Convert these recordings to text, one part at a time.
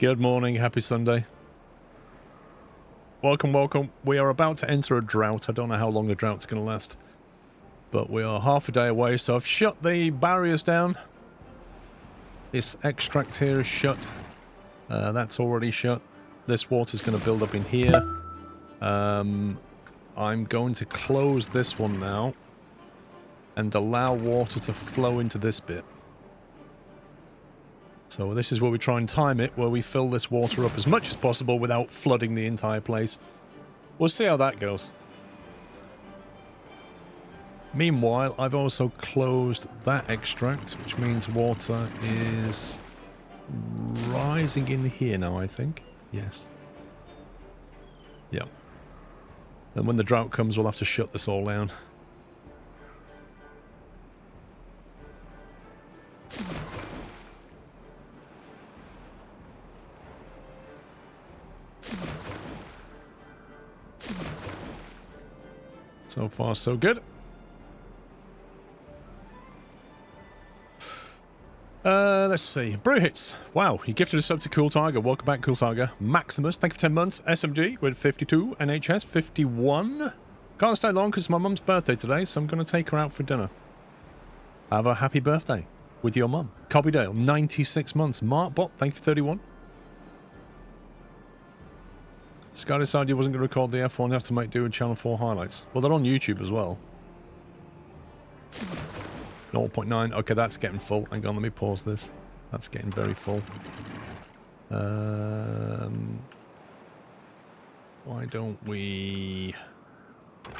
Good morning, happy Sunday. Welcome, welcome. We are about to enter a drought. I don't know how long the drought's going to last, but we are half a day away, so I've shut the barriers down. This extract here is shut. That's already shut. This water's going to build up in here. I'm going to close this one now and allow water to flow into this bit. So this is where we try and time it, where we fill this water up as much as possible without flooding the entire place. We'll see how that goes. Meanwhile, I've also closed that extract, which means water is rising in here now, I think. Yes. Yeah. And when the drought comes, we'll have to shut this all down. So far, so good. Let's see. Brew hits. Wow, he gifted us up to Cool Tiger. Welcome back, Cool Tiger. Maximus, thank you for 10 months. SMG with 52. NHS, 51. Can't stay long because it's my mum's birthday today, so I'm going to take her out for dinner. Have a happy birthday with your mum. Cobbydale, 96 months. Mark Bot, thank you for 31. Sky decided he wasn't going to record the F1, you have to make do with Channel 4 highlights. Well, they're on YouTube as well. 0.9. Okay, that's getting full. Hang on, let me pause this. That's getting very full. Why don't we... If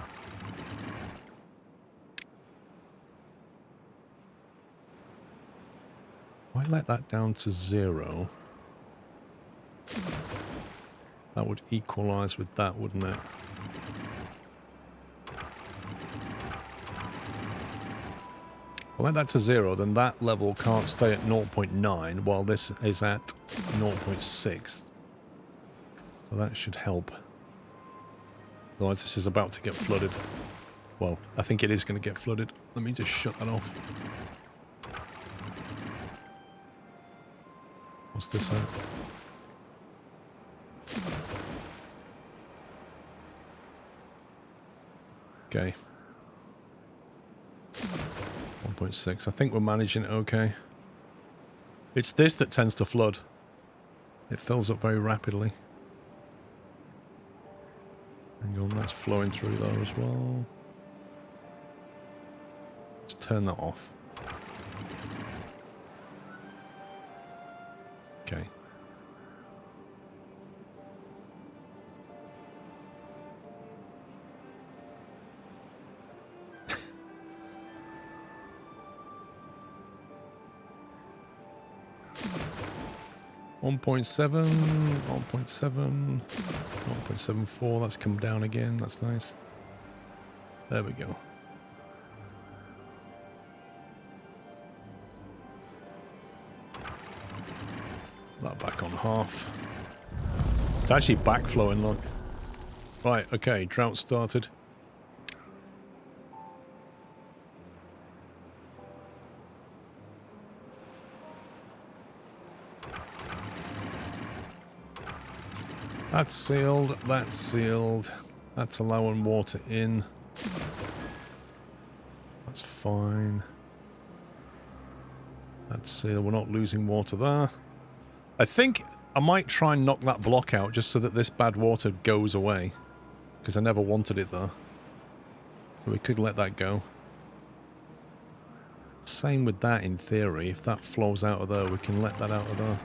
I let that down to 0... That would equalize with that, wouldn't it? If I let that to 0, then that level can't stay at 0.9 while this is at 0.6. So that should help. Otherwise this is about to get flooded. Well, I think it is going to get flooded. Let me just shut that off. What's this at? Okay. 1.6. I think we're managing it okay. It's this that tends to flood. It fills up very rapidly. Hang on, that's flowing through there as well. Let's turn that off. Okay. One 1.7, 1.7, 1.74, that's come down again, that's nice. There we go. That back on half. It's actually backflowing, look. Right, okay, drought started. That's sealed, that's sealed. That's allowing water in. That's fine. That's sealed, we're not losing water there. I think I might try and knock that block out just so that this bad water goes away. Because I never wanted it there. So we could let that go. Same with that in theory. If that flows out of there, we can let that out of there.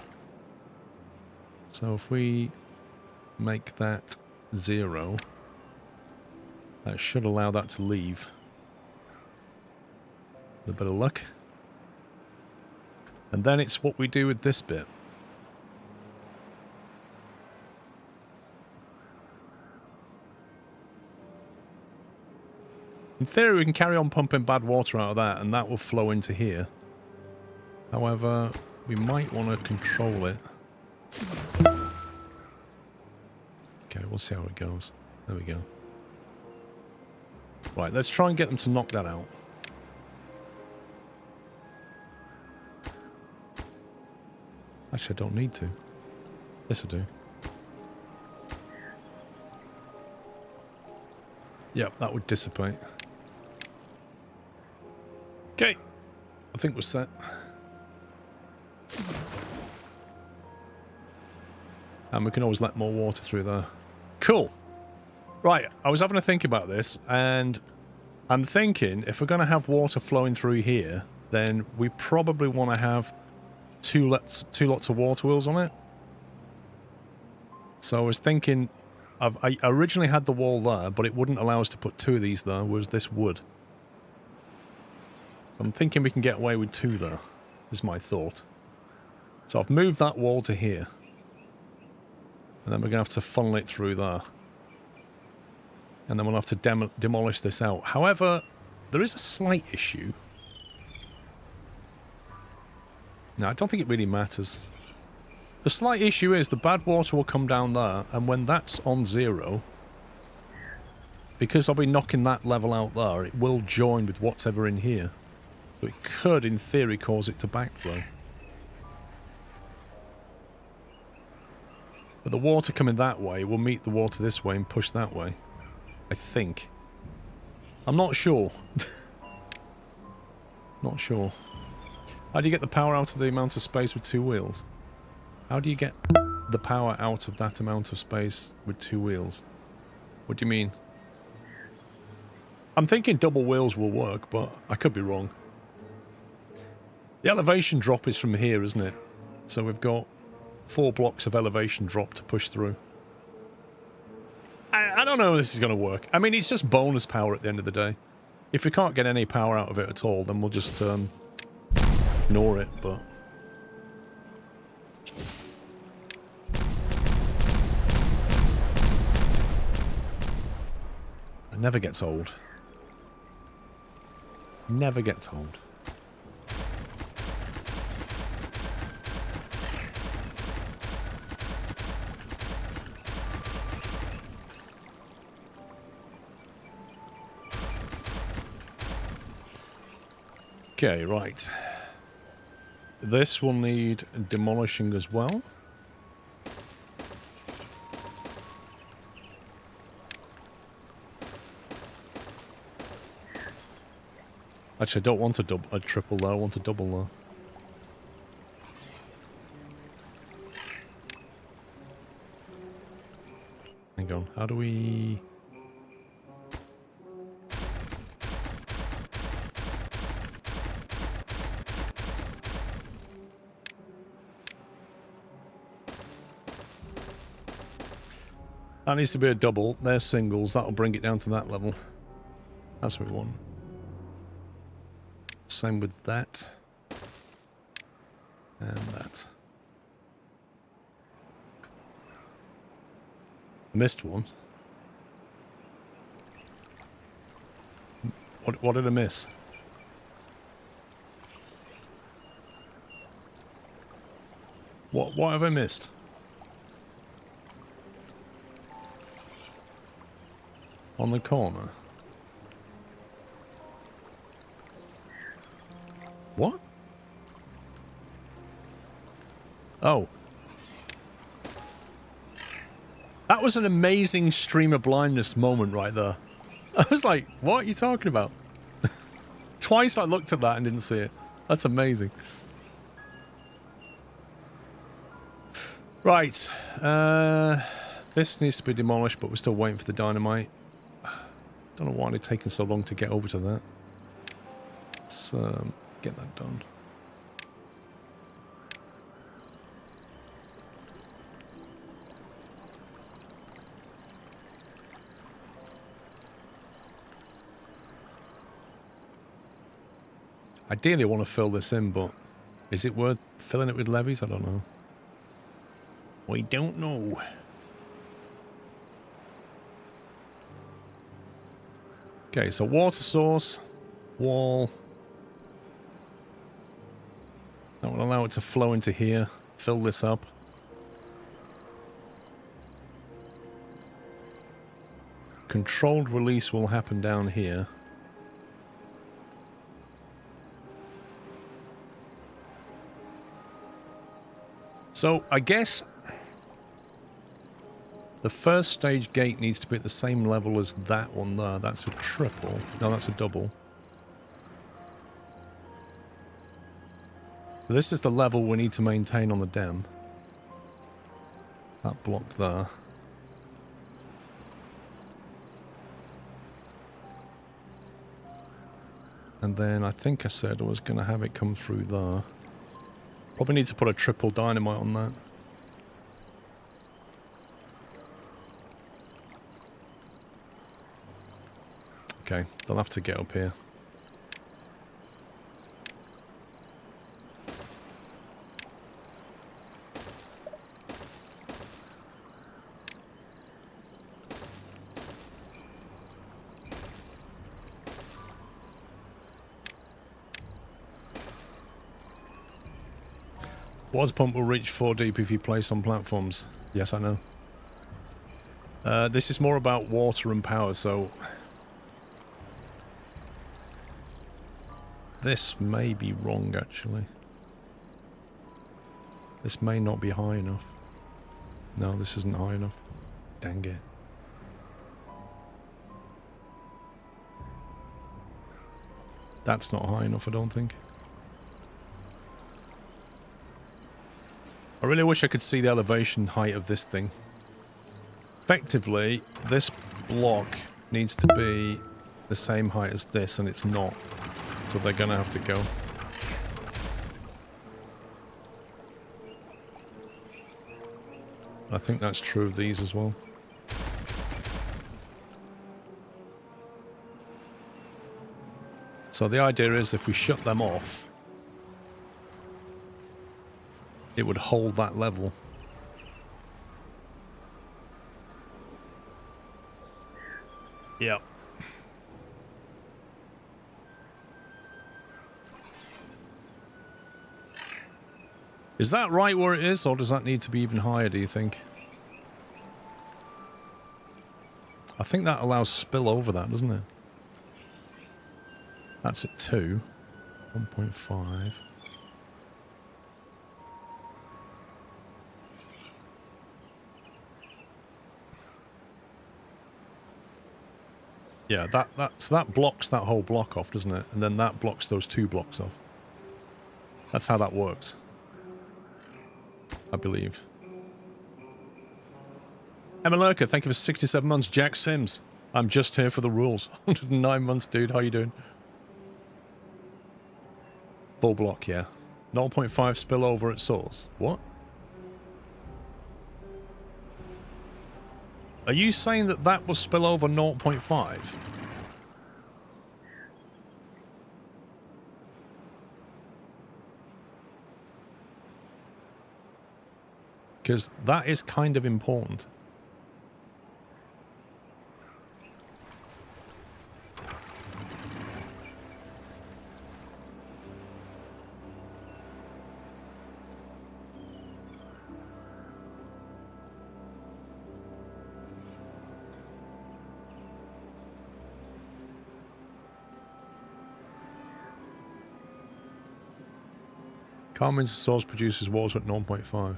So if we make that 0, that should allow that to leave. With a bit of luck. And then it's what we do with this bit. In theory, we can carry on pumping bad water out of that, and that will flow into here. However, we might want to control it. Okay, we'll see how it goes. There we go. Right, let's try and get them to knock that out. Actually, I don't need to. Yes, I do. Yep, that would dissipate. Okay. I think we're set. And we can always let more water through there. Cool. Right, I was having to think about this, and I'm thinking if we're going to have water flowing through here, then we probably want to have two lots of water wheels on it. So I was thinking, I originally had the wall there, but it wouldn't allow us to put two of these there, whereas this would. So I'm thinking we can get away with two there, is my thought. So I've moved that wall to here. And then we're going to have to funnel it through there. And then we'll have to demolish this out. However, there is a slight issue. No, I don't think it really matters. The slight issue is the bad water will come down there, and when that's on 0, because I'll be knocking that level out there, it will join with what's ever in here. So it could, in theory, cause it to backflow. But the water coming that way will meet the water this way and push that way. I think. I'm not sure. Not sure. How do you get the power out of the amount of space with two wheels? How do you get the power out of that amount of space with two wheels? What do you mean? I'm thinking double wheels will work, but I could be wrong. The elevation drop is from here, isn't it? So we've got 4 blocks of elevation drop to push through. I don't know if this is going to work. I mean, it's just bonus power at the end of the day. If we can't get any power out of it at all, then we'll just ignore it, but... It never gets old. Never gets old. Okay, right. This will need demolishing as well. Actually, I don't want a triple there, I want a double there. Hang on, how do we... That needs to be a double. They're singles. That'll bring it down to that level. That's what we want. Same with that. And that. Missed one. What did I miss? What have I missed? On the corner. What? Oh. That was an amazing stream of blindness moment right there. I was like, what are you talking about? Twice I looked at that and didn't see it. That's amazing. Right. This needs to be demolished, but we're still waiting for the dynamite. Don't know why it's taking so long to get over to that. Let's get that done. Ideally I want to fill this in, but is it worth filling it with levees? I don't know. We don't know. Okay, so water source, wall. That will allow it to flow into here, fill this up. Controlled release will happen down here. So, I guess The first stage gate needs to be at the same level as that one there. That's a triple. No, that's a double. So this is the level we need to maintain on the dam. That block there. And then I think I said I was going to have it come through there. Probably need to put a triple dynamite on that. Okay, they'll have to get up here. Water pump will reach 4 deep if you place on platforms. Yes, I know. This is more about water and power, so... This may be wrong, actually. This may not be high enough. No, this isn't high enough. Dang it. That's not high enough, I don't think. I really wish I could see the elevation height of this thing. Effectively, this block needs to be the same height as this, and it's not. So they're gonna have to go. I think that's true of these as well. So the idea is if we shut them off, it would hold that level. Yep. Is that right where it is, or does that need to be even higher, do you think? I think that allows spill over that, doesn't it? That's at 2. 1.5. Yeah, so that blocks that whole block off, doesn't it? And then that blocks those 2 blocks off. That's how that works, I believe. Emma Lurker, thank you for 67 months. Jack Sims, I'm just here for the rules. 109 months, dude. How you doing? Full block, yeah. 0.5 spillover at source. What? Are you saying that that was spillover 0.5? Because that is kind of important. Carmen's source produces water at 0.5.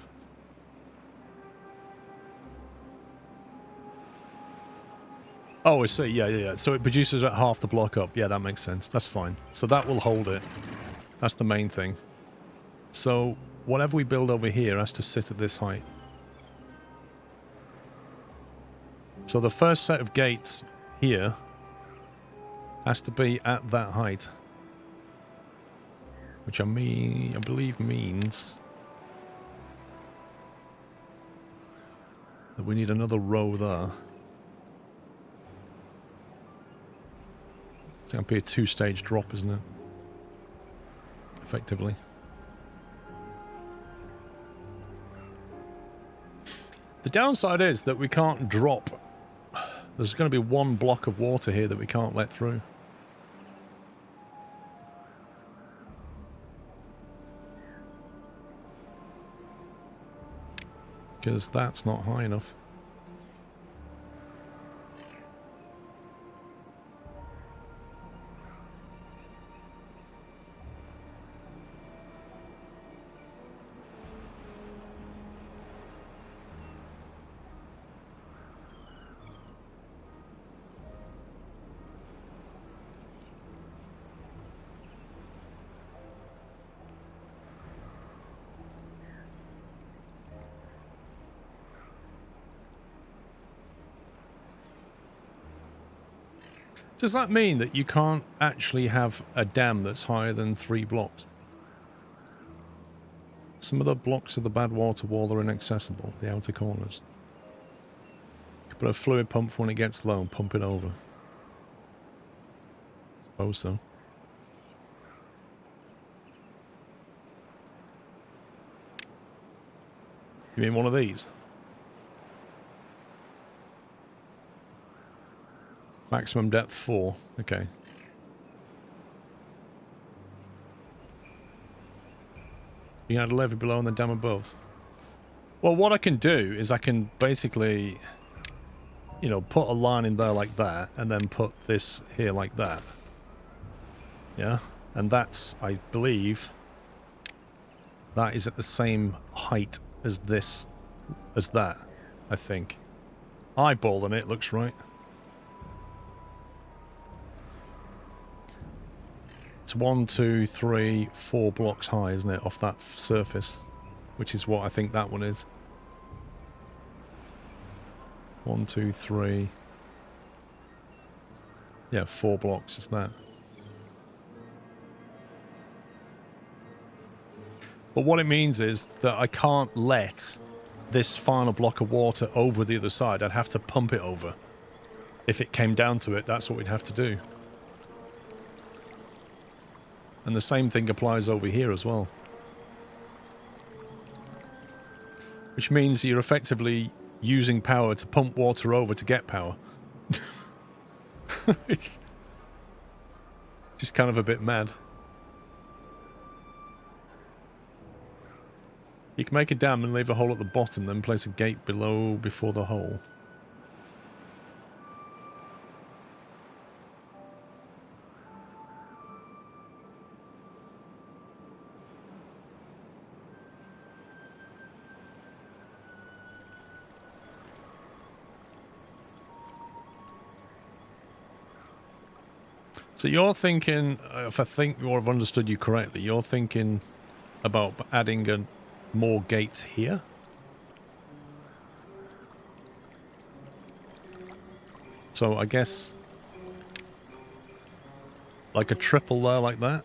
Oh, I see. Yeah. So it produces at half the block up. Yeah, that makes sense. That's fine. So that will hold it. That's the main thing. So whatever we build over here has to sit at this height. So the first set of gates here has to be at that height. Which I believe means that we need another row there. It's going to be a 2-stage drop, isn't it? Effectively. The downside is that we can't drop. There's going to be 1 block of water here that we can't let through. Because that's not high enough. Does that mean that you can't actually have a dam that's higher than 3 blocks? Some of the blocks of the bad water wall are inaccessible, the outer corners. You put a fluid pump when it gets low and pump it over. Suppose so. You mean one of these? Maximum depth 4. Okay. You had a levee below and the dam above. Well, what I can do is I can basically, you know, put a line in there like that and then put this here like that. Yeah? And that's, I believe, that is at the same height as this, as that, I think. Eyeballing it, looks right. It's 1, 2, 3, 4 blocks high, isn't it, off that surface? Which is what I think that one is. 1, 2, 3. Yeah, 4 blocks, is that. But what it means is that I can't let this final block of water over the other side. I'd have to pump it over. If it came down to it, that's what we'd have to do. And the same thing applies over here as well. Which means you're effectively using power to pump water over to get power. It's just kind of a bit mad. You can make a dam and leave a hole at the bottom, then place a gate below before the hole. So you're thinking, if I think or I've understood you correctly, you're thinking about adding more gates here? So I guess like a triple there like that?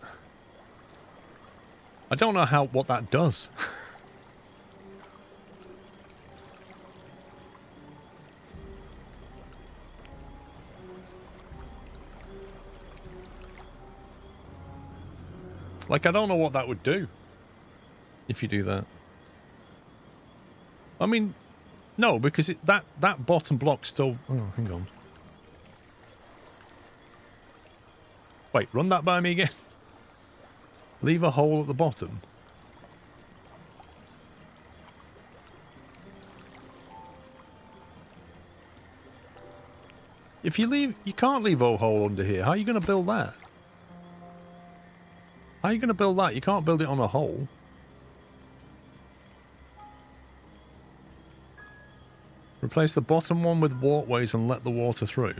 I don't know what that does. Like, I don't know what that would do if you do that. I mean, no, because that bottom block still... Oh, hang on. Wait, run that by me again. Leave a hole at the bottom. If you leave... You can't leave a hole under here. How are you going to build that? How are you going to build that? You can't build it on a hole. Replace the bottom one with walkways and let the water through.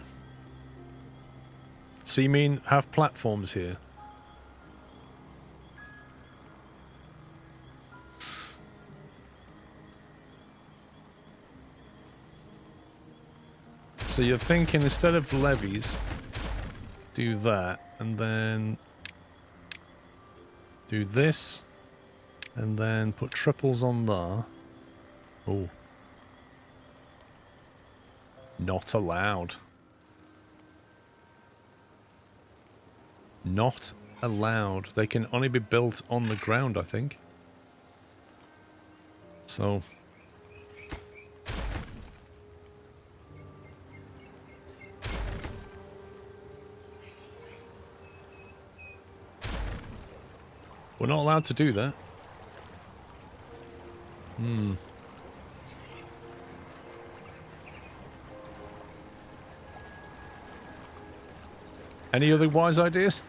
So you mean have platforms here? So you're thinking instead of levees, do that, and then do this, and then put triples on there. Oh. Not allowed. Not allowed. They can only be built on the ground, I think. So... we're not allowed to do that. Hmm. Any other wise ideas?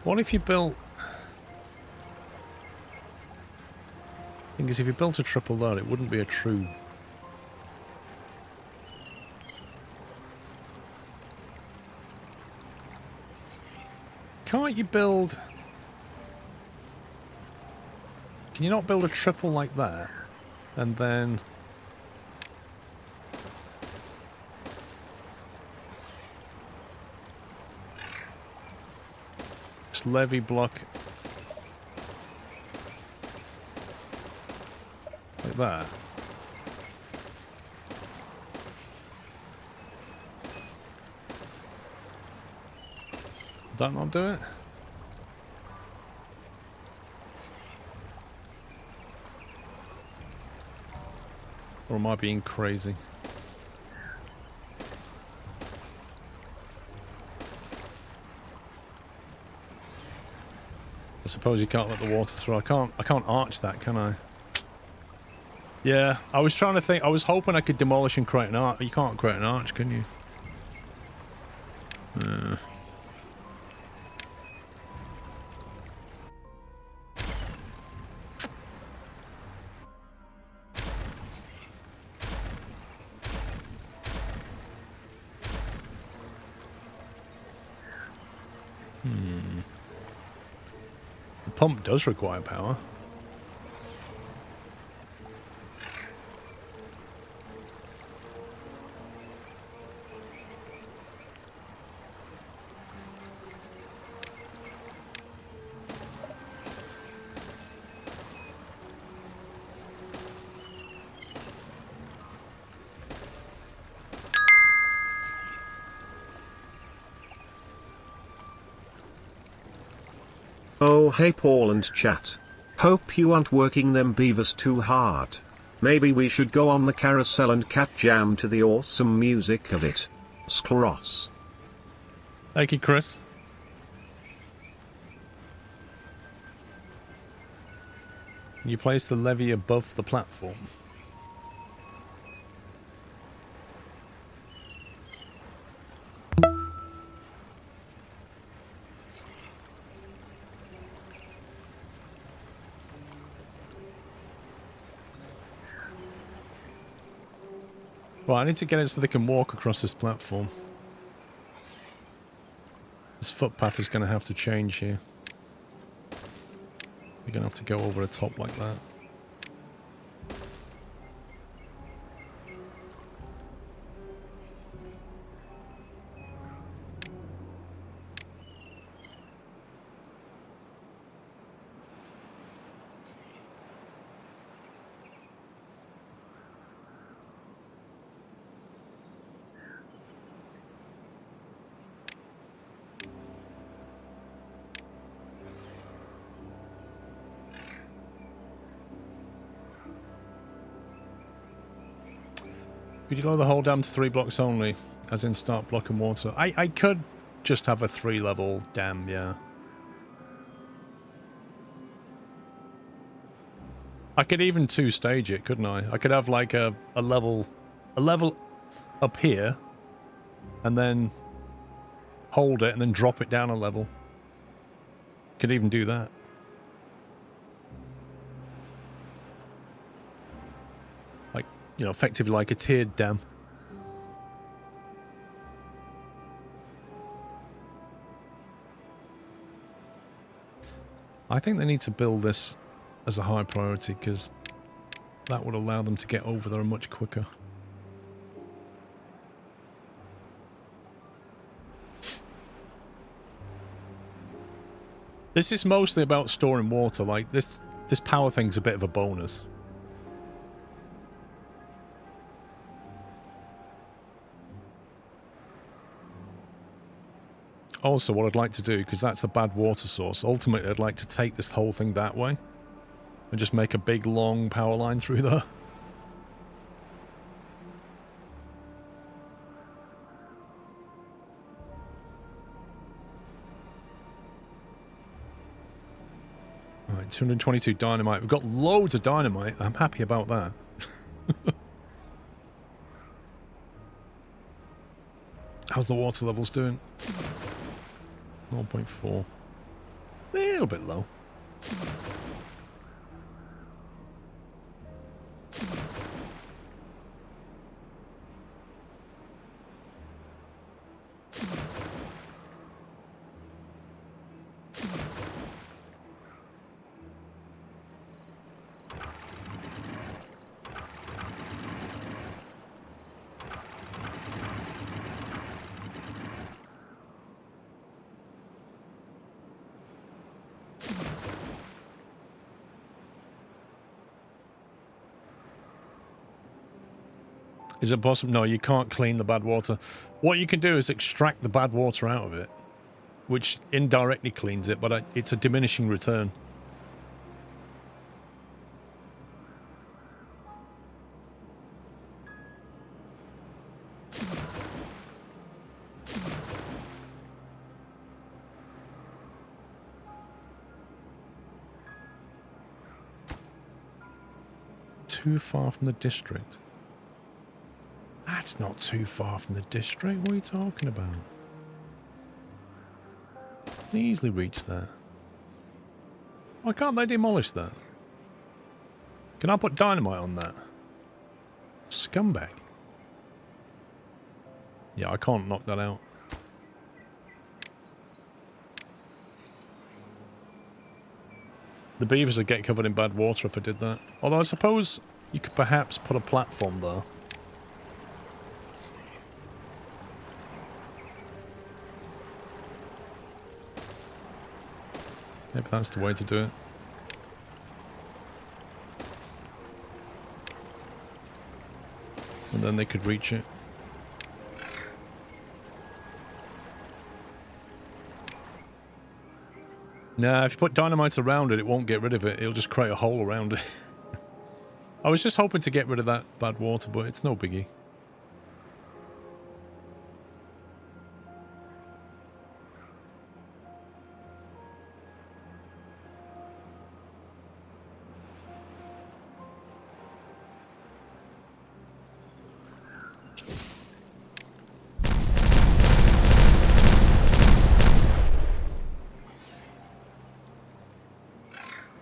What if you built... I think is if you built a triple there, it wouldn't be a true... Can't you build... Can you not build a triple like that? And then... just levee block. Like that. Did that not do it? Or am I being crazy? I suppose you can't let the water through. I can't arch that, can I? Yeah, I was trying to think. I was hoping I could demolish and create an arch. You can't create an arch, can you? The pump does require power. Oh hey Paul and chat. Hope you aren't working them beavers too hard. Maybe we should go on the carousel and cat jam to the awesome music of it. Skross. Thank you, Chris. You place the levee above the platform. Right, I need to get it so they can walk across this platform. This footpath is going to have to change here. You're going to have to go over the top like that. Could you lower the whole dam to 3 blocks only, as in start block and water? I could just have a 3-level dam, yeah. I could even 2-stage it, couldn't I? I could have like a level up here, and then hold it and then drop it down a level. Could even do that. Like, you know, effectively like a tiered dam. I think they need to build this as a high priority because that would allow them to get over there much quicker. This is mostly about storing water. Like this power thing's a bit of a bonus. Also, what I'd like to do, because that's a bad water source, ultimately I'd like to take this whole thing that way and just make a big long power line through there. Alright, 222 dynamite. We've got loads of dynamite. I'm happy about that. How's the water levels doing? 0.4. A little bit low. Is it possible? No, you can't clean the bad water. What you can do is extract the bad water out of it, which indirectly cleans it, but it's a diminishing return. Too far from the district. That's not too far from the district. What are you talking about? They easily reach that. Why can't they demolish that? Can I put dynamite on that? Scumbag. Yeah, I can't knock that out. The beavers would get covered in bad water if I did that. Although I suppose you could perhaps put a platform there. Maybe that's the way to do it. And then they could reach it. Nah, if you put dynamite around it, it won't get rid of it. It'll just create a hole around it. I was just hoping to get rid of that bad water, but it's no biggie.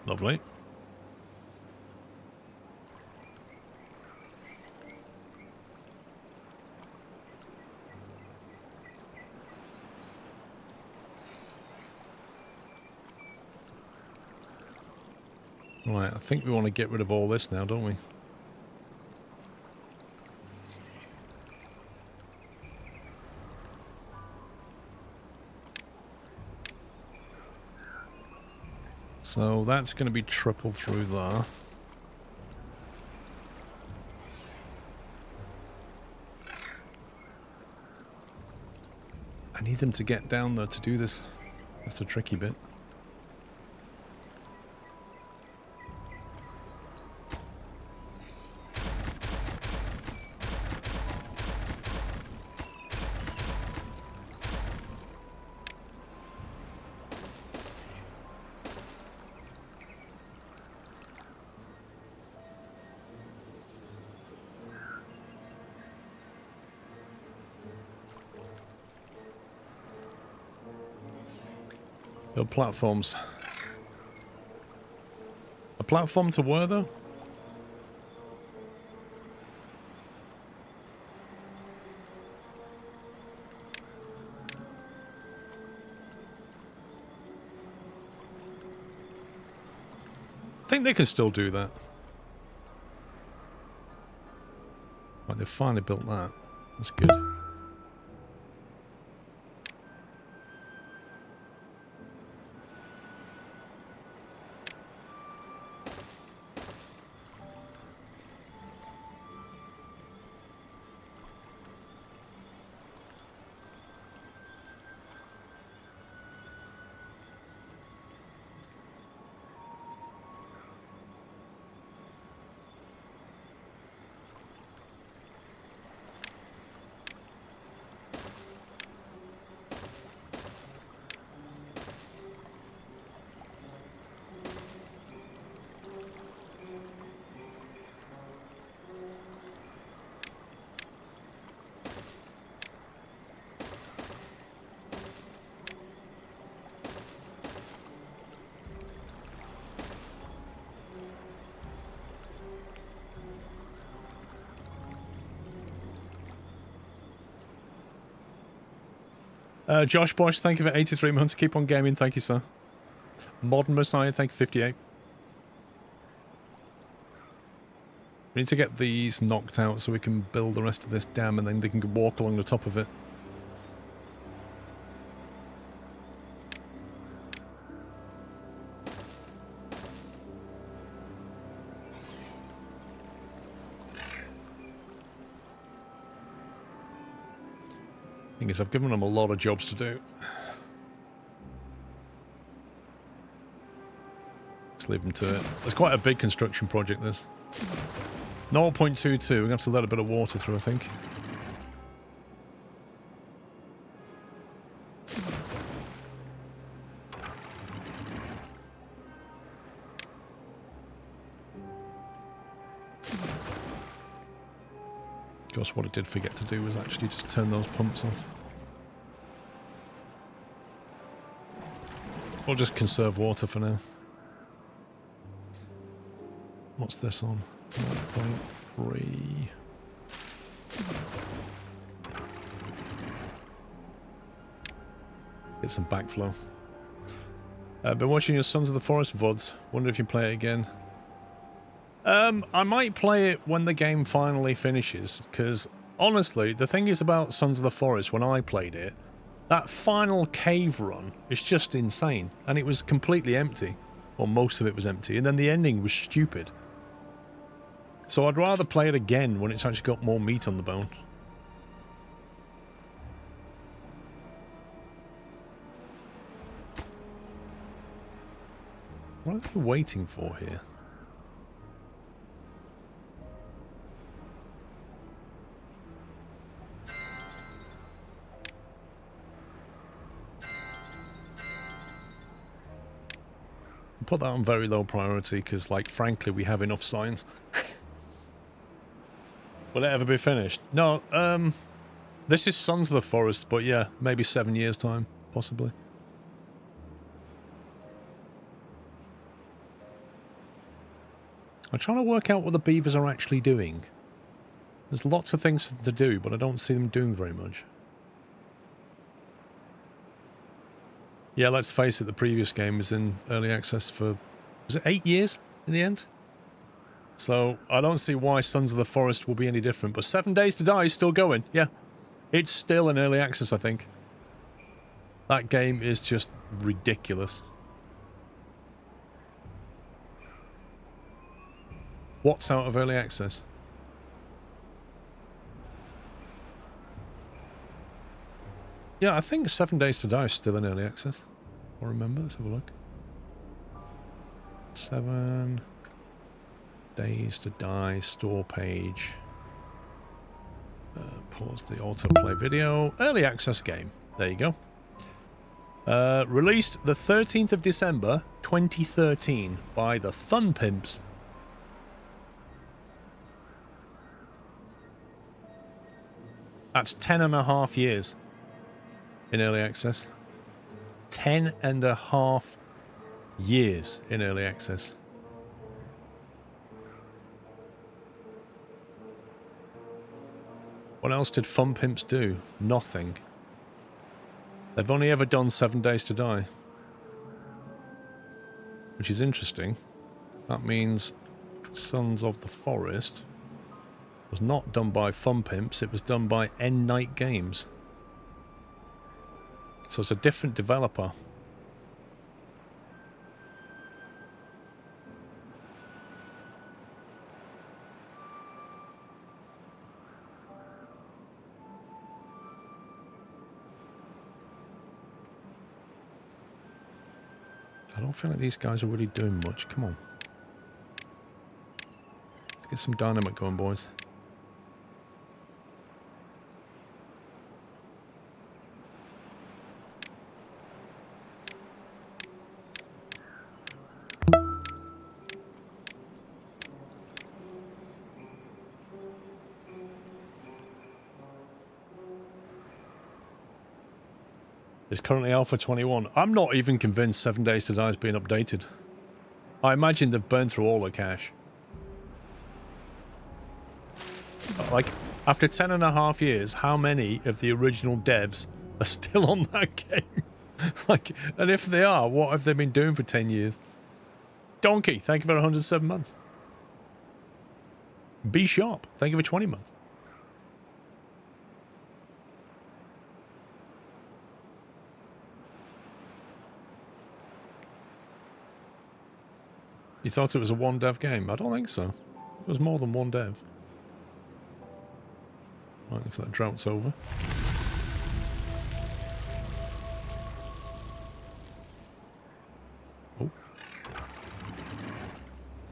Lovely. Right, I think we want to get rid of all this now, don't we? So that's going to be triple through there. I need them to get down there to do this. That's the tricky bit. Build platforms. A platform to where, though? I think they can still do that. Right, they've finally built that. That's good. Josh Bosch, thank you for 83 months. Keep on gaming, thank you, sir. Modern Messiah, thank you, 58. We need to get these knocked out so we can build the rest of this dam and then they can walk along the top of it. Thing is, I've given them a lot of jobs to do. Let's leave them to it. It's quite a big construction project, this. 0.22. We're going to have to let a bit of water through, I think. Of course, what I did forget to do was actually just turn those pumps off. We'll just conserve water for now. What's this on? 1.3. Get some backflow. I've been watching your Sons of the Forest VODs. Wonder if you play it again. I might play it when the game finally finishes, because honestly, the thing is about Sons of the Forest, when I played it, that final cave run is just insane, and it was completely empty, or most of it was empty, and then the ending was stupid. So I'd rather play it again when it's actually got more meat on the bone. What are they waiting for here? Put that on very low priority because, like, frankly, we have enough signs. Will it ever be finished? No, this is Sons of the Forest, but yeah, maybe 7 years' time, possibly. I'm trying to work out what the beavers are actually doing. There's lots of things to do, but I don't see them doing very much. Yeah, let's face it, the previous game was in early access for, was it 8 years in the end? So I don't see why Sons of the Forest will be any different, but 7 Days to Die is still going, yeah. It's still in early access, I think. That game is just ridiculous. What's out of early access? Yeah, I think 7 Days to Die is still in early access. I remember, let's have a look. 7 Days to Die store page. Pause the autoplay video. Early access game. There you go. Released the 13th of December 2013 by the Fun Pimps. That's 10.5 years in early access. 10.5 years in early access. What else did Fun Pimps do? Nothing. They've only ever done 7 Days to Die. Which is interesting. That means Sons of the Forest was not done by Fun Pimps, it was done by End Night Games. So it's a different developer. I don't feel like these guys are really doing much. Come on. Let's get some dynamite going, boys. It's currently Alpha 21. I'm not even convinced 7 Days to Die is being updated. I imagine they've burned through all the cache. Like, after 10.5 years, how many of the original devs are still on that game? Like, and if they are, what have they been doing for 10 years? Donkey, thank you for 107 months. B Sharp, thank you for 20 months. You thought it was a one dev game? I don't think so. It was more than one dev. Right, looks like that drought's over.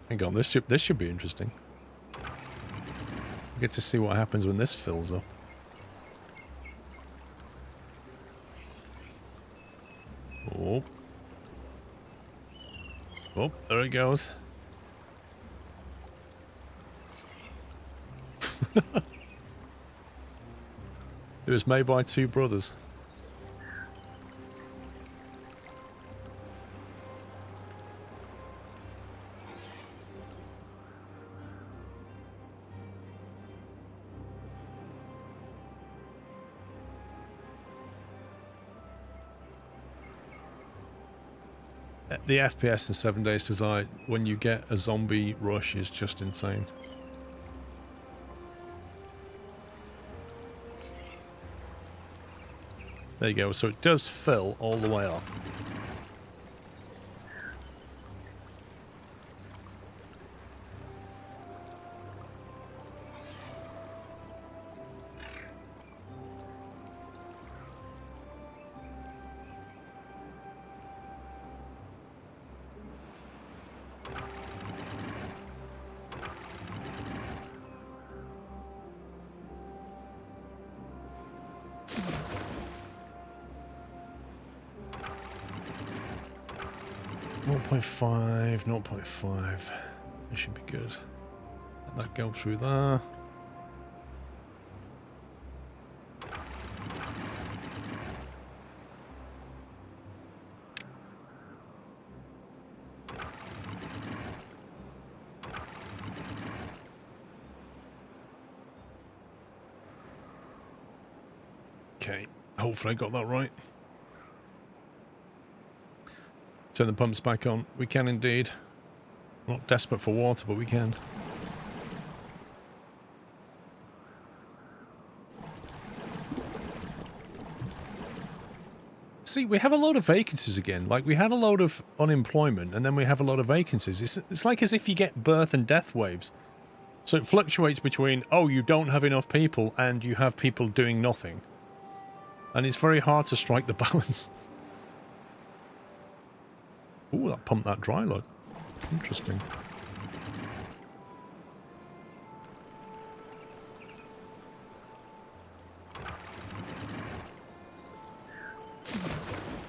Hang on, this should be interesting. We get to see what happens when this fills up. Oh. Oh, there it goes. It was made by two brothers. The FPS in 7 Days to Die, when you get a zombie rush, is just insane. There you go, so it does fill all the way up. .5, 0.5. This should be good. Let that go through there. Okay, hopefully I got that right. Turn the pumps back on. We can indeed. We're not desperate for water, but we can. See, we have a load of vacancies again. Like, we had a load of unemployment, and then we have a lot of vacancies. It's like as if you get birth and death waves. So it fluctuates between, oh, you don't have enough people, and you have people doing nothing. And it's very hard to strike the balance. Ooh, that pumped that dry, look. Interesting.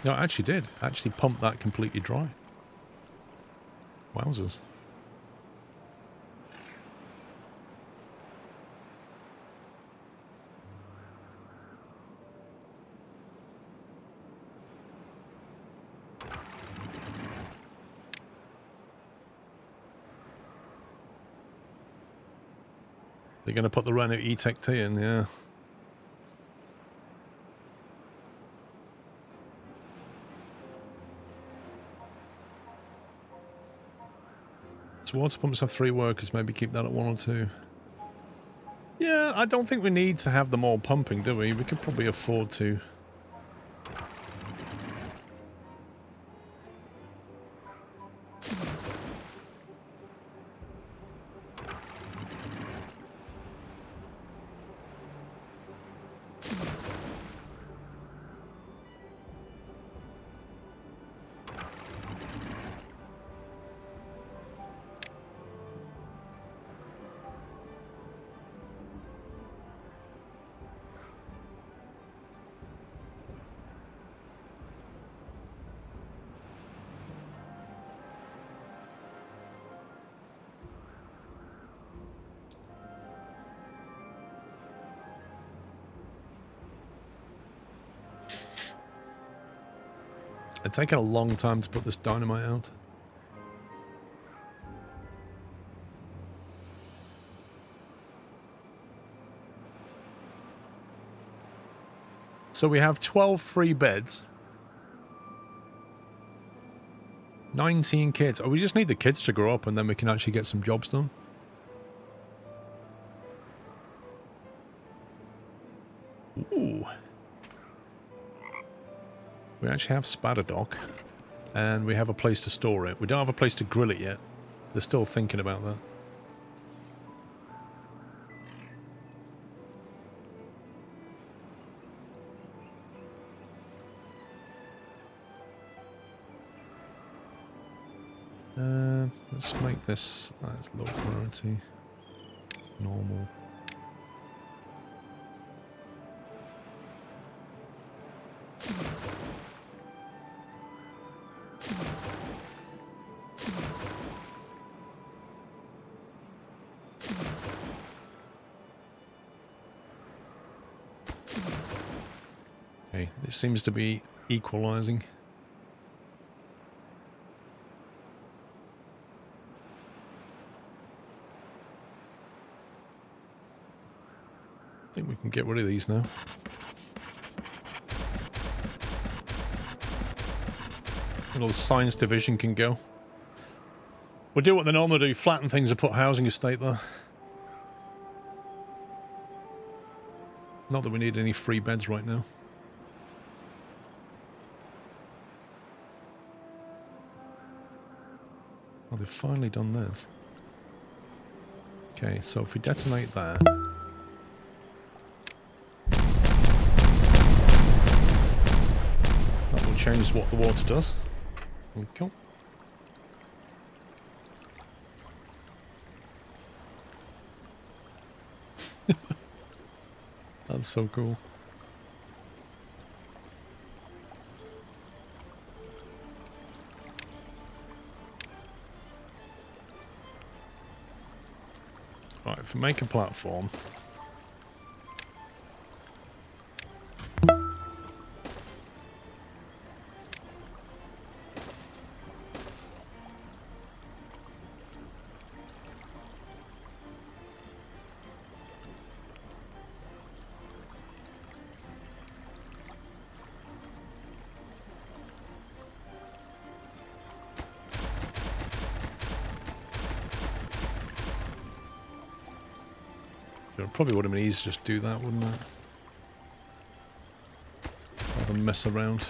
No, it actually did. Actually pumped that completely dry. Wowzers. They're going to put the Renault E-Tech T in, yeah. So water pumps have 3 workers, maybe keep that at 1 or 2. Yeah, I don't think we need to have them all pumping, do we? We could probably afford to. It's taken a long time to put this dynamite out. So we have 12 free beds. 19 kids. Oh, we just need the kids to grow up and then we can actually get some jobs done. Ooh. We actually have Spadadoc. And we have a place to store it. We don't have a place to grill it yet. They're still thinking about that. Let's make this, that's low priority, normal. Okay, it seems to be equalizing. I think we can get rid of these now. Little science division can go. We'll do what they normally do, flatten things and put housing estate there. Not that we need any free beds right now. Oh, they've finally done this. Okay, so if we detonate that... that will change what the water does. Okay. That's so cool. Right, if we make a platform... It probably would have been easy to just do that, wouldn't it? Rather than mess around.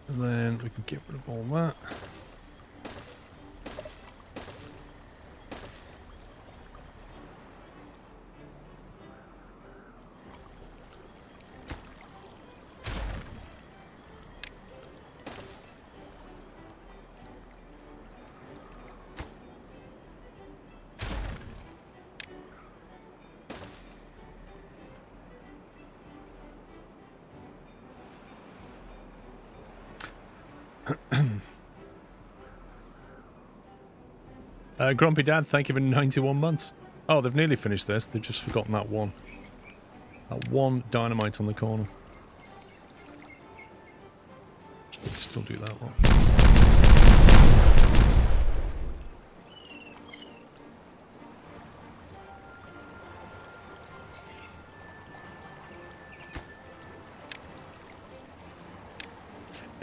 And then we can get rid of all that. Grumpy Dad, thank you for 91 months. Oh, they've nearly finished this. They've just forgotten that one. That one dynamite on the corner. We can still do that one.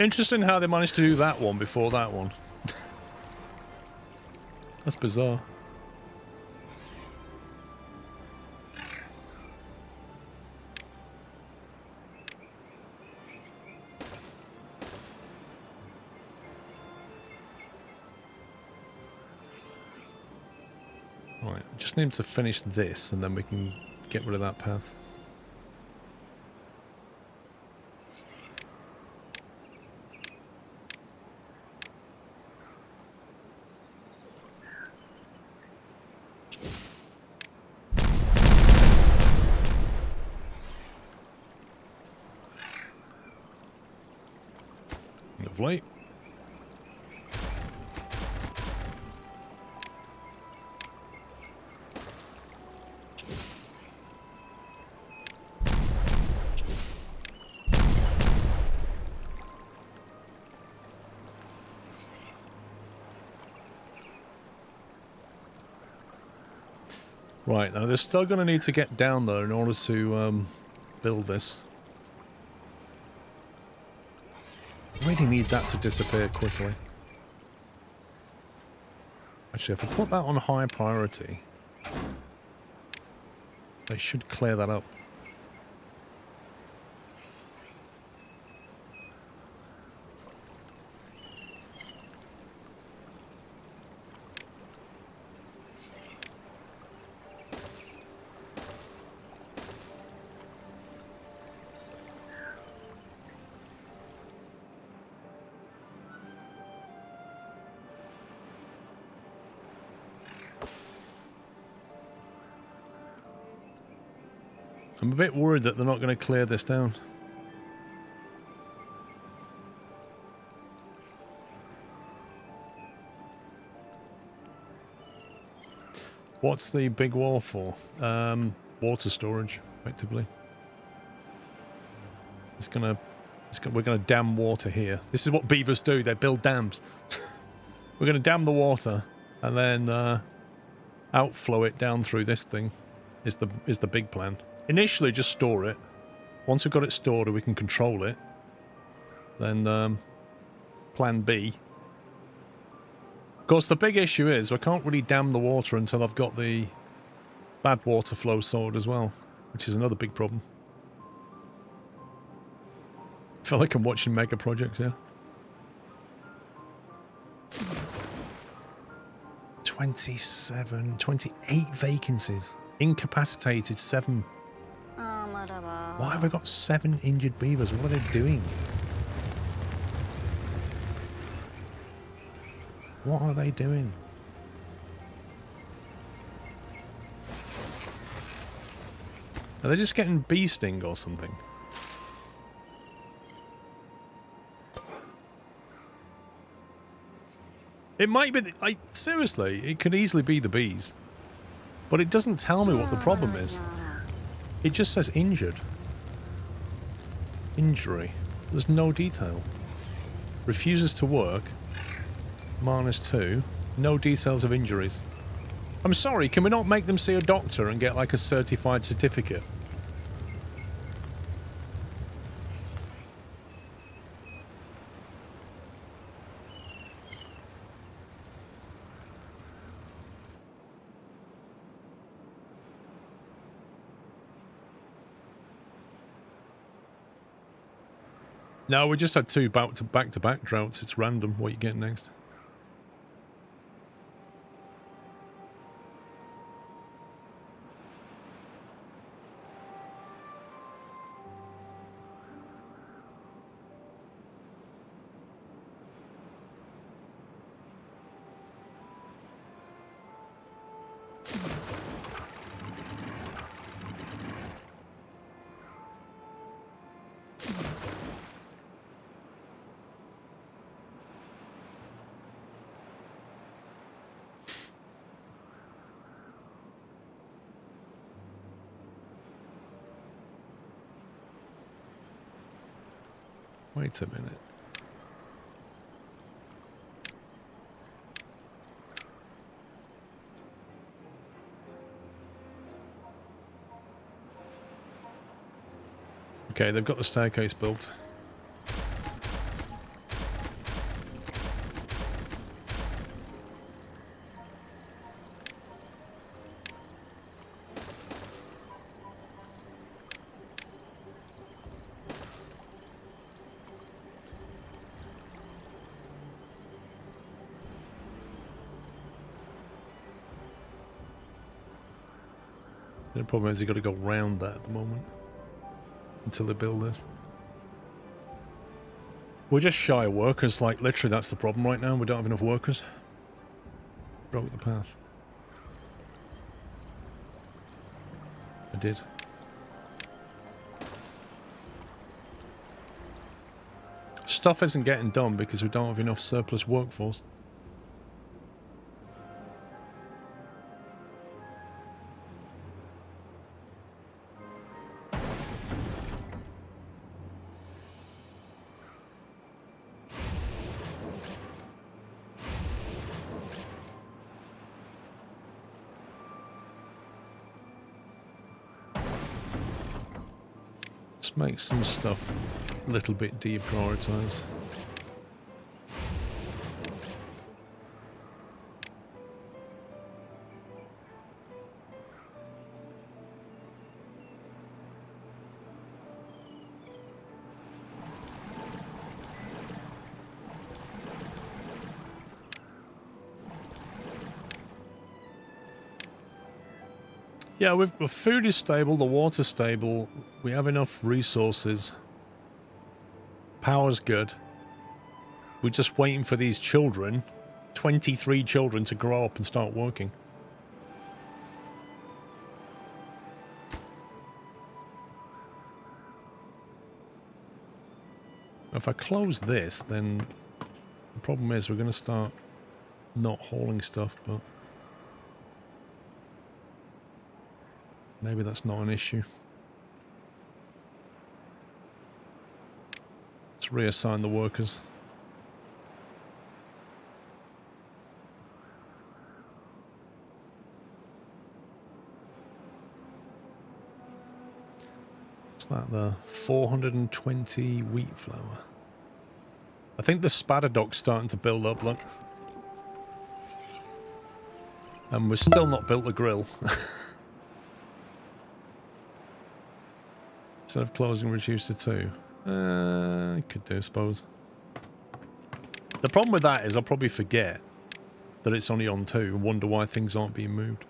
Interesting how they managed to do that one before that one. That's bizarre. Right, we just need to finish this and then we can get rid of that path. Lovely. Right, now they're still going to need to get down there in order to build this. I really need that to disappear quickly. Actually, if I put that on high priority, they should clear that up. I'm a bit worried that they're not going to clear this down. What's the big wall for? Water storage, effectively. We're gonna dam water here. This is what beavers do. They build dams. We're gonna dam the water and then outflow it down through this thing. Is the big plan. Initially, just store it. Once we've got it stored and we can control it, then plan B. Of course, the big issue is we can't really dam the water until I've got the bad water flow sorted as well, which is another big problem. I feel like I'm watching mega projects here. 28 vacancies. Incapacitated 7. Why have I got 7 injured beavers? What are they doing? What are they doing? Are they just getting bee sting or something? It might be... seriously, it could easily be the bees. But it doesn't tell me what the problem is. It just says injured. Injury. There's no detail. Refuses to work. -2. No details of injuries. I'm sorry, can we not make them see a doctor and get like a certified certificate? No, we just had 2 back-to-back droughts. It's random what you get next. Wait a minute. Okay, they've got the staircase built. The problem is you've got to go round that at the moment until they build this. We're just shy of workers, like literally that's the problem right now. We don't have enough workers. Broke the path. I did. Stuff isn't getting done because we don't have enough surplus workforce. Make some stuff a little bit deprioritized. Yeah, the food is stable, the water's stable, we have enough resources. Power's good. We're just waiting for these children, 23 children, to grow up and start working. If I close this, then the problem is we're going to start not hauling stuff, but maybe that's not an issue. Let's reassign the workers. What's that, the 420 wheat flour? I think the spatter dock's starting to build up, look. And we're still not built a grill. Instead of closing, reduce to 2. Could do, I suppose. The problem with that is I'll probably forget that it's only on 2 and wonder why things aren't being moved.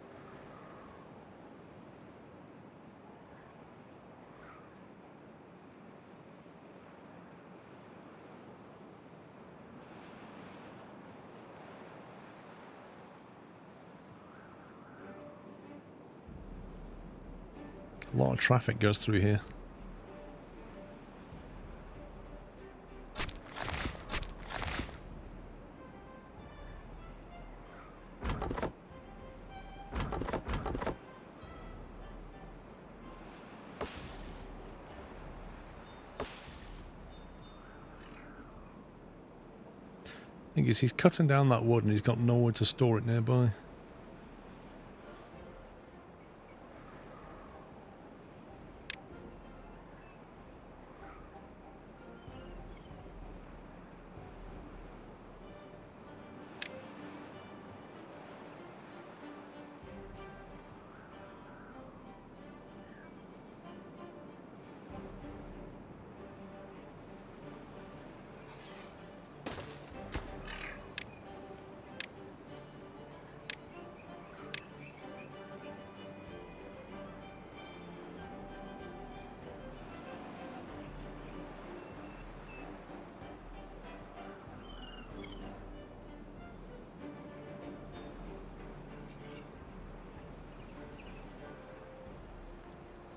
A lot of traffic goes through here. Thing is, he's cutting down that wood and he's got nowhere to store it nearby.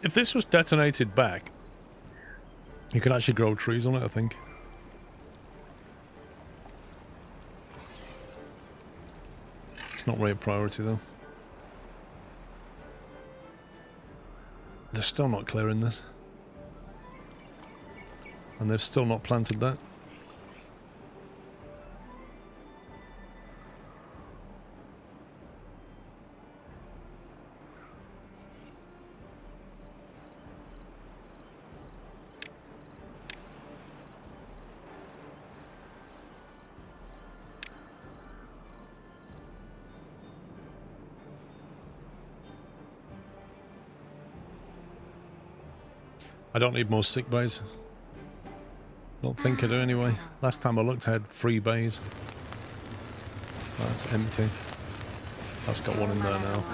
If this was detonated back, you could actually grow trees on it, I think. It's not really a priority, though. They're still not clearing this. And they've still not planted that. I don't need more sick bays. Don't think I do anyway. Last time I looked I had 3 bays. That's empty. That's got one in there now.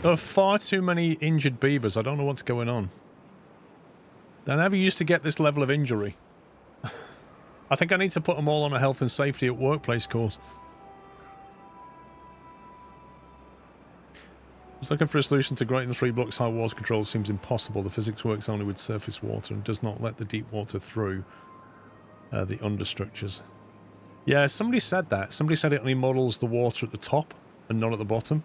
There are far too many injured beavers. I don't know what's going on. I never used to get this level of injury. I think I need to put them all on a health and safety at workplace course. Just looking for a solution to greater than 3 blocks high water control seems impossible. The physics works only with surface water and does not let the deep water through the understructures. Yeah, somebody said that. Somebody said it only models the water at the top and not at the bottom.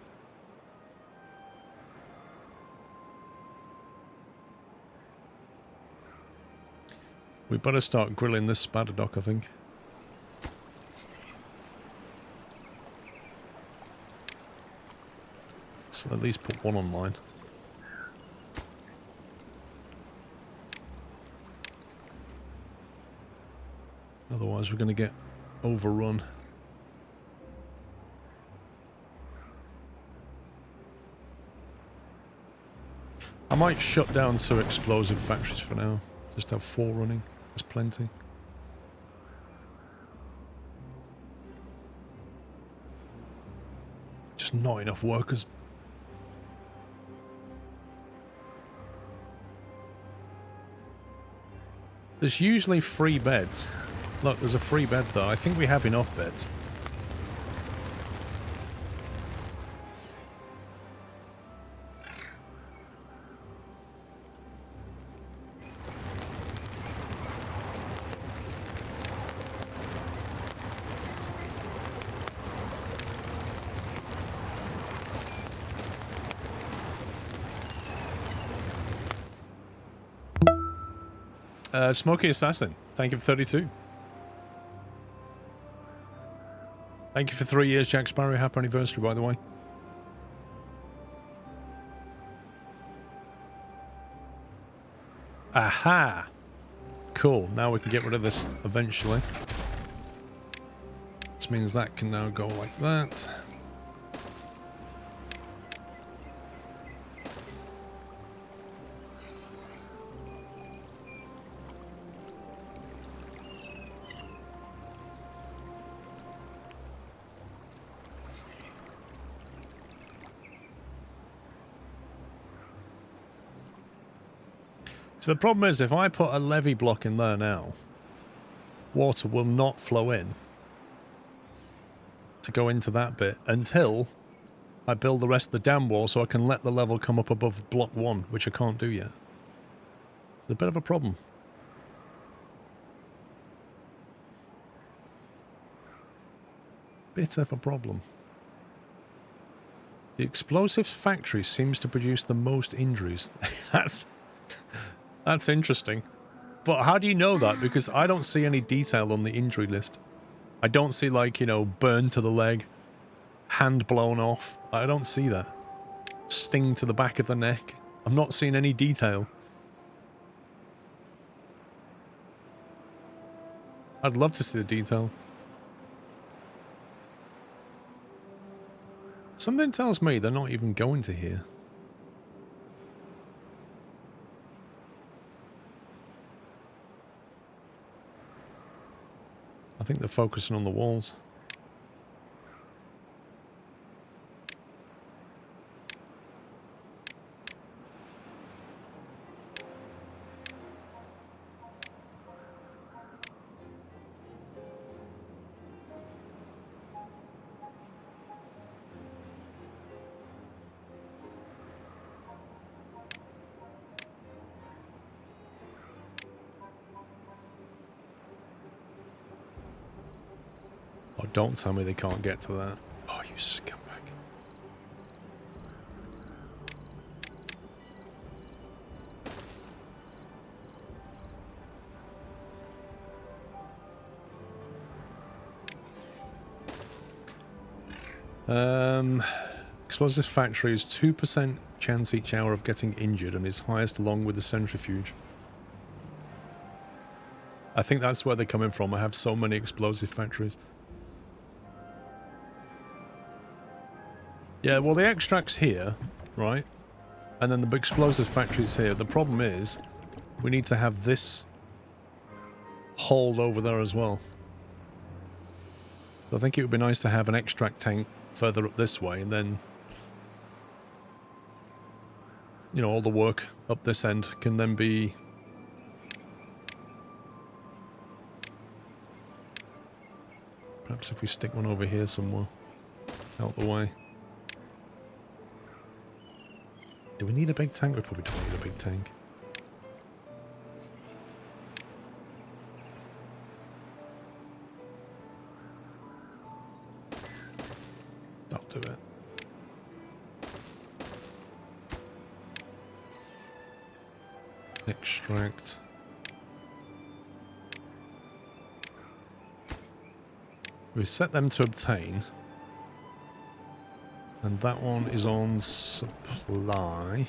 We better start grilling this spatter dock, I think. So at least put one online. Otherwise we're going to get overrun. I might shut down 2 explosive factories for now. Just have 4 running. There's plenty. Just not enough workers. There's usually 3 beds. Look, there's a free bed though. I think we have enough beds. Smoky Assassin, thank you for 32. Thank you for 3 years, Jack Sparrow. Happy anniversary, by the way. Aha! Cool, now we can get rid of this eventually. This means that can now go like that. So the problem is, if I put a levee block in there now, water will not flow in to go into that bit until I build the rest of the dam wall so I can let the level come up above block 1, which I can't do yet. It's a bit of a problem. Bit of a problem. The explosives factory seems to produce the most injuries. That's interesting. But how do you know that? Because I don't see any detail on the injury list. I don't see, like, you know, burn to the leg, hand blown off. I don't see that. Sting to the back of the neck. I'm not seeing any detail. I'd love to see the detail. Something tells me they're not even going to here. I think they're focusing on the walls. Oh, don't tell me they can't get to that. Oh, you scumbag. Explosives factory is 2% chance each hour of getting injured and is highest along with the centrifuge. I think that's where they're coming from. I have so many explosive factories. Yeah, well, the extract's here, right? And then the explosive factory's here. The problem is, we need to have this hole over there as well. So I think it would be nice to have an extract tank further up this way, and then, you know, all the work up this end can then be... Perhaps if we stick one over here somewhere, out the way. Do we need a big tank? We probably don't need a big tank. That'll do it. Extract. We set them to obtain. And that one is on supply.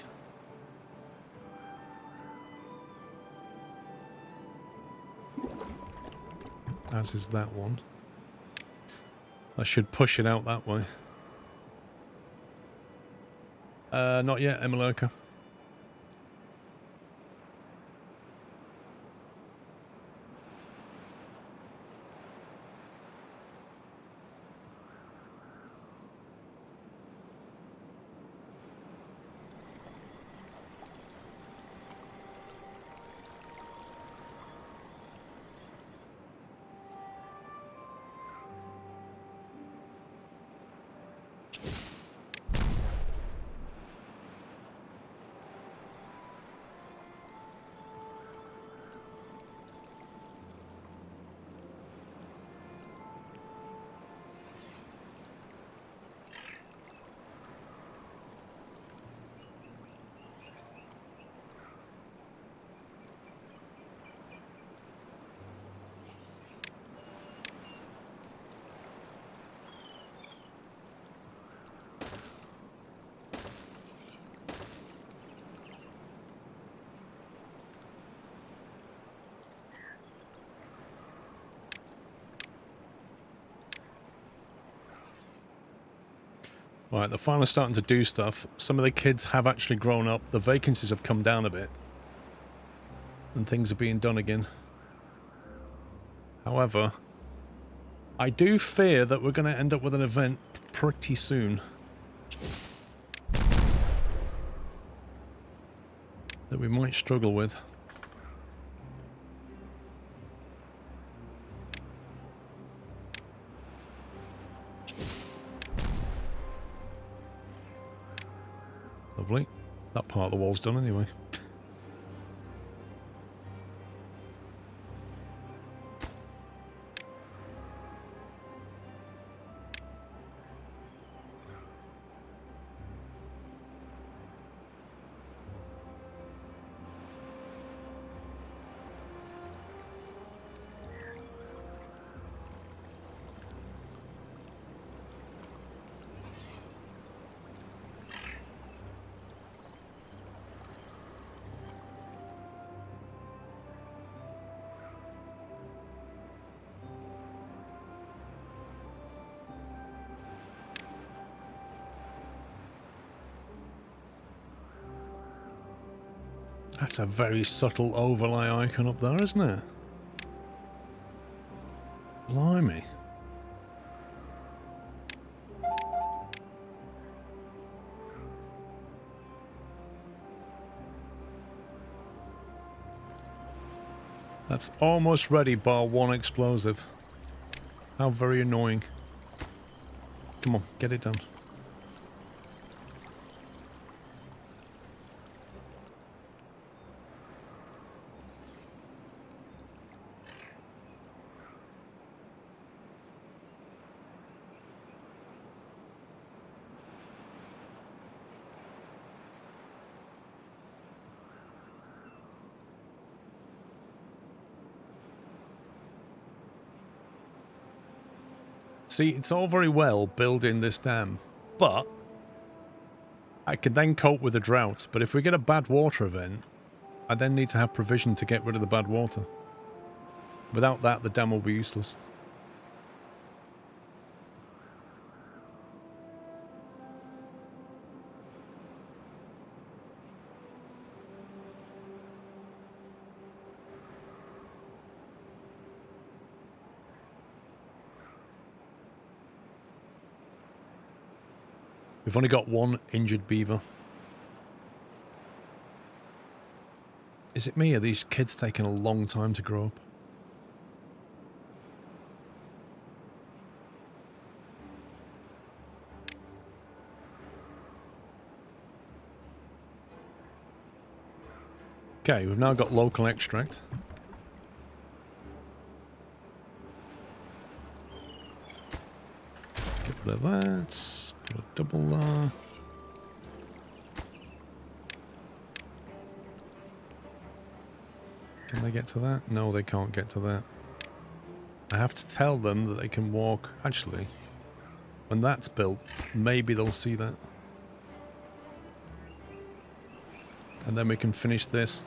As is that one. I should push it out that way. Not yet, Emelurka. Right, they're finally starting to do stuff. Some of the kids have actually grown up. The vacancies have come down a bit. And things are being done again. However, I do fear that we're going to end up with an event pretty soon. That we might struggle with. Lovely. That part of the wall's done anyway. That's a very subtle overlay icon up there, isn't it? Blimey. That's almost ready, bar one explosive. How very annoying. Come on, get it done. See, it's all very well building this dam, but I can then cope with a drought. But if we get a bad water event, I then need to have provision to get rid of the bad water. Without that, the dam will be useless. We've only got one injured beaver. Is it me, or are these kids taking a long time to grow up? Okay, we've now got local extract. Get rid of that. Put a double there. Can they get to that? No, they can't get to that. I have to tell them that they can walk. Actually, when that's built, maybe they'll see that. And then we can finish this.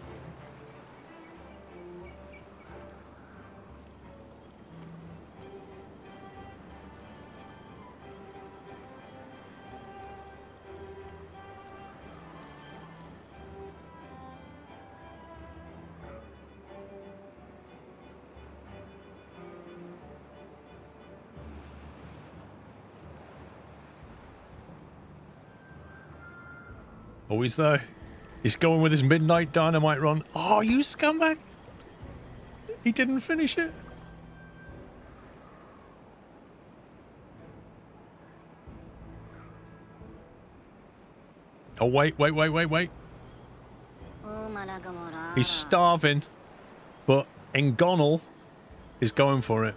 Oh, he's there. He's going with his midnight dynamite run. Oh, you scumbag! He didn't finish it. Oh, wait. He's starving, but Ngonal is going for it.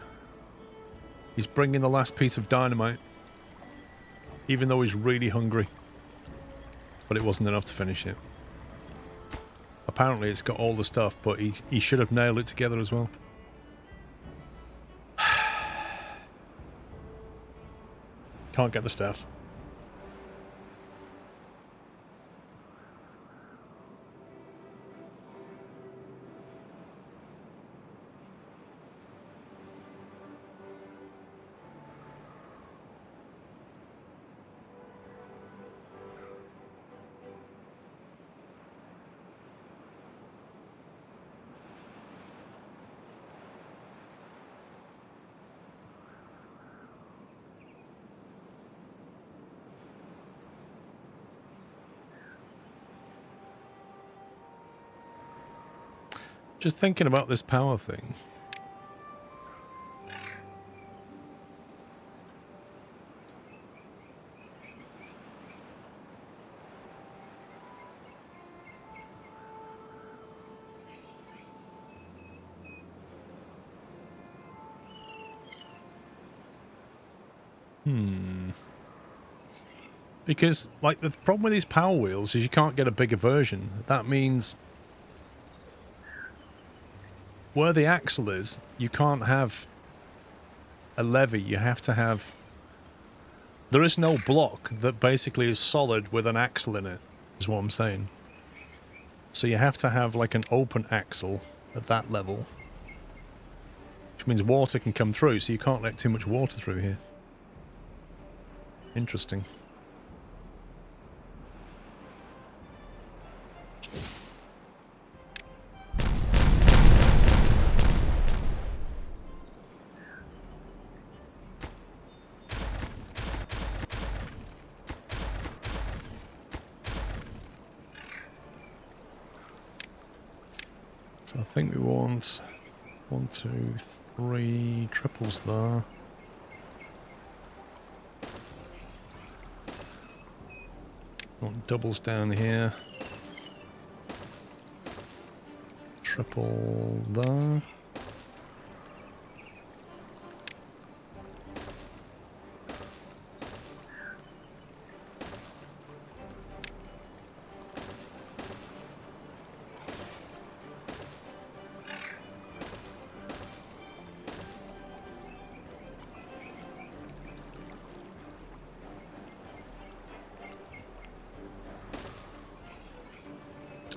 He's bringing the last piece of dynamite, even though he's really hungry. But it wasn't enough to finish it. Apparently it's got all the stuff, but he should have nailed it together as well. Can't get the staff. Just thinking about this power thing. Because, like, the problem with these power wheels is you can't get a bigger version. That means where the axle is, you can't have a levy. You have to have... There is no block that basically is solid with an axle in it, is what I'm saying. So you have to have, like, an open axle at that level. Which means water can come through, so you can't let too much water through here. Interesting. So I think we want 1, 2, 3 triples there. Want doubles down here. Triple there.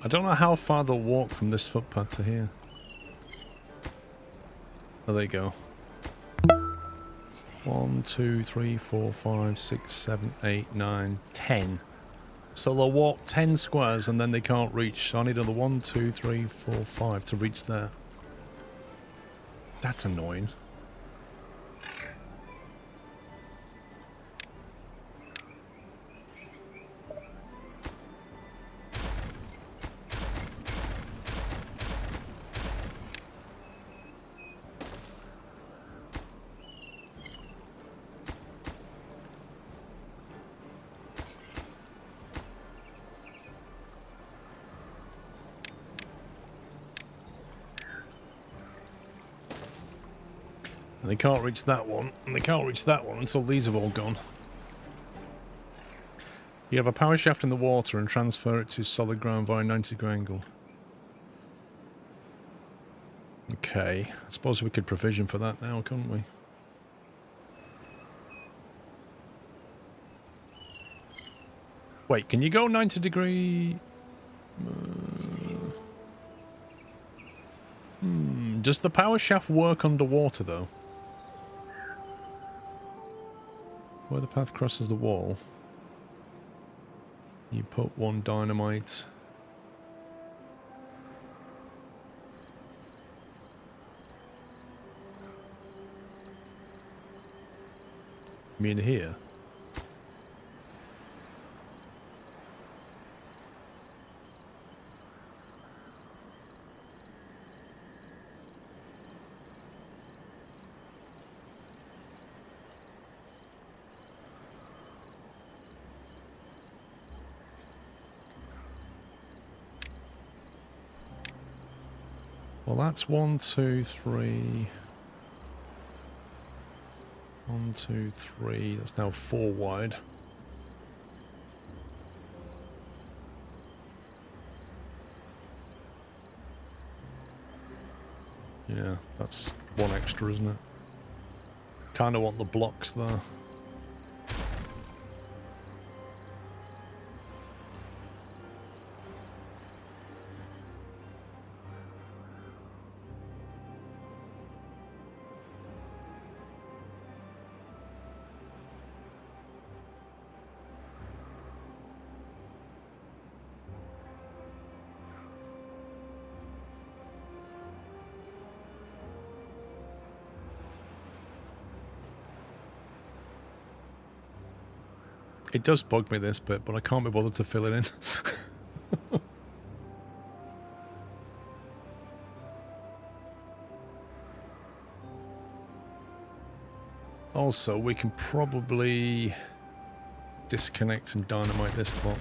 I don't know how far they'll walk from this footpath to here. Oh, there you go. 1, 2, 3, 4, 5, 6, 7, 8, 9, 10. So they'll walk 10 squares and then they can't reach. So I need another 1, 2, 3, 4, 5 to reach there. That's annoying. And they can't reach that one, and they can't reach that one until these have all gone. You have a power shaft in the water and transfer it to solid ground via 90-degree angle. Okay, I suppose we could provision for that now, couldn't we? Wait, can you go 90-degree? Does the power shaft work underwater, though? Where the path crosses the wall, you put 1 dynamite. You mean here? Well, that's 1, 2, 3. 1, 2, 3. That's now 4 wide. Yeah, that's 1 extra, isn't it? Kind of want the blocks there. It does bug me, this bit, but I can't be bothered to fill it in. Also, we can probably disconnect and dynamite this lot.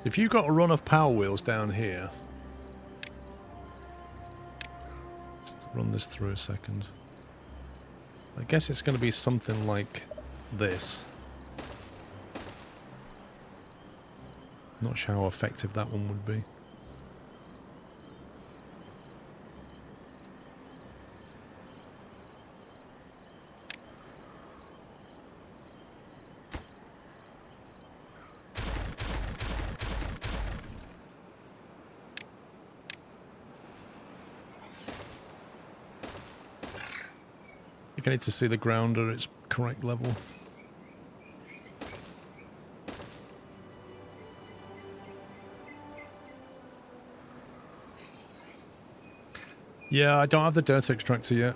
If you've got a run of power wheels down here, let's run this through a second. I guess it's going to be something like this. Not sure how effective that one would be. I need to see the ground at its correct level. Yeah, I don't have the dirt extractor yet.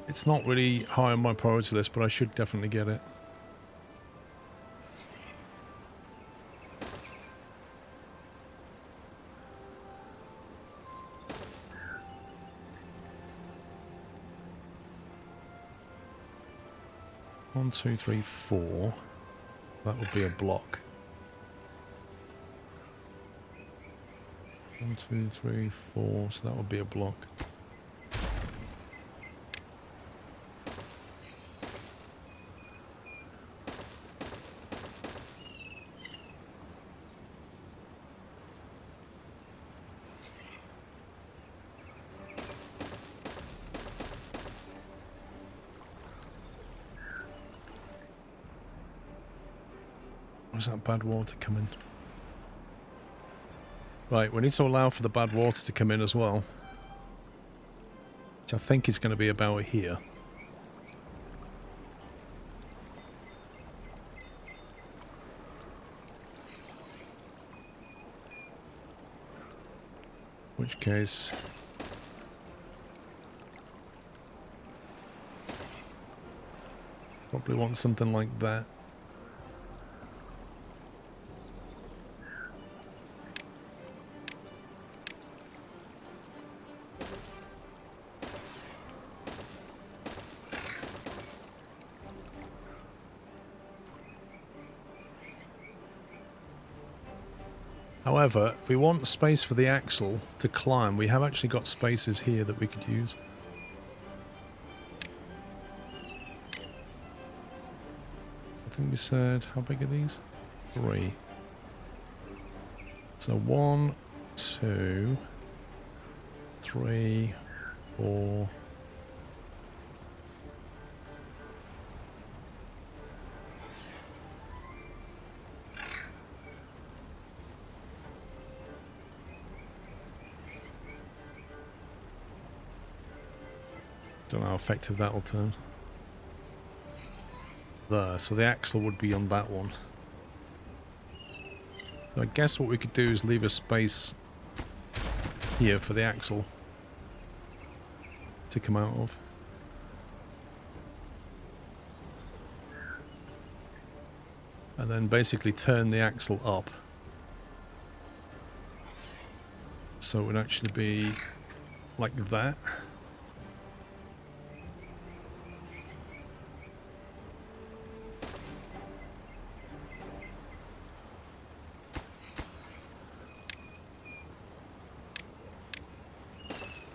It's not really high on my priority list, but I should definitely get it. One, two, three, four. That would be a block. 1, 2, 3, 4. So that would be a block. Where's that bad water coming? Right, we need to allow for the bad water to come in as well. Which I think is going to be about here. In which case... probably want something like that. However, if we want space for the axle to climb, we have actually got spaces here that we could use. I think we said, how big are these? 3. So 1, 2, 3, 4. Don't know how effective that will turn. There, so the axle would be on that one. So I guess what we could do is leave a space here for the axle to come out of. And then basically turn the axle up. So it would actually be like that.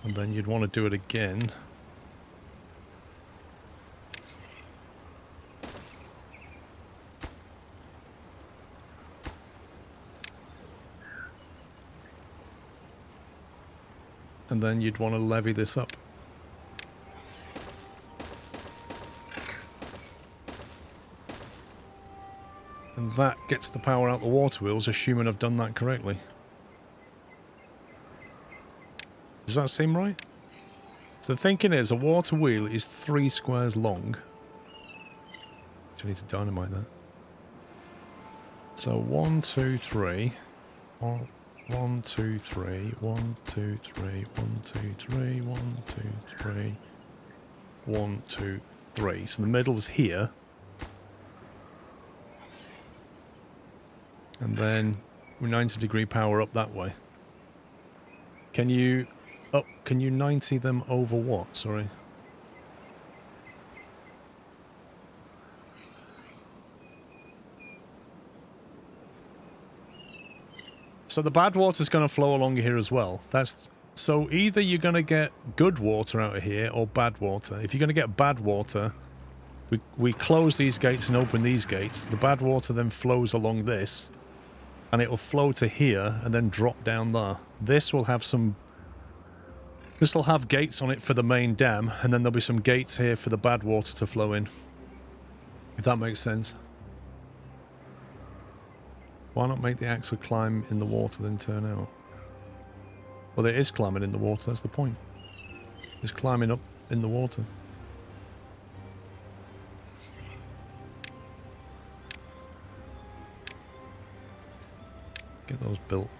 And then you'd want to do it again. And then you'd want to levy this up. And that gets the power out the water wheels, assuming I've done that correctly. Does that seem right? So the thinking is a water wheel is 3 squares long. I need to dynamite that. So 1, 2, 3. 1, 2, 3. 1, 2, 3. 1, 2, 3. 1, 2, 3. 1, 2, 3. So the middle is here. And then we're 90-degree power up that way. Can you... Oh, can you 90 them over what? Sorry. So the bad water's going to flow along here as well. That's... So either you're going to get good water out of here or bad water. If you're going to get bad water, we close these gates and open these gates. The bad water then flows along this, and it will flow to here and then drop down there. This will have some... This will have gates on it for the main dam, and then there'll be some gates here for the bad water to flow in. If that makes sense. Why not make the axle climb in the water then turn out? Well, it is climbing in the water, that's the point. It's climbing up in the water. Get those built.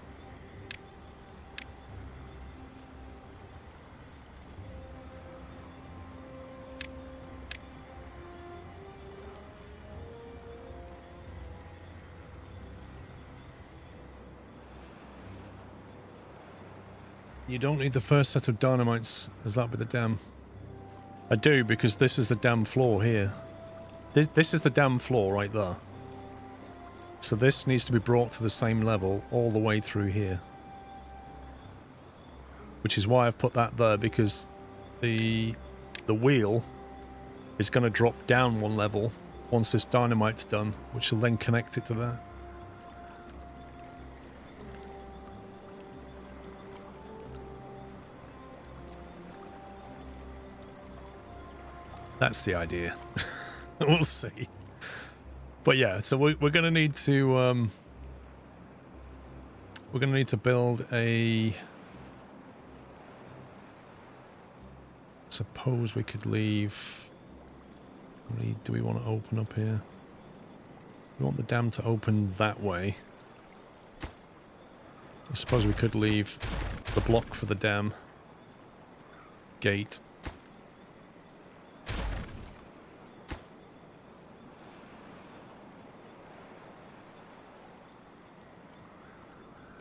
You don't need the first set of dynamites. Is that with the dam? I do, because this is the dam floor here. This is the dam floor right there. So this needs to be brought to the same level all the way through here. Which is why I've put that there, because the wheel is going to drop down one level once this dynamite's done, which will then connect it to that. That's the idea. We'll see. But yeah, so we're going to need to build a... Suppose we could leave... Do we want to open up here? We want the dam to open that way. I suppose we could leave the block for the dam gate.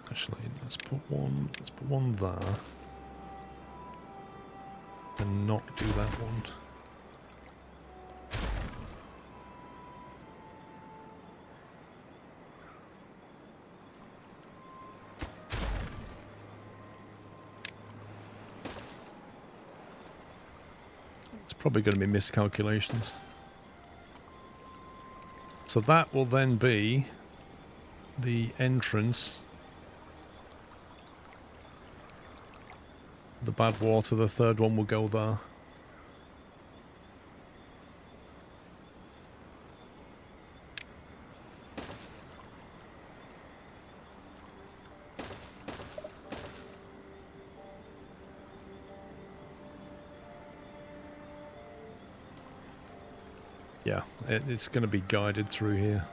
Actually, let's put one there. And not do that one. It's probably going to be miscalculations. So that will then be the entrance. The bad water, the third one will go there. Yeah, it's going to be guided through here.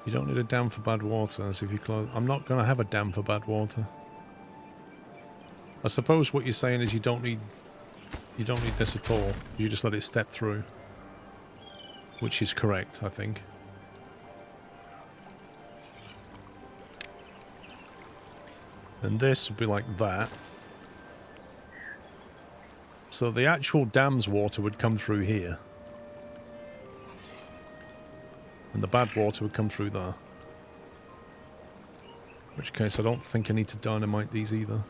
You don't need a dam for bad water, as if you close... I'm not going to have a dam for bad water. I suppose what you're saying is you don't need this at all. You just let it step through. Which is correct, I think. And this would be like that. So the actual dam's water would come through here. And the bad water would come through there. In which case I don't think I need to dynamite these either.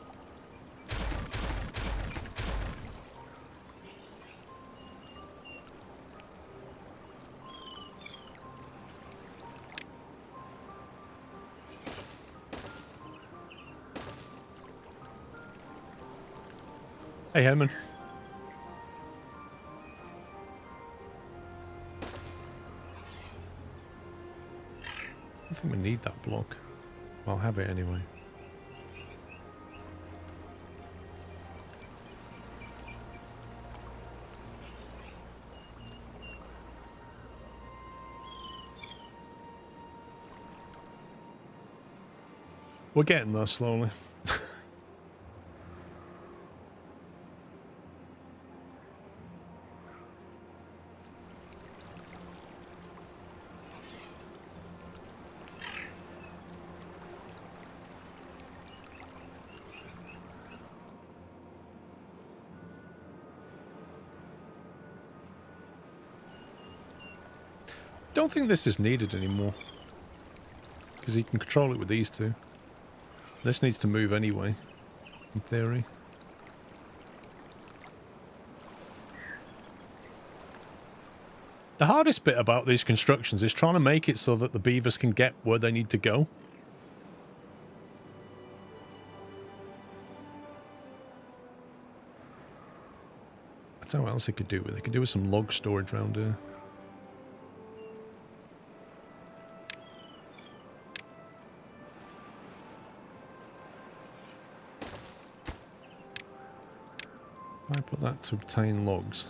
Hey Herman. I think we need that block. I'll have it anyway. We're getting there slowly. Don't think this is needed anymore. Because you can control it with these two. This needs to move anyway, in theory. The hardest bit about these constructions is trying to make it so that the beavers can get where they need to go. I don't know what else they could do with it. They could do with some log storage around here. I put that to obtain logs.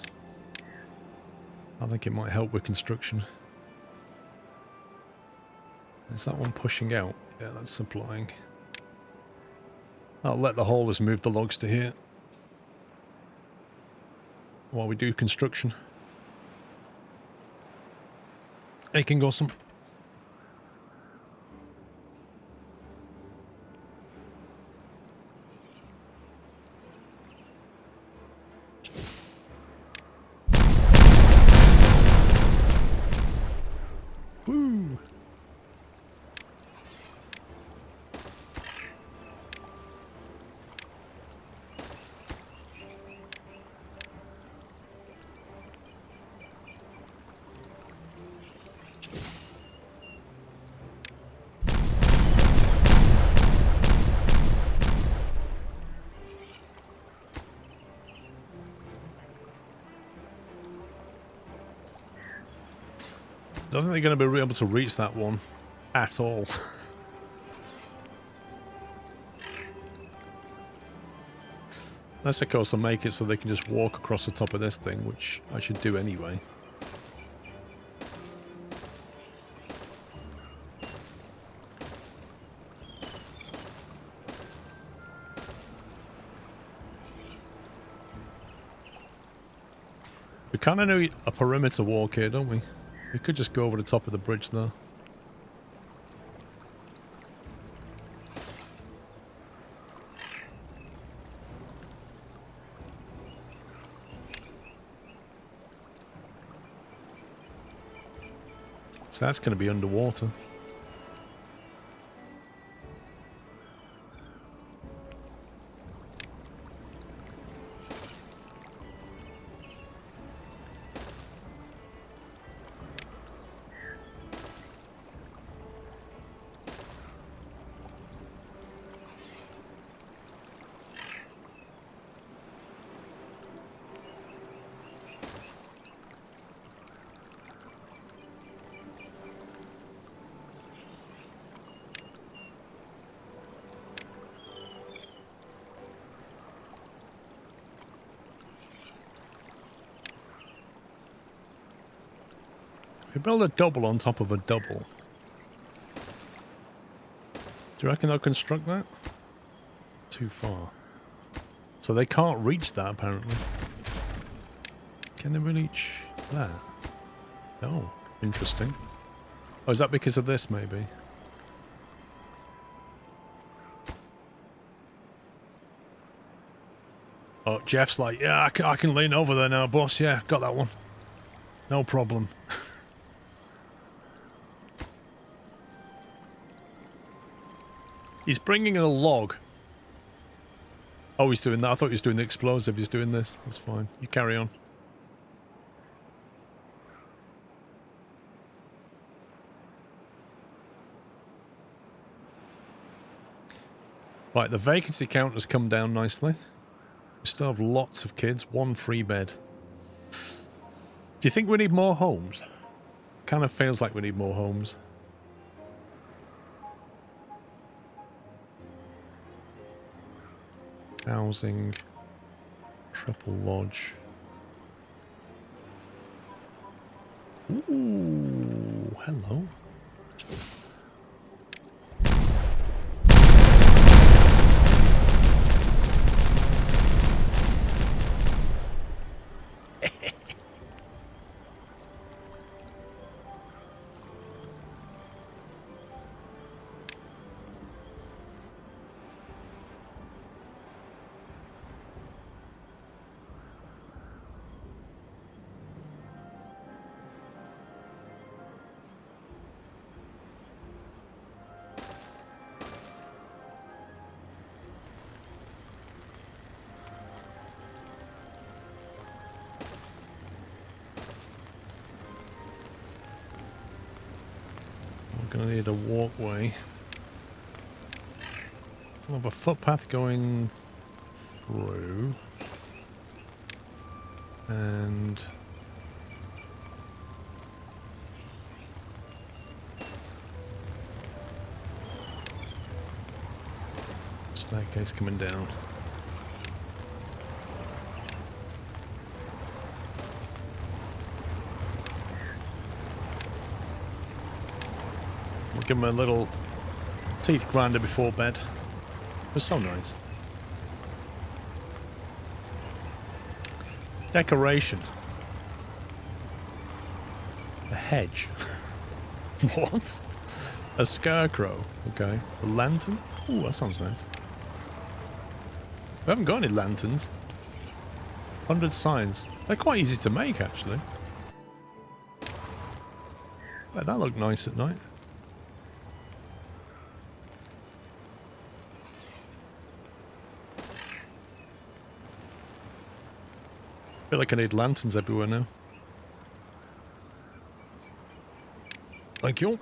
I think it might help with construction. Is that one pushing out? Yeah, that's supplying. I'll let the haulers move the logs to here while we do construction. Hey, King Awesome. Woo! I don't think they're going to be able to reach that one at all. Unless, of course, they'll make it so they can just walk across the top of this thing, which I should do anyway. We kind of need a perimeter walk here, don't we? We could just go over the top of the bridge there. So that's going to be underwater. We build a double on top of a double. Do you reckon they'll construct that? Too far. So they can't reach that, apparently. Can they reach that? Oh, interesting. Oh, is that because of this, maybe? Oh, Jeff's like, yeah, I can lean over there now, boss. Yeah, got that one. No problem. He's bringing in a log. Oh, he's doing that. I thought he was doing the explosive. He's doing this. That's fine. You carry on. Right, the vacancy count has come down nicely. We still have lots of kids. One free bed. Do you think we need more homes? Kind of feels like we need more homes. Housing, triple lodge. Ooh, hello. Gonna need a walkway. We'll have a footpath going through. And staircase coming down. We'll give him a little teeth grinder before bed. It was so nice. Decoration. A hedge. What? A scarecrow. Okay. A lantern? Ooh, that sounds nice. We haven't got any lanterns. 100 signs. They're quite easy to make, actually. But that looked nice at night. I feel like I need lanterns everywhere now. Thank you.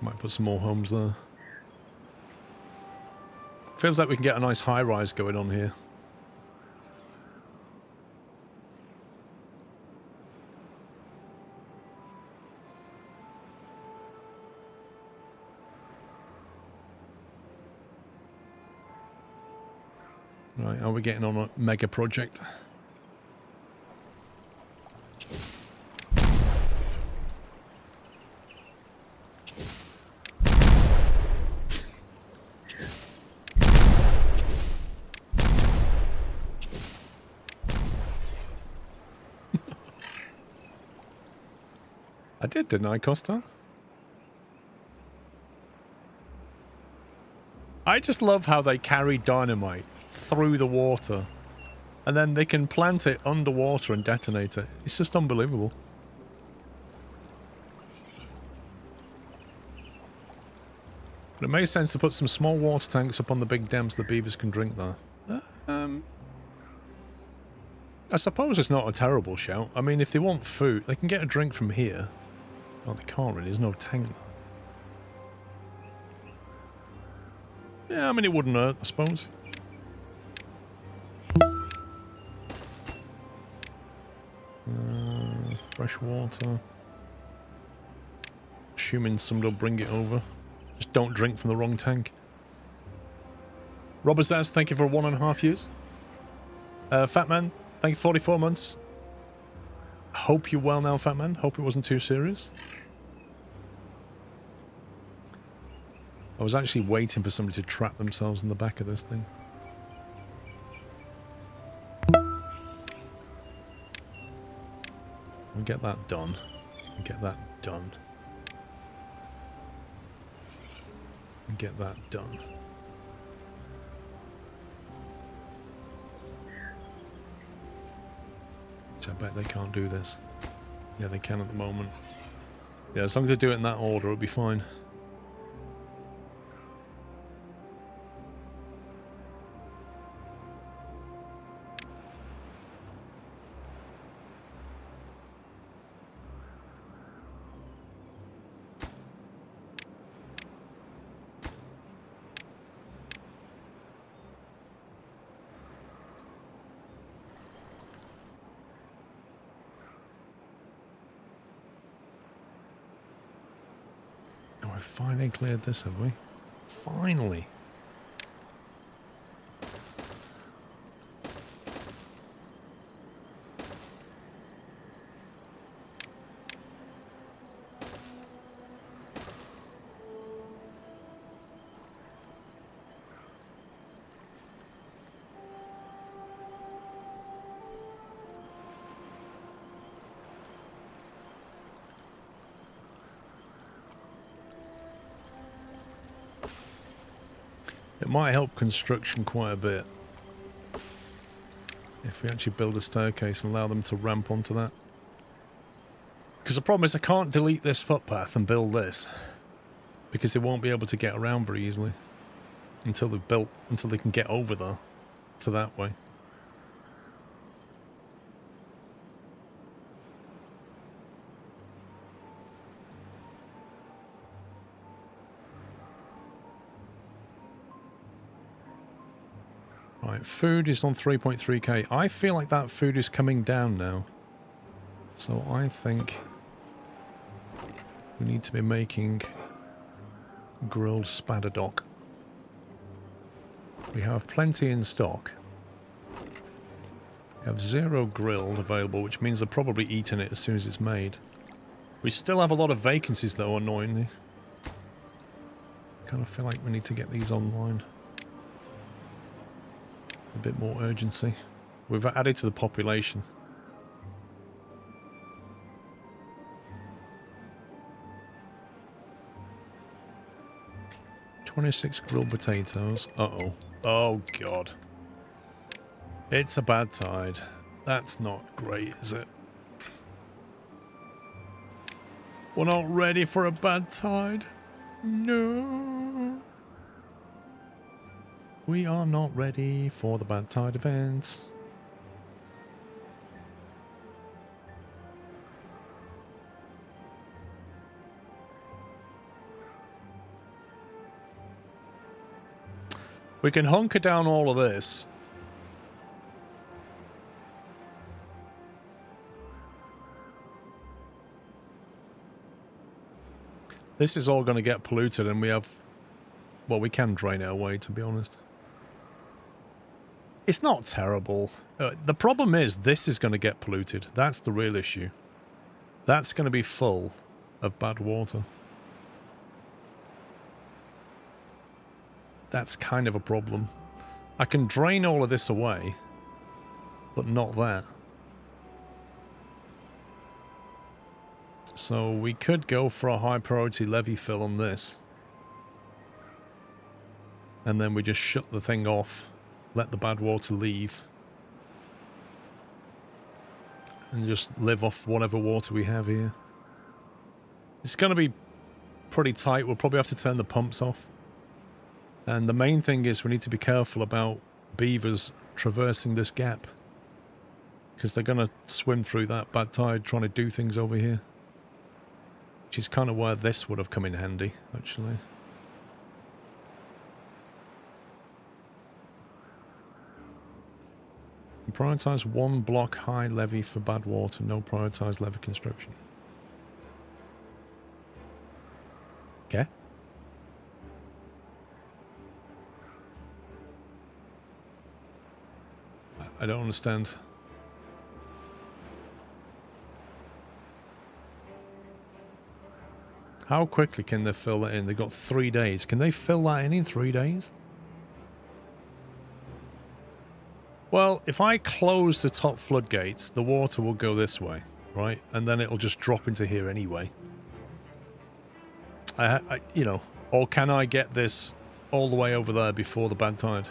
Might put some more homes there. Feels like we can get a nice high-rise going on here. Right, are we getting on a mega project? I did, didn't I, Costa? I just love how they carry dynamite through the water and then they can plant it underwater and detonate it. It's just unbelievable. But it makes sense to put some small water tanks up on the big dams the beavers can drink there. I suppose it's not a terrible shout. I mean, if they want food, they can get a drink from here. Oh, they can't really. There's no tank there. Yeah, I mean, it wouldn't hurt, I suppose. Fresh water. Assuming somebody will bring it over. Just don't drink from the wrong tank. Robert says, thank you for 1.5 years. Fat Man, thank you for 44 months. Hope you're well now, Fat Man. Hope it wasn't too serious. I was actually waiting for somebody to trap themselves in the back of this thing. We'll get that done. Get that done. And get that done. Which I bet they can't do this. Yeah, they can at the moment. Yeah, as long as they do it in that order, it'll be fine. Finally cleared this, have we? Finally. It might help construction quite a bit if we actually build a staircase and allow them to ramp onto that. Because the problem is I can't delete this footpath and build this. because they won't be able to get around very easily until they've built, until they can get over there to that way. Right, food is on 3.3k. I feel like that food is coming down now. So I think we need to be making grilled spadadoc. We have plenty in stock. We have 0 grilled available, which means they're probably eating it as soon as it's made. We still have a lot of vacancies though, annoyingly. Kind of feel like we need to get these online. A bit more urgency. We've added to the population. $26 grilled potatoes. Uh-oh. Oh, God. It's a bad tide. That's not great, is it? We're not ready for a bad tide. No. We are not ready for the bad tide event. We can hunker down all of this. This is all going to get polluted and we have... Well, we can drain it away, to be honest. It's not terrible. The problem is this is going to get polluted. That's the real issue. That's going to be full of bad water. That's kind of a problem. I can drain all of this away, but not that. So we could go for a high priority levee fill on this. And then we just shut the thing off. Let the bad water leave. And just live off whatever water we have here. It's going to be pretty tight. We'll probably have to turn the pumps off. And the main thing is we need to be careful about beavers traversing this gap. Because they're going to swim through that bad tide trying to do things over here. Which is kind of where this would have come in handy, actually. Prioritise 1 block high levee for bad water, no prioritise levee construction. Okay. I don't understand. How quickly can they fill that in? They've got 3 days. Can they fill that in 3 days? Well, if I close the top floodgates, the water will go this way, right? And then it'll just drop into here anyway. You know, or can I get this all the way over there before the bad tide?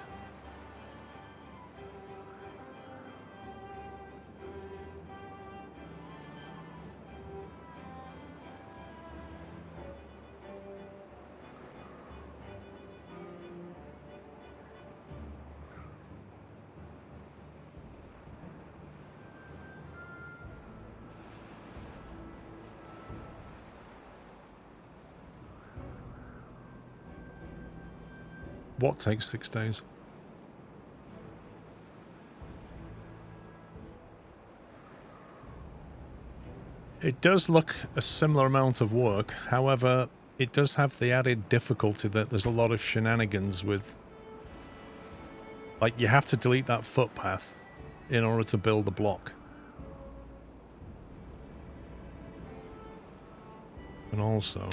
What takes 6 days? It does look a similar amount of work. However, it does have the added difficulty that there's a lot of shenanigans with... Like, you have to delete that footpath in order to build the block. And also...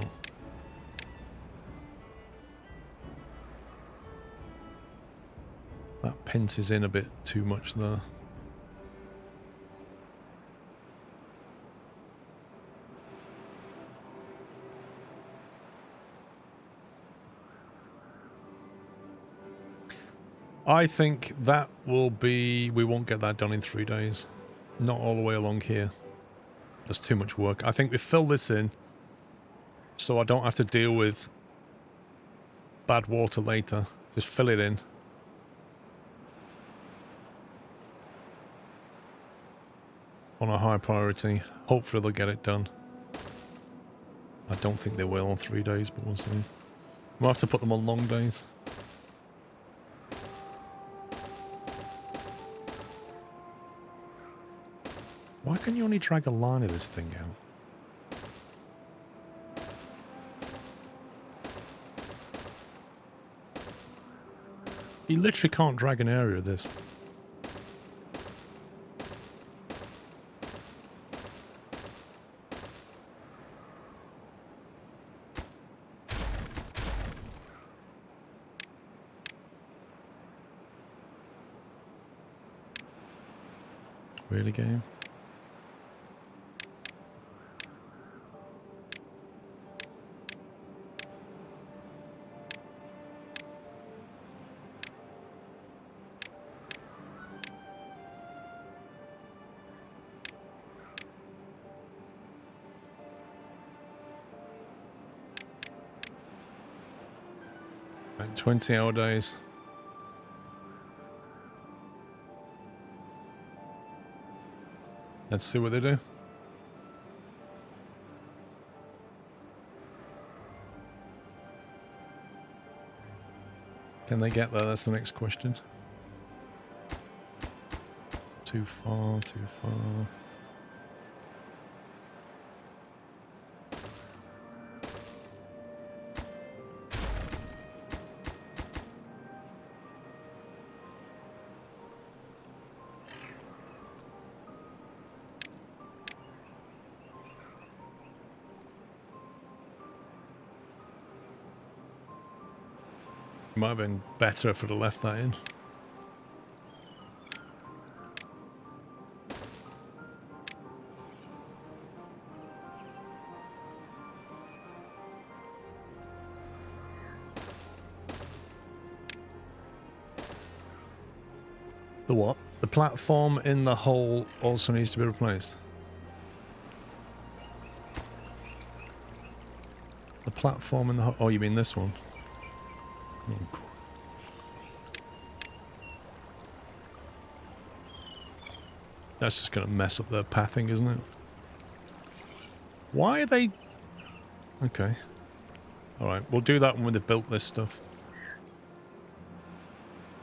that pent is in a bit too much there. I think that will be... we won't get that done in 3 days. Not all the way along here. There's too much work. I think we fill this in so I don't have to deal with bad water later. Just fill it in. On a high priority. Hopefully they'll get it done. I don't think they will on 3 days, but we'll see. We'll have to put them on long days. Why can you only drag a line of this thing out? You literally can't drag an area of this. Really, game? Right, 20-hour days. Let's see what they do. Can they get there? That's the next question. Too far, too far. Might have been better if I'd have left that in. The what? The platform in the hole also needs to be replaced. The platform in the hole. Oh, you mean this one? That's just going to mess up their pathing, isn't it? Why are they... Okay. Alright, we'll do that when they've built this stuff.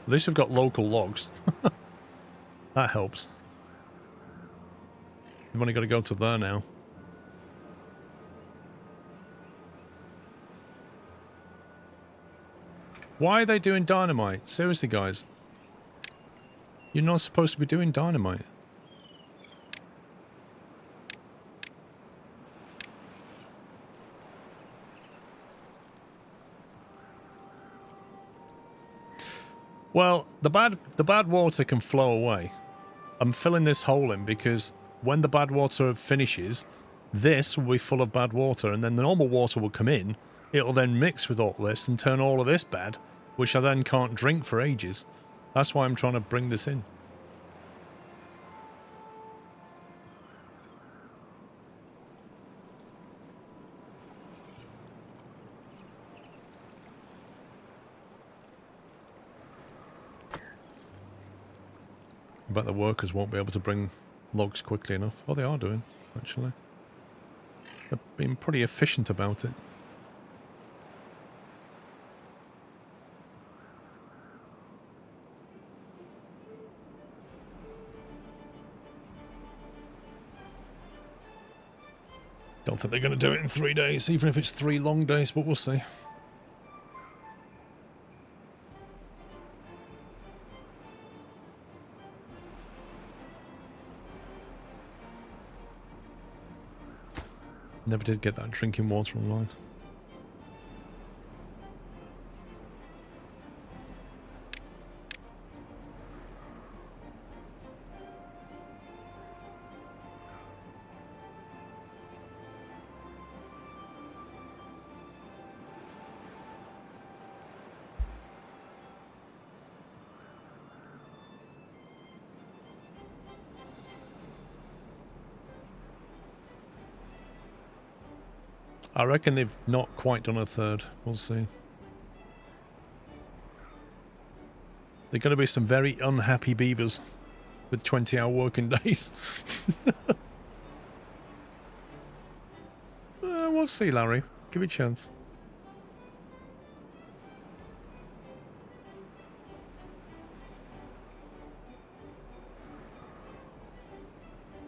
At least we've got local logs. That helps. We've only got to go to there now. Why are they doing dynamite? Seriously, guys. You're not supposed to be doing dynamite. Well, the bad water can flow away. I'm filling this hole in because when the bad water finishes, this will be full of bad water, and then the normal water will come in. It'll then mix with all this and turn all of this bad, which I then can't drink for ages. That's why I'm trying to bring this in. I bet the workers won't be able to bring logs quickly enough. Oh, they are doing, actually. They've been pretty efficient about it. Don't think they're going to do it in 3 days, even if it's 3 long days, but we'll see. Never did get that drinking water online. I reckon they've not quite done a third. We'll see. There are going to be some very unhappy beavers with 20-hour working days. We'll see, Larry. Give it a chance.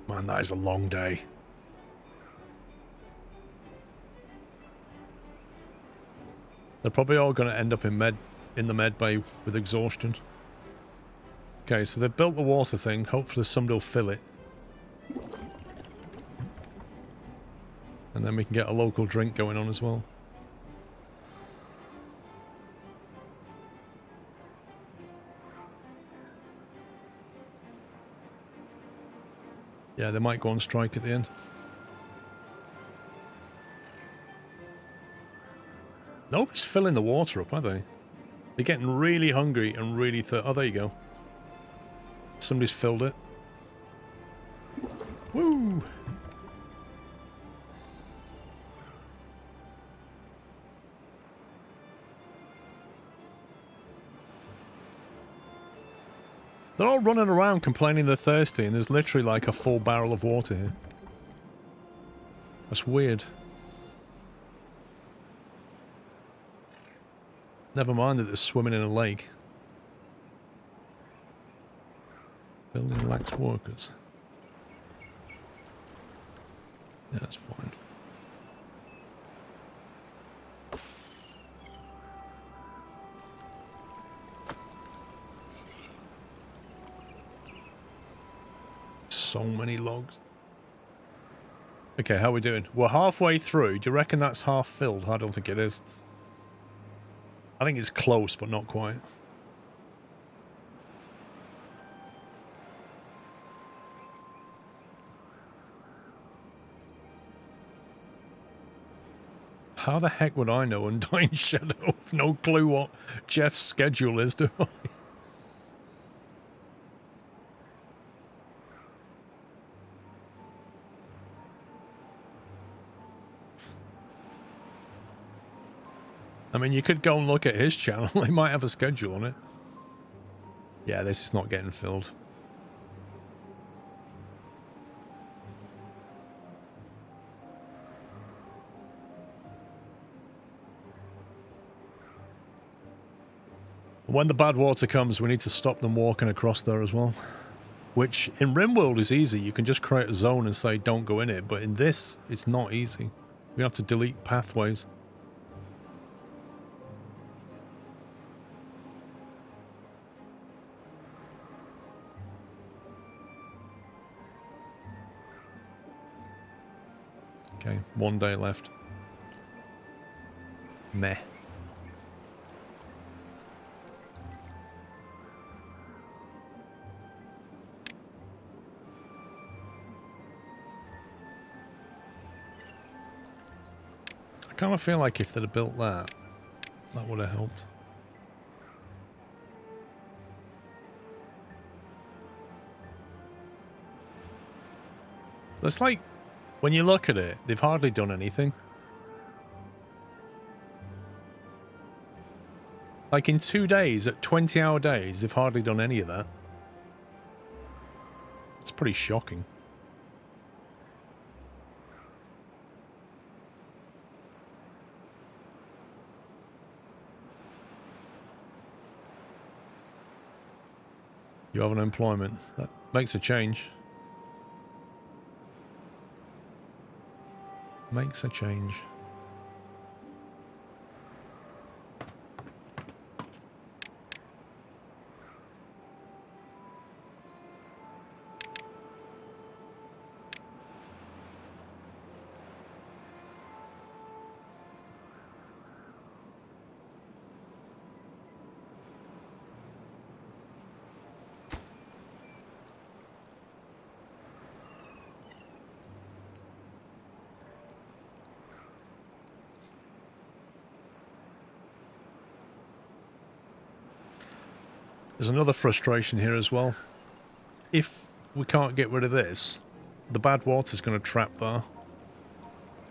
Man, that is a long day. They're probably all going to end up in the med bay with exhaustion. Okay, so they've built the water thing. Hopefully somebody will fill it. And then we can get a local drink going on as well. Yeah, they might go on strike at the end. Nobody's filling the water up, are they? They're getting really hungry and really thirsty. Oh, there you go. Somebody's filled it. Woo! They're all running around complaining they're thirsty, and there's literally like a full barrel of water here. That's weird. Never mind that they're swimming in a lake. Building lacks workers. Yeah, that's fine. So many logs. Okay, how are we doing? We're halfway through. Do you reckon that's half filled? I don't think it is. I think it's close, but not quite. How the heck would I know Undying Shadow? I've no clue what Jeff's schedule is, do I? I mean, you could go and look at his channel. They might have a schedule on it. Yeah, this is not getting filled. When the bad water comes, we need to stop them walking across there as well. Which, in RimWorld, is easy. You can just create a zone and say, don't go in it. But in this, it's not easy. We have to delete pathways. Okay, 1 day left. Meh. I kind of feel like if they'd have built that, that would have helped. It's like, when you look at it, they've hardly done anything. Like in 2 days, at 20-hour days, they've hardly done any of that. It's pretty shocking. You have unemployment. That makes a change. Makes a change. There's another frustration here as well. If we can't get rid of this, the bad water's going to trap there.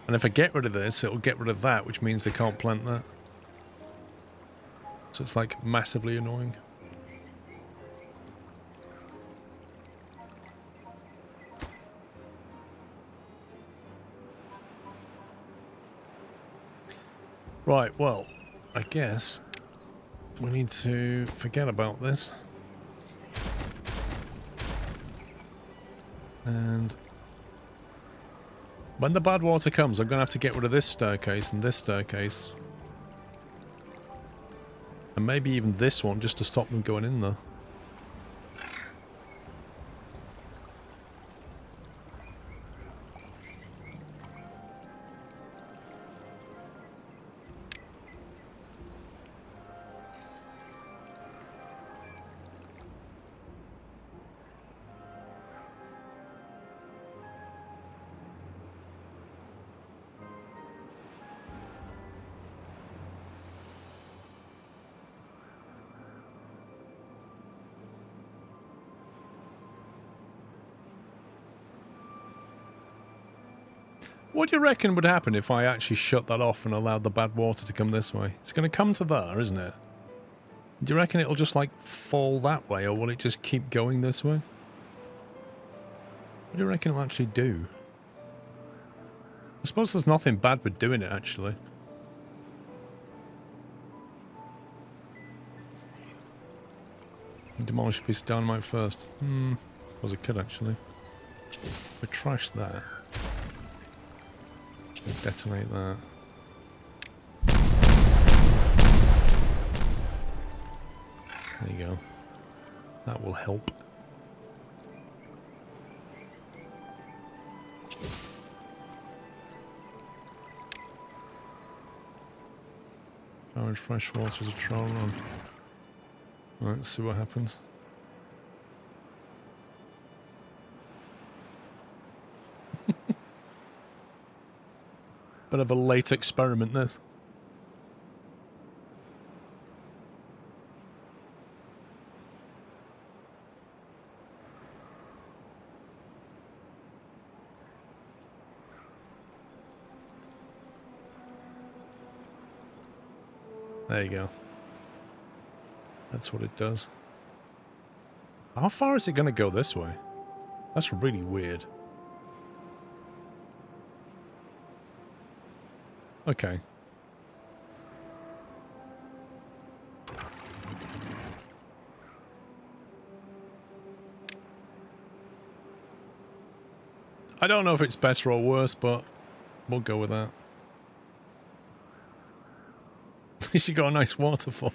And if I get rid of this, it'll get rid of that, which means they can't plant that. So it's like massively annoying. Right, well, I guess we need to forget about this. And when the bad water comes, I'm going to have to get rid of this staircase and this staircase. And maybe even this one, just to stop them going in there. What do you reckon would happen if I actually shut that off and allowed the bad water to come this way? It's going to come to there, isn't it? Do you reckon it'll just, like, fall that way, or will it just keep going this way? What do you reckon it'll actually do? I suppose there's nothing bad with doing it, actually. Demolish a piece of dynamite first. Was it could, actually. We trash that. Detonate that. There you go. That will help. Charge fresh water as a troll run. Right, let's see what happens. Bit of a late experiment, this. There you go. That's what it does. How far is it going to go this way? That's really weird. Okay. I don't know if it's better or worse, but we'll go with that. At least you got a nice waterfall.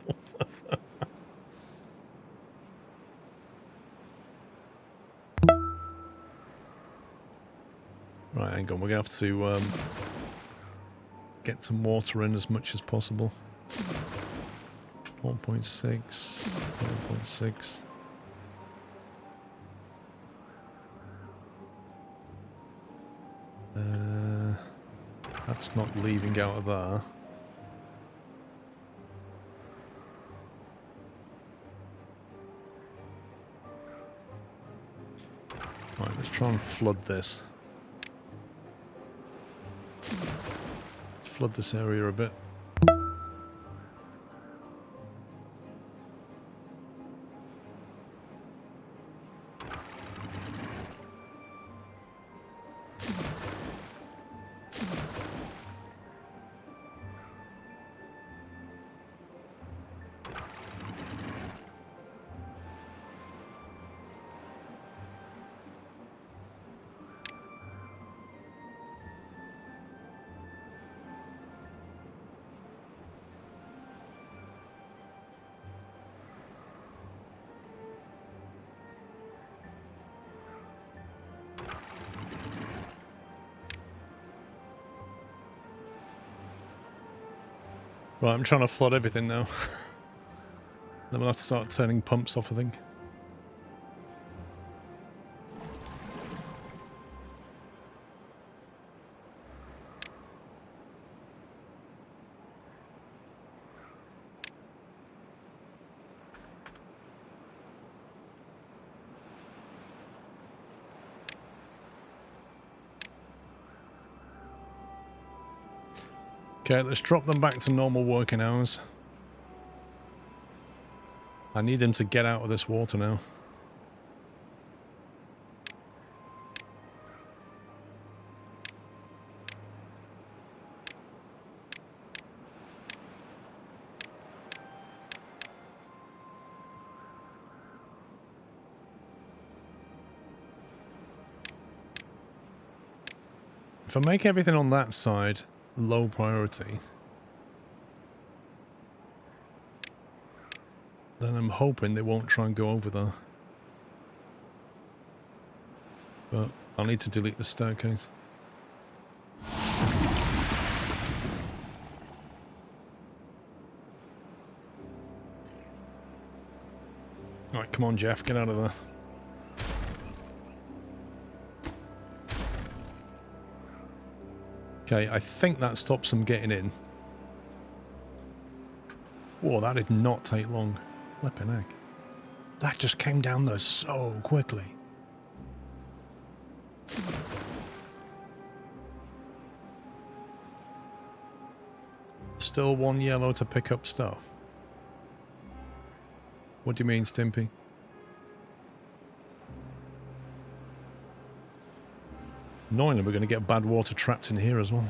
Right, hang on. We're going to have to get some water in as much as possible. 1.6. 1.6. That's not leaving out of there. Right, let's try and flood this. Flood this area a bit. Right, I'm trying to flood everything now. Then we'll have to start turning pumps off, I think. Okay, let's drop them back to normal working hours. I need them to get out of this water now. If I make everything on that side low priority, then I'm hoping they won't try and go over there. But I'll need to delete the staircase. Alright, come on, Jeff, get out of there. Okay, I think that stops them getting in. Whoa, that did not take long. Flipping heck. That just came down there so quickly. Still one yellow to pick up stuff. What do you mean, Stimpy? Annoyingly, we're going to get bad water trapped in here as well.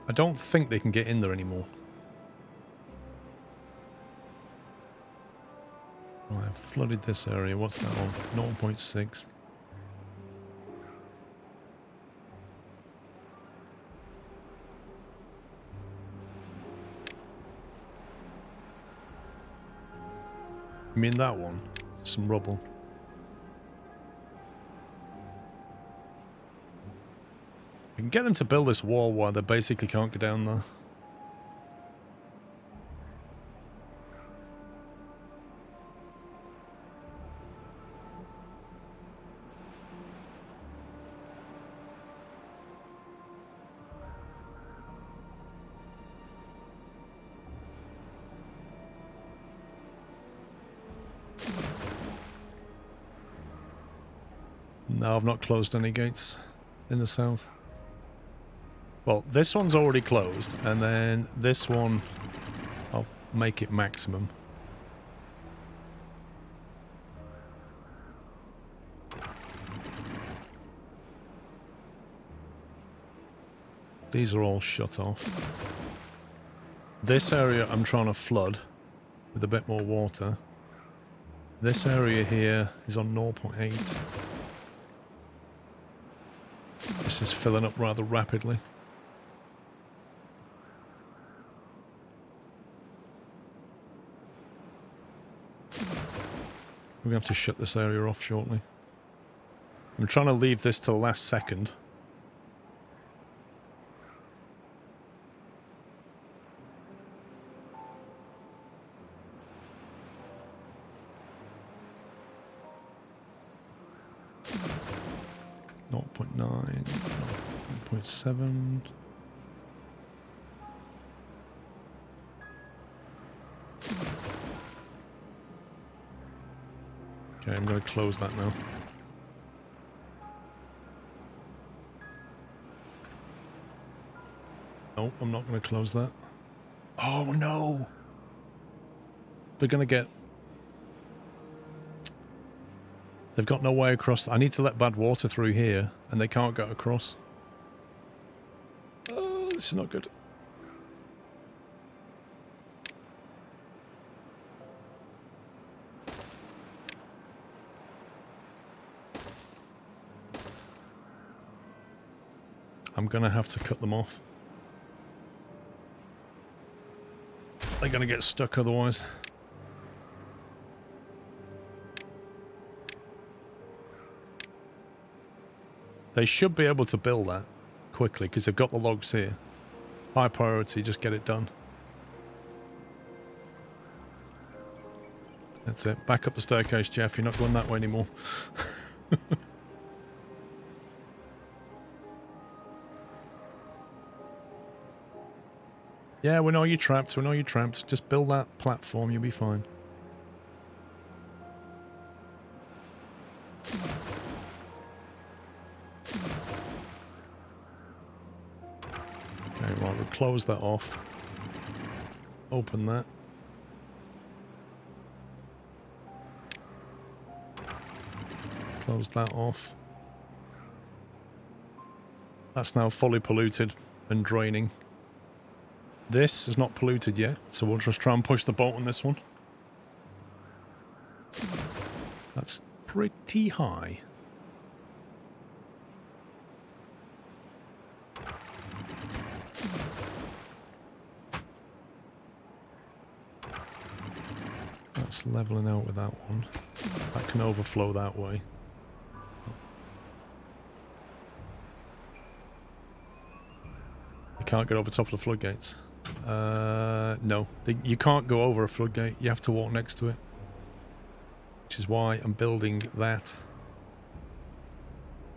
I don't think they can get in there anymore. Oh, I've flooded this area. What's that on? 0.6. You mean that one? Some rubble. We can get them to build this wall while they basically can't get down there. No, I've not closed any gates in the south. Well, this one's already closed, and then this one, I'll make it maximum. These are all shut off. This area I'm trying to flood with a bit more water. This area here is on 0.8. This is filling up rather rapidly. We're going to have to shut this area off shortly. I'm trying to leave this to the last second. .9, 0.7. Okay, I'm going to close that now. No, I'm not going to close that. Oh no! They're going to get... They've got no way across. I need to let bad water through here, and they can't get across. Oh, this is not good. I'm going to have to cut them off. They're going to get stuck otherwise. They should be able to build that quickly because they've got the logs here. High priority, just get it done. That's it. Back up the staircase, Jeff. You're not going that way anymore. Yeah, we know you're trapped. We know you're trapped. Just build that platform. You'll be fine. Okay, right. We'll close that off. Open that. Close that off. That's now fully polluted and draining. This is not polluted yet, so we'll just try and push the boat on this one. That's pretty high. That's leveling out with that one. That can overflow that way. You can't get over top of the floodgates. No. You can't go over a floodgate. You have to walk next to it. Which is why I'm building that.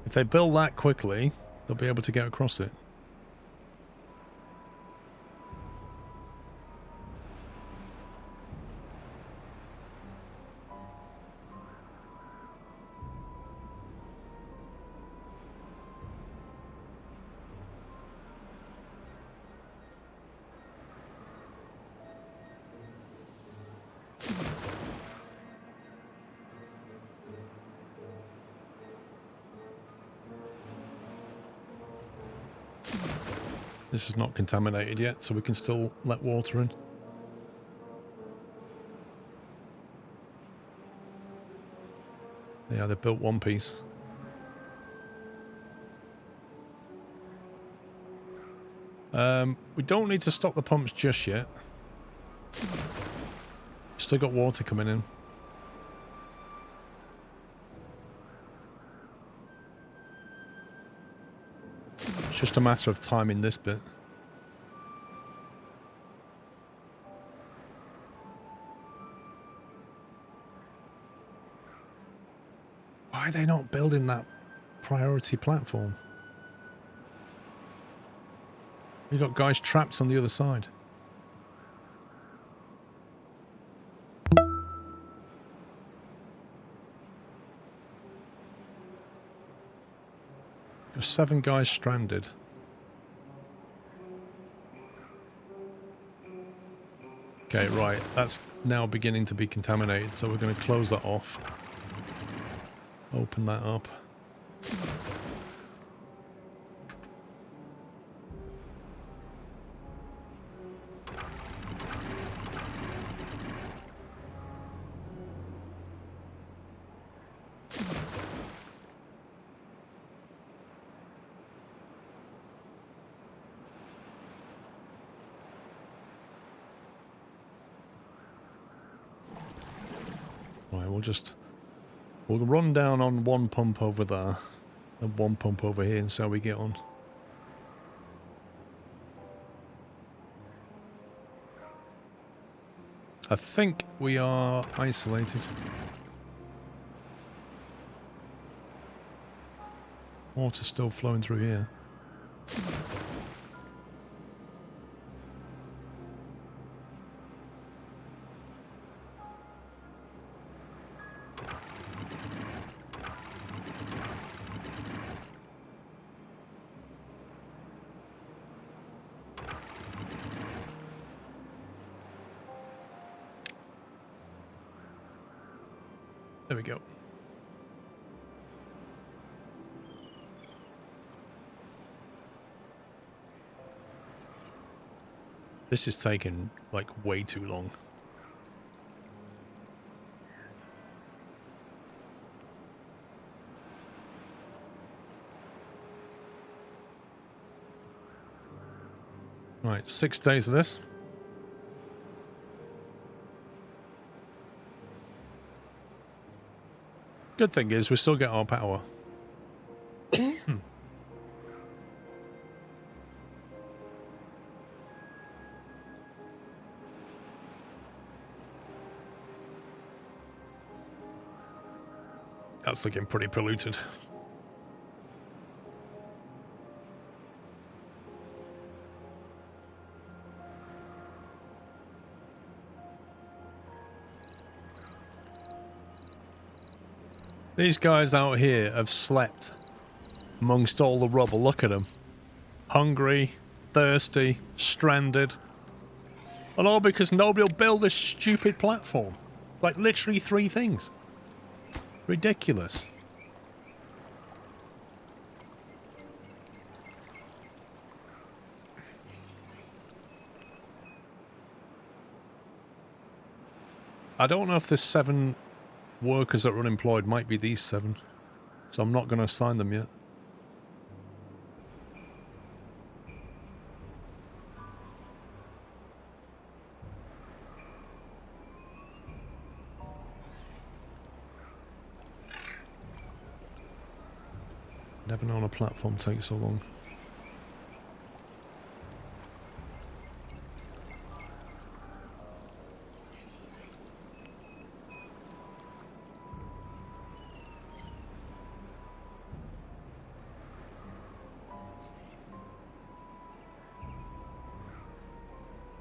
If they build that quickly, they'll be able to get across it. This is not contaminated yet, so we can still let water in. Yeah, they built one piece. We don't need to stop the pumps just yet. Still got water coming in. It's just a matter of timing this bit. Why are they not building that priority platform? You've got guys trapped on the other side. There's 7 guys stranded. Okay, right. That's now beginning to be contaminated, so we're going to close that off. Open that up. We'll run down on one pump over there and one pump over here and see how we get on. I think we are isolated. Water's still flowing through here. There we go. This is taking, like, way too long. Right, 6 days of this. Good thing is we still get our power. That's looking pretty polluted. These guys out here have slept amongst all the rubble. Look at them. Hungry, thirsty, stranded. And all because nobody will build this stupid platform. Like literally 3 things. Ridiculous. I don't know if there's 7 workers that are unemployed. Might be these 7. So I'm not going to assign them yet. Never known a platform take so long.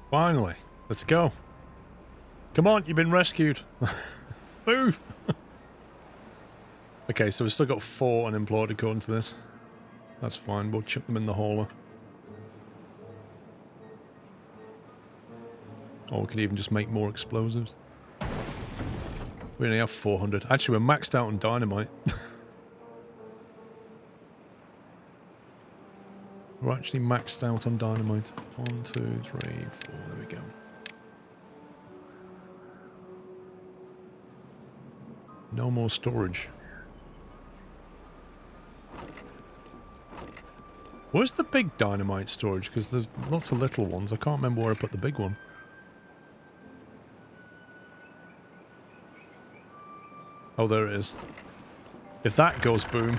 Finally, let's go. Come on, you've been rescued. Move. Okay, so we've still got 4 unemployed according to this. That's fine, we'll chuck them in the hauler. Or we could even just make more explosives. We only have 400. Actually, we're maxed out on dynamite. We're actually maxed out on dynamite. 1, 2, 3, 4. There we go. No more storage. Where's the big dynamite storage? Because there's lots of little ones. I can't remember where I put the big one. Oh, there it is. If that goes boom.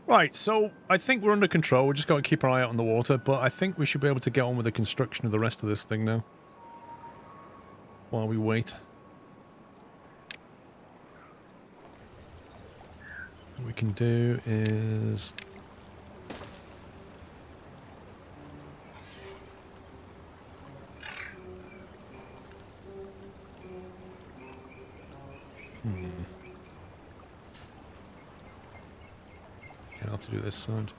Right, so I think we're under control. We just got to keep our eye out on the water, but I think we should be able to get on with the construction of the rest of this thing now. While we wait. What we can do is... I'll have to do this side.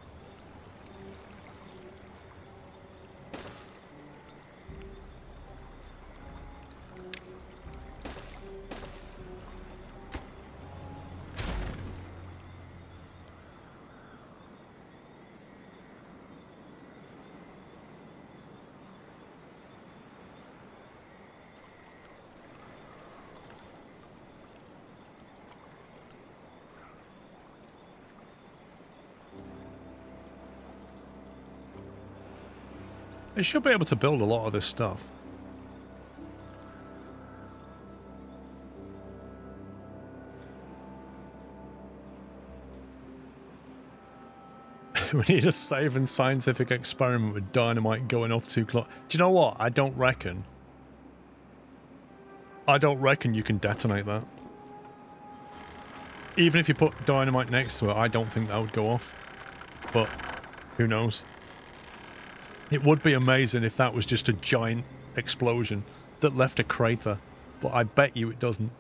They should be able to build a lot of this stuff. We need a safe and scientific experiment with dynamite going off too close. Do you know what? I don't reckon you can detonate that. Even if you put dynamite next to it, I don't think that would go off. But who knows? It would be amazing if that was just a giant explosion that left a crater, but I bet you it doesn't.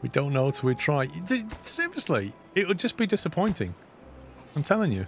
We don't know till we try. Seriously, it would just be disappointing. I'm telling you.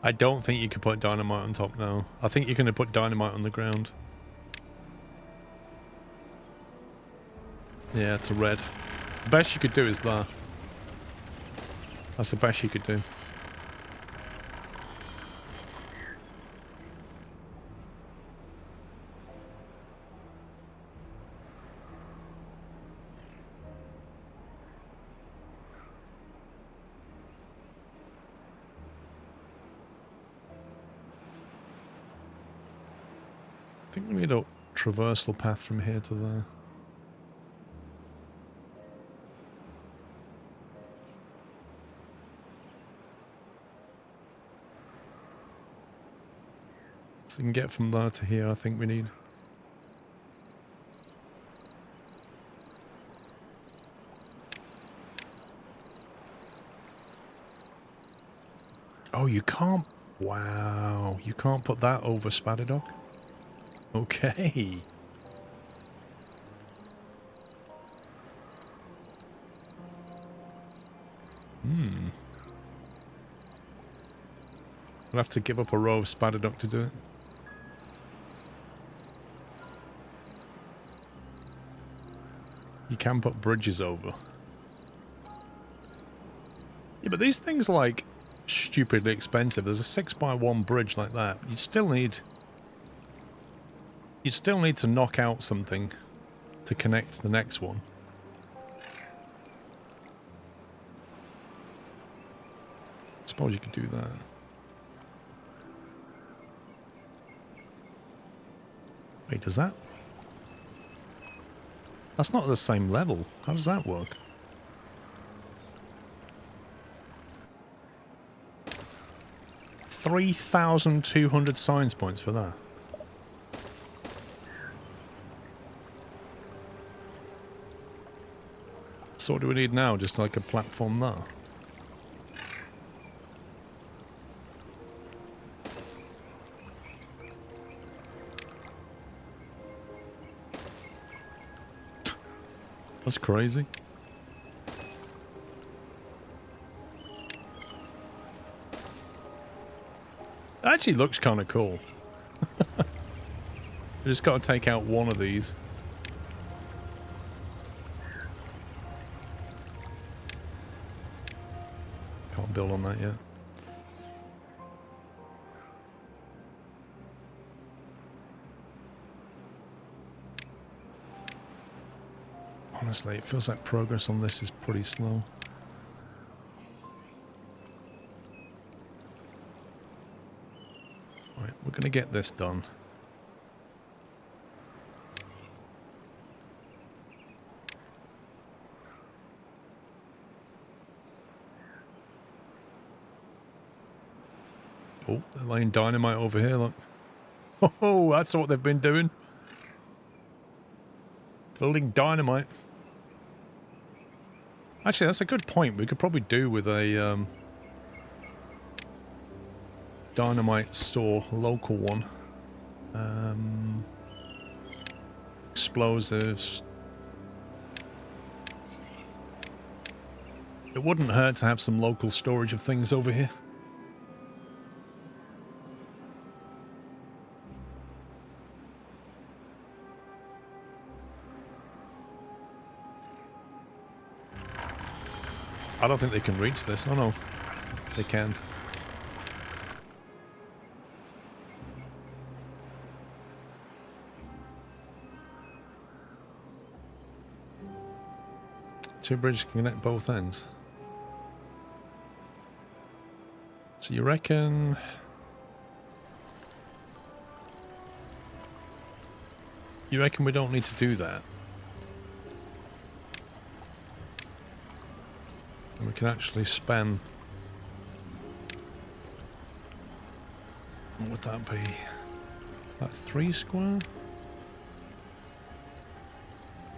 I don't think you can put dynamite on top now. I think you're going to put dynamite on the ground. Yeah, it's a red. The best you could do is that. That's the best you could do. I think we need a traversal path from here to there. So we can get from there to here, I think we need. Oh, you can't. Wow. You can't put that over Spadadoc? Okay. I'll have to give up a row of spider duck to do it. You can put bridges over. Yeah, but these things are like stupidly expensive. There's a 6x1 bridge like that. You'd still need to knock out something to connect to the next one. I suppose you could do that. Wait, does that? That's not the same level. How does that work? $3,200 science points for that. So what do we need now? Just like a platform there? That's crazy. It actually looks kind of cool. I just got to take out one of these. Can't build on that yet. Honestly, it feels like progress on this is pretty slow. Right, we're going to get this done. Oh, they're laying dynamite over here, look. Oh, that's what they've been doing. Building dynamite. Actually, that's a good point. We could probably do with a dynamite store, a local one. Explosives. It wouldn't hurt to have some local storage of things over here. I don't think they can reach this. Oh no, they can. Two bridges can connect both ends. So you reckon... You reckon we don't need to do that? And we can actually span... What would that be? About 3 square?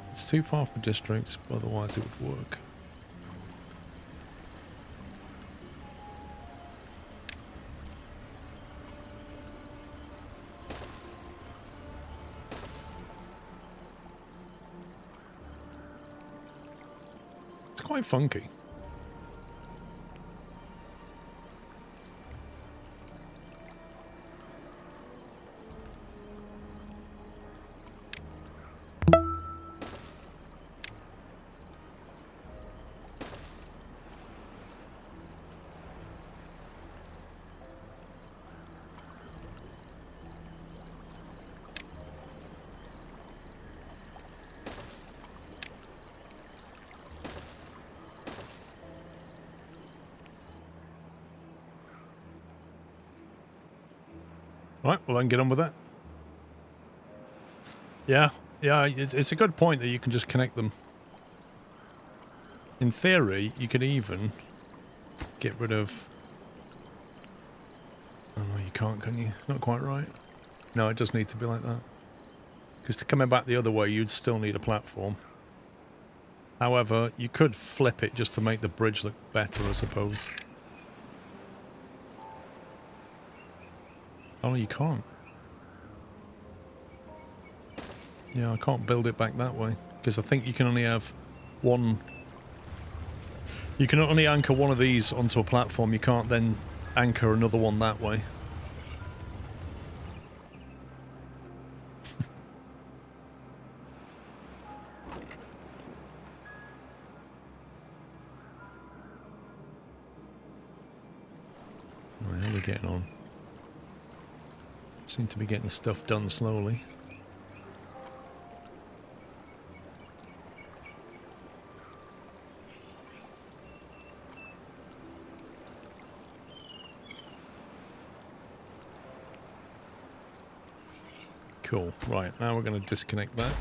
It's too far from the districts, but otherwise it would work. It's quite funky. Right, well, I can get on with that. Yeah, it's a good point that you can just connect them. In theory, you could even get rid of... Oh no, you can't, can you? Not quite right. No, it does need to be like that. Because to come back the other way, you'd still need a platform. However, you could flip it just to make the bridge look better, I suppose. Oh, you can't. Yeah, I can't build it back that way. Because I think you can only have one... You can only anchor one of these onto a platform. You can't then anchor another one that way. Right, how are we getting on? Seem to be getting stuff done slowly. Cool. Right, now we're going to disconnect that.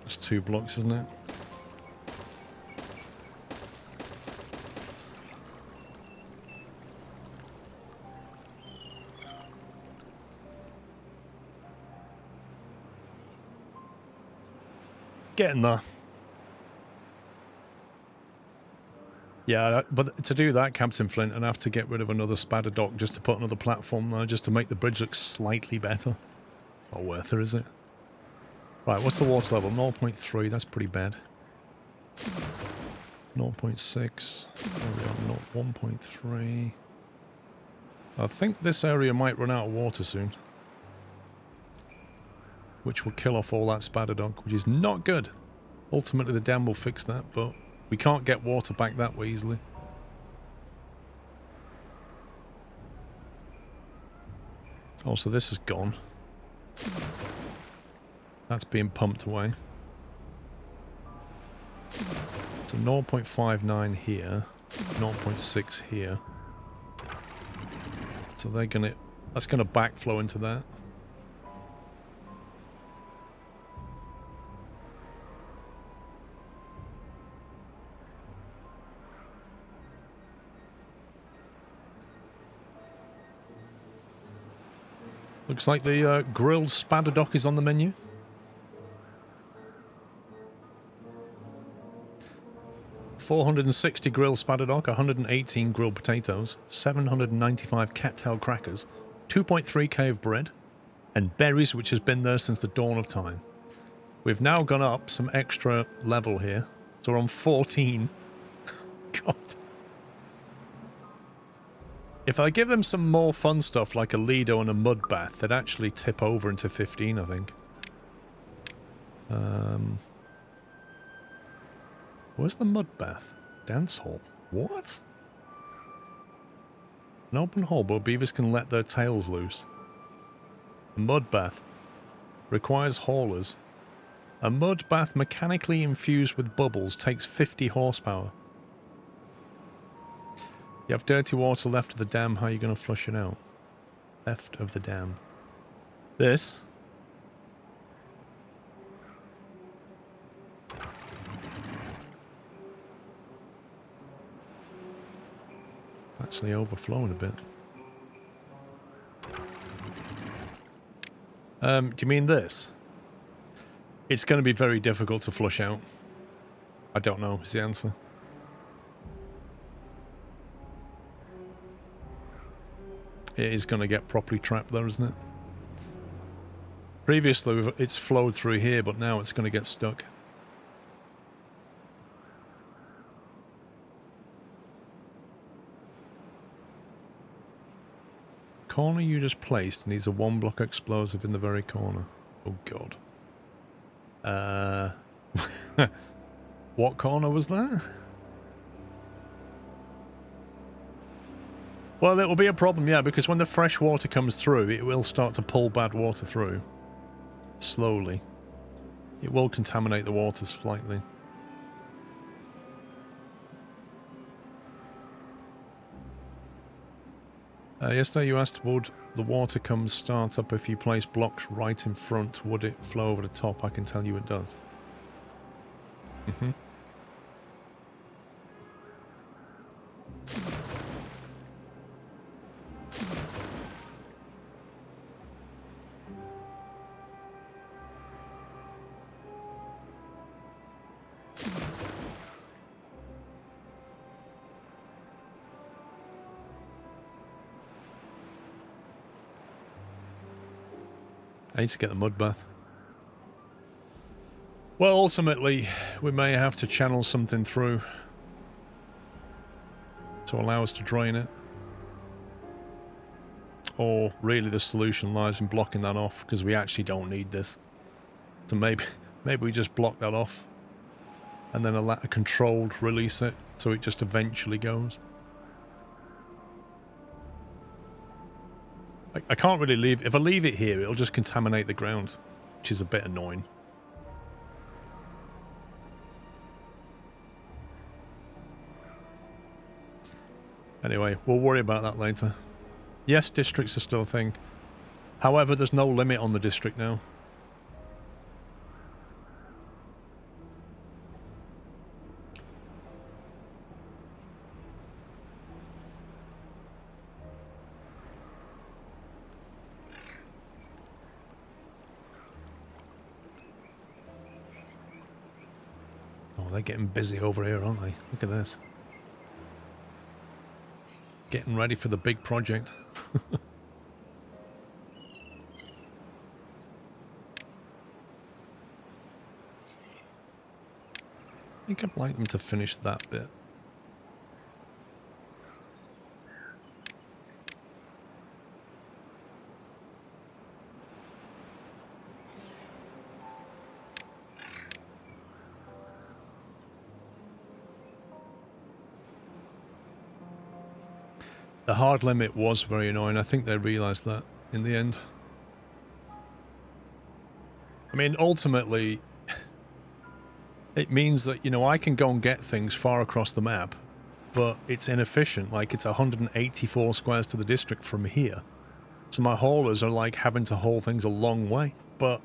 That's 2 blocks, isn't it? Getting there. Yeah, but to do that, Captain Flint, I'd have to get rid of another spadder dock just to put another platform there, just to make the bridge look slightly better. Not worth it, is it? Right, what's the water level? 0.3, that's pretty bad. 0.6. There we are, 1.3. I think this area might run out of water soon. Which will kill off all that spadder dock, which is not good. Ultimately, the dam will fix that, but we can't get water back that way easily. Also, this is gone. That's being pumped away. So 0.59 here, 0.6 here. So they're gonna, that's gonna backflow into that. Looks like the grilled spadder dock is on the menu. $460 grilled spadder dock, 118 grilled potatoes, 795 cattail crackers, 2.3k of bread, and berries, which has been there since the dawn of time. We've now gone up some extra level here, so we're on 14. God. If I give them some more fun stuff like a Lido and a mud bath, they'd actually tip over into 15, I think. Where's the mud bath? Dance hall. What? An open hole where beavers can let their tails loose. A mud bath. Requires haulers. A mud bath mechanically infused with bubbles takes 50 horsepower. You have dirty water left of the dam, how are you going to flush it out? Left of the dam. This? It's actually overflowing a bit. Do you mean this? It's going to be very difficult to flush out. I don't know, is the answer. It is going to get properly trapped there, isn't it? Previously, it's flowed through here, but now it's going to get stuck. Corner you just placed needs a 1-block explosive in the very corner. Oh, God. What corner was that? Well, it will be a problem, yeah, because when the fresh water comes through, it will start to pull bad water through. Slowly. It will contaminate the water slightly. Yesterday you asked would the water come start up if you place blocks right in front. Would it flow over the top? I can tell you it does. Mm-hmm. I need to get the mud bath. Well, ultimately, we may have to channel something through to allow us to drain it. Or really the solution lies in blocking that off, because we actually don't need this. So maybe we just block that off and then a controlled release it so it just eventually goes. I can't really leave... If I leave it here, it'll just contaminate the ground, which is a bit annoying. Anyway, we'll worry about that later. Yes, districts are still a thing. However, there's no limit on the district now. Oh, they're getting busy over here, aren't they? Look at this. Getting ready for the big project. I think I'd like them to finish that bit. The hard limit was very annoying. I think they realised that in the end. I mean, ultimately, it means that, you know, I can go and get things far across the map, but it's inefficient. Like, it's 184 squares to the district from here. So my haulers are, like, having to haul things a long way. But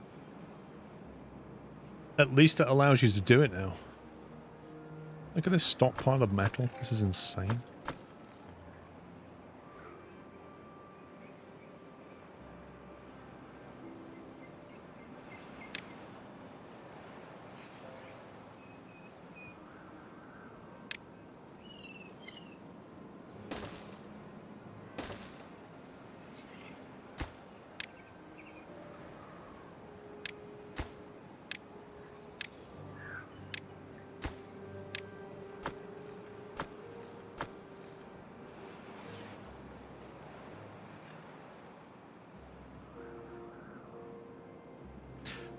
at least it allows you to do it now. Look at this stockpile of metal. This is insane.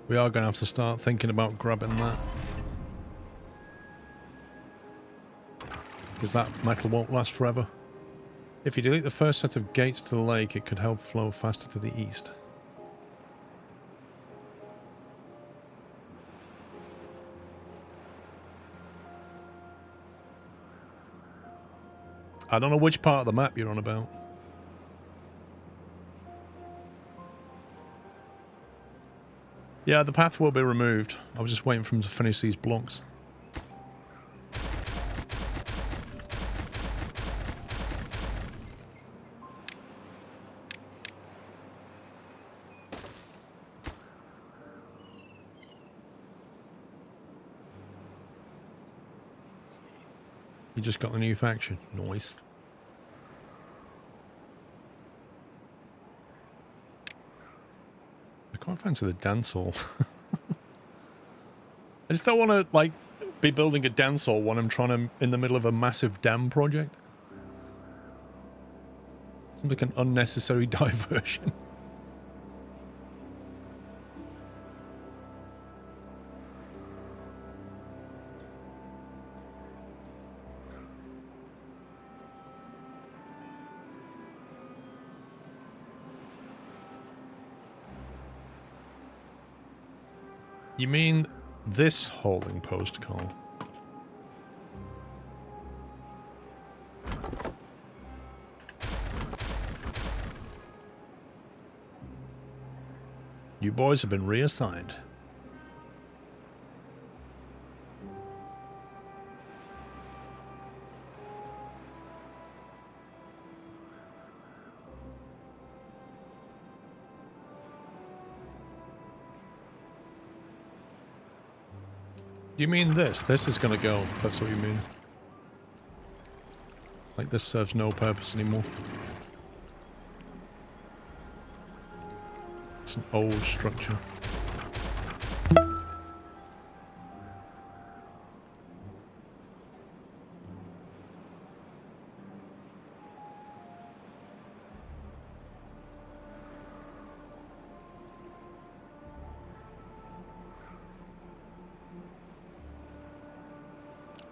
We are going to have to start thinking about grabbing that. Because that metal won't last forever. If you delete the first set of gates to the lake, it could help flow faster to the east. I don't know which part of the map you're on about. Yeah, the path will be removed. I was just waiting for him to finish these blocks. You just got the new faction. Nice. I quite fancy the dance hall. I just don't want to, like, be building a dance hall when I'm trying to, in the middle of a massive dam project. Seems like an unnecessary diversion. You mean this holding post, Carl? You boys have been reassigned. You mean this? This is gonna go. That's what you mean. Like this serves no purpose anymore. It's an old structure.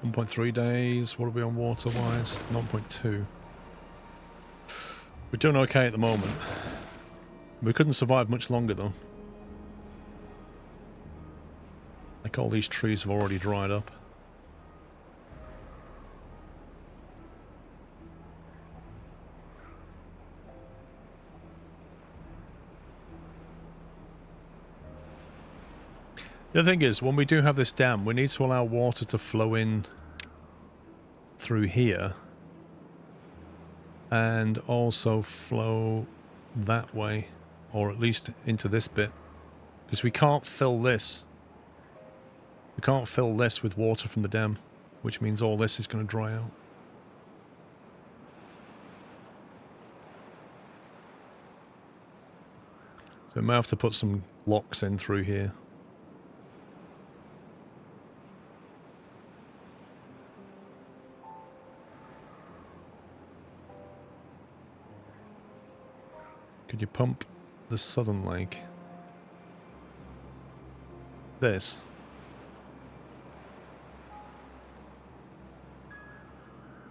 .3 days. What are we on water-wise? 0.2. We're doing okay at the moment. We couldn't survive much longer, though. Like, all these trees have already dried up. The thing is, when we do have this dam, we need to allow water to flow in through here. And also flow that way. Or at least into this bit. Because we can't fill this. We can't fill this with water from the dam. Which means all this is going to dry out. So we may have to put some locks in through here. Could you pump the southern lake? This.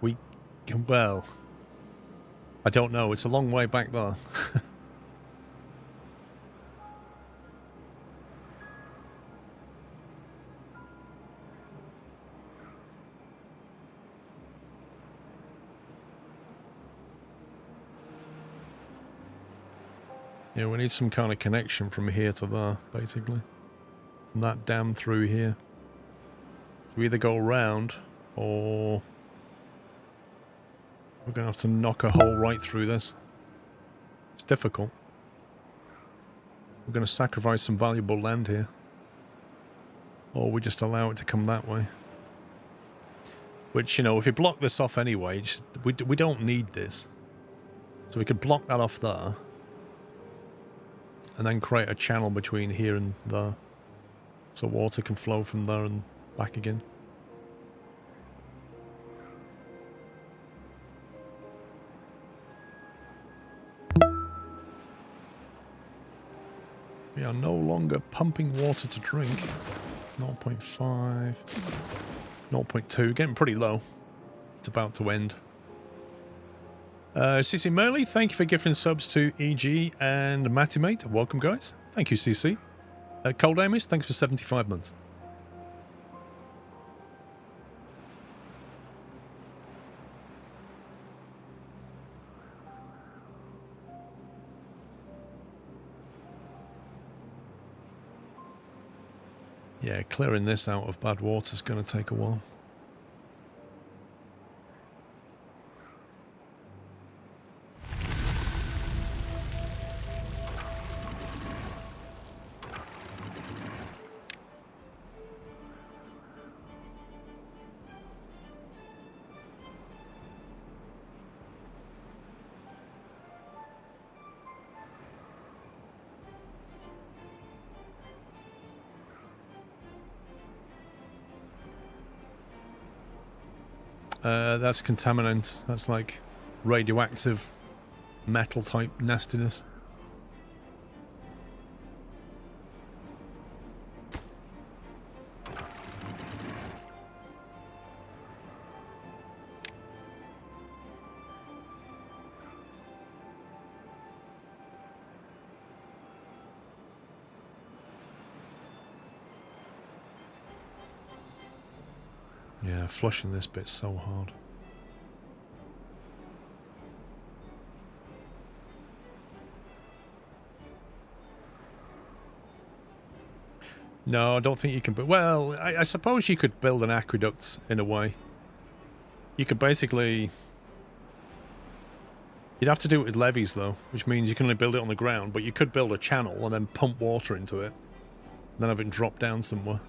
We can, well, I don't know. It's a long way back there. Yeah, we need some kind of connection from here to there, basically. From that dam through here. So we either go around, or we're going to have to knock a hole right through this. It's difficult. We're going to sacrifice some valuable land here. Or we just allow it to come that way. Which, you know, if we block this off anyway, just, we don't need this. So we could block that off there. And then create a channel between here and there. So water can flow from there and back again. We are no longer pumping water to drink. 0.5. 0.2. Getting pretty low. It's about to end. CC Merley, thank you for gifting subs to EG and Mattimate. Welcome, guys. Thank you, CC. Cold Amos, thanks for 75 months. Yeah, clearing this out of bad water is going to take a while. That's contaminant. That's like radioactive metal type nastiness. Yeah, flushing this bit's so hard. No, I don't think you can. But well, I suppose you could build an aqueduct in a way. You could basically. You'd have to do it with levees though, which means you can only build it on the ground. But you could build a channel and then pump water into it, and then have it drop down somewhere.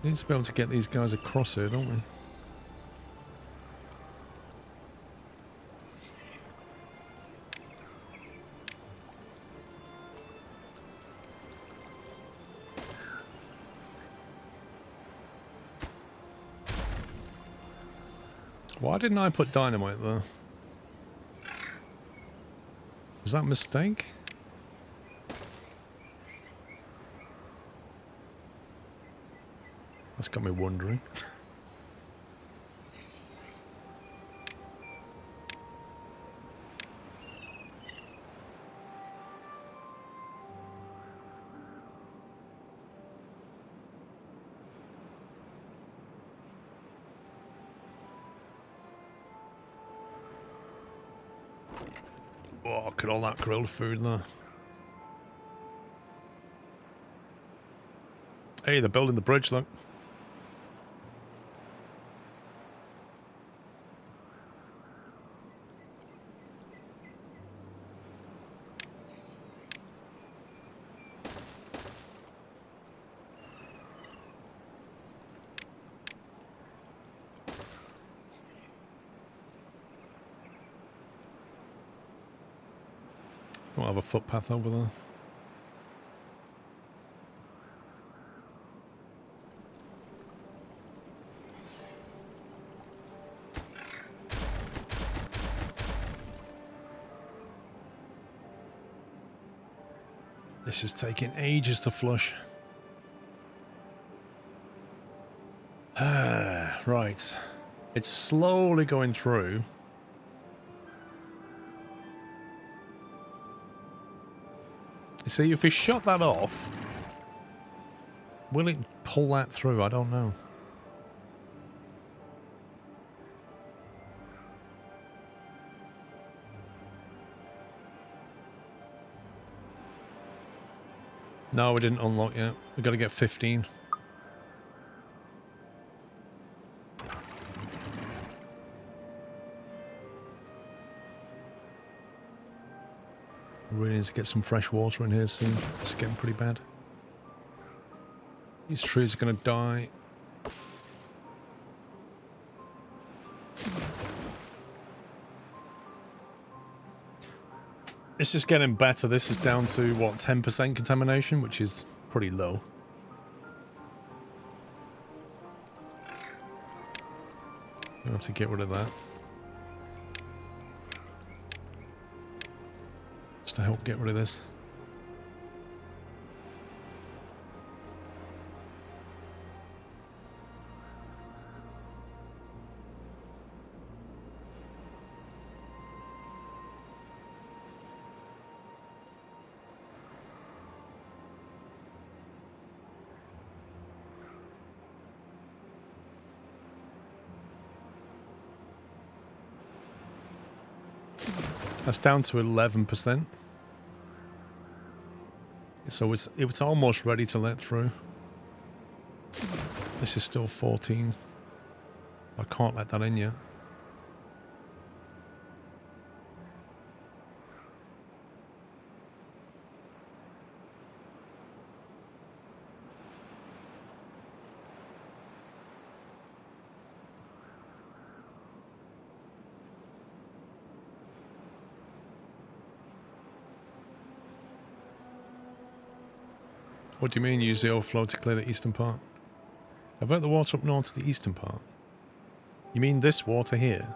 We need to be able to get these guys across here, don't we? Why didn't I put dynamite there? Was that a mistake? That's got me wondering. Oh, look at all that grilled food there. Hey, they're building the bridge, look. We'll have a footpath over there. This is taking ages to flush. Right. It's slowly going through. You see, if we shut that off, will it pull that through? I don't know. No, we didn't unlock yet. We've got to get 15. We really need to get some fresh water in here soon. It's getting pretty bad. These trees are going to die. This is getting better. This is down to, what, 10% contamination, which is pretty low. We'll have to get rid of that. Just to help get rid of this. That's down to 11%. So it's almost ready to let through. This is still 14. I can't let that in yet. What do you mean use the overflow to clear the eastern part? Divert the water up north to the eastern part. You mean this water here?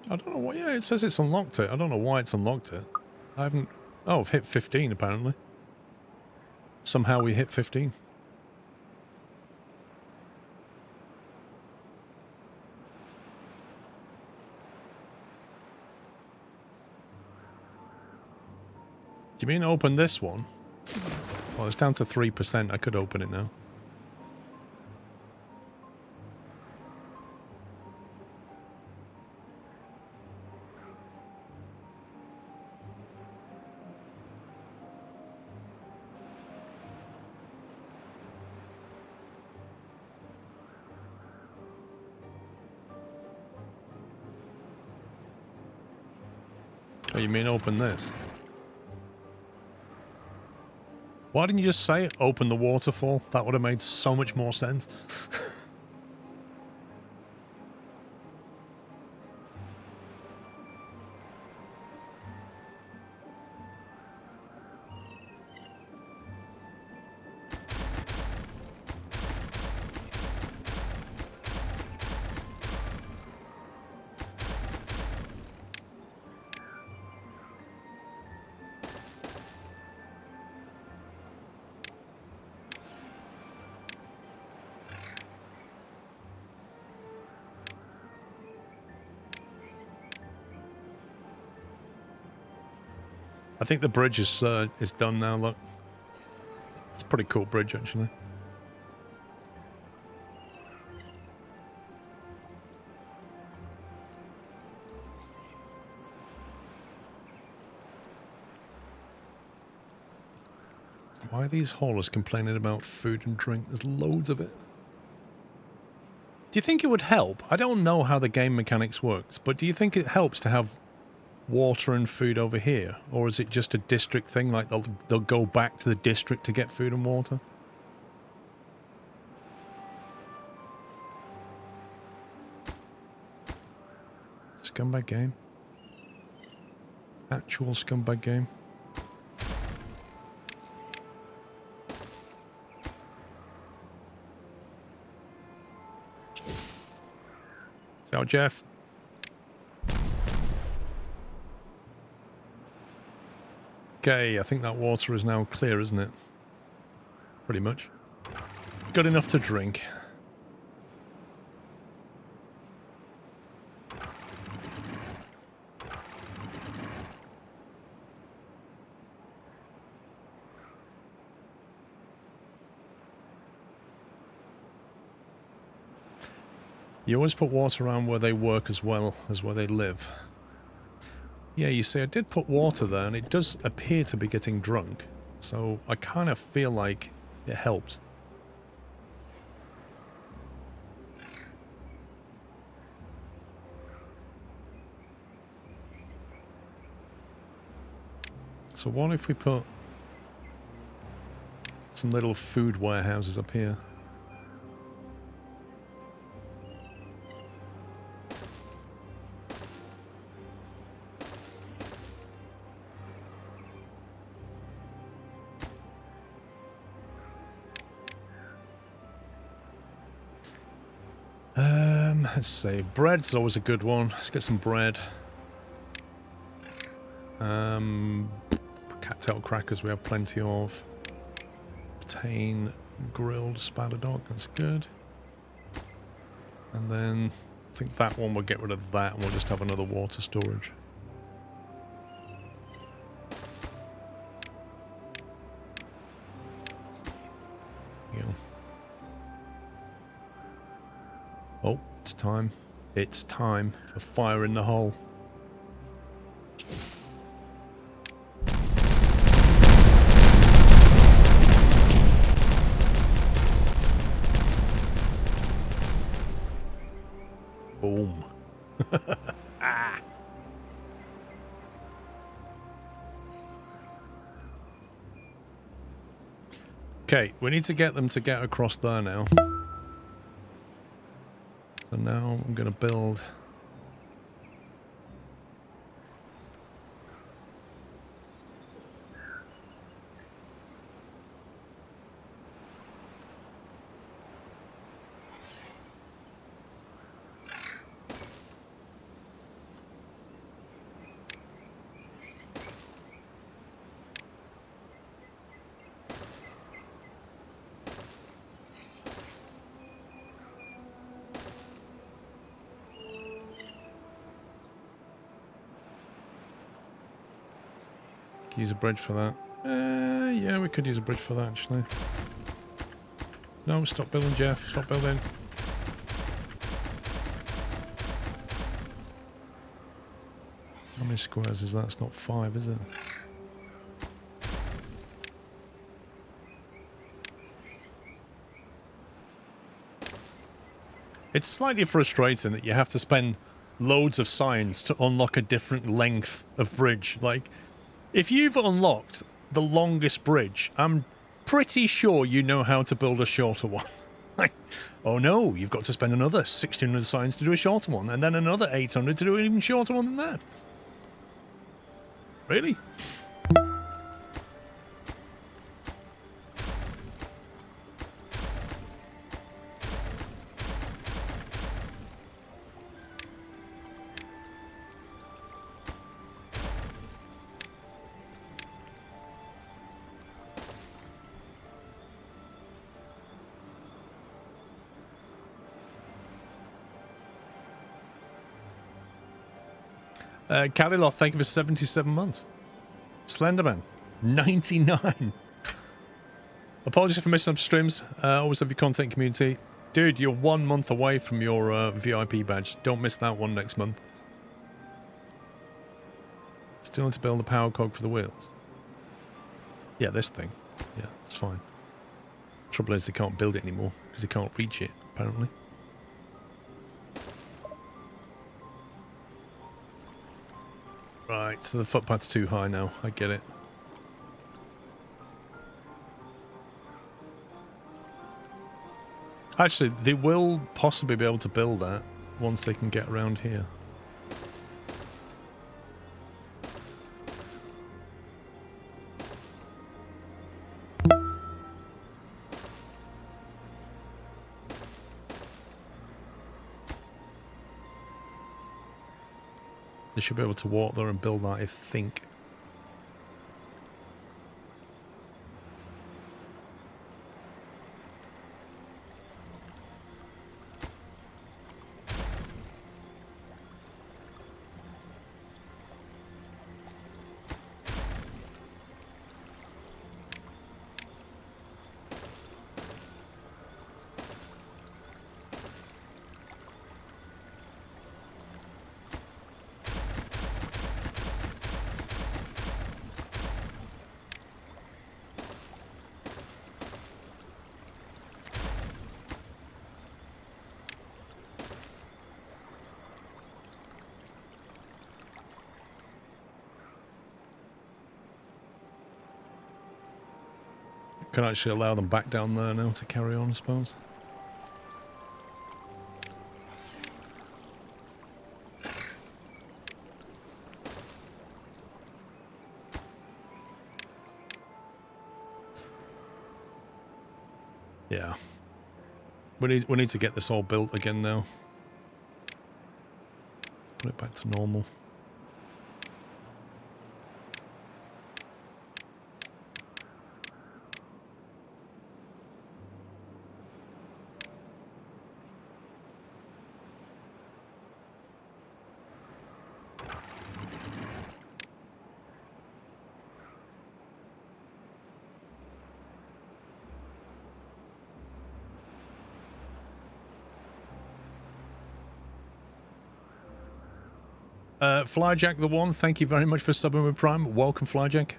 I don't know what, yeah, it says it's unlocked it. I don't know why it's unlocked it. I haven't, oh, I've hit 15 apparently. Somehow we hit 15. Do you mean open this one? Well, it's down to 3%. I could open it now. Oh, you mean open this? Why didn't you just say open the waterfall? That would have made so much more sense. I think the bridge is done now, look. It's a pretty cool bridge, actually. Why are these haulers complaining about food and drink? There's loads of it. Do you think it would help? I don't know how the game mechanics works, but do you think it helps to have water and food over here, or is it just a district thing, like they'll go back to the district to get food and water? Scumbag game. Actual scumbag game. Ciao, Jeff. Okay, I think that water is now clear, isn't it? Pretty much. Good enough to drink. You always put water around where they work as well as where they live. Yeah, you see, I did put water there, and it does appear to be getting drunk. So I kind of feel like it helps. So what if we put some little food warehouses up here? Let's see. Bread's always a good one. Let's get some bread. Cattail crackers we have plenty of. Obtain grilled spadadoc. That's good. And then I think that one we'll get rid of that, and we'll just have another water storage. Yeah. Oh. It's time. It's time for fire in the hole. Boom. Ah. Okay, we need to get them to get across there now. now I'm going to build... Use a bridge for that. Yeah, we could use a bridge for that, actually. No, stop building, Jeff. Stop building. How many squares is that? It's not 5, is it? It's slightly frustrating that you have to spend loads of signs to unlock a different length of bridge. Like, if you've unlocked the longest bridge, I'm pretty sure you know how to build a shorter one. Like, oh no, you've got to spend another 1600 signs to do a shorter one, and then another 800 to do an even shorter one than that. Really? Caliloth, thank you for 77 months. Slenderman, 99. Apologies for missing some streams. Always love your content community. Dude, you're 1 month away from your VIP badge. Don't miss that one next month. Still need to build a power cog for the wheels. Yeah, this thing. Yeah, it's fine. Trouble is they can't build it anymore because they can't reach it, apparently. Right, so the footpath's too high now. I get it. Actually, they will possibly be able to build that once they can get around here. They should be able to walk there and build that, I think. Can actually allow them back down there now to carry on, I suppose. Yeah. We need to get this all built again now. Let's put it back to normal. Flyjack the One, thank you very much for subbing with Prime. Welcome, Flyjack.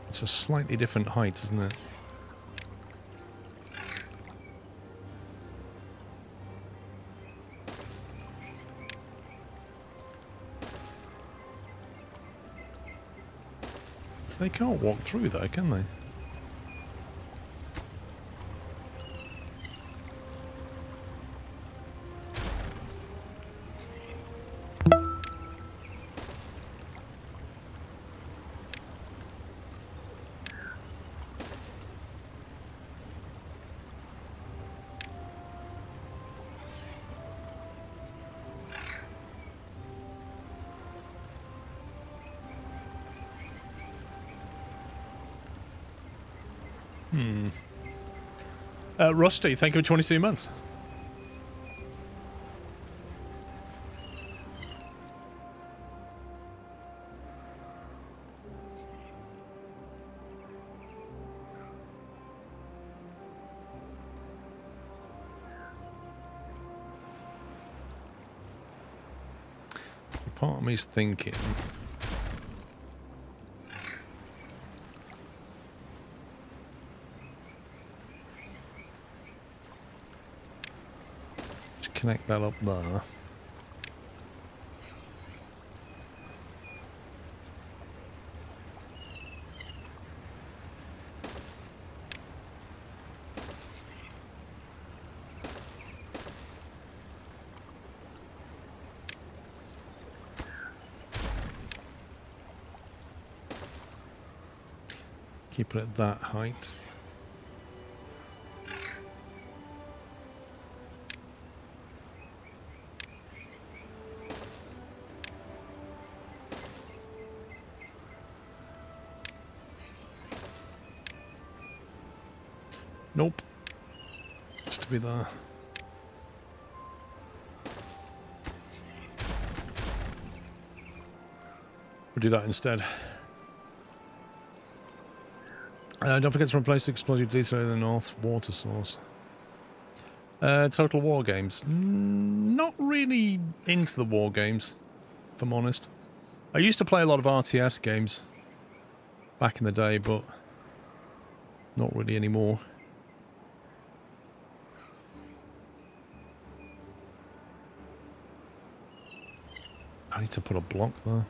It's a slightly different height, isn't it? So they can't walk through there, can they? Rusty, thank you for 22 months. Part of me's thinking... connect that up there. Keep it at that height. Nope. It's to be there. We'll do that instead. Don't forget to replace the explosive diesel in the north water source. Total War games. Not really into the war games, if I'm honest. I used to play a lot of RTS games back in the day, but not really anymore. I need to put a block there.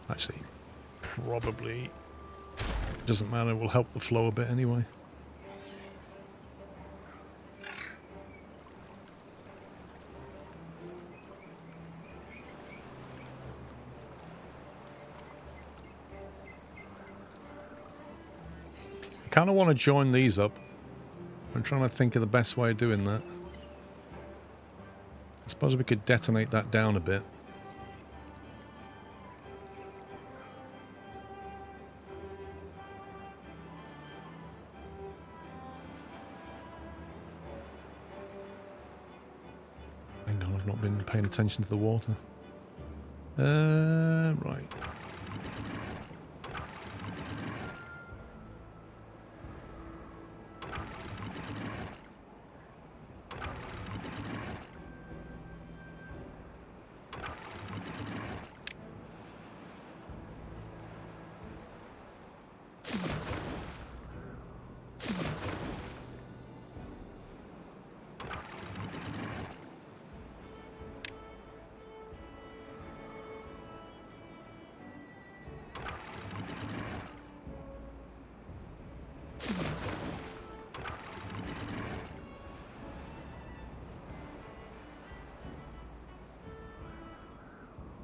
Actually, probably doesn't matter. It will help the flow a bit anyway. I kind of want to join these up. I'm trying to think of the best way of doing that. I suppose we could detonate that down a bit. Hang on, I've not been paying attention to the water. Right.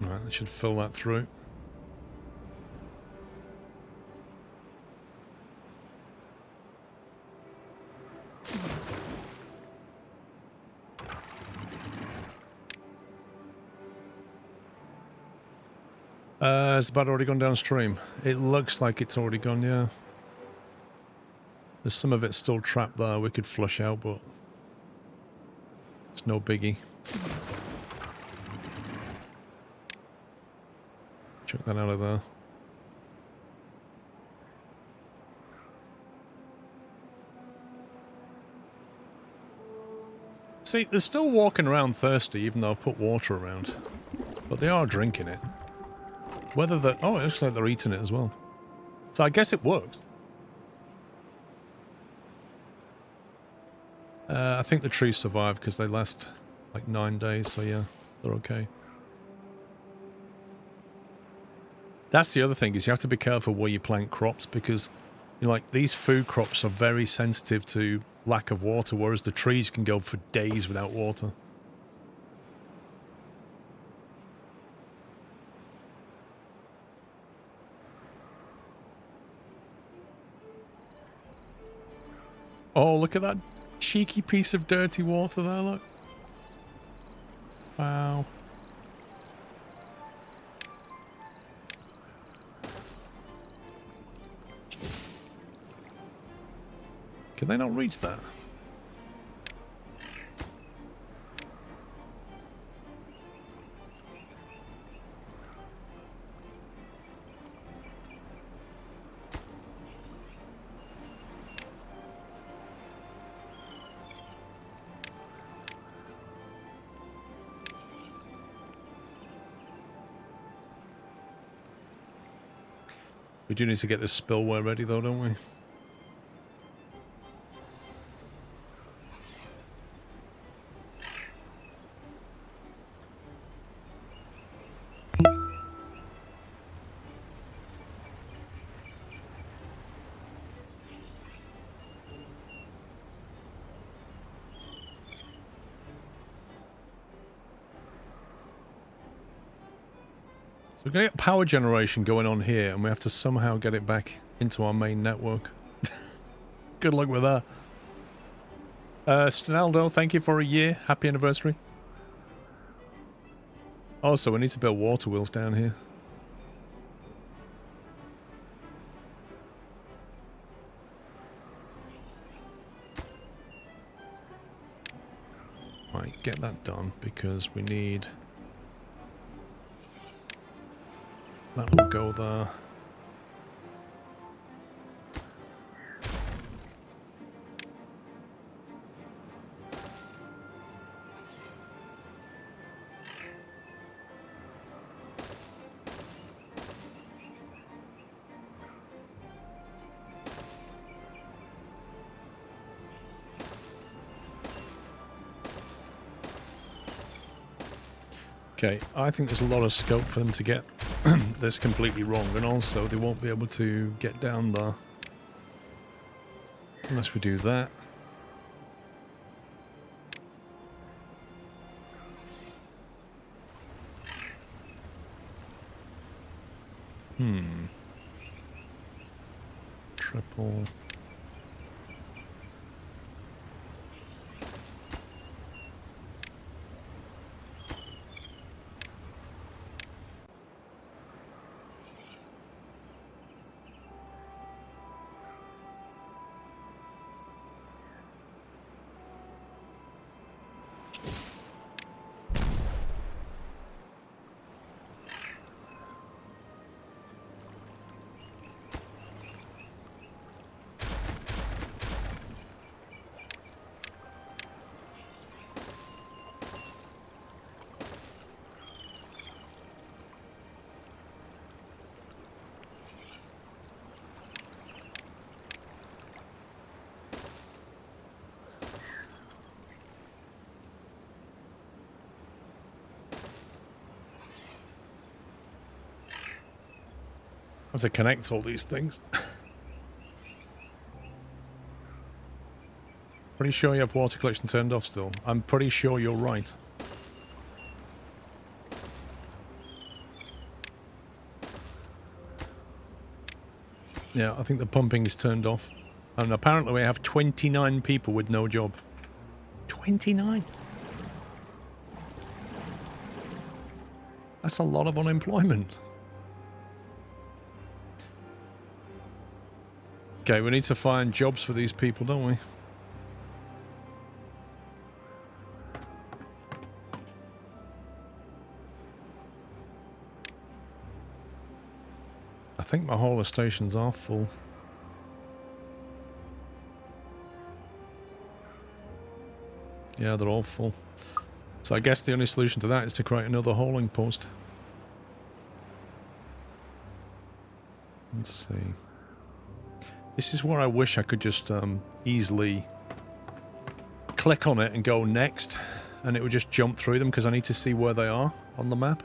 Right, that should fill that through. Has the bad already gone downstream? It looks like it's already gone, yeah. There's some of it still trapped there we could flush out, but it's no biggie. Chuck that out of there. See, they're still walking around thirsty even though I've put water around. But they are drinking it. Whether they're... Oh, it looks like they're eating it as well. So I guess it works. I think the trees survive because they last like 9 days, so yeah, they're okay. That's the other thing, is you have to be careful where you plant crops, because like these food crops are very sensitive to lack of water, whereas the trees can go for days without water. Oh, look at that cheeky piece of dirty water there, look. Wow. Can they not reach that? We do need to get this spillway ready though, don't we? We're going to get power generation going on here, and we have to somehow get it back into our main network. Good luck with that. Stinaldo, thank you for a year. Happy anniversary. Also, we need to build water wheels down here. Right, get that done, because we need... That will go there. Okay, I think there's a lot of scope for them to get this completely wrong, and also they won't be able to get down there unless we do that. Triple. I have to connect all these things. Pretty sure you have water collection turned off still. I'm pretty sure you're right. Yeah, I think the pumping is turned off. And apparently we have 29 people with no job. 29? That's a lot of unemployment. Okay, we need to find jobs for these people, don't we? I think my hauler stations are full. Yeah, they're all full. So I guess the only solution to that is to create another hauling post. Let's see. This is where I wish I could just easily click on it and go next, and it would just jump through them because I need to see where they are on the map.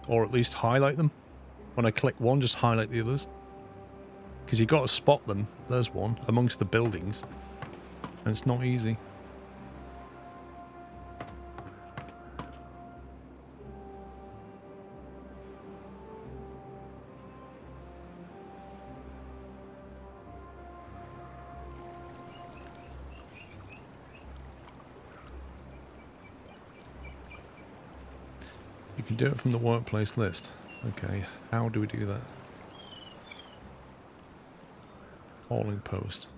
Or at least highlight them. When I click one, just highlight the others. Because you've got to spot them. There's one amongst the buildings. And it's not easy. You can do it from the workplace list. Okay, how do we do that? Hauling post.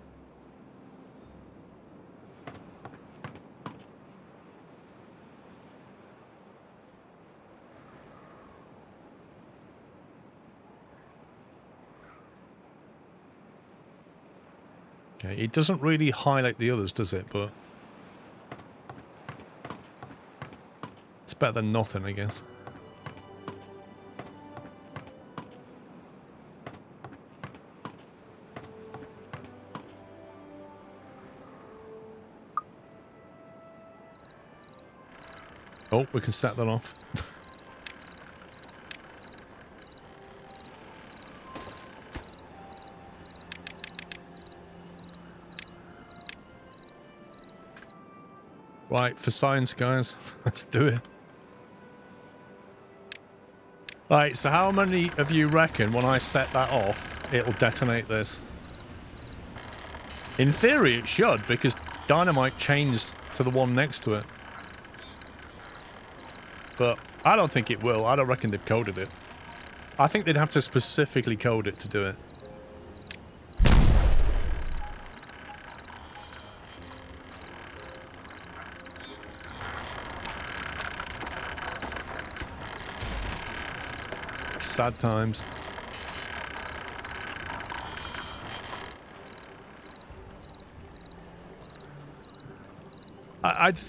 Okay, it doesn't really highlight the others, does it? But it's better than nothing, I guess. Oh, we can set that off. Right, for science, guys. Let's do it. Right, so how many of you reckon when I set that off, it'll detonate this? In theory, it should, because dynamite chains to the one next to it. But I don't think it will. I don't reckon they've coded it. I think they'd have to specifically code it to do it. Sad times.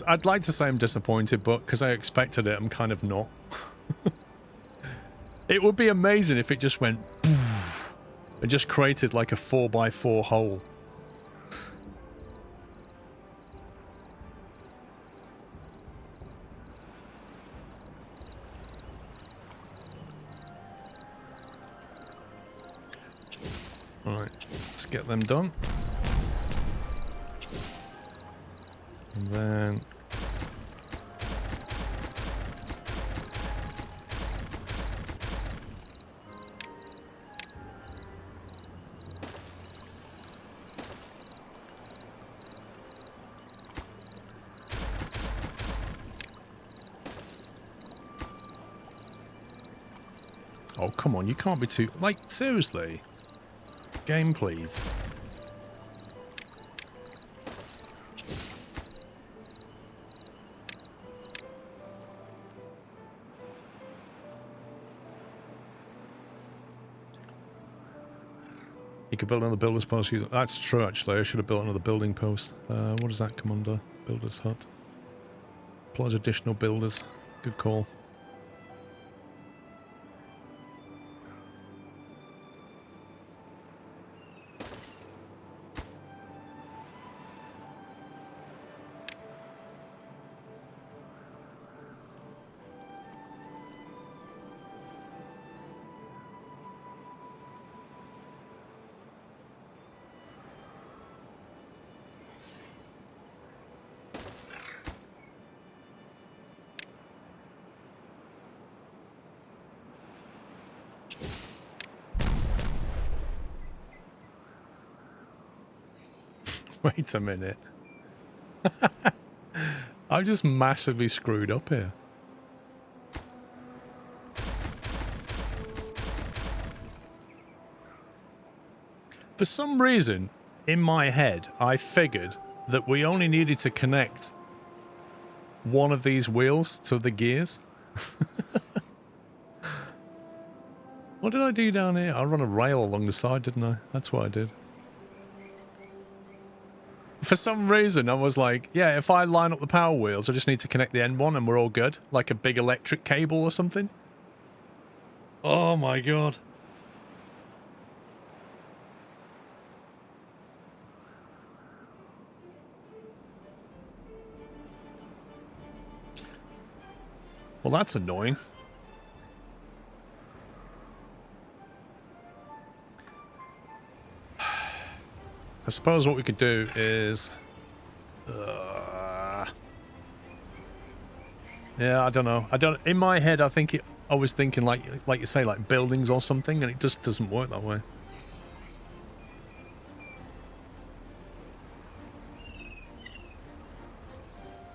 I'd like to say I'm disappointed, but because I expected it, I'm kind of not. It would be amazing if it just went poof, and just created like a 4x4 hole. Alright, let's get them done. And then... oh, come on, you can't be too... like, seriously? Game, please. You could build another builder's post. That's true, actually. I should have built another building post. What does that come under? Builder's hut. Plus additional builders. Good call. Wait a minute. I'm just massively screwed up here. For some reason, in my head, I figured that we only needed to connect one of these wheels to the gears. What did I do down here? I run a rail along the side, didn't I? That's what I did. For some reason, I was like, yeah, if I line up the power wheels, I just need to connect the end one and we're all good. Like a big electric cable or something. Oh my god. Well, that's annoying. I suppose what we could do is... yeah, I don't know. In my head, I was thinking like you say, like buildings or something, and it just doesn't work that way.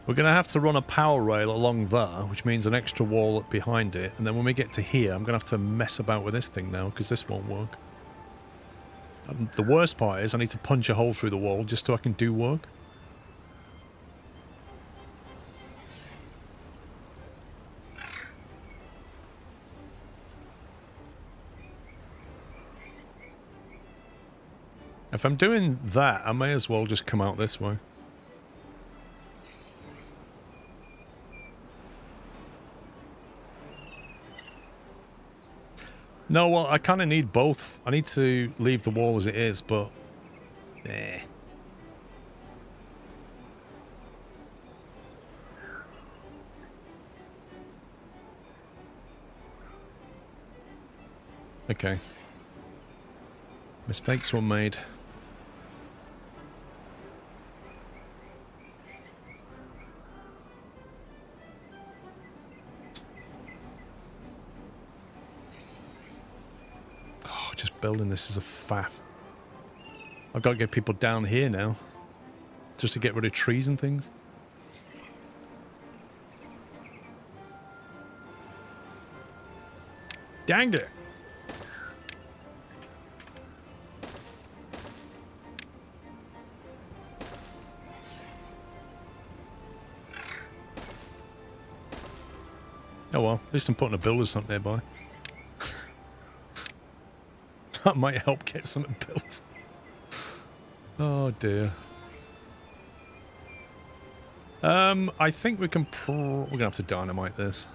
We're going to have to run a power rail along there, which means an extra wall behind it. And then when we get to here, I'm going to have to mess about with this thing now, because this won't work. And the worst part is I need to punch a hole through the wall just so I can do work. If I'm doing that, I may as well just come out this way. No, well, I kind of need both. I need to leave the wall as it is, but... eh. Okay. Mistakes were made. Just building this is a faff. I've got to get people down here now. Just to get rid of trees and things. Danged it! Oh well, at least I'm putting a builder's hut nearby. That might help get something built. Oh dear. I think we can we're gonna have to dynamite this.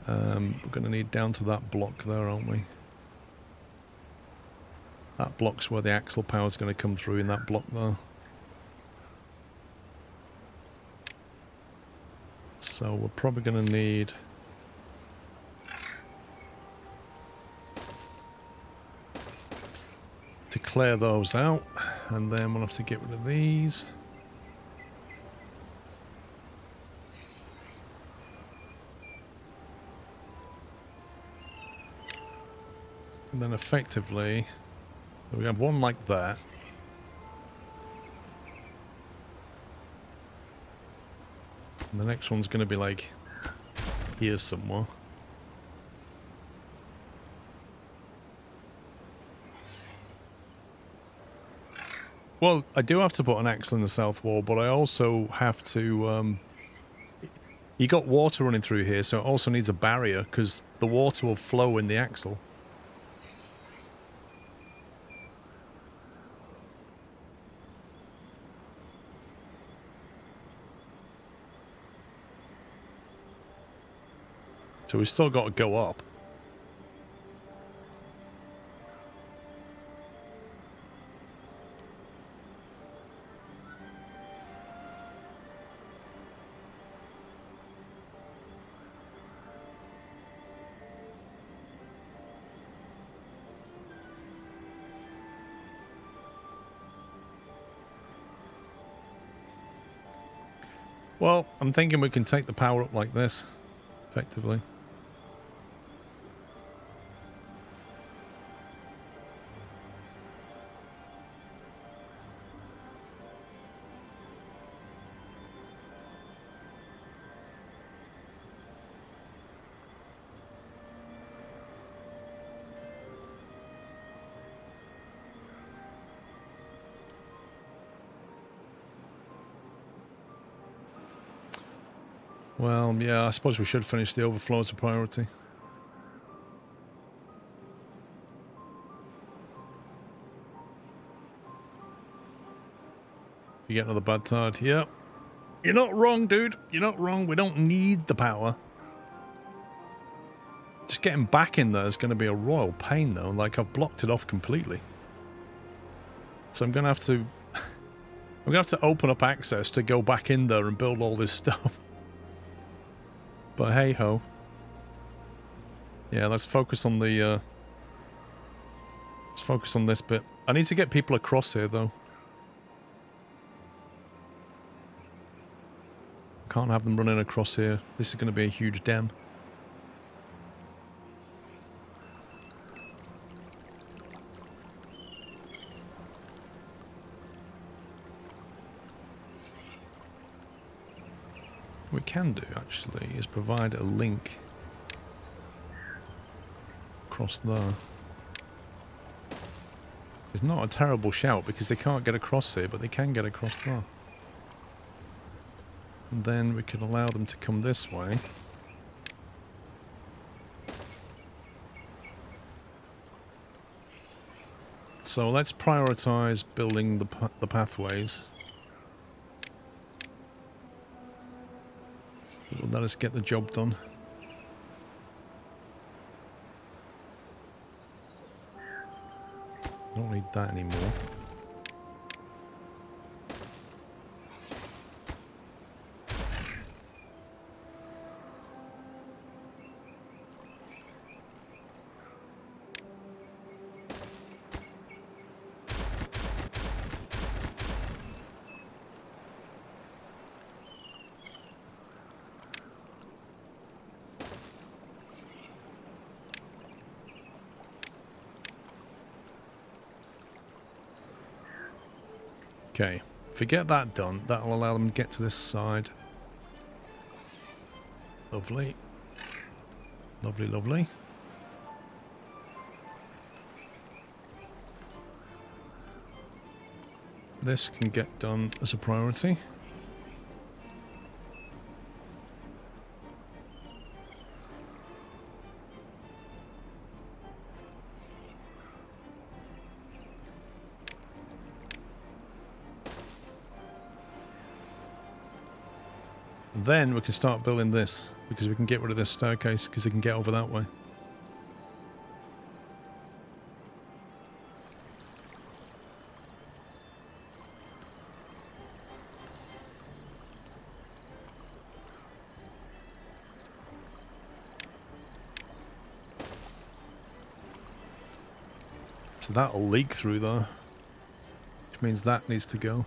We're gonna need down to that block there, aren't we? That block's where the axle power's gonna come through, in that block there. So we're probably gonna need... to clear those out, and then we'll have to get rid of these. And then effectively, so we have one like that. And the next one's going to be like here somewhere. Well, I do have to put an axle in the south wall, but I also have to... you got water running through here, so it also needs a barrier, because the water will flow in the axle. So we've still got to go up. Well, I'm thinking we can take the power up like this, effectively. Well, yeah, I suppose we should finish the overflow as a priority. You get another bad tide. Yep. You're not wrong, dude. You're not wrong. We don't need the power. Just getting back in there is going to be a royal pain, though. Like, I've blocked it off completely. So I'm going to have to... I'm going to have to open up access to go back in there and build all this stuff. But hey ho. Yeah, let's focus on the let's focus on this bit. I need to get people across here though. Can't have them running across here. This is going to be a huge dam. What we can do actually is provide a link across there. It's not a terrible shout because they can't get across here, but they can get across there. And then we can allow them to come this way. So let's prioritize building the pathways. It will let us get the job done. Don't need that anymore. Okay, if we get that done, that will allow them to get to this side. Lovely. Lovely, lovely. This can get done as a priority. Then we can start building this, because we can get rid of this staircase, because they can get over that way. So that'll leak through there, which means that needs to go.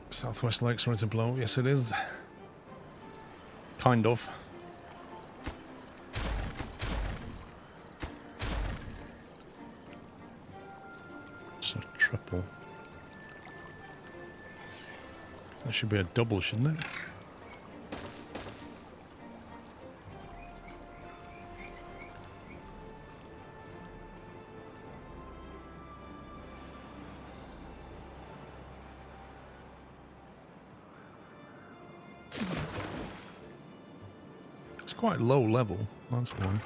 Southwest Lakes ready to blow. Yes, it is. Kind of. It's a triple. That should be a double, shouldn't it? Quite low level, that's why.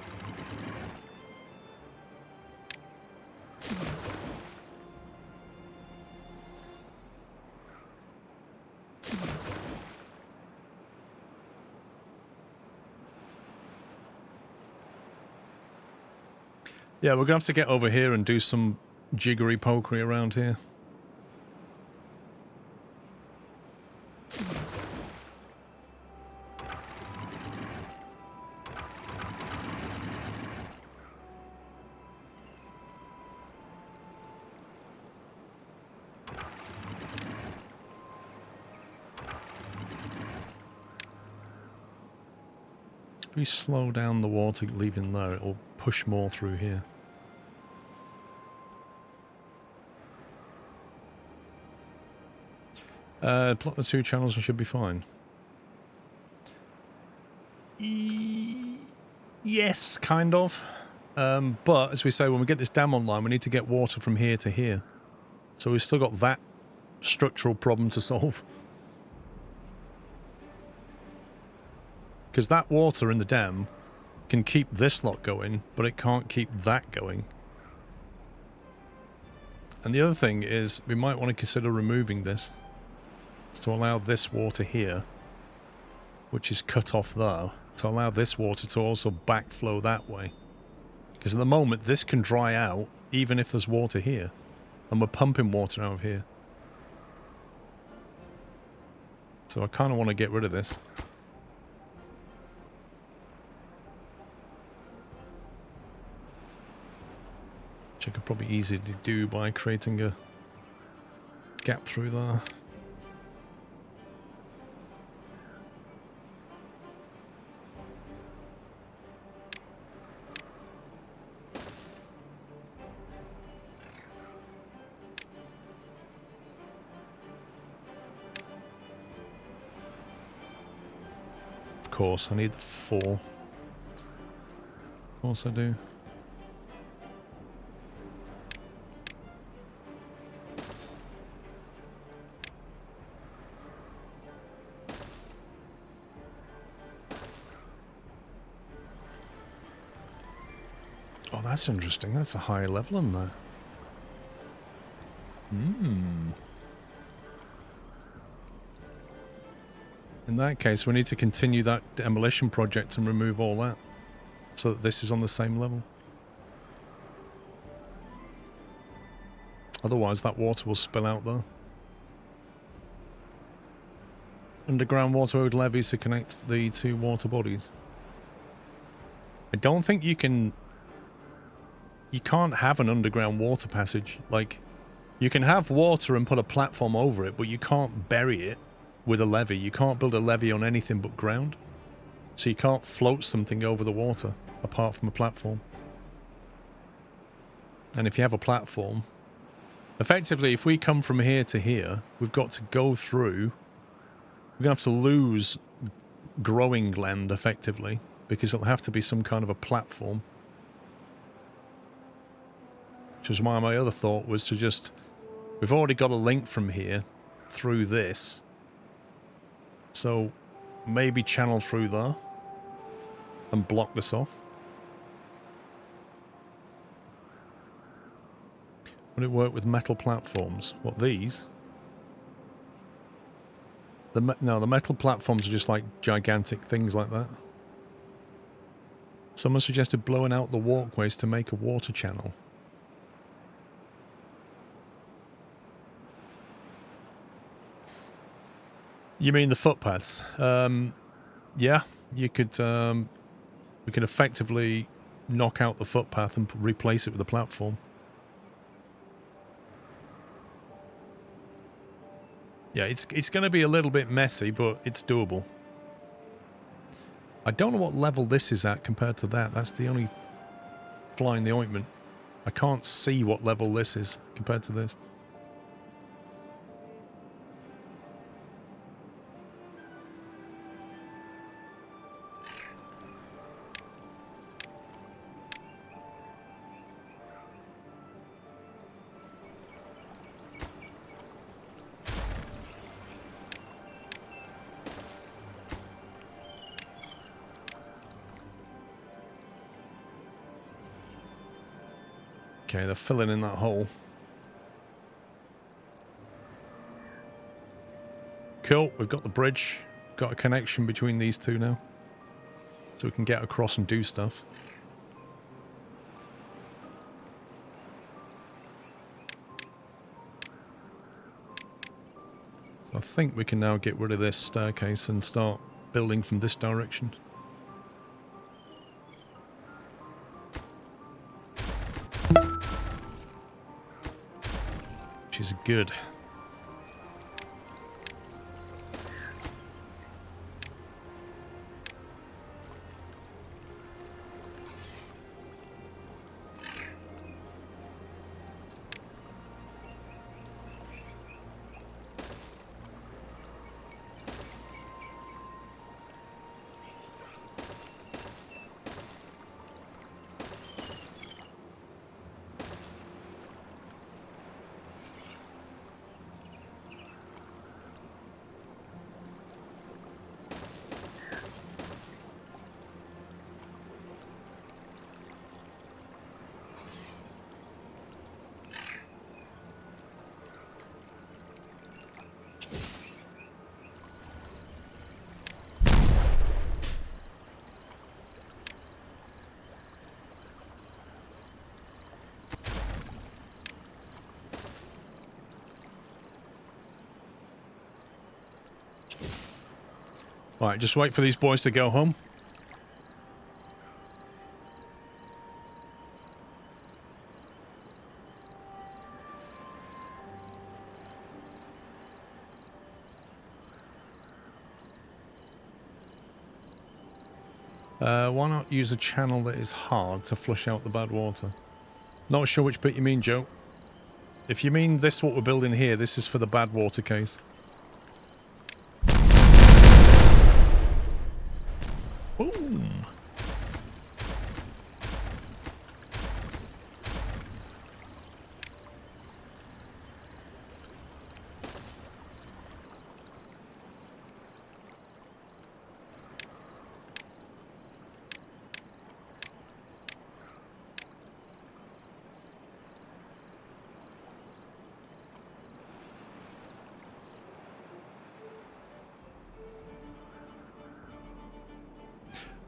Yeah, we're gonna have to get over here and do some jiggery pokery around here. If we slow down the water leaving there, it will push more through here. Plot the two channels and should be fine. Yes, kind of. But as we say, when we get this dam online, we need to get water from here to here. So we've still got that structural problem to solve. Because that water in the dam can keep this lot going, but it can't keep that going. And the other thing is, we might want to consider removing this to allow this water here, which is cut off there, to allow this water to also backflow that way. Because at the moment, this can dry out even if there's water here. And we're pumping water out of here. So I kind of want to get rid of this. Which I could probably easily do by creating a gap through there. Of course, I need the 4. Of course I do. Oh, that's interesting. That's a higher level than that. In that case, we need to continue that demolition project and remove all that, so that this is on the same level. Otherwise, that water will spill out there. Underground water road levees to connect the 2 water bodies. I don't think you can... You can't have an underground water passage. Like, you can have water and put a platform over it, but you can't bury it with a levee. You can't build a levee on anything but ground. So you can't float something over the water, apart from a platform. And if you have a platform... Effectively, if we come from here to here, we've got to go through... We're going to have to lose growing land, effectively, because it'll have to be some kind of a platform. Which is why my other thought was to just... We've already got a link from here through this. So maybe channel through there and block this off. Would it work with metal platforms? What, these? No, the metal platforms are just like gigantic things like that. Someone suggested blowing out the walkways to make a water channel. You mean the footpaths? Yeah, you could. We could effectively knock out the footpath and replace it with a platform. Yeah, it's going to be a little bit messy, but it's doable. I don't know what level this is at compared to that. That's the only fly in the ointment. I can't see what level this is compared to this. Okay, they're filling in that hole. Cool, we've got the bridge. Got a connection between these two now. So we can get across and do stuff. So I think we can now get rid of this staircase and start building from this direction. Which is good. Right, just wait for these boys to go home. Why not use a channel that is hard to flush out the bad water? Not sure which bit you mean, Joe. If you mean this, what we're building here, this is for the bad water case. Boom!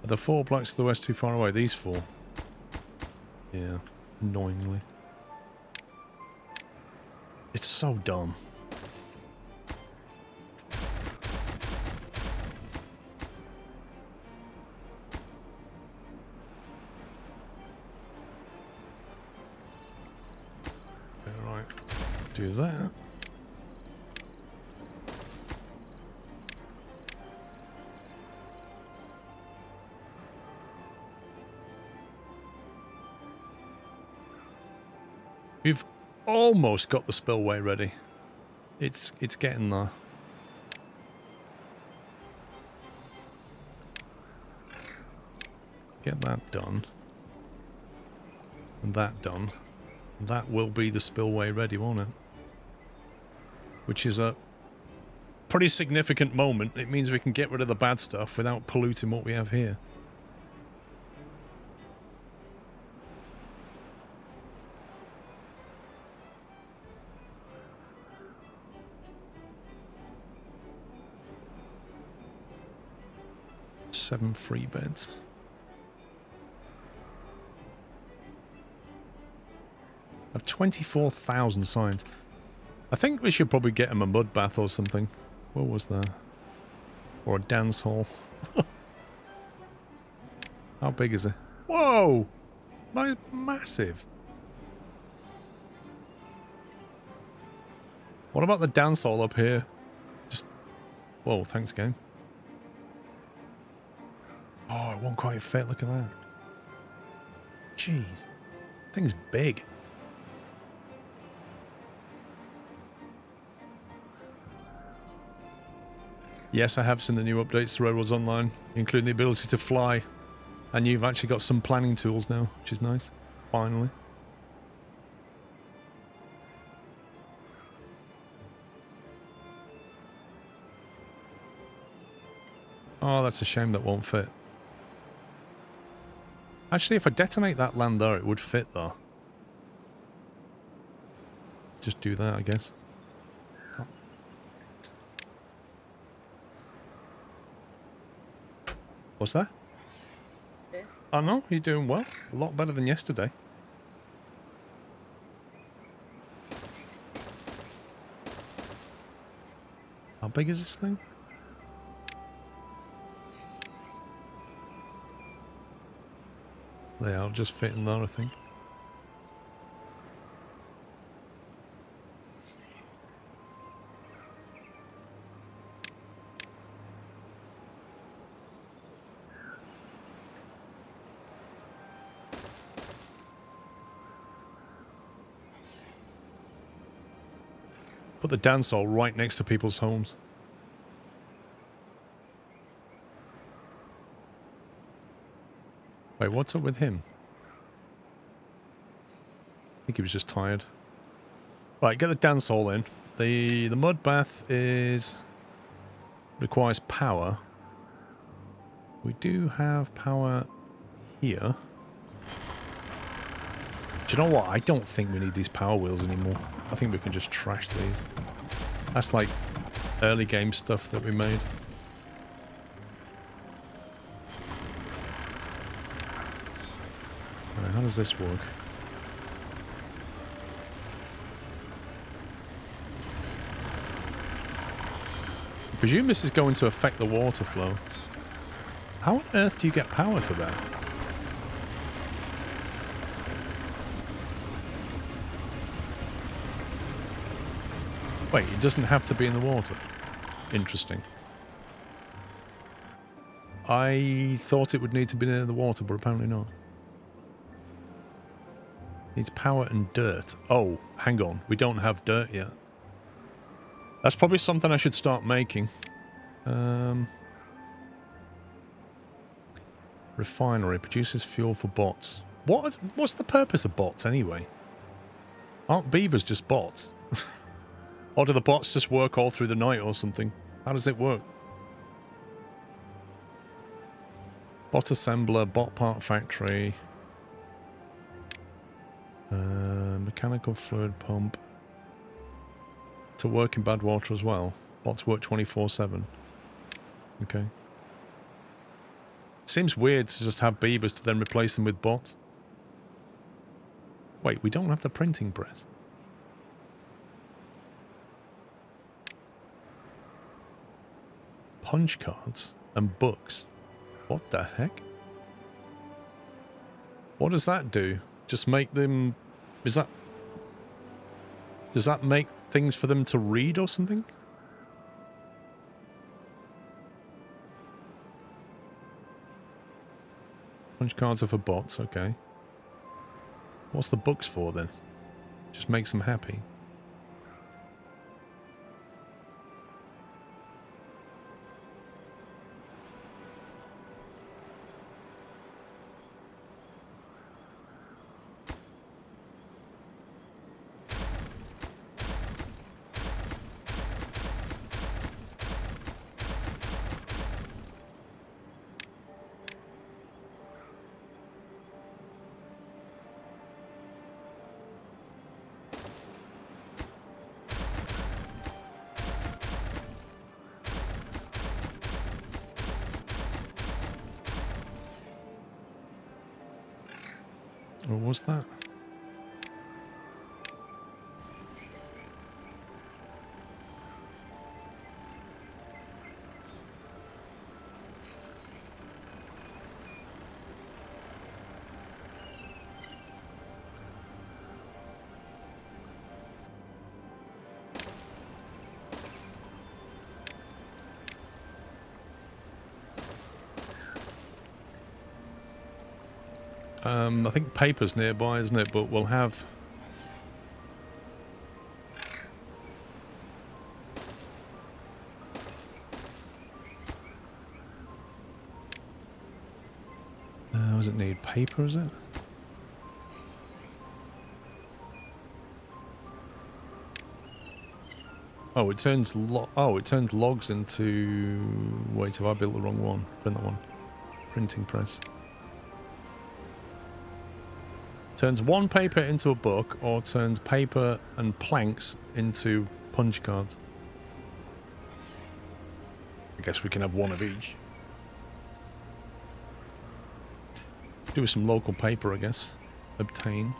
Are the 4 blocks to the west too far away? These 4. Yeah, annoyingly. It's so dumb. Okay, right. Do that. We've almost got the spillway ready. It's getting there. Get that done. And that done. And that will be the spillway ready, won't it? Which is a pretty significant moment. It means we can get rid of the bad stuff without polluting what we have here. Seven free beds. I have 24,000 signs. I think we should probably get him a mud bath or something. What was that? Or a dance hall. How big is it? Whoa! Massive. What about the dance hall up here? Just... Whoa, thanks, game. Oh, it won't quite fit. Look at that. Jeez. Thing's big. Yes, I have seen the new updates to Railroads Online, including the ability to fly. And you've actually got some planning tools now, which is nice. Finally. Oh, that's a shame that won't fit. Actually, if I detonate that land there, it would fit though. Just do that, I guess. What's that? Yes. Oh no, you're doing well. A lot better than yesterday. How big is this thing? They are just fit in there, I think. Put the dance hall right next to people's homes. Wait, what's up with him? I think he was just tired. Right, get the dance hall in. The mud bath requires power. We do have power here. Do you know what? I don't think we need these power wheels anymore. I think we can just trash these. That's like early game stuff that we made. Right, how does this work? Presume this is going to affect the water flow. How on earth do you get power to that? Wait, it doesn't have to be in the water. Interesting. I thought it would need to be near the water, but apparently not. Needs power and dirt. Oh, hang on. We don't have dirt yet. That's probably something I should start making. Refinery produces fuel for bots. What's the purpose of bots anyway? Aren't beavers just bots? Or do the bots just work all through the night or something? How does it work? Bot assembler, bot part factory. Mechanical fluid pump. To work in bad water as well. Bots work 24/7. Okay. Seems weird to just have beavers to then replace them with bots. Wait, we don't have the printing press. Punch cards and books. What the heck? What does that do? Just make them... Does that make things for them to read or something? Punch cards are for bots, okay. What's the books for then? Just makes them happy. What was that? I think paper's nearby, isn't it? But we'll have... does it need paper, is it? Oh, it turns logs into... Wait, have I built the wrong one? Print that one. Printing press. Turns one paper into a book, or turns paper and planks into punch cards. I guess we can have one of each. Do some local paper, I guess. Obtain.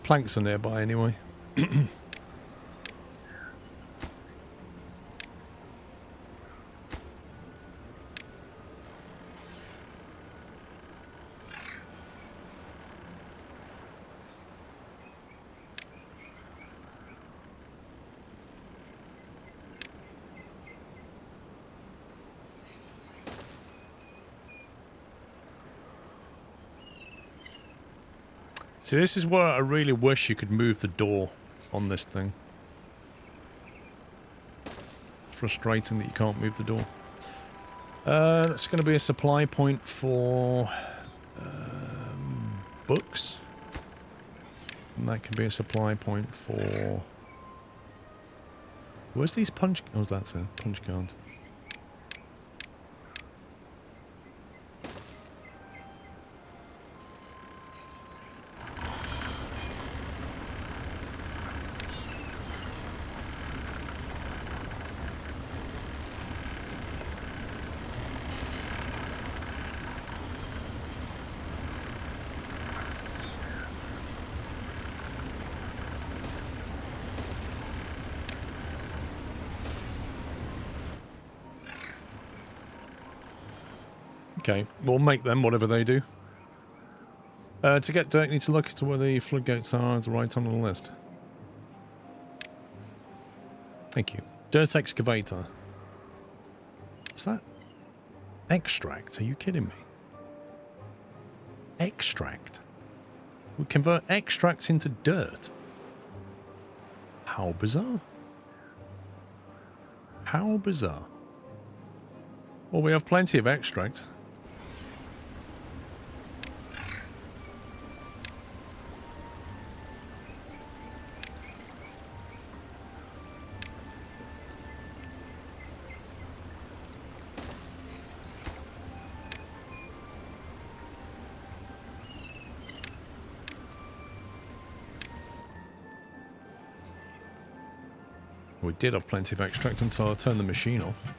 Planks are nearby anyway. See, this is where I really wish you could move the door on this thing. Frustrating that you can't move the door. That's going to be a supply point for books. And that can be a supply point for... Where's these punch... Oh, that's a punch card. Okay, we'll make them whatever they do. To get dirt, you need to look to where the floodgates are at the right on the list. Thank you. Dirt excavator. Is that extract? Are you kidding me? Extract? We convert extracts into dirt. How bizarre. How bizarre. Well, we have plenty of extract. We did have plenty of extract until I turned the machine off.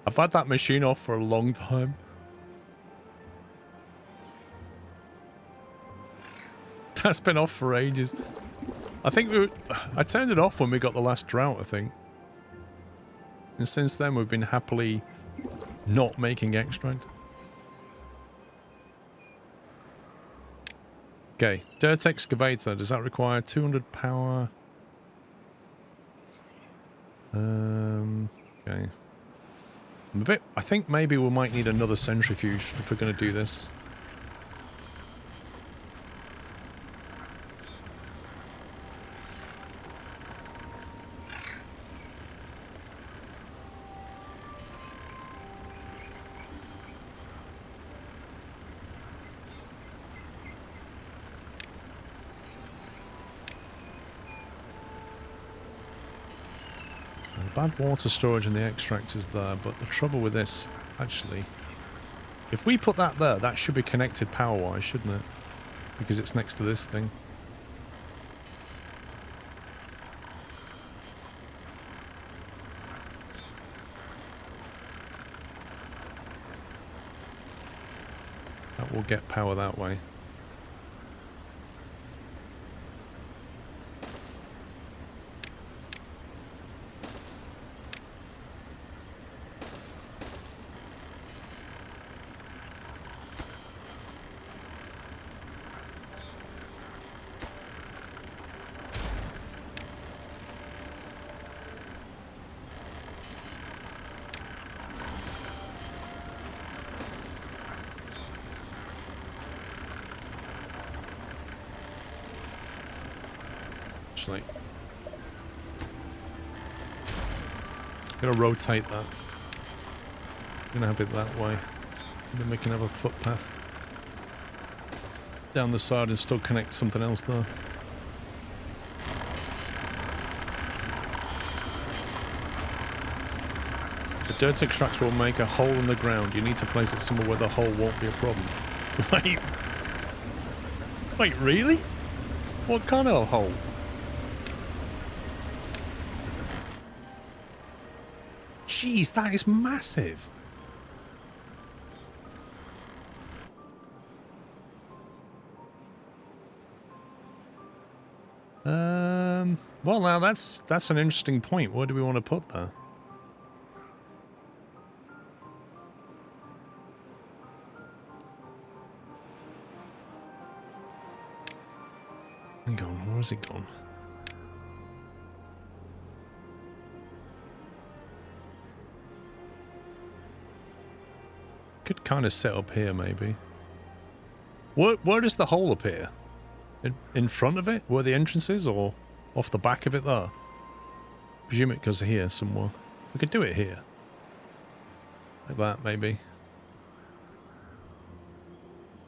I've had that machine off for a long time. That's been off for ages. I think I turned it off when we got the last drought, I think. And since then we've been happily not making extract. Okay, dirt excavator. Does that require 200 power? Okay. I think maybe we might need another centrifuge if we're going to do this. Bad water storage and the extract is there, but the trouble with this, actually, if we put that there, that should be connected power-wise, shouldn't it? Because it's next to this thing. That will get power that way. Gonna rotate that. Gonna have it that way. And then we can have a footpath down the side and still connect something else there. The dirt extractor will make a hole in the ground. You need to place it somewhere where the hole won't be a problem. Wait, really? What kind of hole? Jeez, that is massive. Well, now that's an interesting point. Where do we want to put that? Hang on, where has it gone? Could kind of set up here, maybe. Where does the hole appear? In front of it? Where the entrance is, or off the back of it there? Presume it goes here somewhere. We could do it here. Like that, maybe.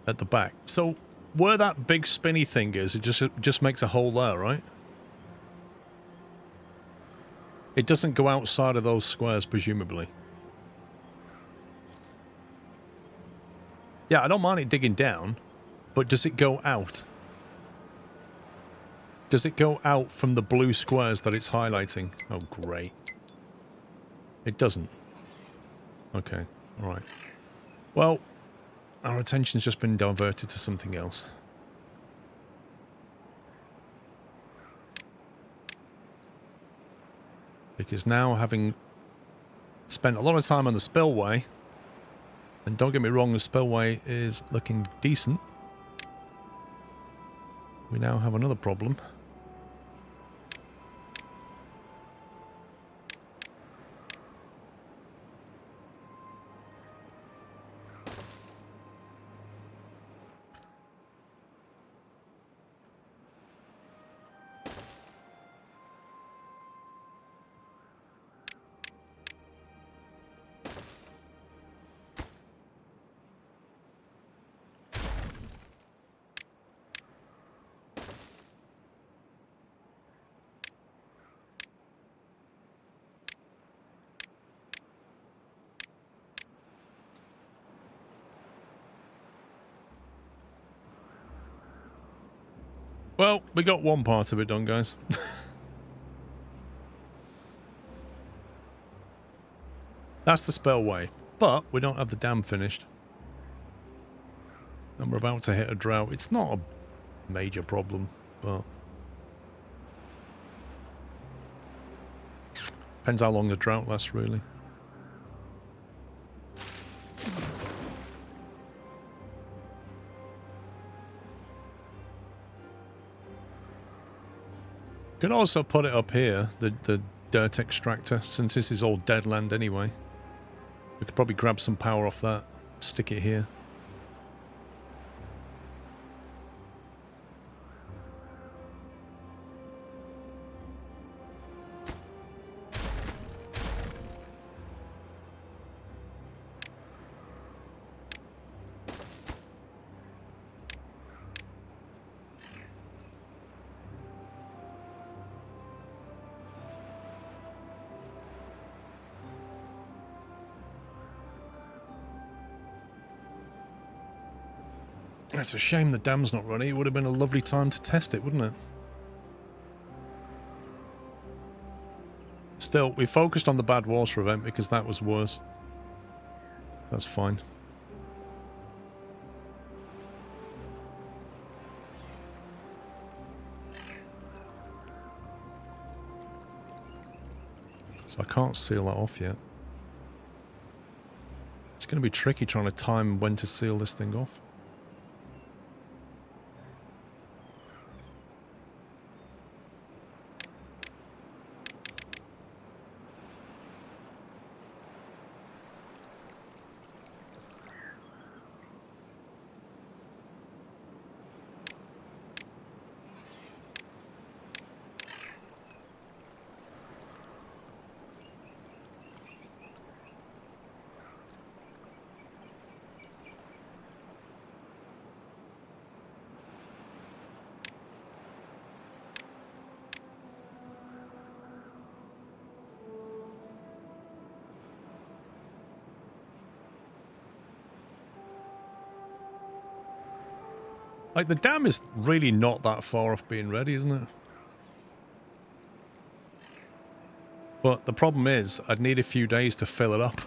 At the back. So, where that big spinny thing is, it just makes a hole there, right? It doesn't go outside of those squares, presumably. Yeah, I don't mind it digging down, but does it go out? Does it go out from the blue squares that it's highlighting? Oh, great. It doesn't. Okay, alright. Well, our attention's just been diverted to something else. Because now, having spent a lot of time on the spillway. And don't get me wrong, the spillway is looking decent. We now have another problem. Well, we got one part of it done, guys. That's the spillway. But we don't have the dam finished. And we're about to hit a drought. It's not a major problem, but... depends how long the drought lasts, really. Could also put it up here, the dirt extractor, since this is all dead land anyway. We could probably grab some power off that, stick it here. It's a shame the dam's not running. It would have been a lovely time to test it, wouldn't it? Still, we focused on the bad water event because that was worse. That's fine. So I can't seal that off yet. It's going to be tricky trying to time when to seal this thing off. Like, the dam is really not that far off being ready, isn't it? But the problem is, I'd need a few days to fill it up.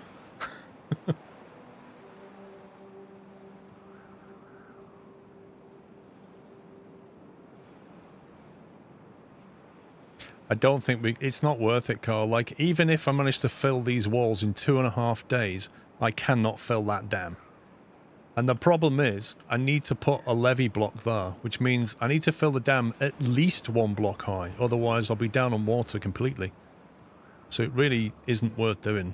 I don't think it's not worth it, Carl. Like, even if I manage to fill these walls in 2.5 days, I cannot fill that dam. And the problem is, I need to put a levee block there, which means I need to fill the dam at least 1 block high, otherwise I'll be down on water completely. So it really isn't worth doing.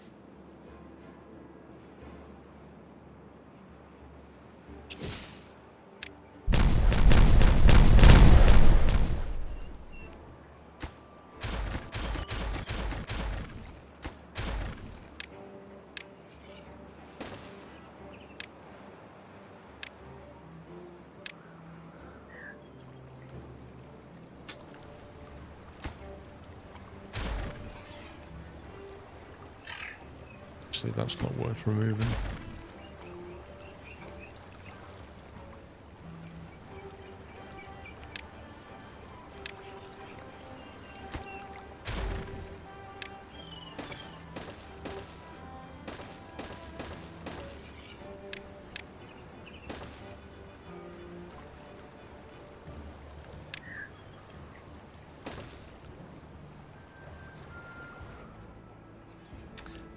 Actually, that's not worth removing.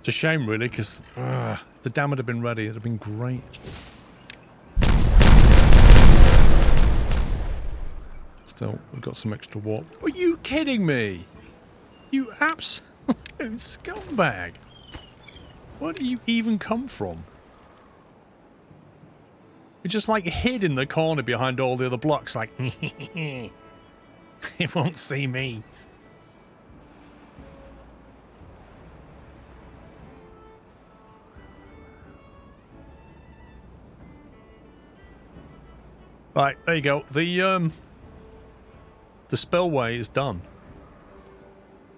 It's a shame, really, because if the dam had been ready, it'd have been great. Still, we've got some extra water. Are you kidding me? You absolute scumbag. Where do you even come from? You're just like hid in the corner behind all the other blocks, like, he won't see me. Right, there you go. The spillway is done.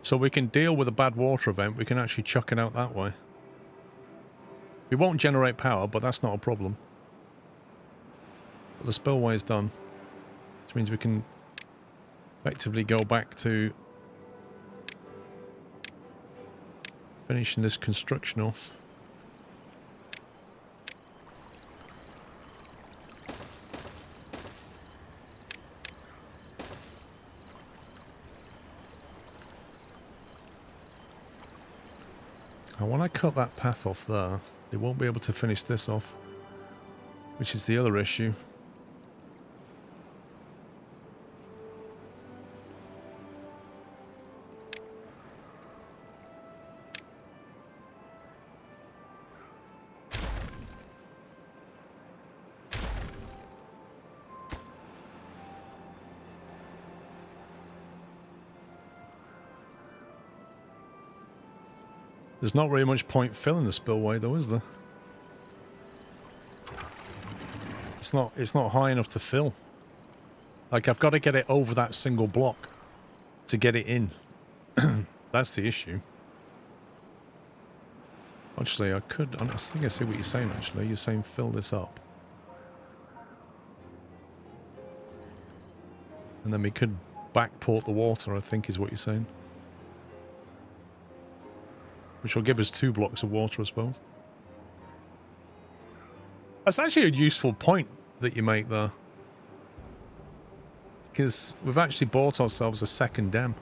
So we can deal with a bad water event. We can actually chuck it out that way. We won't generate power, but that's not a problem. But the spillway is done. Which means we can effectively go back to finishing this construction off. And when I cut that path off there, they won't be able to finish this off, which is the other issue. There's not really much point filling the spillway though, is there? It's not high enough to fill. Like, I've got to get it over that single block to get it in. That's the issue. Actually, I think I see what you're saying, actually. You're saying fill this up. And then we could backport the water, I think is what you're saying. Which will give us 2 blocks of water, I suppose. That's actually a useful point that you make there. Because we've actually bought ourselves a second dam.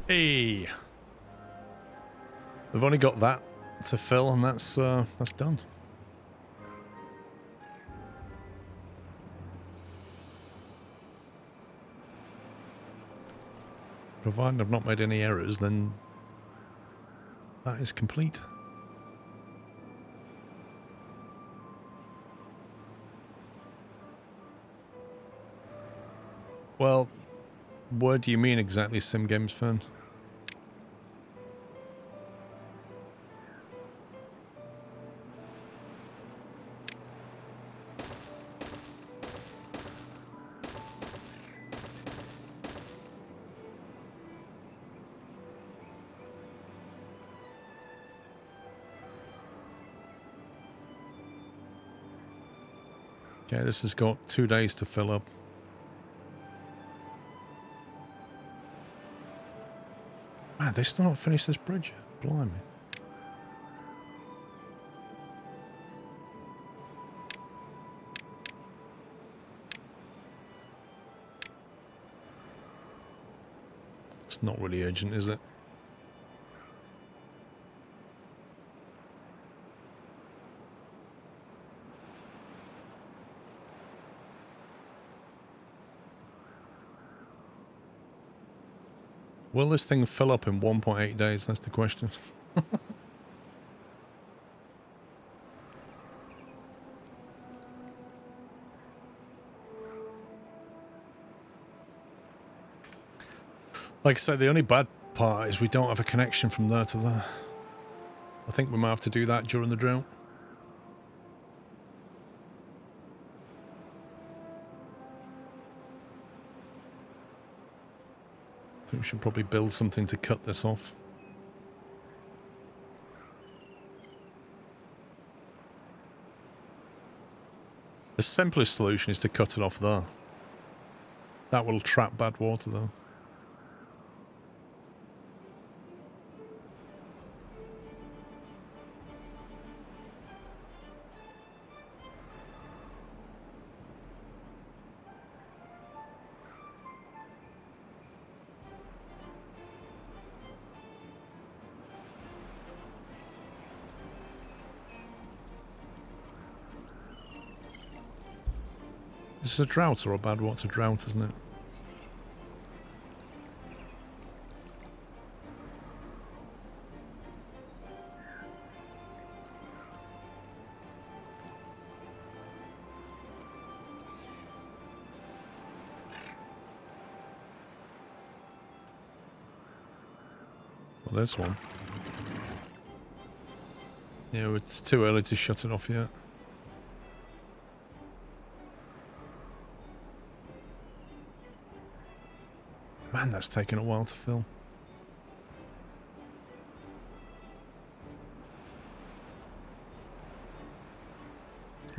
Hey, we've only got that to fill, and that's done. Provided I've not made any errors, then that is complete. Well, what do you mean exactly, Sim Games fan? Okay, this has got 2 days to fill up. Man, they still not finished this bridge yet. Blimey. It's not really urgent, is it? Will this thing fill up in 1.8 days? That's the question. Like I said, the only bad part is we don't have a connection from there to there. I think we might have to do that during the drought. I think we should probably build something to cut this off. The simplest solution is to cut it off there. That will trap bad water, though. This is a drought or a bad water drought, isn't it? Well, there's one. Yeah, it's too early to shut it off yet. Man, that's taken a while to fill.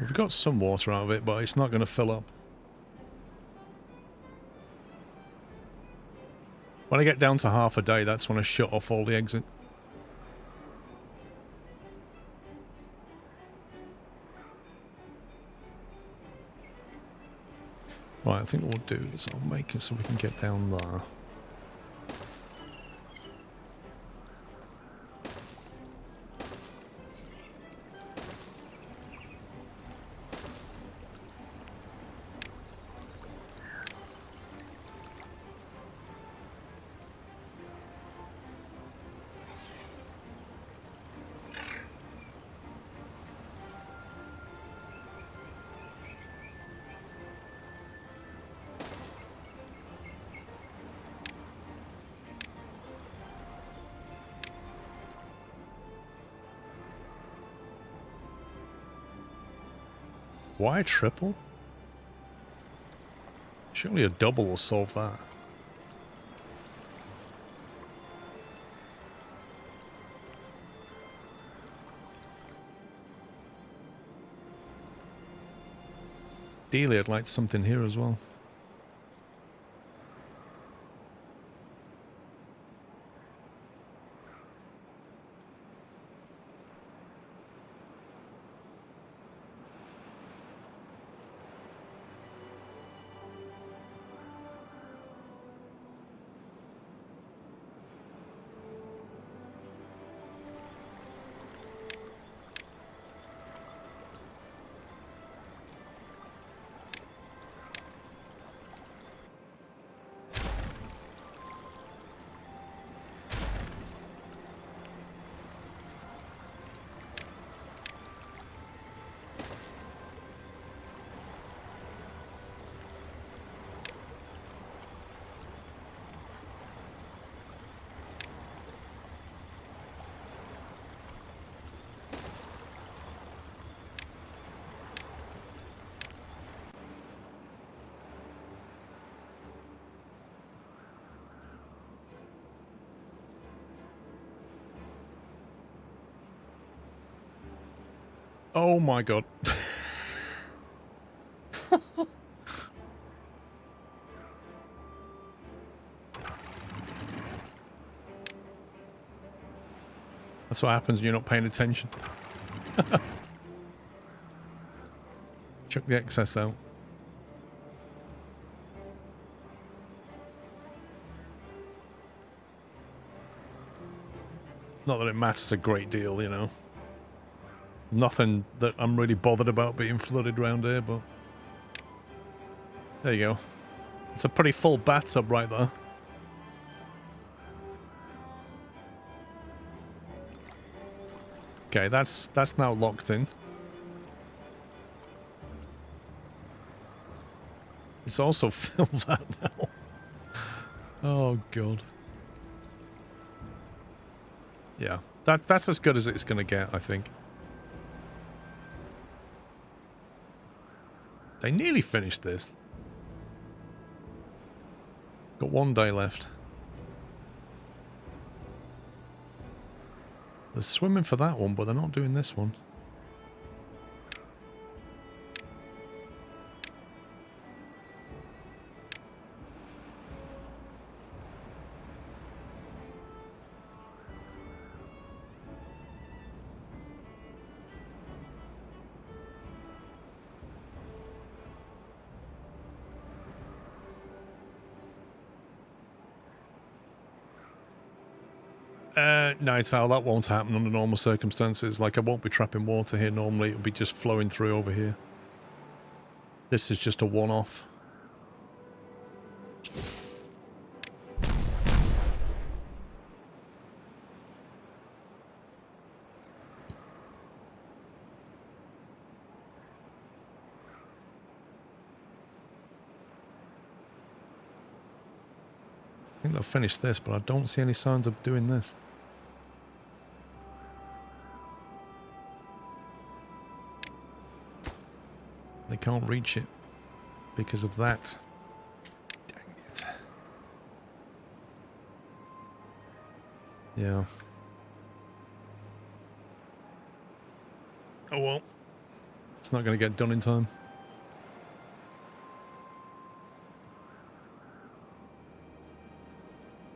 We've got some water out of it, but it's not going to fill up. When I get down to half a day, that's when I shut off all the exit. Right, I think what we'll do is I'll make it so we can get down there. Why a triple? Surely a double will solve that. Ideally, I'd like something here as well. Oh my god. That's what happens when you're not paying attention. Chuck the excess out. Not that it matters a great deal, you know. Nothing that I'm really bothered about being flooded around here, but... There you go. It's a pretty full bathtub right there. Okay, that's now locked in. It's also filled that now. Oh god. Yeah, that's as good as it's gonna get, I think. They nearly finished this. Got 1 day left. They're swimming for that one, but they're not doing this one. No, that won't happen under normal circumstances. Like, I won't be trapping water here normally. It'll be just flowing through over here. This is just a one-off. I think they'll finish this, but I don't see any signs of doing this. They can't reach it because of that. Dang it. Yeah. Oh well. It's not going to get done in time.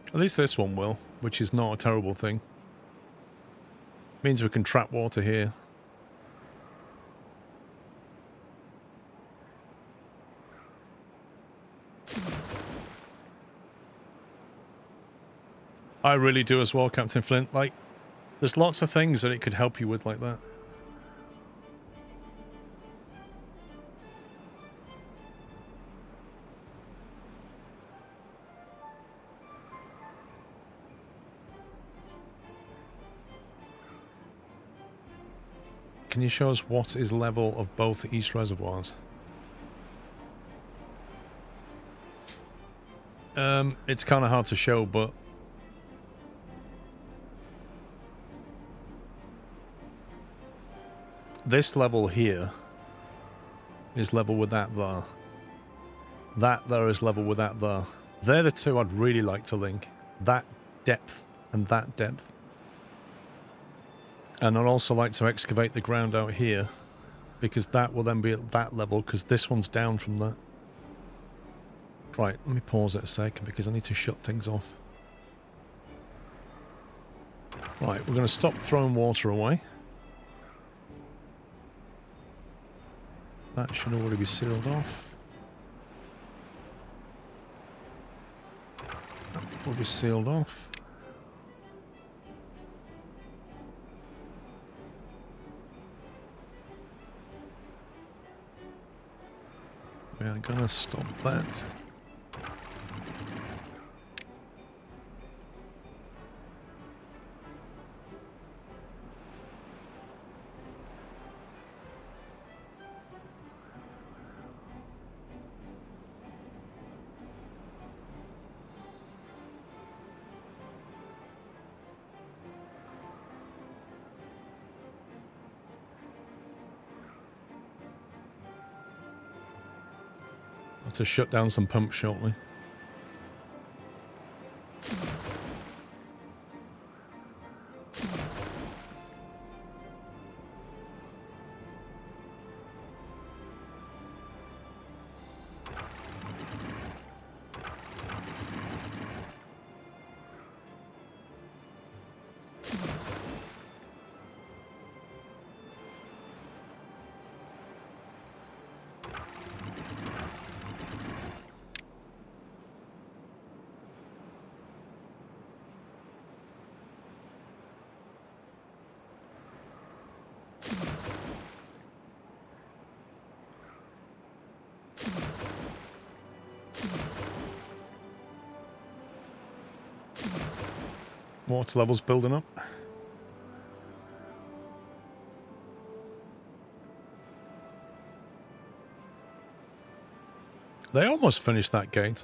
At least this one will, which is not a terrible thing. Means we can trap water here. I really do as well, Captain Flint. Like, there's lots of things that it could help you with like that. Can you show us what is level of both east reservoirs? It's kind of hard to show, but this level here is level with that there. That there is level with that there. They're the two I'd really like to link. That depth and that depth. And I'd also like to excavate the ground out here, because that will then be at that level, because this one's down from that. Right, let me pause it a second, because I need to shut things off. Right, we're going to stop throwing water away. That should already be sealed off. That will be sealed off. We are going to stop that. To shut down some pumps shortly. Water levels building up. They almost finished that gate.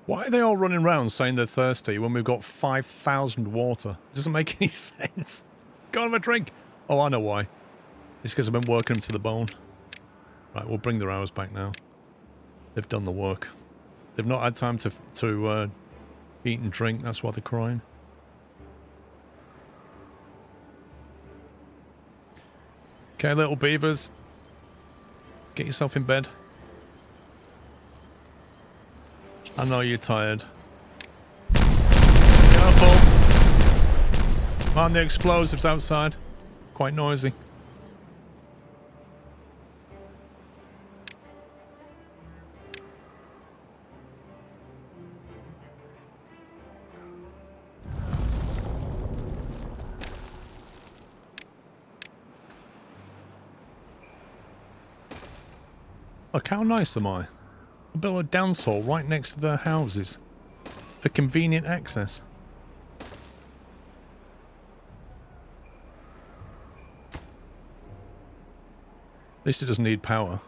Why are they all running around saying they're thirsty when we've got 5,000 water? It doesn't make any sense. Go have a drink. Oh, I know why. It's because I've been working them to the bone. Right, we'll bring their hours back now. They've done the work. They've not had time to eat and drink. That's why they're crying. Okay, little beavers. Get yourself in bed. I know you're tired. Careful. Mind the explosives outside. Quite noisy. Look, how nice am I? I built a dance hall right next to their houses for convenient access. At least it doesn't need power.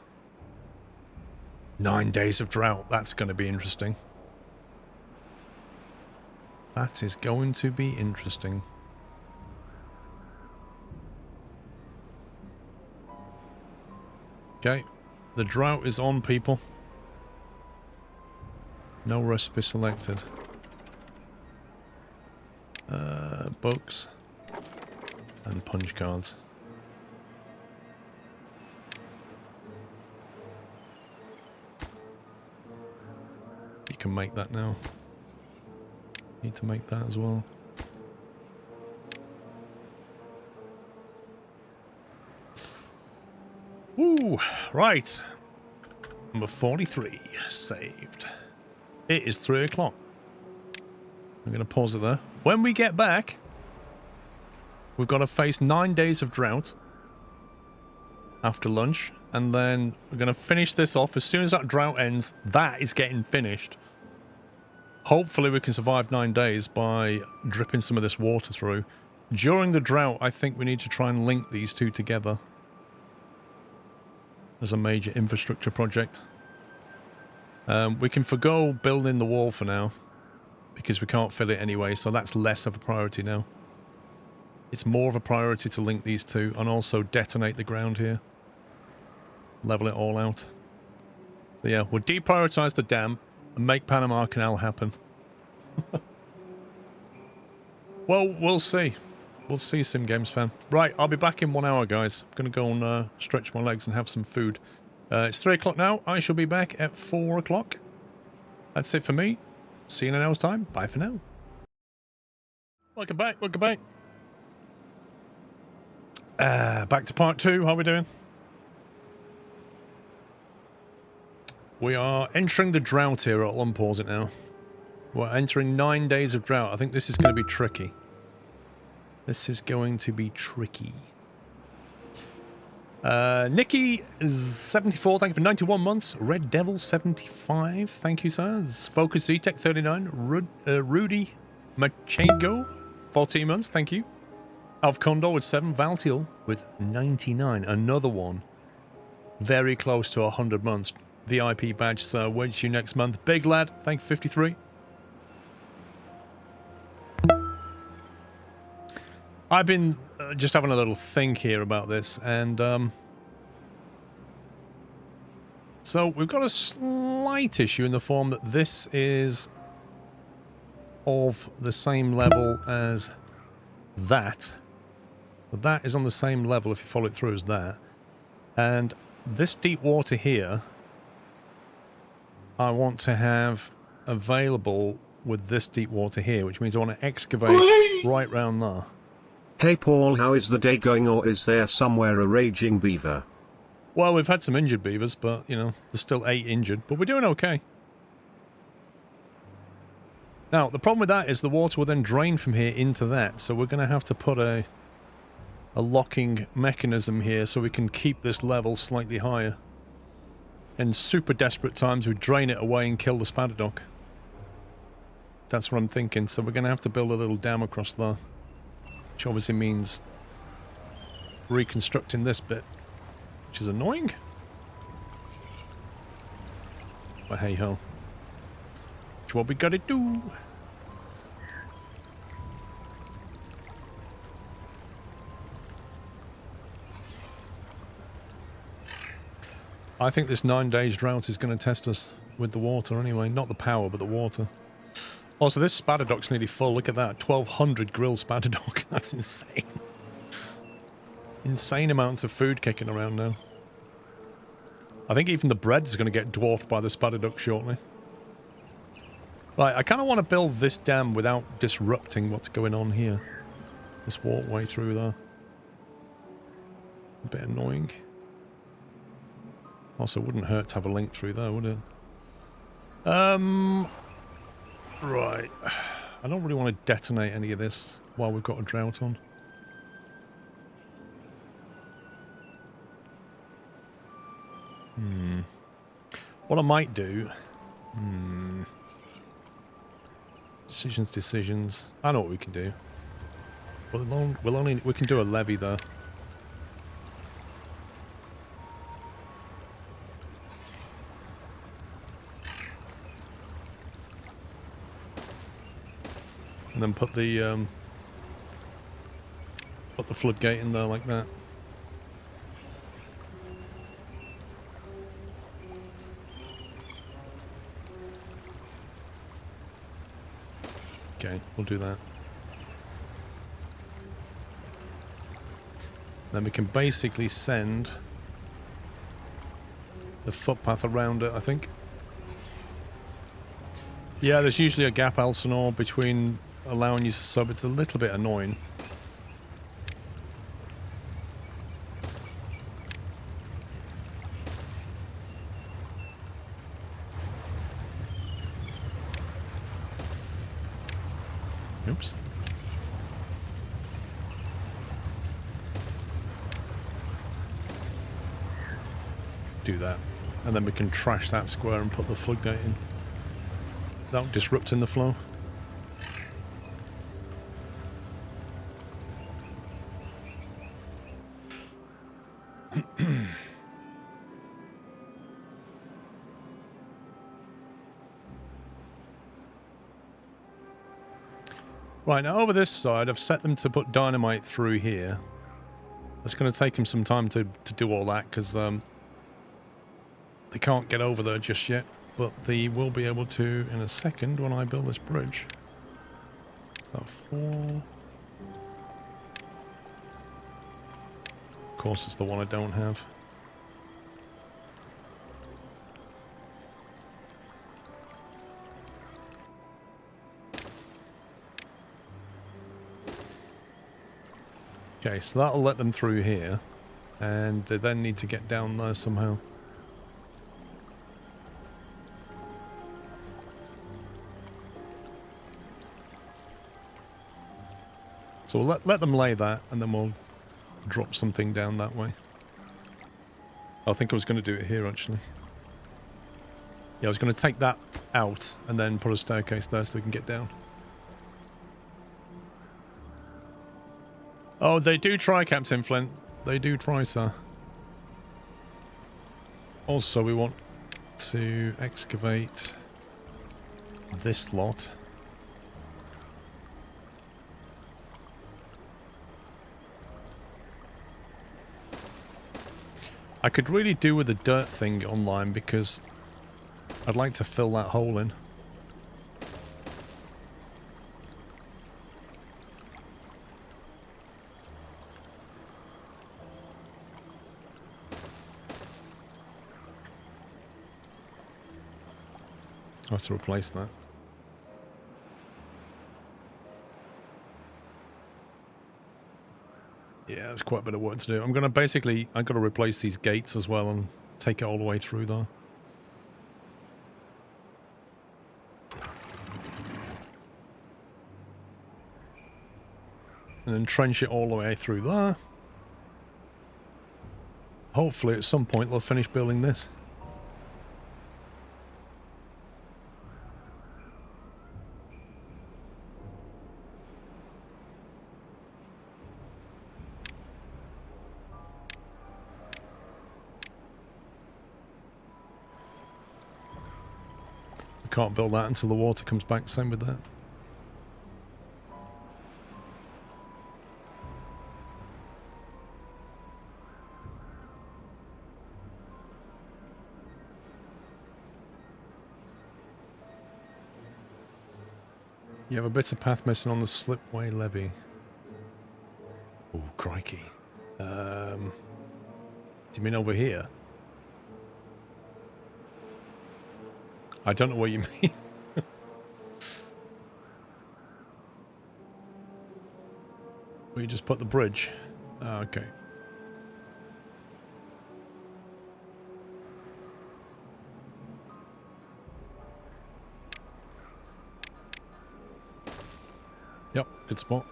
9 days of drought. That's going to be interesting. That is going to be interesting. Okay. The drought is on, people. No recipe selected. Books. And punch cards. You can make that now. Need to make that as well. Woo! Right. Number 43. Saved. It is 3 o'clock. I'm going to pause it there. When we get back, we've got to face 9 days of drought after lunch. And then we're going to finish this off. As soon as that drought ends, that is getting finished. Hopefully we can survive 9 days by dripping some of this water through. During the drought, I think we need to try and link these two together as a major infrastructure project. We can forgo building the wall for now because we can't fill it anyway, so that's less of a priority now. It's more of a priority to link these two and also detonate the ground here. Level it all out. So yeah, we'll deprioritize the dam and make Panama Canal happen. Well, we'll see. We'll see, Sim Games fan. Right, I'll be back in 1 hour, guys. I'm going to go and stretch my legs and have some food. It's 3 o'clock now. I shall be back at 4 o'clock. That's it for me. See you in an hour's time. Bye for now. Welcome back. Welcome back. Back to part 2. How are we doing? We are entering the drought here. I'll unpause it now. We're entering 9 days of drought. I think this is going to be tricky. This is going to be tricky. Nikki is 74. Thank you for 91 months. Red Devil 75. Thank you, sirs. Focus Z-Tech 39. Rudy Machengo 14 months. Thank you. Alf Condor with 7. Valtiel with 99. Another one. Very close to 100 months. VIP badge, sir. Wedge you next month. Big lad. Thank you, 53. I've been just having a little think here about this, and so we've got a slight issue in the form that this is of the same level as that. So that is on the same level if you follow it through as that. And this deep water here, I want to have available with this deep water here, which means I want to excavate right round there. Hey Paul, how is the day going, or is there somewhere a raging beaver? Well, we've had some injured beavers, but, you know, there's still 8 injured, but we're doing okay. Now, the problem with that is the water will then drain from here into that, so we're going to have to put a locking mechanism here so we can keep this level slightly higher. In super desperate times, we drain it away and kill the Spadadoc. That's what I'm thinking, so we're going to have to build a little dam across there. Which obviously means reconstructing this bit, which is annoying. But hey ho. Which what we gotta do. I think this 9 days drought is going to test us with the water anyway. Not the power, but the water. Also, this Spadadoc's nearly full. Look at that. 1,200 grill Spadadoc. That's insane. Insane amounts of food kicking around now. I think even the bread is going to get dwarfed by the spider duck shortly. Right, I kind of want to build this dam without disrupting what's going on here. This walkway through there. It's a bit annoying. Also, it wouldn't hurt to have a link through there, would it? Right. I don't really want to detonate any of this while we've got a drought on. What I might do... Decisions. I know what we can do. We can do a levee there. And then put the floodgate in there like that. Okay, we'll do that. Then we can basically send the footpath around it, I think. Yeah, there's usually a gap, Elsinore, between allowing you to sub. It's a little bit annoying. Oops. Do that. And then we can trash that square and put the floodgate in. Without disrupting the flow. Right, now over this side, I've set them to put dynamite through here. It's going to take them some time to do all that, because they can't get over there just yet. But they will be able to in a second when I build this bridge. So 4... Of course, it's the one I don't have. Okay, so that'll let them through here, and they then need to get down there somehow. So we'll let them lay that, and then we'll drop something down that way. I think I was going to do it here, actually. Yeah, I was going to take that out, and then put a staircase there so we can get down. Oh, they do try, Captain Flint. They do try, sir. Also, we want to excavate this lot. I could really do with the dirt thing online because I'd like to fill that hole in. I have to replace that. Yeah, there's quite a bit of work to do. I'm going to basically... I've got to replace these gates as well and take it all the way through there. And then trench it all the way through there. Hopefully at some point they'll finish building this. Can't build that until the water comes back. Same with that. You have a bit of path missing on the slipway levee. Oh, crikey. Do you mean over here? I don't know what you mean. We just put the bridge. Okay. Yep, good spot.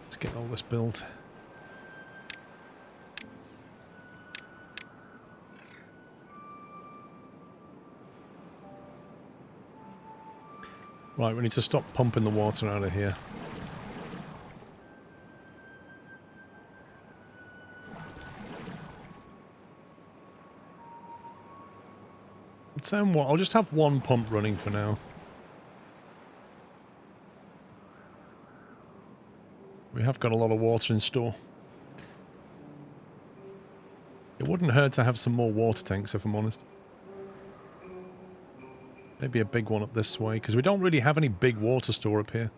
Let's get all this built. Right, we need to stop pumping the water out of here. Let's what? I'll just have one pump running for now. We have got a lot of water in store. It wouldn't hurt to have some more water tanks, if I'm honest. Maybe a big one up this way, because we don't really have any big water store up here.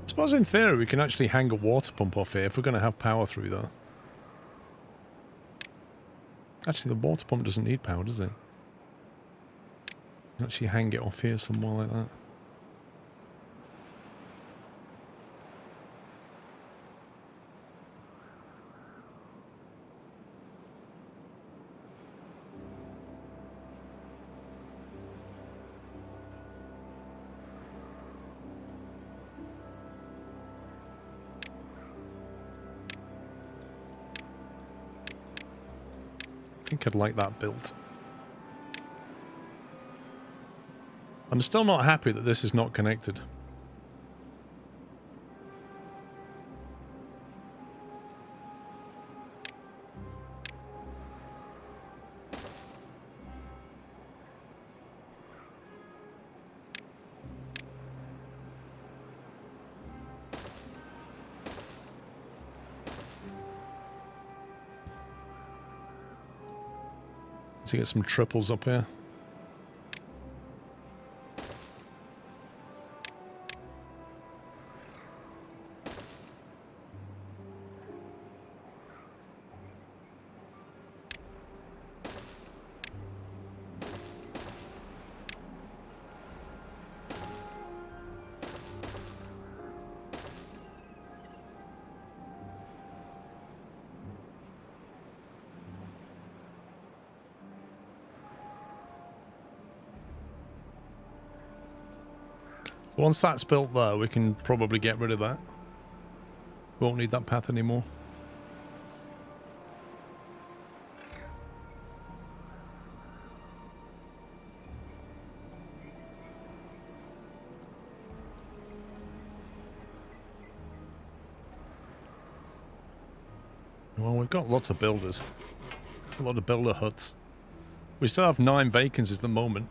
I suppose in theory we can actually hang a water pump off here if we're going to have power through there. Actually, the water pump doesn't need power, does it? Actually hang it off here somewhere like that. I think I'd like that built. I'm still not happy that this is not connected. To get some triples up here. Once that's built there, we can probably get rid of that. Won't need that path anymore. Well, we've got lots of builders. A lot of builder huts. We still have 9 vacancies at the moment.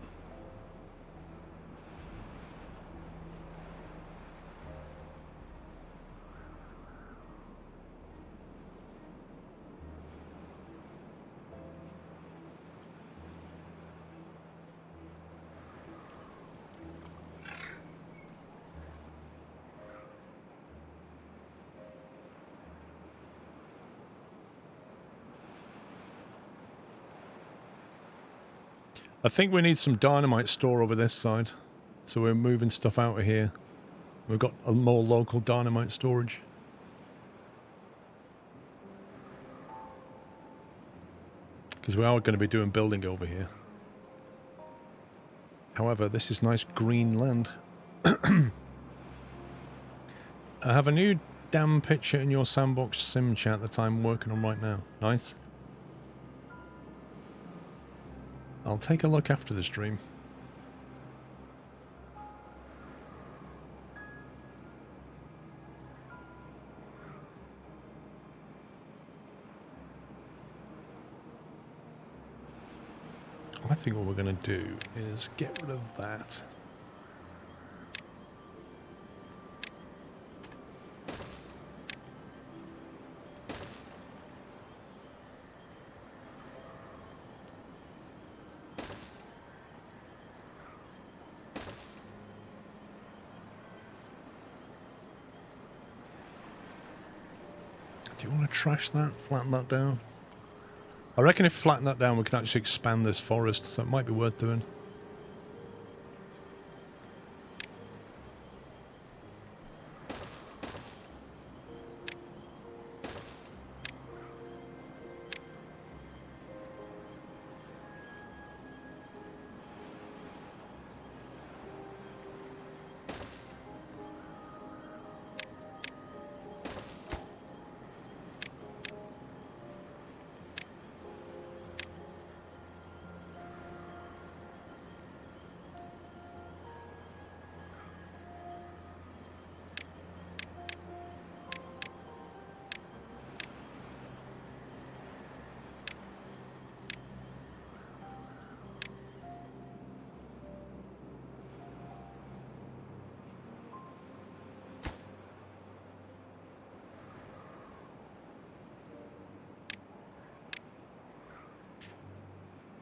I think we need some dynamite store over this side. So we're moving stuff out of here. We've got a more local dynamite storage. Because we are going to be doing building over here. However, this is nice green land. I have a new dam picture in your sandbox sim chat that I'm working on right now. Nice. I'll take a look after the stream. I think what we're going to do is get rid of that. we want to trash that? Flatten that down? I reckon if flatten that down, we can actually expand this forest, so it might be worth doing.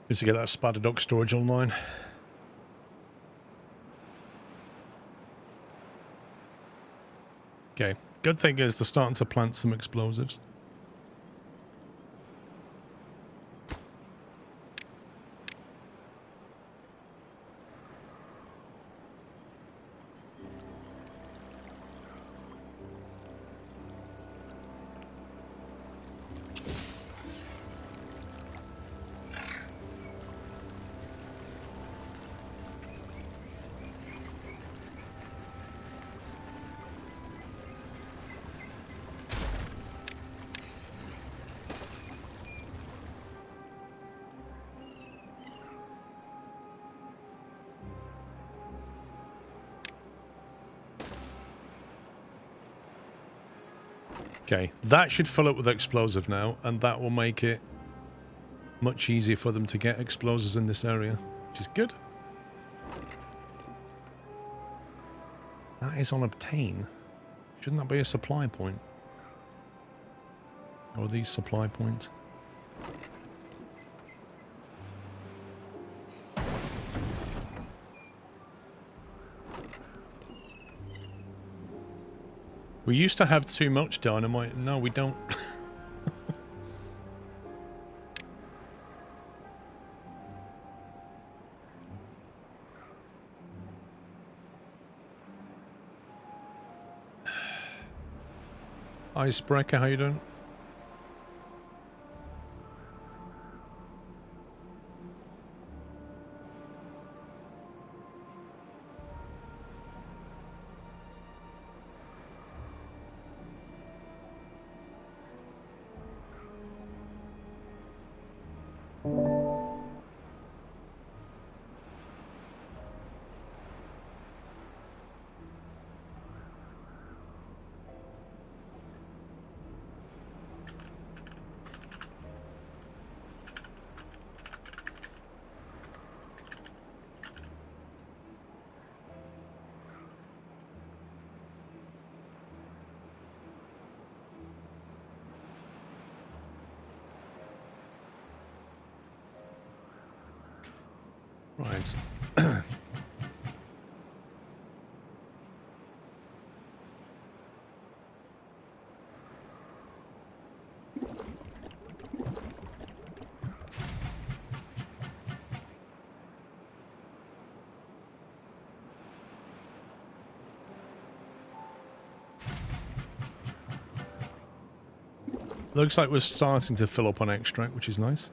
Just to get that spider dog storage online. Okay, good thing is they're starting to plant some explosives. Okay, that should fill up with explosive now, and that will make it much easier for them to get explosives in this area, which is good. That is on obtain. Shouldn't that be a supply point? Or are these supply points? We used to have too much dynamite. No, we don't. Icebreaker, how you doing? Right. Looks like we're starting to fill up on extract, which is nice.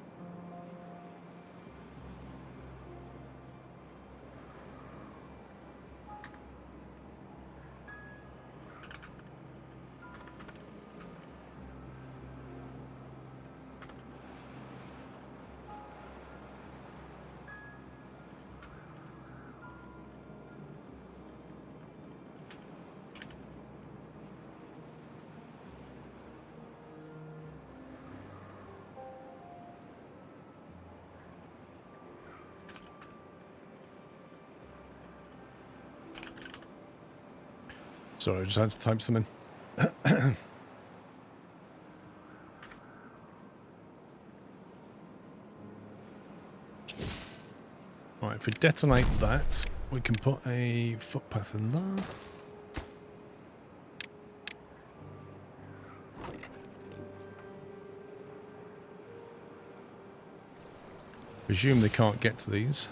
Sorry, I just had to type something. Right, if we detonate that, we can put a footpath in there. Presume they can't get to these.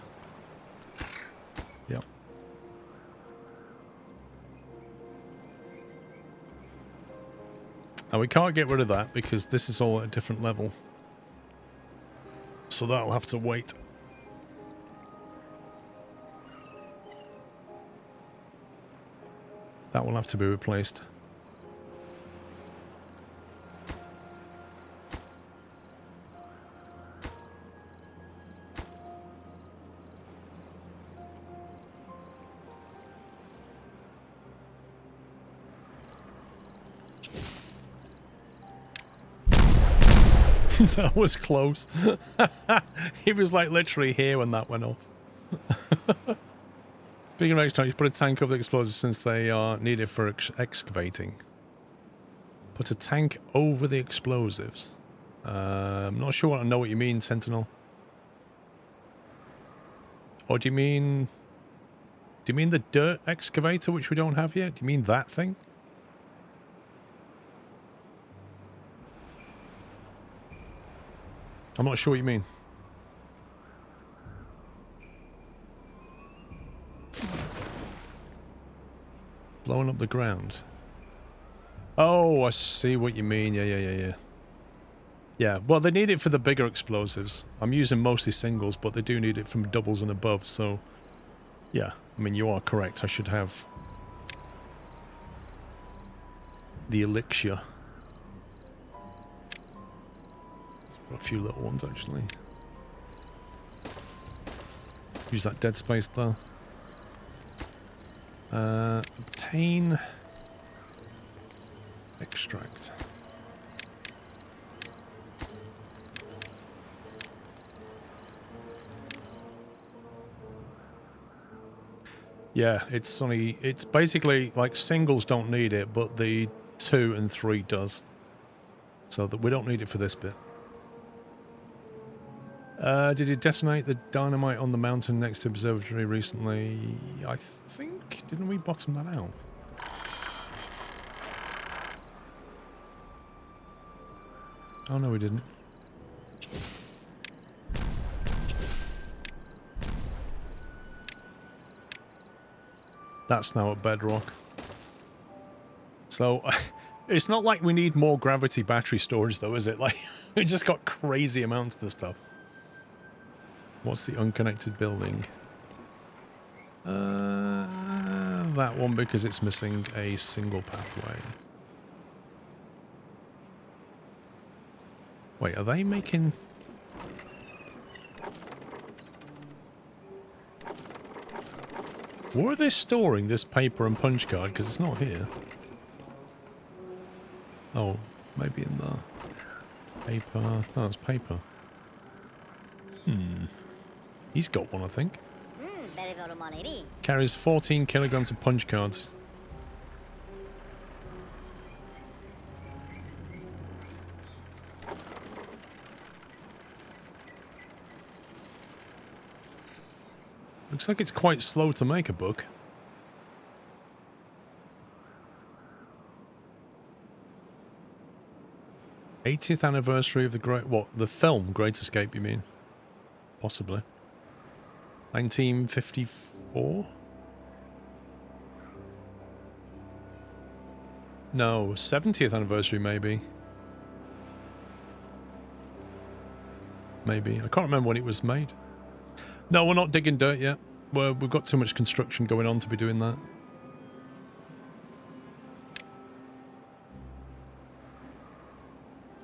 Yep. And we can't get rid of that because this is all at a different level. So that'll have to wait. That will have to be replaced. That was close. He was like literally here when that went off. Speaking of extract, you put a tank over the explosives since they are needed for excavating. Put a tank over the explosives. I'm not sure I know what you mean, Sentinel. Or do you mean the dirt excavator, which we don't have yet? Do you mean that thing? I'm not sure what you mean. Blowing up the ground. Oh, I see what you mean. Yeah. Yeah, well, they need it for the bigger explosives. I'm using mostly singles, but they do need it from doubles and above, so... Yeah, I mean, you are correct. I should have... the elixir. Got a few little ones, actually. Use that dead space there. Obtain... extract. Yeah, it's basically like singles don't need it, but the 2 and 3 does. So that we don't need it for this bit. Did you detonate the dynamite on the mountain next to observatory recently? I think, didn't we bottom that out? Oh no, we didn't. That's now at bedrock. So, it's not like we need more gravity battery storage though, is it? Like, we just got crazy amounts of this stuff. What's the unconnected building? That one, because it's missing a single pathway. Wait, are they making... Where are they storing this paper and punch card? Because it's not here. Oh, maybe in the paper. No, it's paper. He's got one, I think. Carries 14 kilograms of punch cards. Looks like it's quite slow to make a book. '80th anniversary of the the film Great Escape, you mean? Possibly. 1954? No, 70th anniversary maybe. Maybe. I can't remember when it was made. No, we're not digging dirt yet. We've got too much construction going on to be doing that.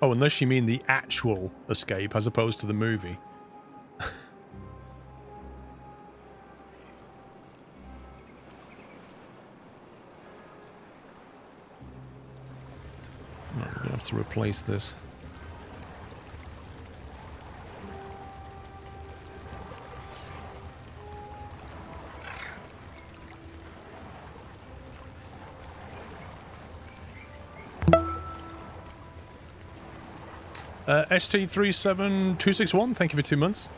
Oh, unless you mean the actual escape as opposed to the movie. No, we're going to have to replace this. ST37261, thank you for 2 months.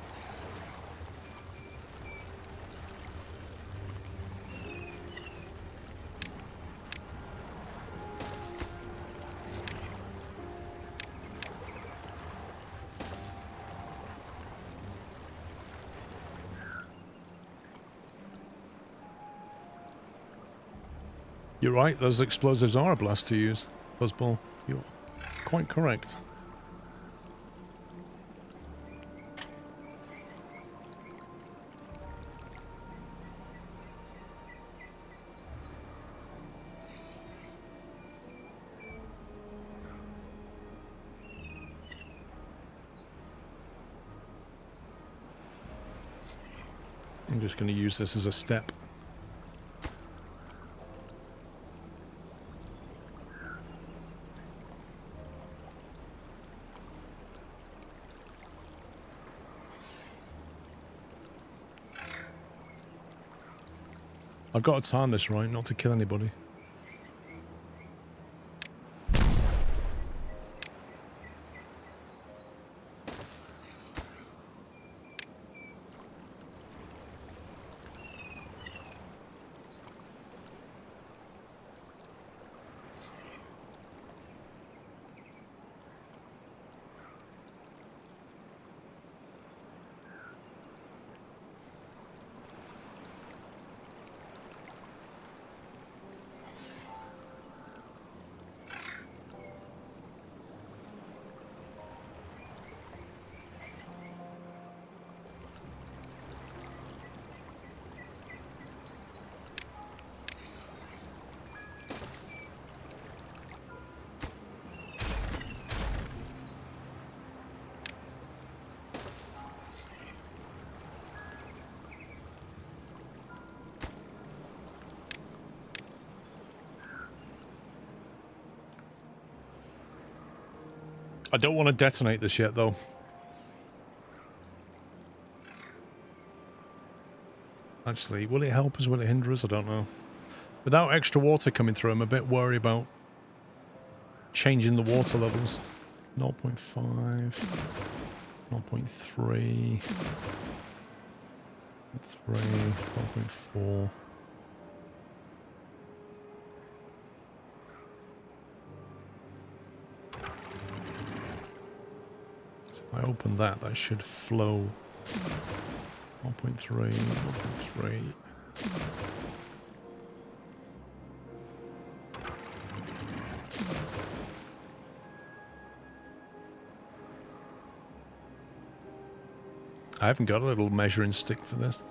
You're right, those explosives are a blast to use, Buzzball. You're quite correct. I'm just going to use this as a step. I've got to time this right, not to kill anybody. I don't want to detonate this yet, though. Actually, will it help us? Will it hinder us? I don't know. Without extra water coming through, I'm a bit worried about changing the water levels. 0.5, 0.3, 0.4. So if I open that, that should flow. 1.3, 1.3. I haven't got a little measuring stick for this.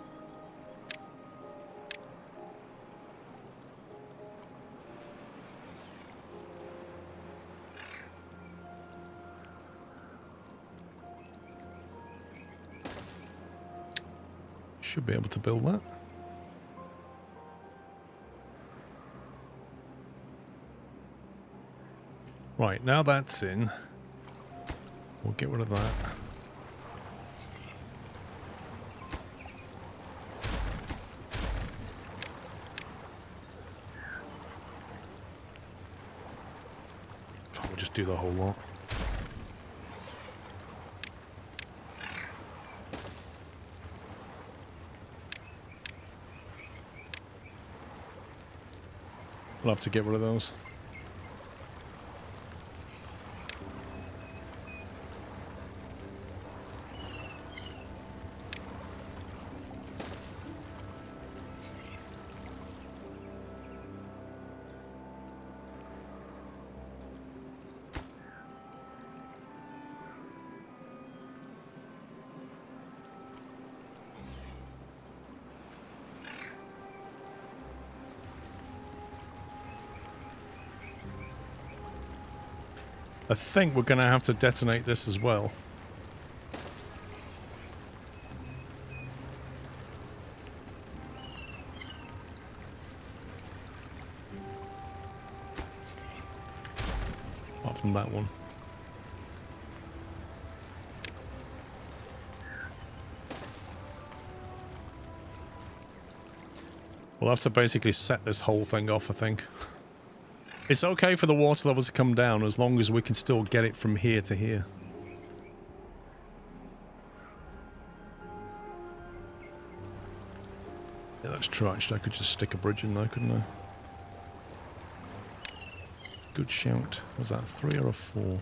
Should be able to build that. Right, now that's in, we'll get rid of that. We'll just do the whole lot. We'll have to get rid of those. I think we're going to have to detonate this as well. Apart from that one. We'll have to basically set this whole thing off, I think. It's okay for the water levels to come down as long as we can still get it from here to here. Yeah, that's true, actually. I could just stick a bridge in there, couldn't I? Good shout. Was that a 3 or a 4?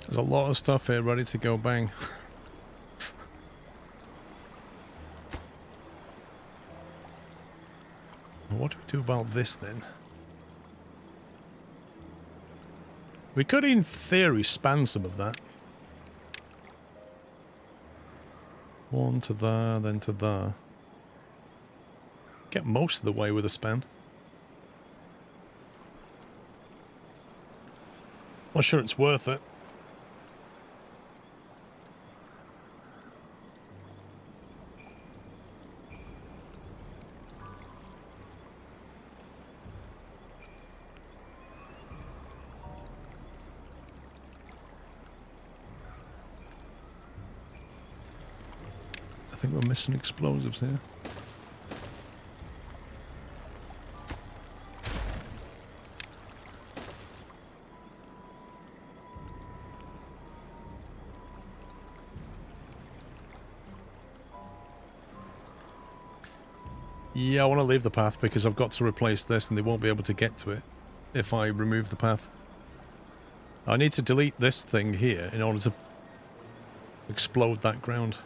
There's a lot of stuff here ready to go bang. What do we do about this then? We could in theory span some of that. One to there, then to there. Get most of the way with a span. Not sure it's worth it. I think we're missing explosives here. Yeah, I want to leave the path because I've got to replace this and they won't be able to get to it if I remove the path. I need to delete this thing here in order to explode that ground.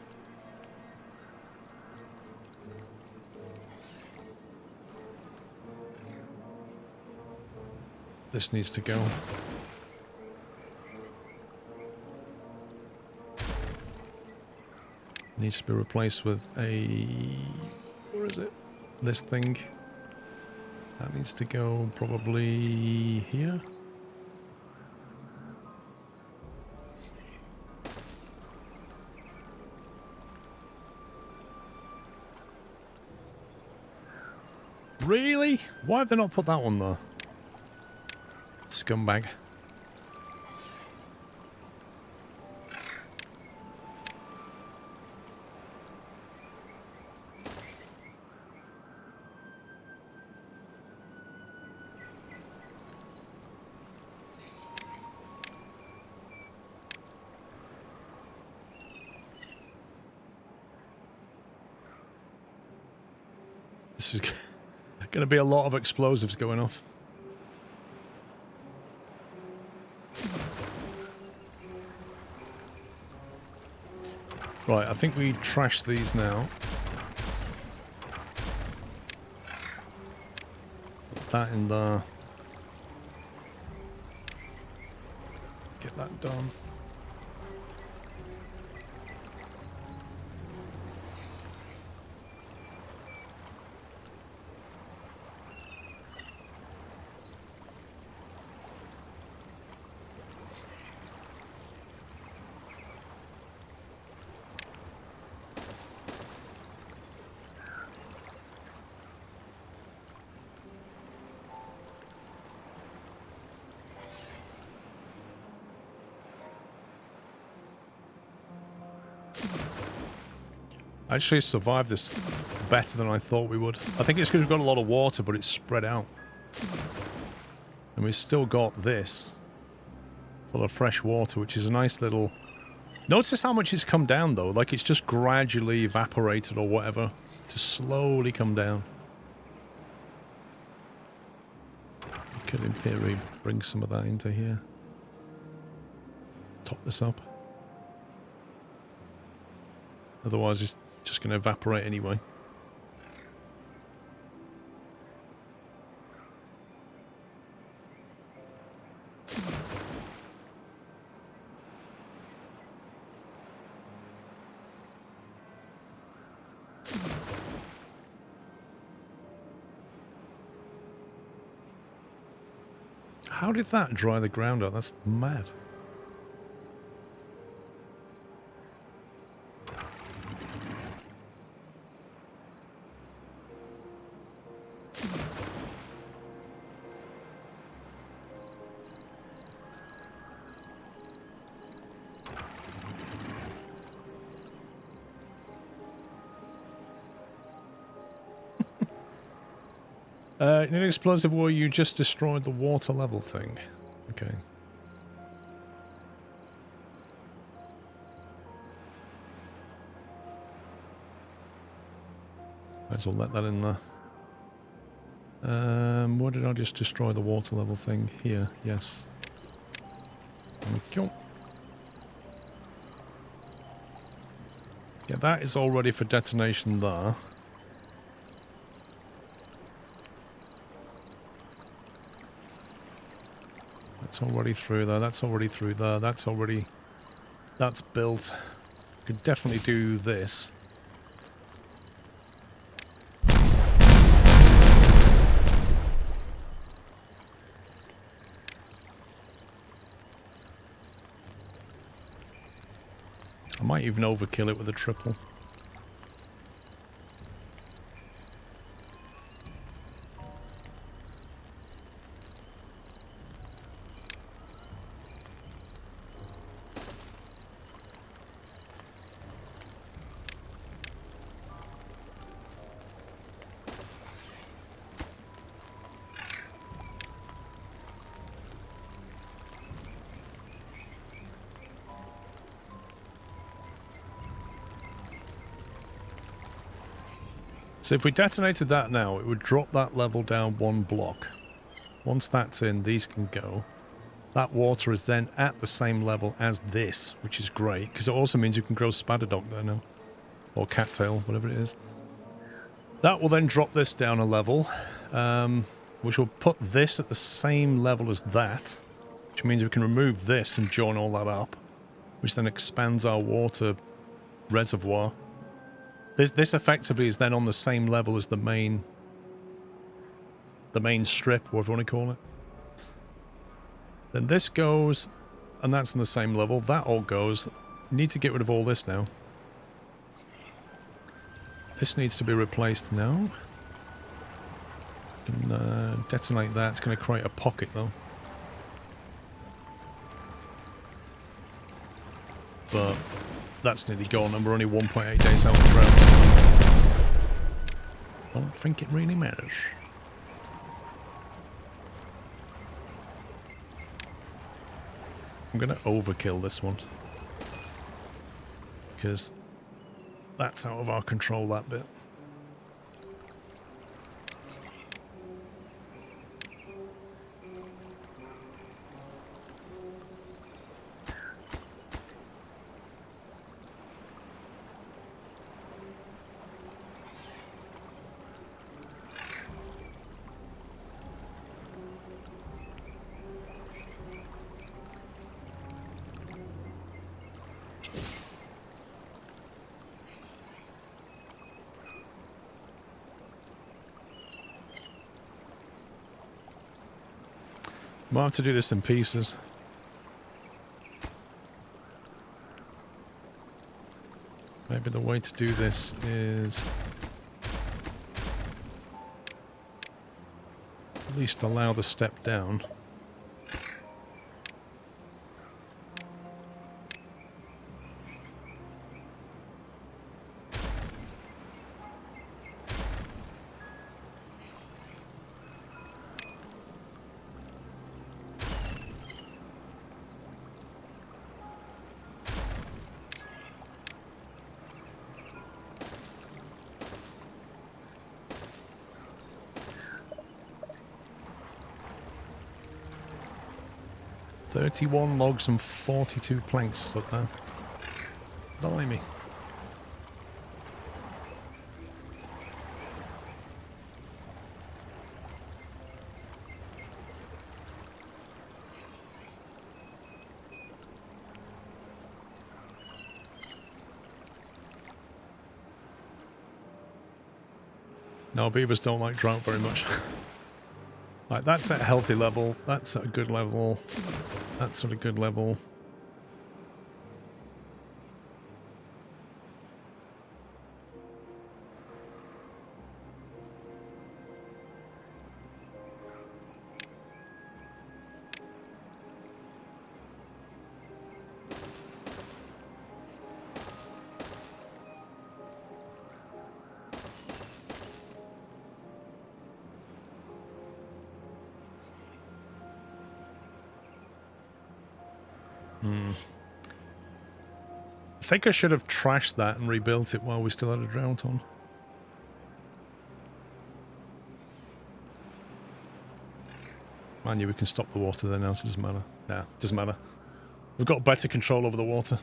This needs to go. Needs to be replaced with a... where is it? This thing. That needs to go probably here. Really? Why have they not put that one there? Scumbag. This is going to be a lot of explosives going off. Right, I think we trash these now. Put that in there. Get that done. I actually survived this better than I thought we would. I think it's because we've got a lot of water, but it's spread out. And we've still got this full of fresh water, which is a nice little... Notice how much it's come down, though. Like, it's just gradually evaporated or whatever. Just slowly come down. We could, in theory, bring some of that into here. Top this up. Otherwise, it's just going to evaporate anyway. How did that dry the ground out? That's mad. In an explosive war, you just destroyed the water level thing. Okay. Might as well let that in there. Where did I just destroy the water level thing? Here, yes. Thank you. Yeah, that is all ready for detonation there. That's already through there, that's already through there, that's already... That's built. Could definitely do this. I might even overkill it with a triple. So if we detonated that now, it would drop that level down 1 block. Once that's in, these can go. That water is then at the same level as this, which is great, because it also means you can grow Spadadoc there now. Or cattail, whatever it is. That will then drop this down a level, which will put this at the same level as that, which means we can remove this and join all that up, which then expands our water reservoir. This effectively is then on the same level as the main strip, whatever you want to call it. Then this goes, and that's on the same level. That all goes. Need to get rid of all this now. This needs to be replaced now. And, detonate that. It's going to create a pocket though. But that's nearly gone, and we're only 1.8 days out of drought. Don't think it really matters. I'm going to overkill this one. Because that's out of our control, that bit. Might have to do this in pieces. Maybe the way to do this is at least allow the step down. "31 logs and 42 planks up there. Blimey. No, beavers don't like drought very much. Like, that's at a healthy level, that's at a good level, that's at a good level. I think I should have trashed that and rebuilt it while we still had a drought on. Mind you, we can stop the water there now, so it doesn't matter. Nah, doesn't matter. We've got better control over the water.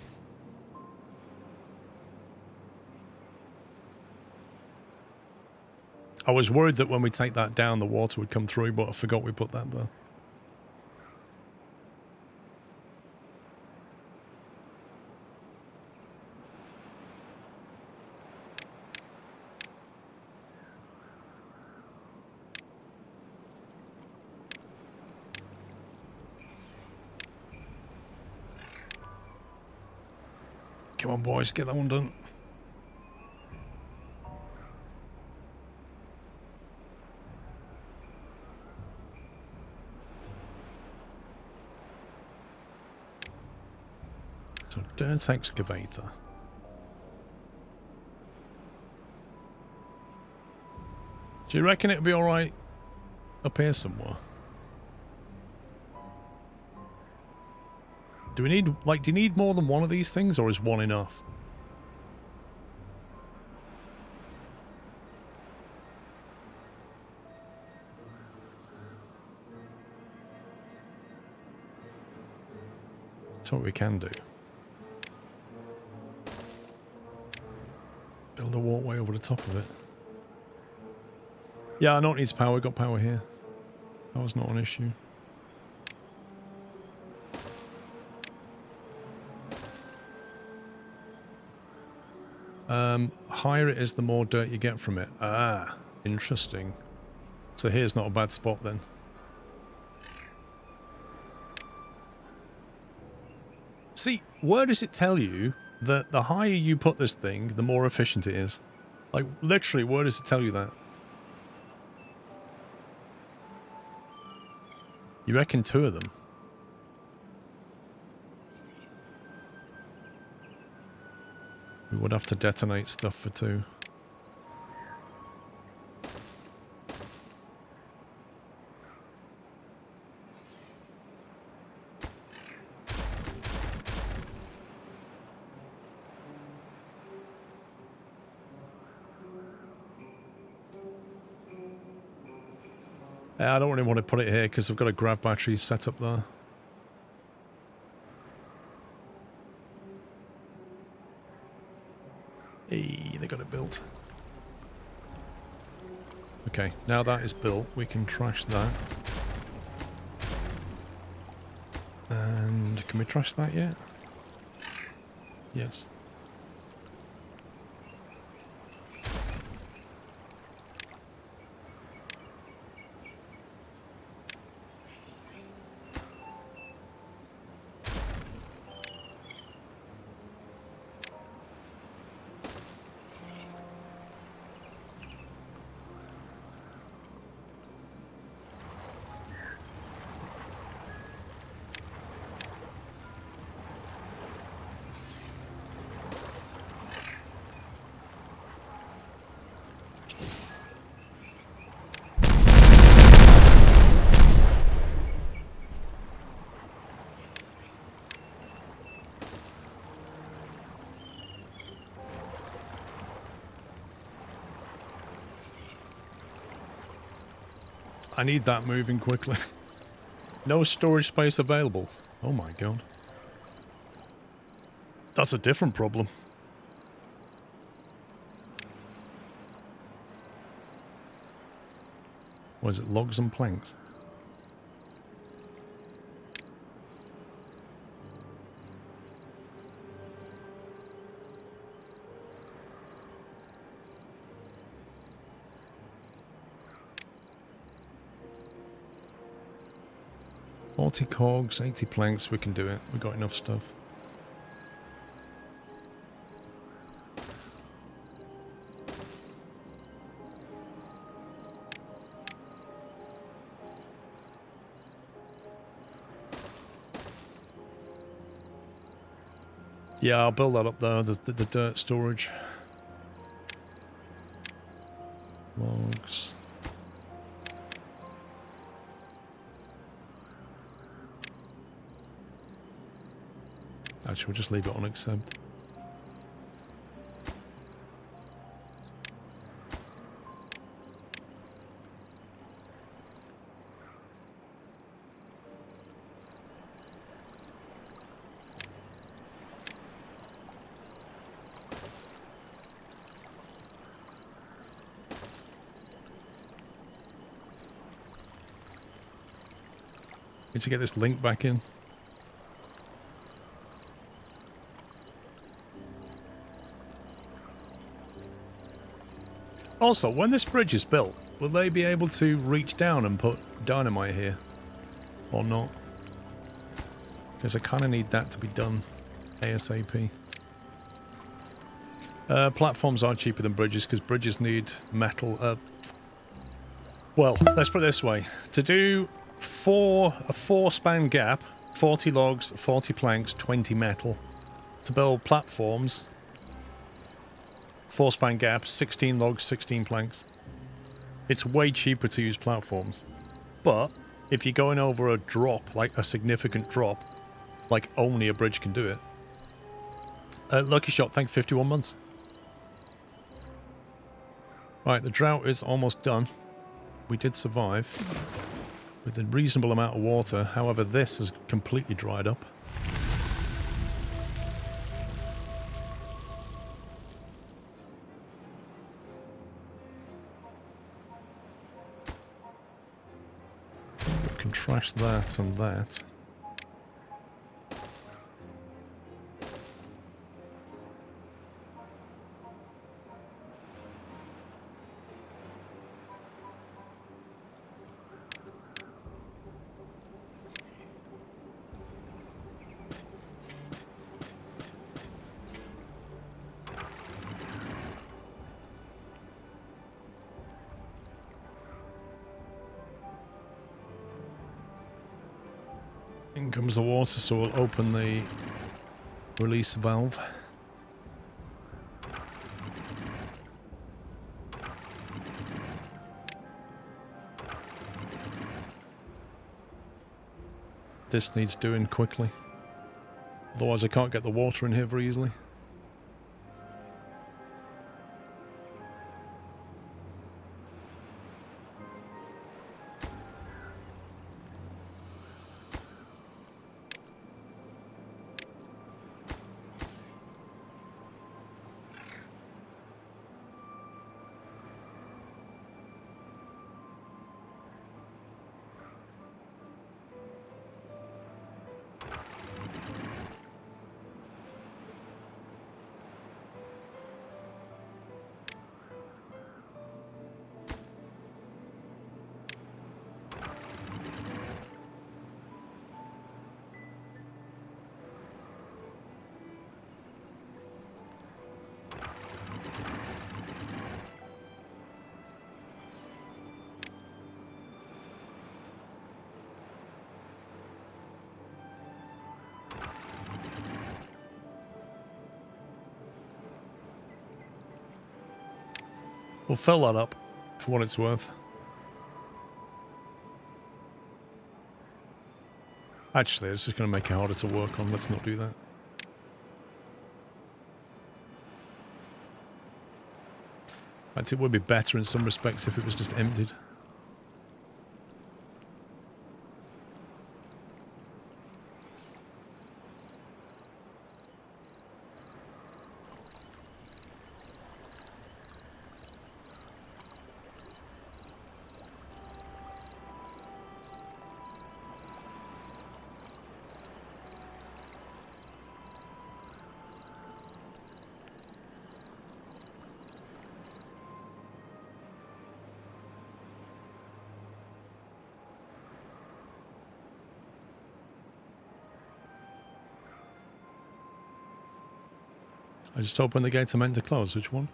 I was worried that when we take that down, the water would come through, but I forgot we put that there. Come on, boys, get that one done. So, dirt excavator. Do you reckon it'd be alright up here somewhere? Do we need, like, do you need more than one of these things, or is one enough? That's what we can do. Build a walkway over the top of it. Yeah, I know it needs power. We've got power here. That was not an issue. Higher it is, the more dirt you get from it. Ah, interesting. So here's not a bad spot then. See, where does it tell you that the higher you put this thing, the more efficient it is? Like, literally, where does it tell you that? You reckon 2 of them? We would have to detonate stuff for 2. I don't really want to put it here because I've got a grav battery set up there. Hey, they got it built. Okay, now that is built, we can trash that. And can we trash that yet? Yes. I need that moving quickly. No storage space available. Oh my god. That's a different problem. What is it, logs and planks? Forty cogs, 80 planks, we can do it. We've got enough stuff. Yeah, I'll build that up there, the dirt storage. Logs. Actually, we'll just leave it on accept. Need to get this link back in. Also, when this bridge is built, will they be able to reach down and put dynamite here? Or not? Because I kind of need that to be done ASAP. Platforms are cheaper than bridges because bridges need metal. Well, let's put it this way. To do a 4-span gap, 40 logs, 40 planks, 20 metal. To build platforms, 4-span gap, 16 logs, 16 planks. It's way cheaper to use platforms. But if you're going over a drop, like a significant drop, like only a bridge can do it. Lucky Shot, thank 51 months. Right, the drought is almost done. We did survive with a reasonable amount of water. However, this has completely dried up. We can trash that and that. In comes the water, so we'll open the release valve. This needs doing quickly. Otherwise I can't get the water in here very easily. We'll fill that up for what it's worth. Actually, it's just going to make it harder to work on. Let's not do that. In fact, it would be better in some respects if it was just emptied. I just opened the gates I meant to close. Which one?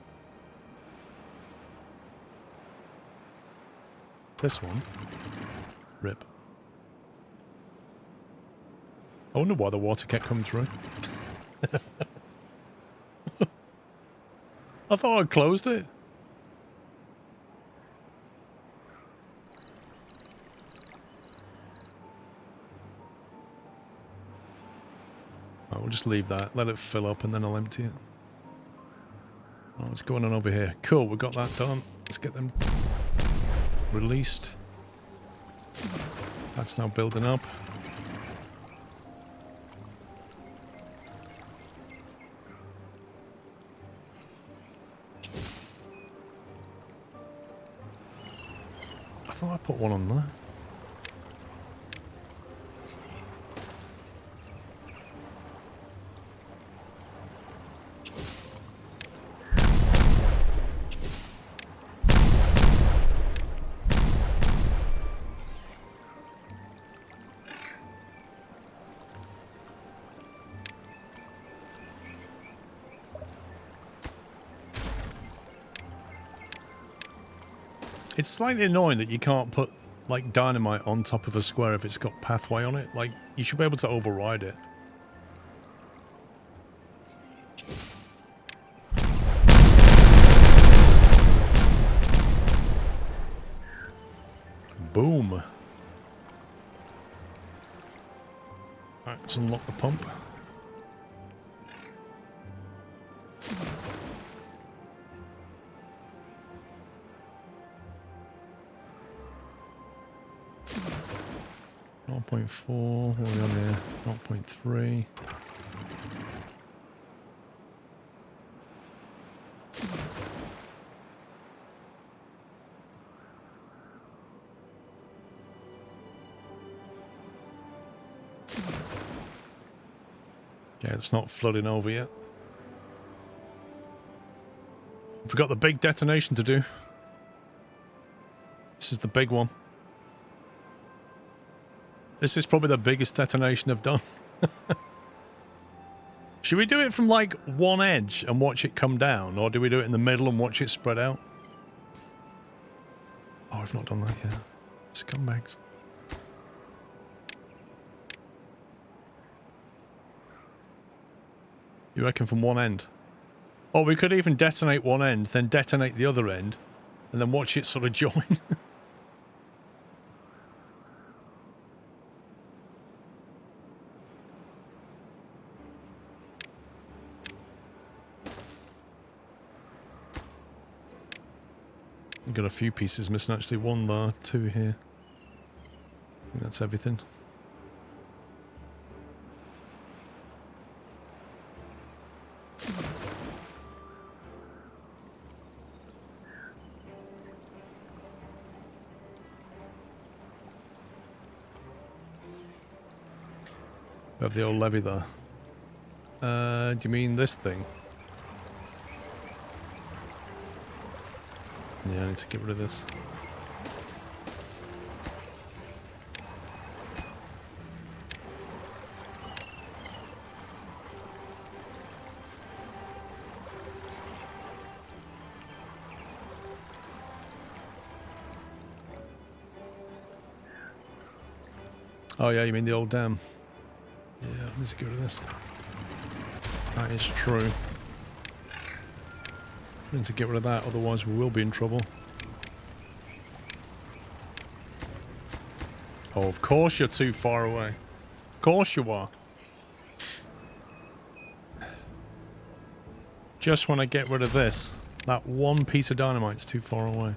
This one? Rip. I wonder why the water kept coming through. I thought I'd closed it. Oh, we'll just leave that. Let it fill up and then I'll empty it. Oh, what's going on over here? Cool, we got that done. Let's get them released. That's now building up. I thought I put one on there. It's slightly annoying that you can't put, like, dynamite on top of a square if it's got pathway on it. Like, you should be able to override it. Boom. Alright, let's unlock the pump. .4, what are we on here? 0.3. Yeah, it's not flooding over yet. We've got the big detonation to do. This is the big one. This is probably the biggest detonation I've done. Should we do it from, like, one edge and watch it come down? Or do we do it in the middle and watch it spread out? Oh, I've not done that yet. Scumbags. You reckon from one end? Or we could even detonate one end, then detonate the other end, and then watch it sort of join. Got a few pieces missing actually. One there, two here. I think that's everything. We have the old levee there. Do you mean this thing? Yeah, I need to get rid of this. Oh yeah, you mean the old dam? Yeah, I need to get rid of this. That is true. We need to get rid of that, otherwise we will be in trouble. Oh, of course you're too far away. Of course you are. Just want to get rid of this. That one piece of dynamite's too far away.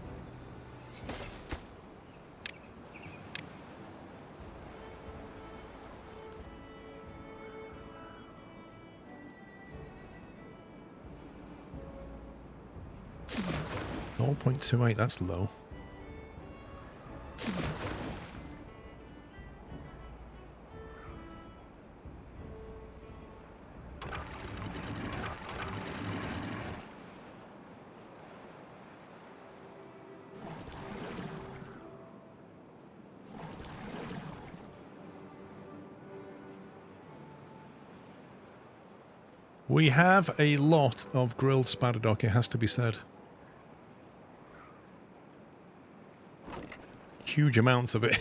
.28, that's low. We have a lot of grilled spadadoc, it has to be said. Huge amounts of it.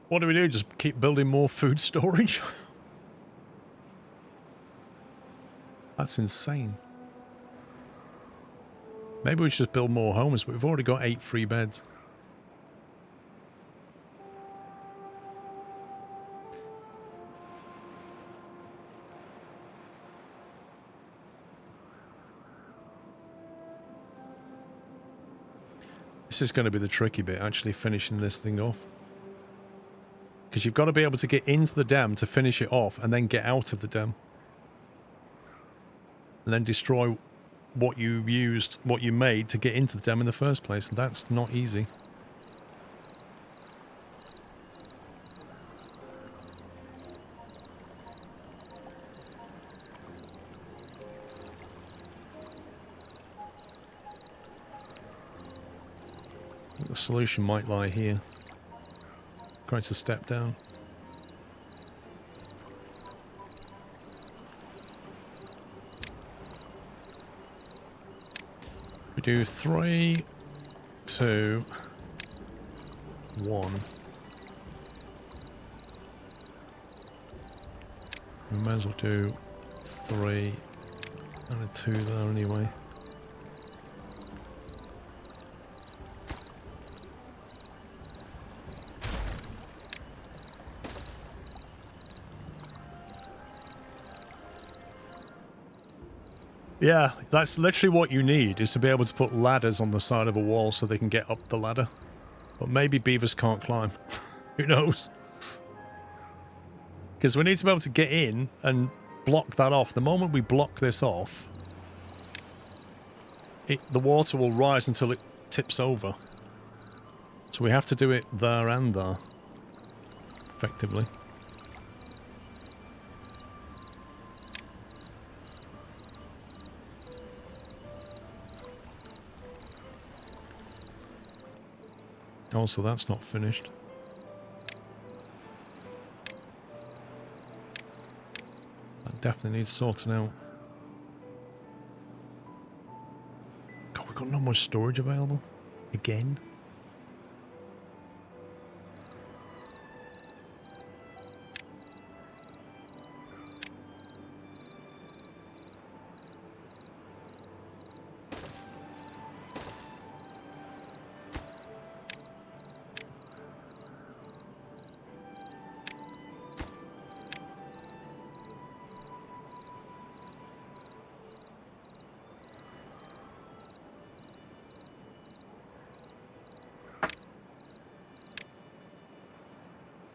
What do we do? Just keep building more food storage? That's insane. Maybe we should just build more homes, but we've already got 8 free beds. This is going to be the tricky bit, actually finishing this thing off. Because you've got to be able to get into the dam to finish it off and then get out of the dam. And then destroy what you used, what you made to get into the dam in the first place. That's not easy. The solution might lie here. Creates a step down. do 3, 2, 1. We may as well do 3 and a 2 there anyway. Yeah, that's literally what you need, is to be able to put ladders on the side of a wall so they can get up the ladder. But maybe beavers can't climb. Who knows? Because we need to be able to get in and block that off. The moment we block this off, the water will rise until it tips over. So we have to do it there and there, effectively. Also, that's not finished. That definitely needs sorting out. God, we've got no more storage available. Again.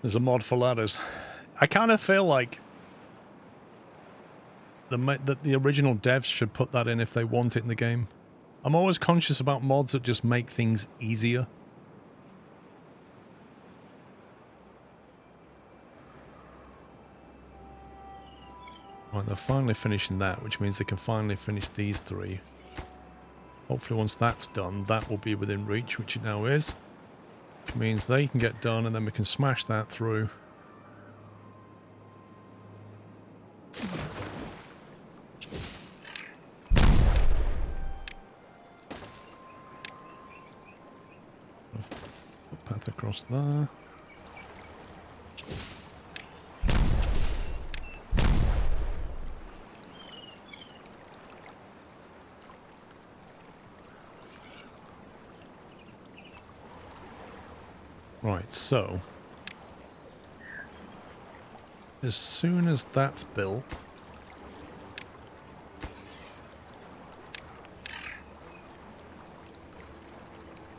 There's a mod for ladders. I kind of feel like the original devs should put that in if they want it in the game. I'm always conscious about mods that just make things easier. Right, they're finally finishing that, which means they can finally finish these 3. Hopefully once that's done, that will be within reach, which it now is. Which means they can get done, and then we can smash that through. Footpath across there. Right, so as soon as that's built,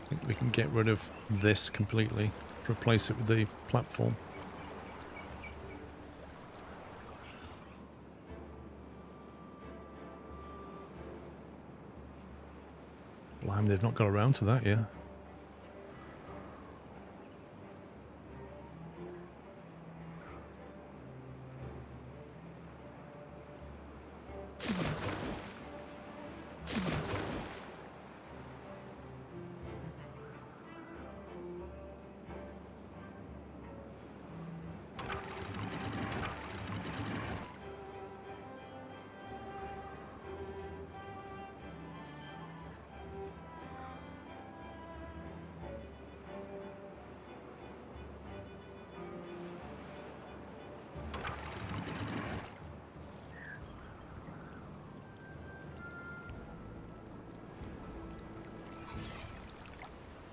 I think we can get rid of this completely, replace it with the platform. Blimey, they've not got around to that yet.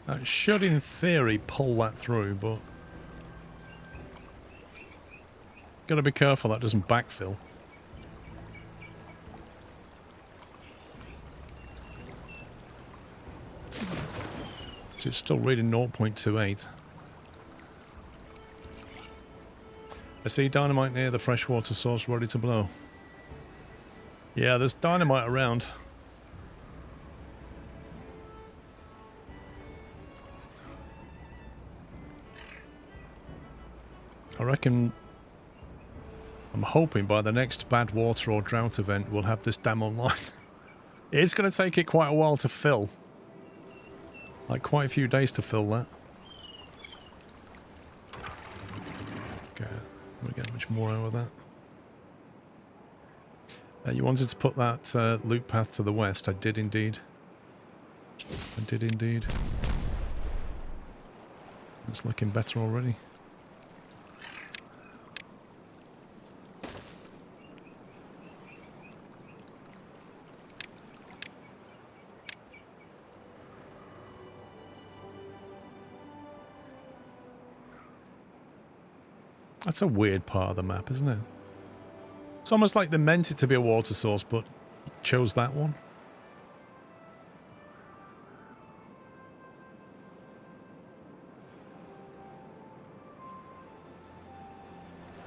That should, in theory, pull that through, but gotta be careful that doesn't backfill. So it's still reading 0.28. I see dynamite near the freshwater source ready to blow. Yeah, there's dynamite around. I reckon, I'm hoping by the next bad water or drought event we'll have this dam online. It's going to take it quite a while to fill. Like quite a few days to fill that. Okay, we get much more out of that. You wanted to put that loop path to the west. I did indeed. I did indeed. It's looking better already. That's a weird part of the map, isn't it? It's almost like they meant it to be a water source, but chose that one.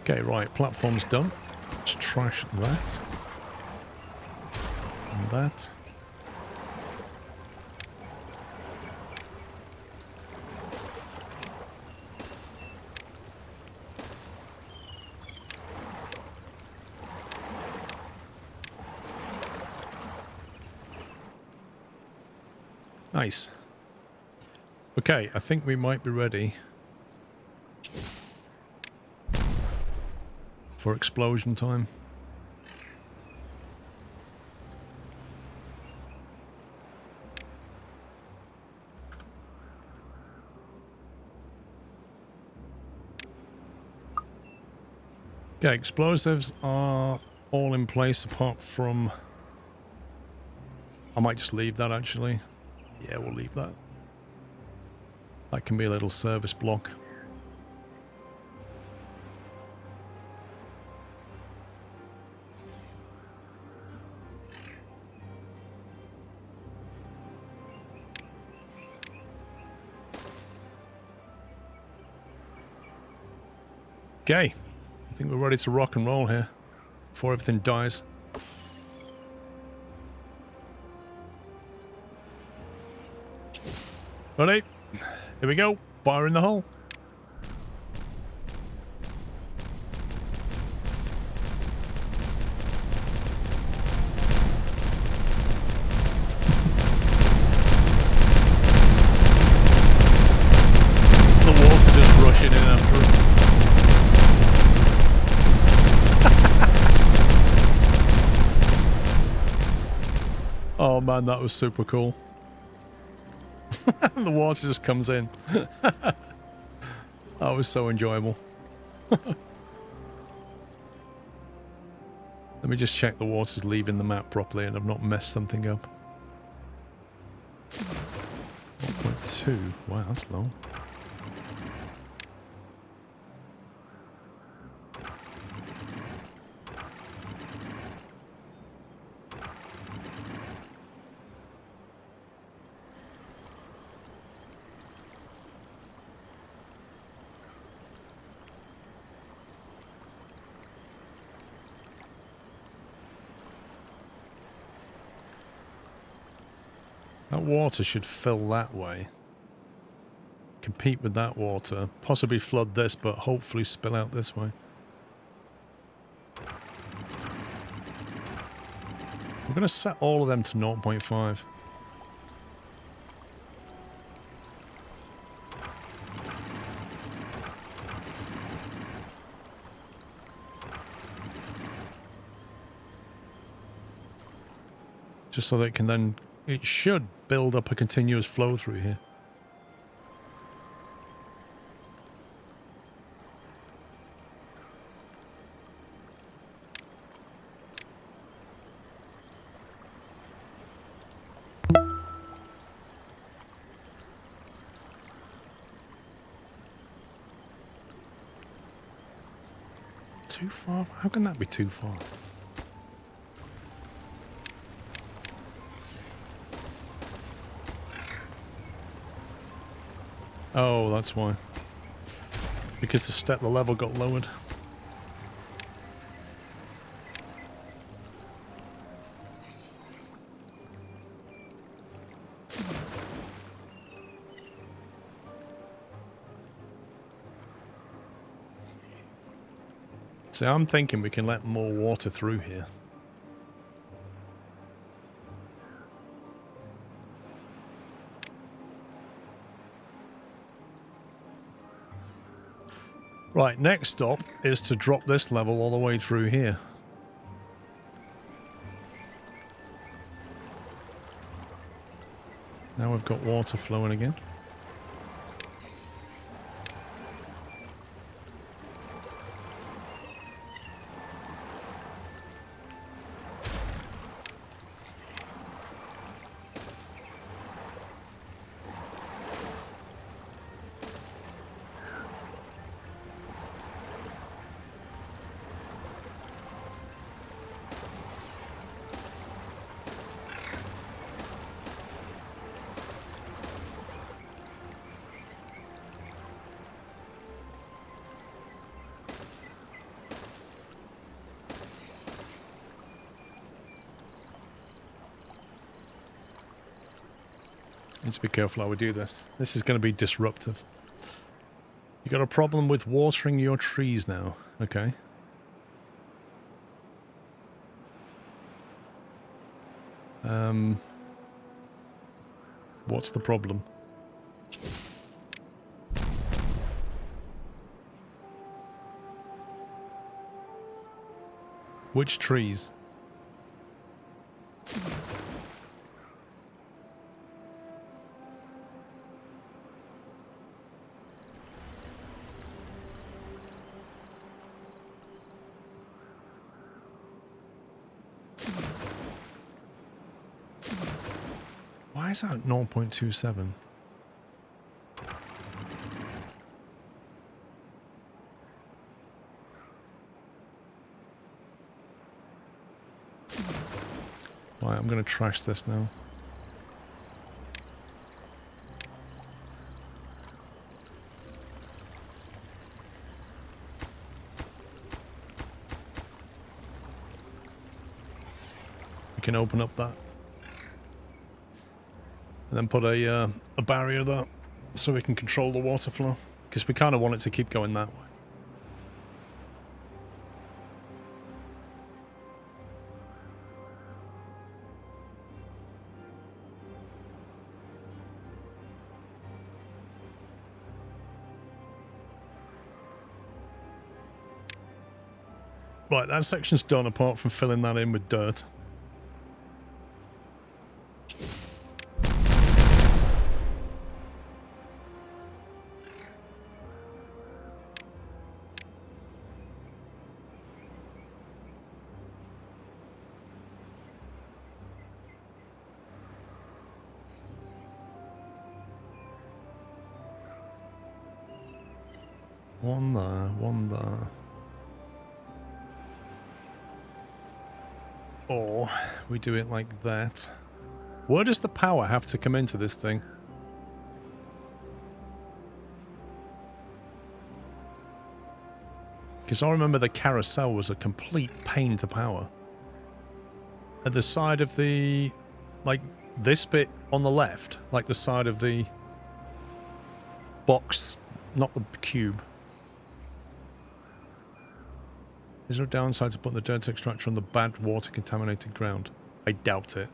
Okay, right, platform's done. Let's trash that. And that. Nice. Okay, I think we might be ready for explosion time. Okay, explosives are all in place apart from... I might just leave that actually. Yeah, we'll leave that. That can be a little service block. Okay, I think we're ready to rock and roll here before everything dies. Ready? Here we go. Fire in the hole. The water just rushing in after him. Oh man, that was super cool. The water just comes in. That was so enjoyable. Let me just check the water's leaving the map properly and I've not messed something up. 1.2. Wow, that's low. That water should fill that way. Compete with that water. Possibly flood this, but hopefully spill out this way. We're going to set all of them to 0.5. Just so that it can then... It should build up a continuous flow through here. Too far? How can that be too far? Oh, that's why. Because the level got lowered. So I'm thinking we can let more water through here. Right, next stop is to drop this level all the way through here. Now we've got water flowing again. Need to be careful how we do this. This is going to be disruptive. You got a problem with watering your trees now. Okay. What's the problem? Which trees? Why is that 0.27? Right, I'm going to trash this now. We can open up that. And then put a barrier there so we can control the water flow. Because we kind of want it to keep going that way. Right, that section's done apart from filling that in with dirt. One there, one there. Or we do it like that. Where does the power have to come into this thing? Because I remember the carousel was a complete pain to power. At the side of the... like, this bit on the left. Like the side of the box, not the cube. Is there a downside to putting the dirt extractor on the bad water contaminated ground? I doubt it.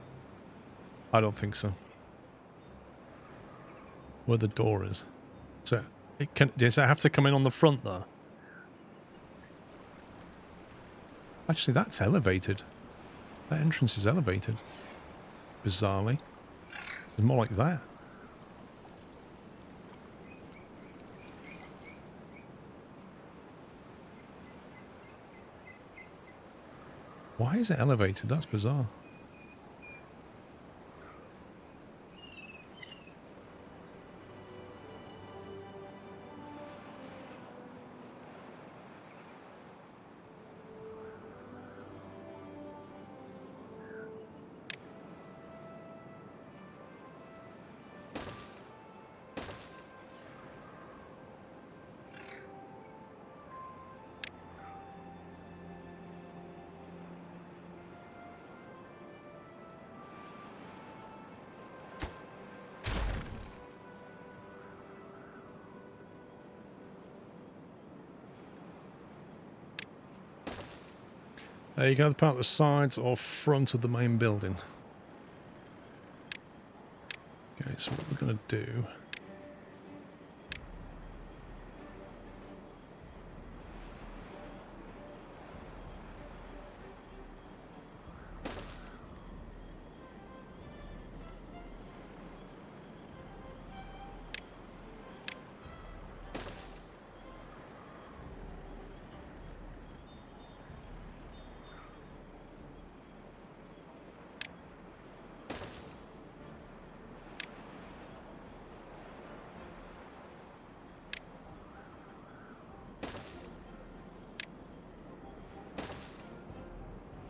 I don't think so. Where the door is. So, does it have to come in on the front there? Actually, that's elevated. That entrance is elevated. Bizarrely. It's more like that. Why is it elevated? That's bizarre. You can either park the sides or front of the main building. Okay, so what we're going to do...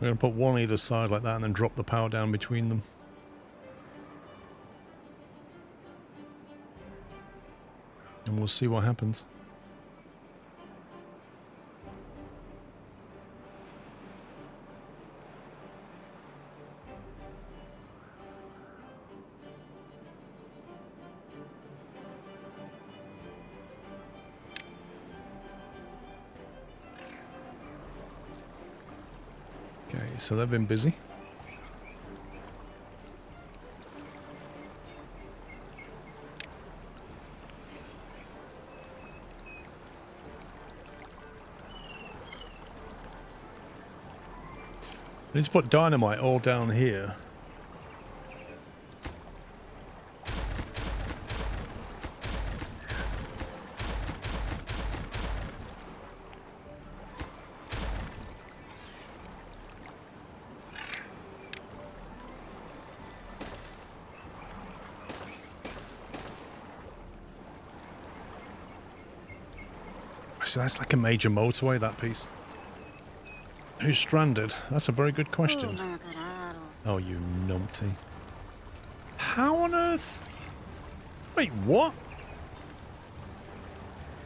We're going to put one either side like that and then drop the power down between them. And we'll see what happens. Okay, so they've been busy. Let's put dynamite all down here. So that's like a major motorway, that piece. Who's stranded? That's a very good question. Oh, you numpty. How on earth? Wait, what?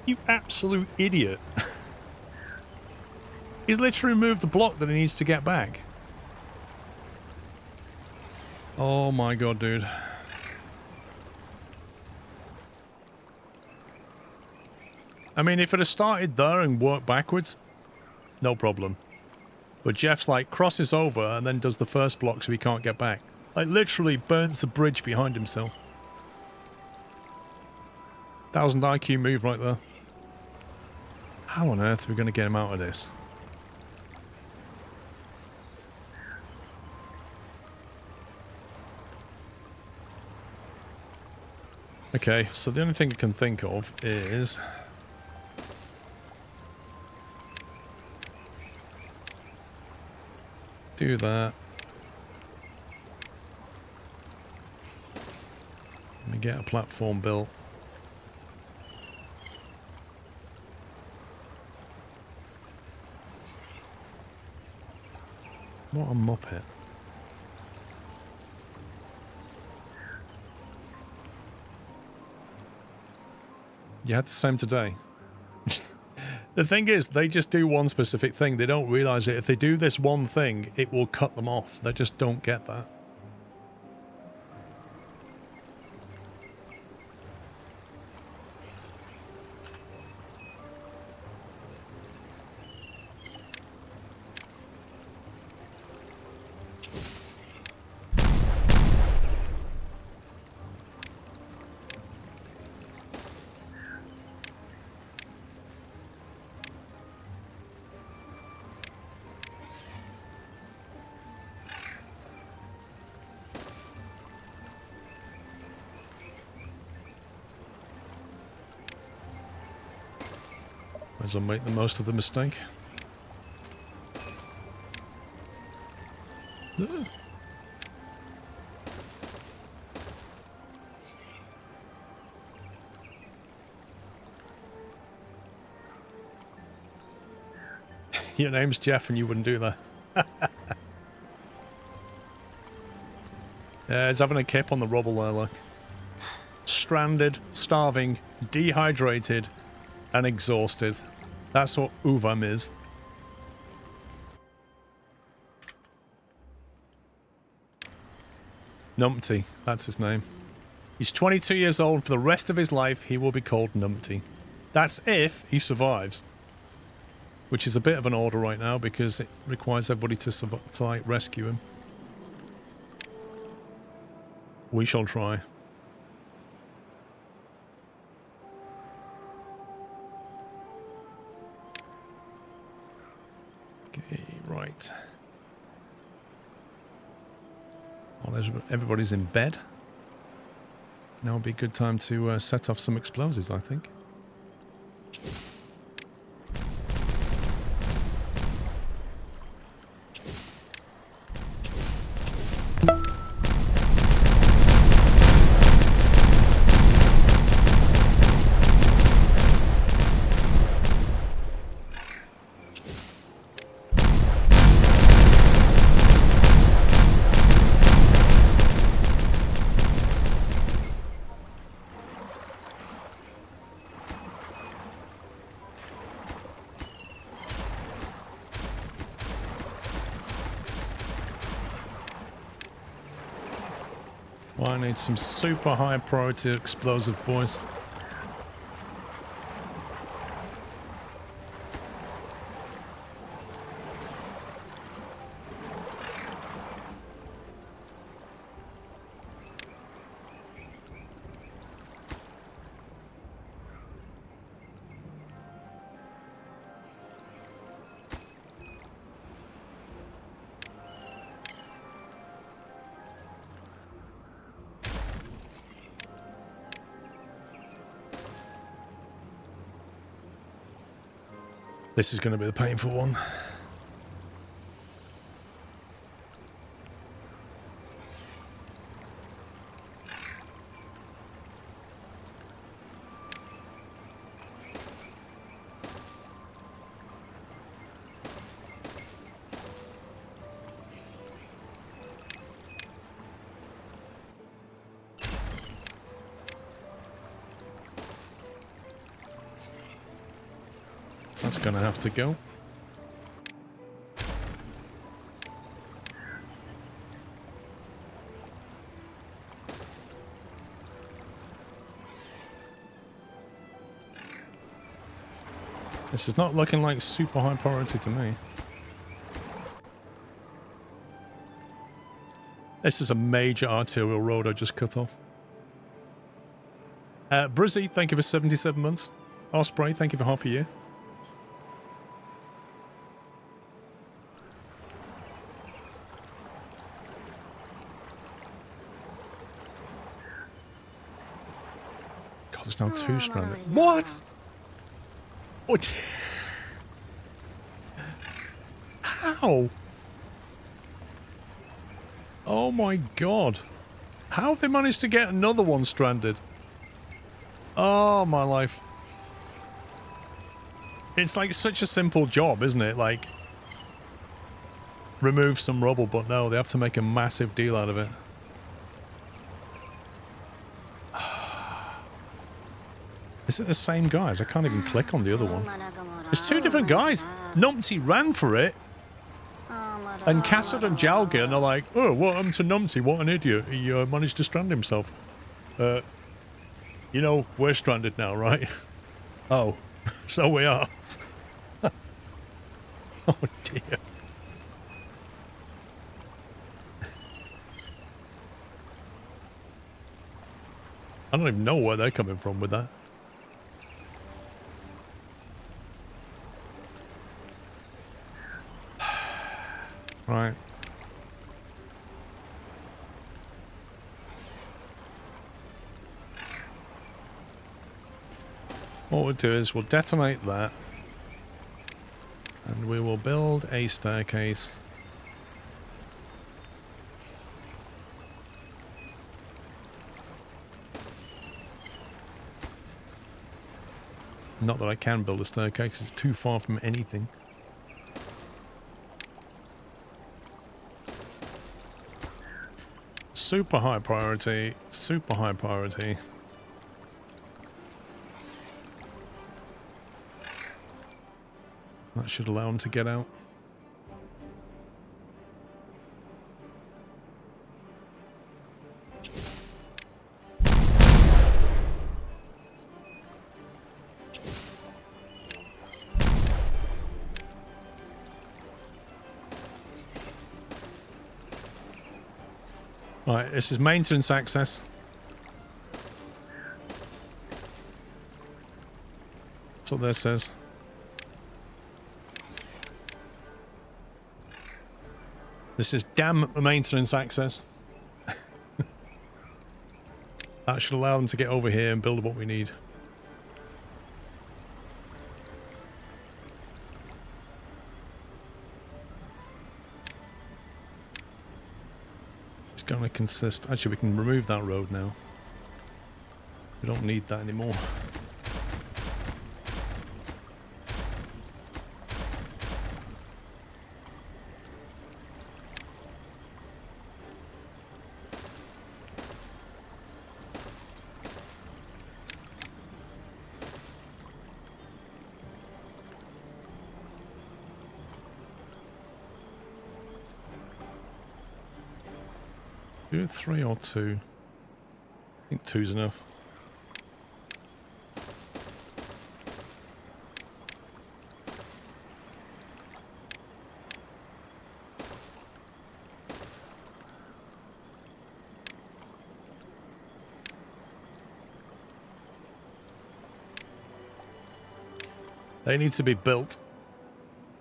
You absolute idiot. He's literally moved the block that he needs to get back. Oh my god, dude. I mean, if it had started there and worked backwards, no problem. But Jeff's like, crosses over and then does the first block so he can't get back. Like, literally burns the bridge behind himself. 1000 IQ move right there. How on earth are we going to get him out of this? Okay, so the only thing I can think of is... do that. Let me get a platform built. What a muppet. You had the same today. The thing is, they just do one specific thing. They don't realize it. If they do this one thing, it will cut them off. They just don't get that. Might as well make the most of the mistake. Your name's Jeff and you wouldn't do that. Yeah, he's having a kip on the rubble there, look. Stranded, starving, dehydrated, and exhausted. That's what Uvam is. Numpty, that's his name. He's 22 years old. For the rest of his life, he will be called Numpty. That's if he survives. Which is a bit of an order right now because it requires everybody to like, rescue him. We shall try. Okay, right. Well, everybody's in bed. Now would be a good time to set off some explosives, I think. I need some super high priority explosive, boys. This is going to be the painful one. That's going to have to go. This is not looking like super high priority to me. This is a major arterial road I just cut off. Brizzy, thank you for 77 months. Osprey, thank you for half a year. There's now 2 stranded. What? What? How? Oh my god. How have they managed to get another one stranded? Oh my life. It's like such a simple job, isn't it? Like, remove some rubble, but no, they have to make a massive deal out of it. Is it the same guys? I can't even click on the other one. There's 2 different guys. Numpty ran for it. And Cassad and Jalgan are like, oh, what happened to Numpty? What an idiot. He managed to strand himself. You know, we're stranded now, right? Oh, so we are. Oh, dear. I don't even know where they're coming from with that. Right. What we'll do is we'll detonate that. And we will build a staircase. Not that I can build a staircase, it's too far from anything. Super high priority, super high priority. That should allow them to get out. Right, this is maintenance access. That's what that says. This is dam maintenance access. That should allow them to get over here and build what we need. It's going to consist... Actually, we can remove that road now. We don't need that anymore. Do 3 or 2. I think 2's enough. They need to be built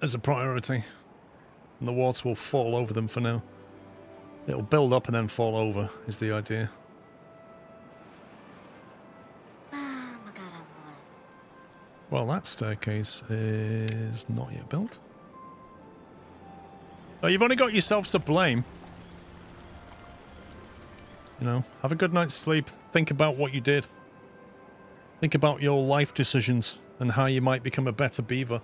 as a priority. And the water will fall over them for now. It'll build up and then fall over, is the idea. Well, that staircase is not yet built. Oh, you've only got yourself to blame. You know, have a good night's sleep. Think about what you did. Think about your life decisions and how you might become a better beaver.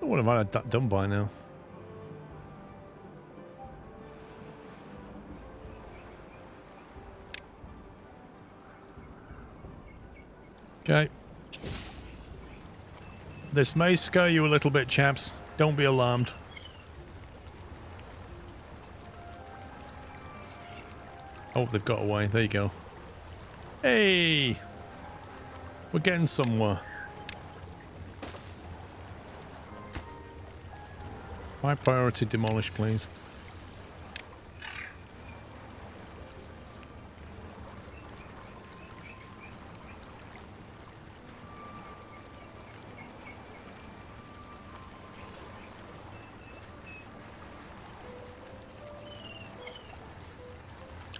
What have I had that done by now? Okay. This may scare you a little bit, chaps. Don't be alarmed. Oh, they've got away. There you go. Hey! We're getting somewhere. High priority demolish, please.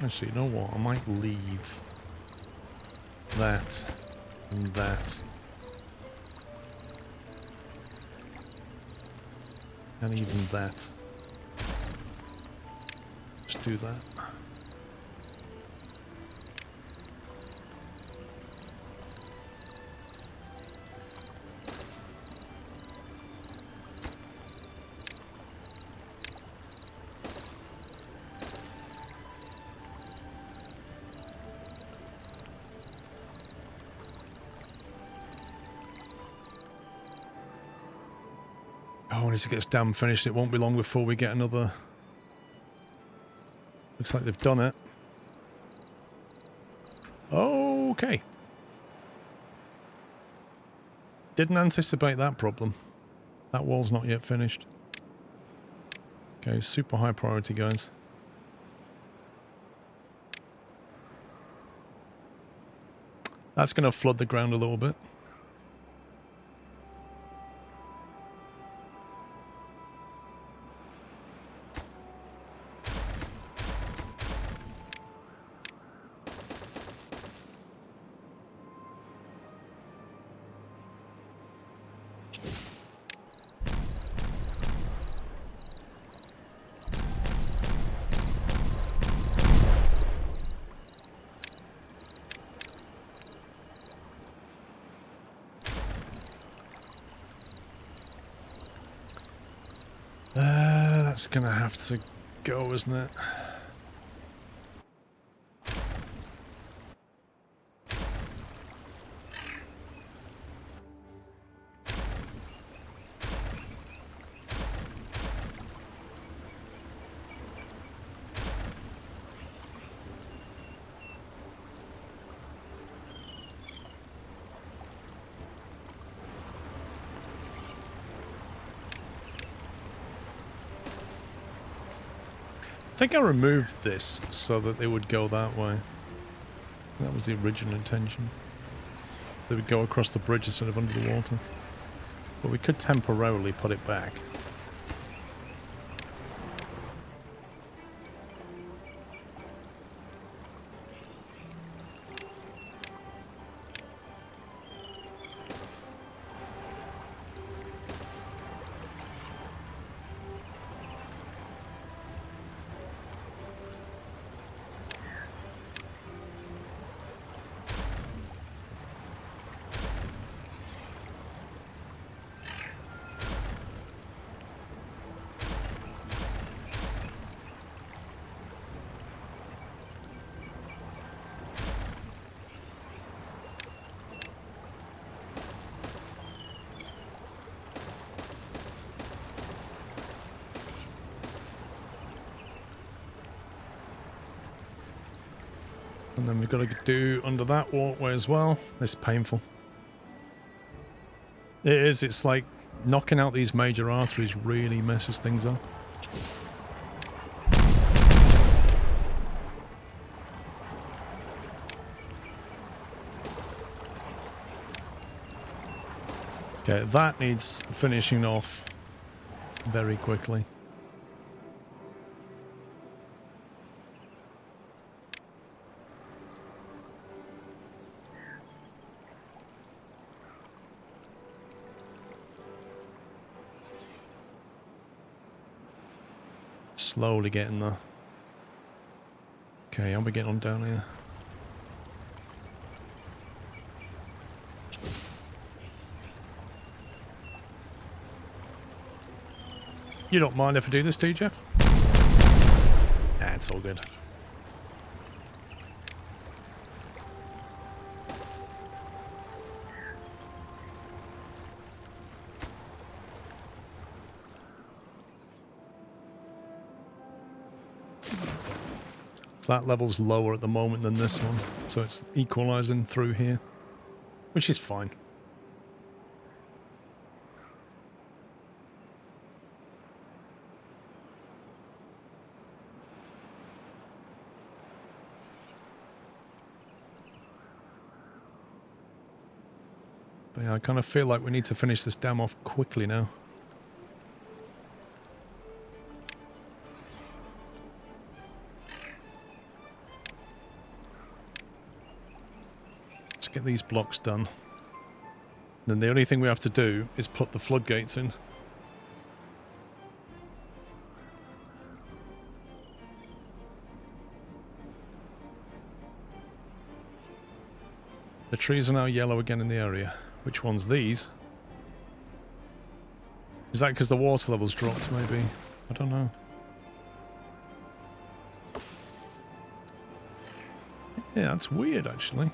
Actually, you know what? I might leave that and that. And even that. Just do that. Oh, once it gets damn finished, it won't be long before we get another. Looks like they've done it. Okay. Didn't anticipate that problem. That wall's not yet finished. Okay, super high priority, guys. That's going to flood the ground a little bit. That's gonna have to go, isn't it? I think I removed this so that they would go that way. That was the original intention. They would go across the bridge instead of under the water. But we could temporarily put it back. And then we've got to do under that walkway as well. It's painful. It is. It's like knocking out these major arteries really messes things up. Okay, that needs finishing off very quickly. Slowly getting there. Okay, how are we getting on down here? You don't mind if I do this, do you, Jeff? Nah, it's all good. So that level's lower at the moment than this one, so it's equalizing through here, which is fine. But yeah, I kind of feel like we need to finish this dam off quickly now. Let's get these blocks done. Then the only thing we have to do is put the floodgates in. The trees are now yellow again in the area. Which one's these? Is that because the water level's dropped, maybe? I don't know. Yeah, that's weird, actually.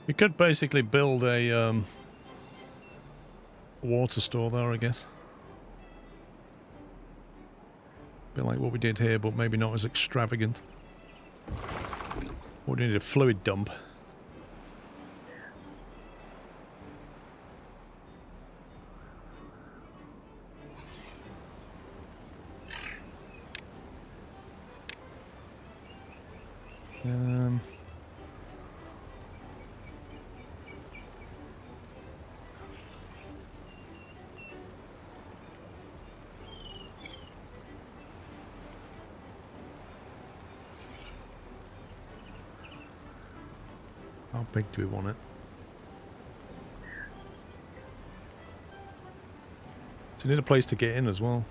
We could basically build a water store there, I guess. Bit like what we did here, but maybe not as extravagant. We need a fluid dump. How big do we want it? So we need a place to get in as well.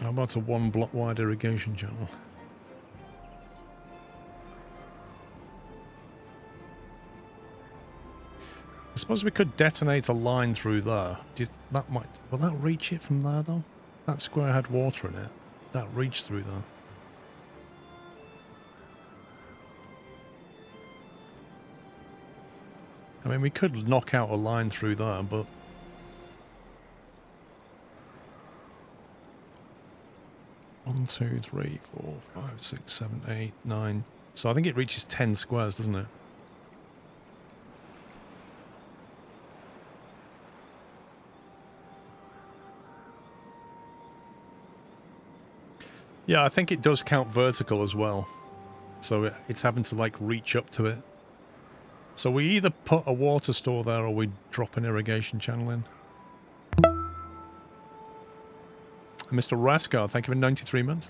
How about a 1 block wide irrigation channel? I suppose we could detonate a line through there. That might... Will that reach it from there, though? That square had water in it. That reached through there. I mean, we could knock out a line through there, but... 1, 2, 3, 4, 5, 6, 7, 8, 9... So I think it reaches 10 squares, doesn't it? Yeah, I think it does count vertical as well. So it's having to, like, reach up to it. So we either put a water store there or we drop an irrigation channel in. Mr. Raskar, thank you for 93 months.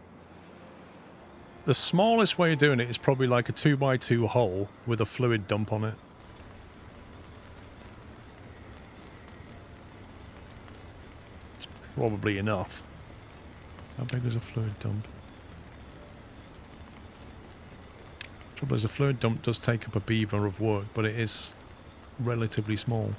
The smallest way of doing it is probably like a 2x2 hole with a fluid dump on it. It's probably enough. How big is a fluid dump? Trouble is, a fluid dump does take up a beaver of work, but it is relatively small.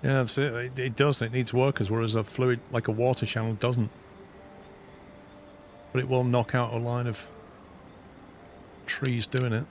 Yeah, that's it. It does. It needs workers, whereas a fluid, like a water channel, doesn't. But it will knock out a line of trees doing it.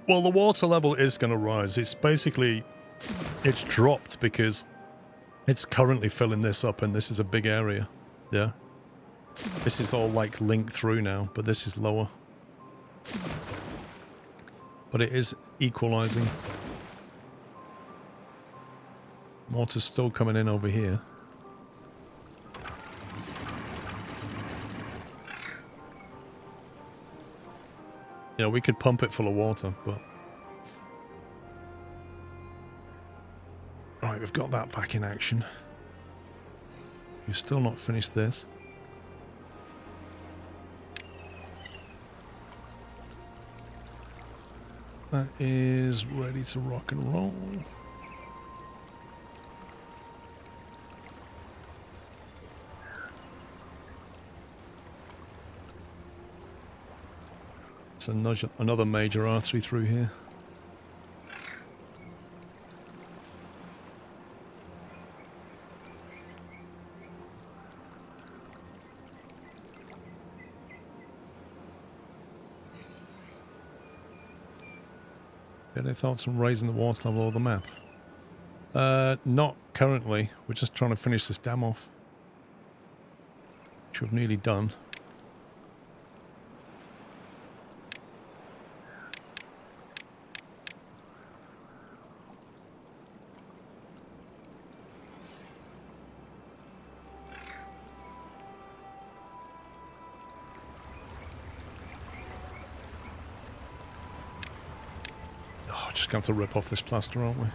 Well, the water level is going to rise. It's basically, it's dropped because it's currently filling this up, and this is a big area. Yeah. This is all like linked through now, but this is lower. But it is equalizing. Water's still coming in over here. You know, we could pump it full of water, but... Right, we've got that back in action. We've still not finished this. That is ready to rock and roll. It's another major artery through here. Any thoughts on raising the water level of the map? Not currently. We're just trying to finish this dam off, which we've nearly done. Just going to rip off this plaster, aren't we?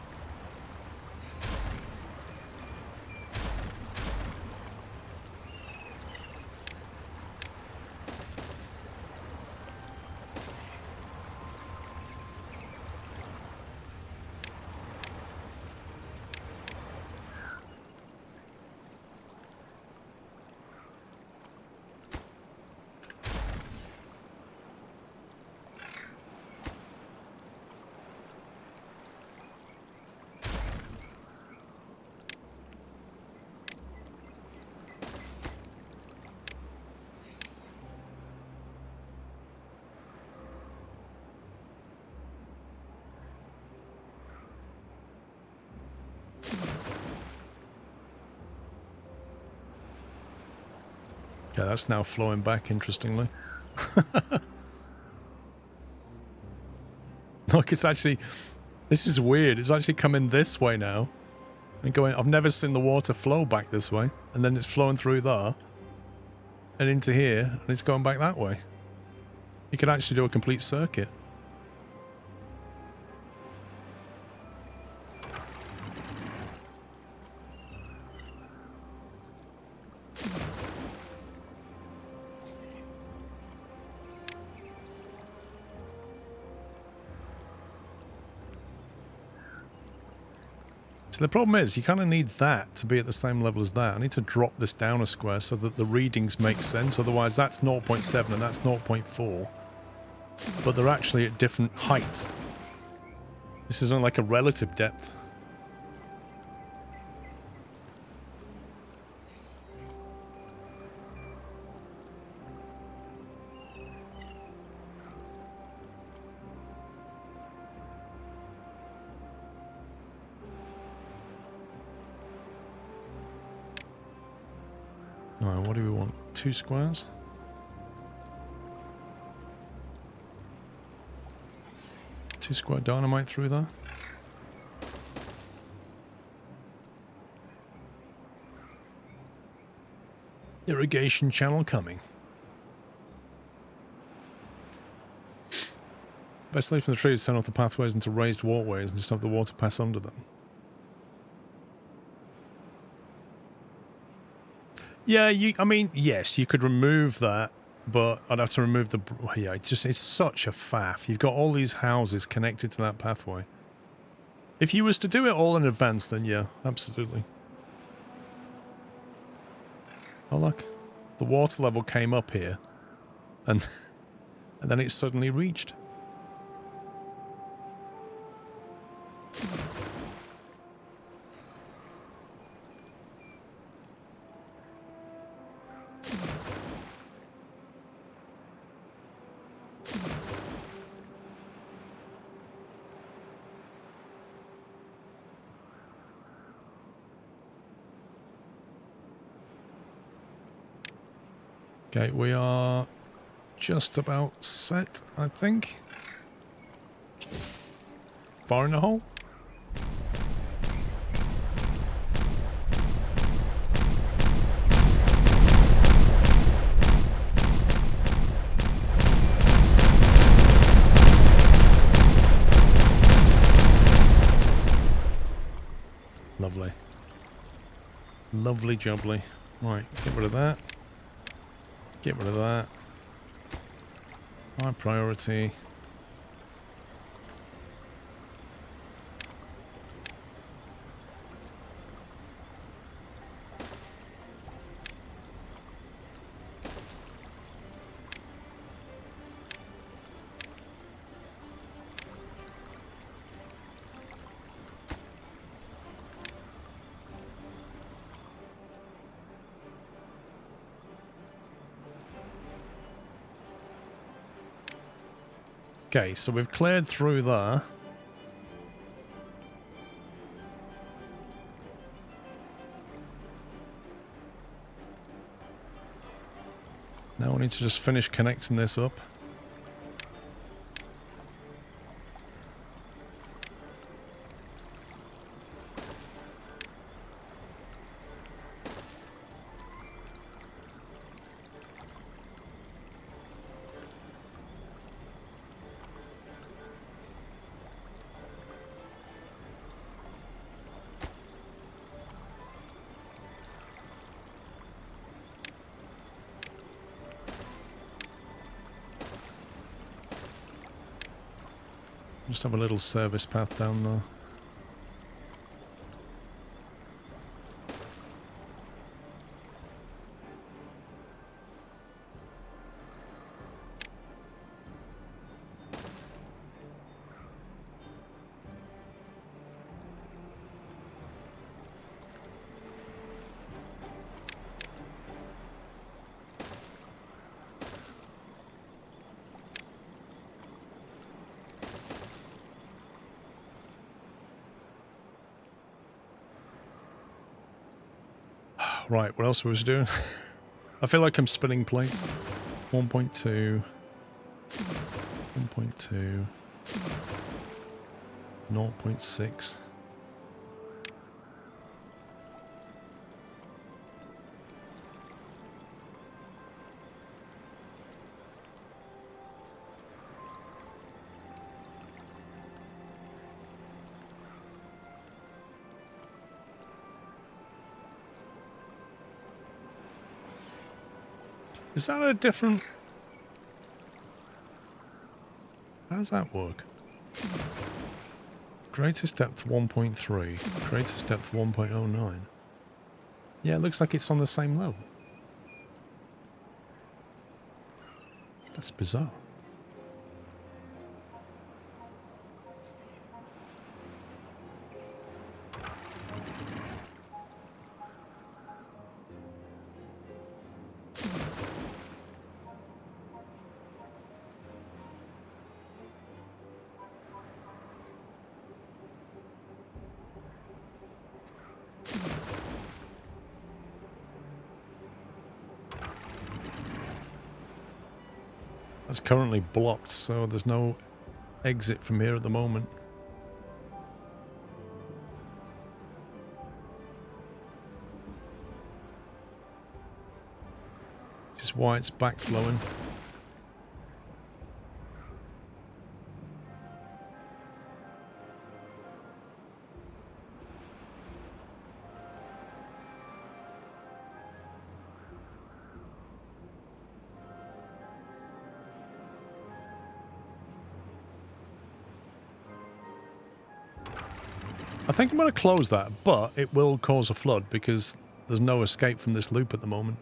Yeah, that's now flowing back, interestingly. Look, it's actually... This is weird. It's actually coming this way now. And going... I've never seen the water flow back this way. And then it's flowing through there. And into here. And it's going back that way. You can actually do a complete circuit. So the problem is, you kind of need that to be at the same level as that. I need to drop this down a square so that the readings make sense. Otherwise, that's 0.7 and that's 0.4. But they're actually at different heights. This is only like a relative depth. Alright, what do we want? 2 squares? Two square dynamite through there. Irrigation channel coming. Best leaf from the trees, turn off the pathways into raised walkways and just have the water pass under them. Yeah, I mean, yes, you could remove that, but I'd have to remove the... Yeah, it's such a faff. You've got all these houses connected to that pathway. If you was to do it all in advance, then yeah, absolutely. Oh, look. The water level came up here, and then it suddenly reached. Okay, we are just about set, I think. Far in the hole? Lovely. Lovely jubbly. Right, get rid of that. Get rid of that. High priority. Okay, so we've cleared through there. Now we need to just finish connecting this up. Just have a little service path down there. Right, what else was I doing? I feel like I'm spinning plates. 1.2. 1.2. 0.6. Is that a different... How does that work? Greatest depth 1.3. Greatest depth 1.09. Yeah, it looks like it's on the same level. That's bizarre. That's currently blocked, so there's no exit from here at the moment. Which is why it's backflowing. I think I'm going to close that, but it will cause a flood because there's no escape from this loop at the moment.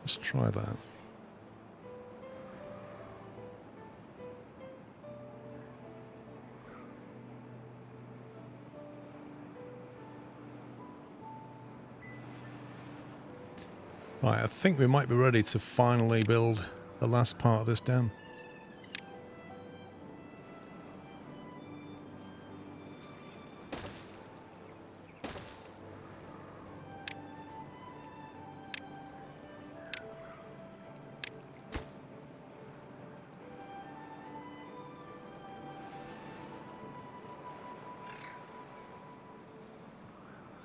Let's try that. Right, I think we might be ready to finally build the last part of this dam.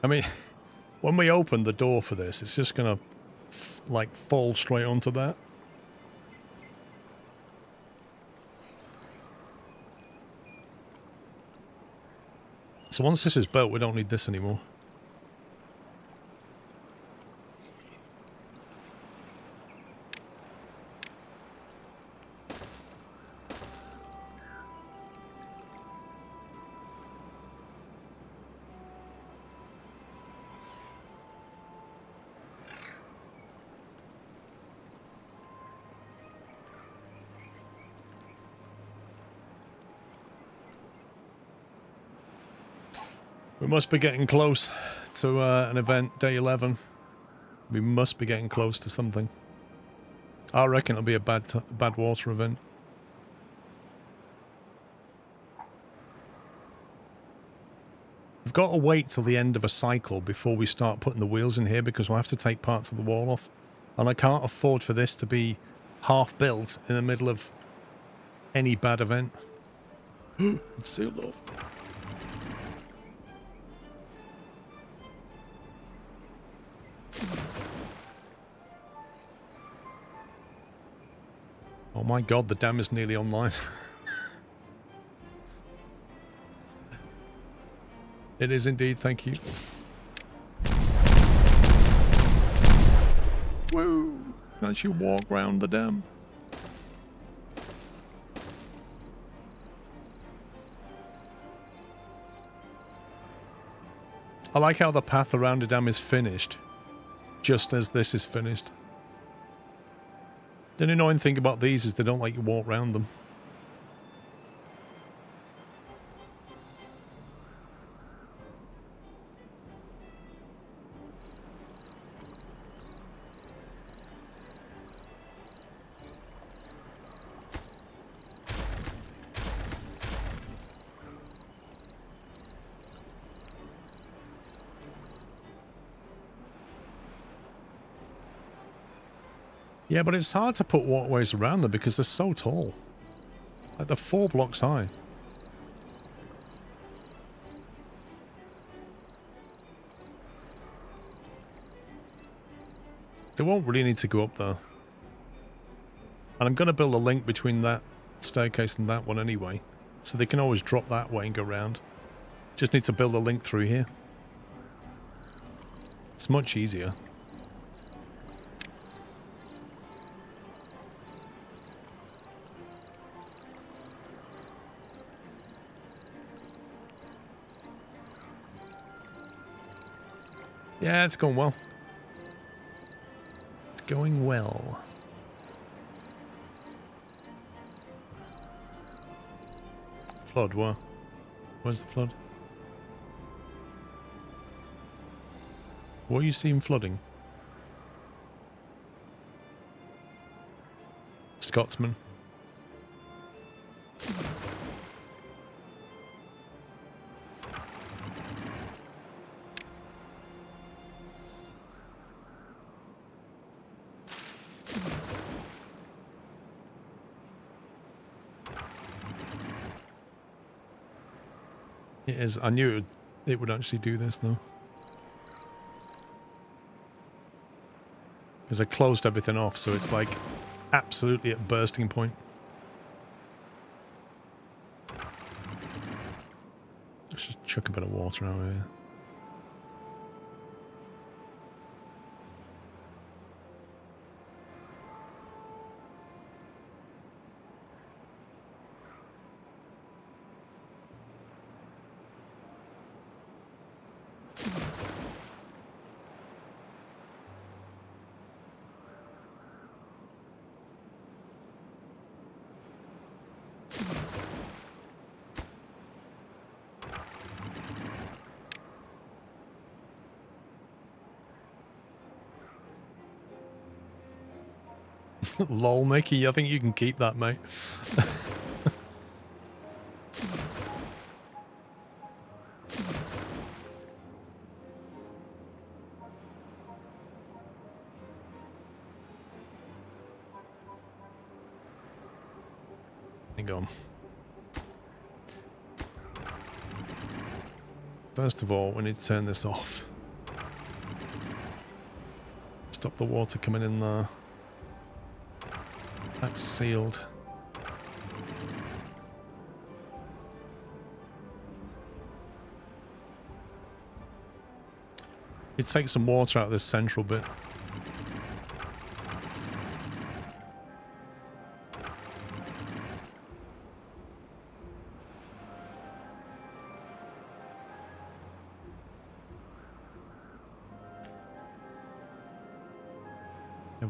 I mean, when we open the door for this, it's just going to like fall straight onto that. So once this is built, we don't need this anymore. We must be getting close to an event, day 11. We must be getting close to something. I reckon it'll be a bad water event. We've got to wait till the end of a cycle before we start putting the wheels in here because we'll have to take parts of the wall off. And I can't afford for this to be half built in the middle of any bad event. It's sealed off. Oh my god, the dam is nearly online. It is indeed, thank you. Whoa! Can't you walk round the dam? I like how the path around the dam is finished, just as this is finished. The annoying thing about these is they don't let you walk around them. Yeah, but it's hard to put walkways around them because they're so tall. Like they're 4 blocks high. They won't really need to go up there. And I'm going to build a link between that staircase and that one anyway. So they can always drop that way and go round. Just need to build a link through here. It's much easier. Yeah, it's going well. It's going well. Flood, where? Where's the flood? What are you seeing flooding? Scotsman. It is. I knew it would actually do this though. Because I closed everything off, so it's like absolutely at bursting point. Let's just chuck a bit of water out here. Lol, Mickey, I think you can keep that, mate. Hang on. First of all, we need to turn this off. Stop the water coming in there. That's sealed. It takes some water out of this central bit.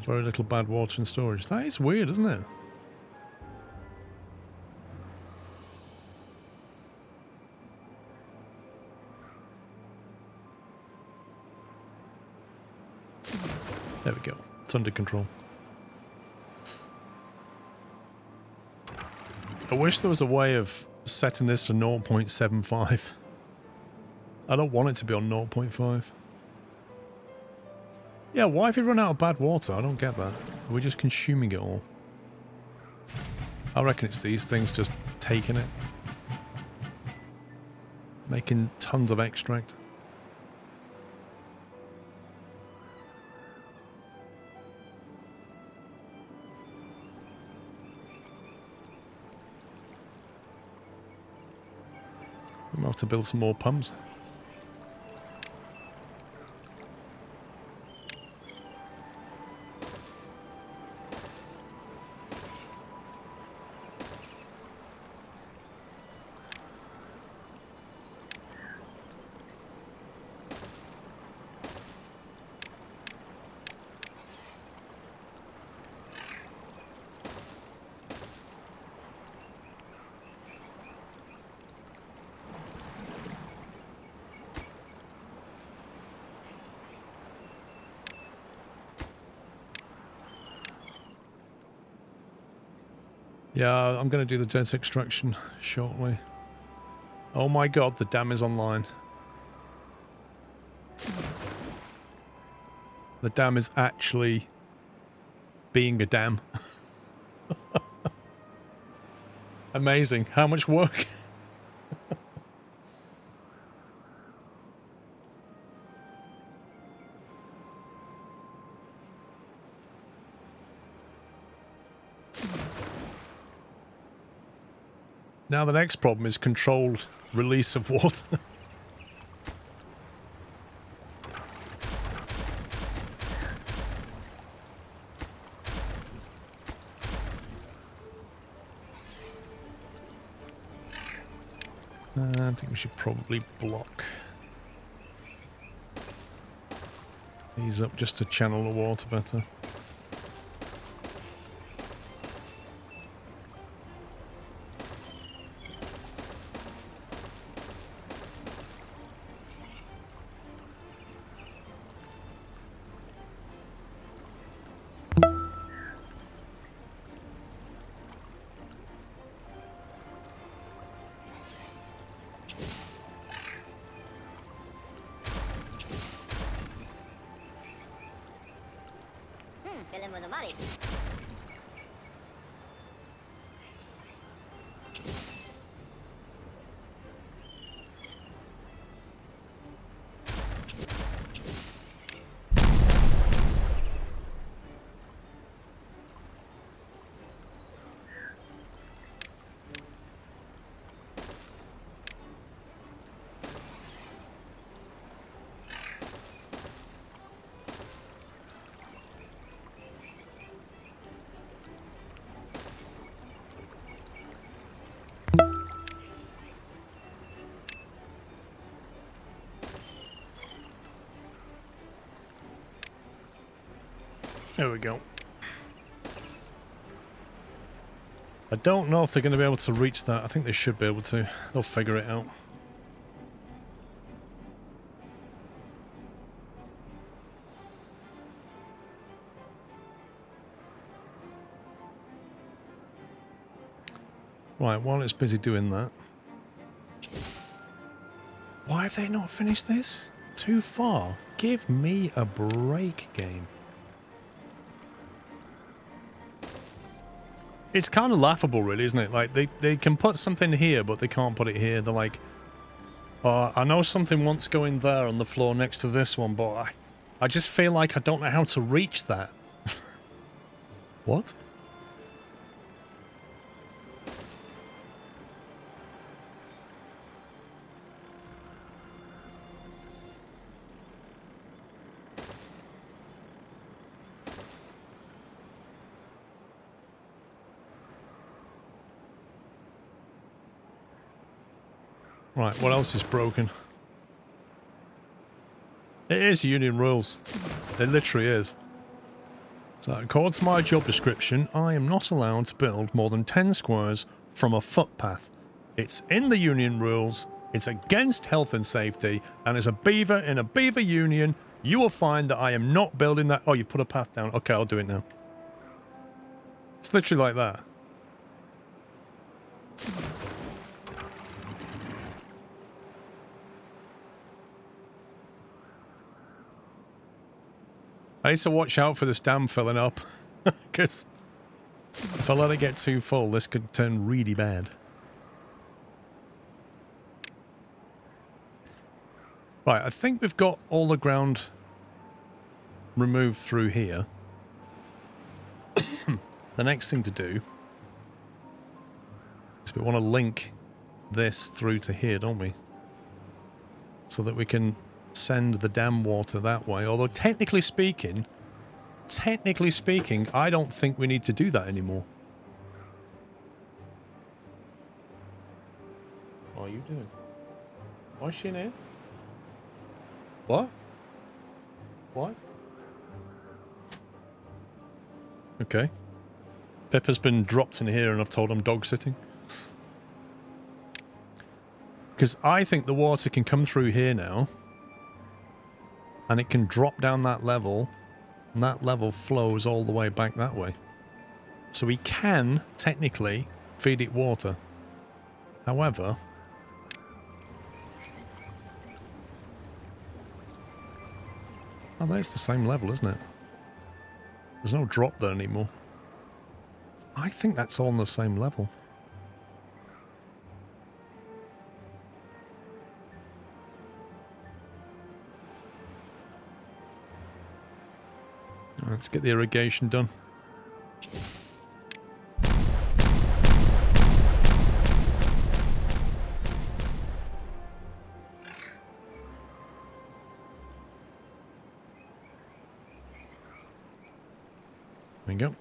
Very little bad water in storage. That is weird, isn't it? There we go. It's under control. I wish there was a way of setting this to 0.75. I don't want it to be on 0.5. Yeah, why have you run out of bad water? I don't get that. We're just consuming it all. I reckon it's these things just taking it. Making tons of extract. We might have to build some more pumps. Yeah, I'm going to do the dirt extraction shortly. Oh my god, the dam is online. The dam is actually being a dam. Amazing. How much work? Now the next problem is controlled release of water. I think we should probably block these up just to channel the water better. There we go. I don't know if they're going to be able to reach that. I think they should be able to. They'll figure it out. Right, while it's busy doing that. Why have they not finished this? Too far. Give me a break, game. It's kind of laughable, really, isn't it? Like, they can put something here, but they can't put it here. They're like, oh, I know something wants going there on the floor next to this one, but I just feel like I don't know how to reach that. What? Right, what else is broken? It is union rules. It literally is. So, according to my job description, I am not allowed to build more than 10 squares from a footpath. It's in the union rules, it's against health and safety, and as a beaver in a beaver union, you will find that I am not building that. Oh, you've put a path down. Okay, I'll do it now. It's literally like that. I need to watch out for this dam filling up, because if I let it get too full, this could turn really bad. Right, I think we've got all the ground removed through here. The next thing to do is we want to link this through to here, don't we? So that we can send the dam water that way. Although technically speaking, I don't think we need to do that anymore. What are you doing? Why is she in here? What? What? Okay. Pepper's been dropped in here and I've told him dog sitting. Because I think the water can come through here now. And it can drop down that level, and that level flows all the way back that way. So we can, technically, feed it water. However... oh, that's the same level, isn't it? There's no drop there anymore. I think that's all on the same level. Let's get the irrigation done. There we go.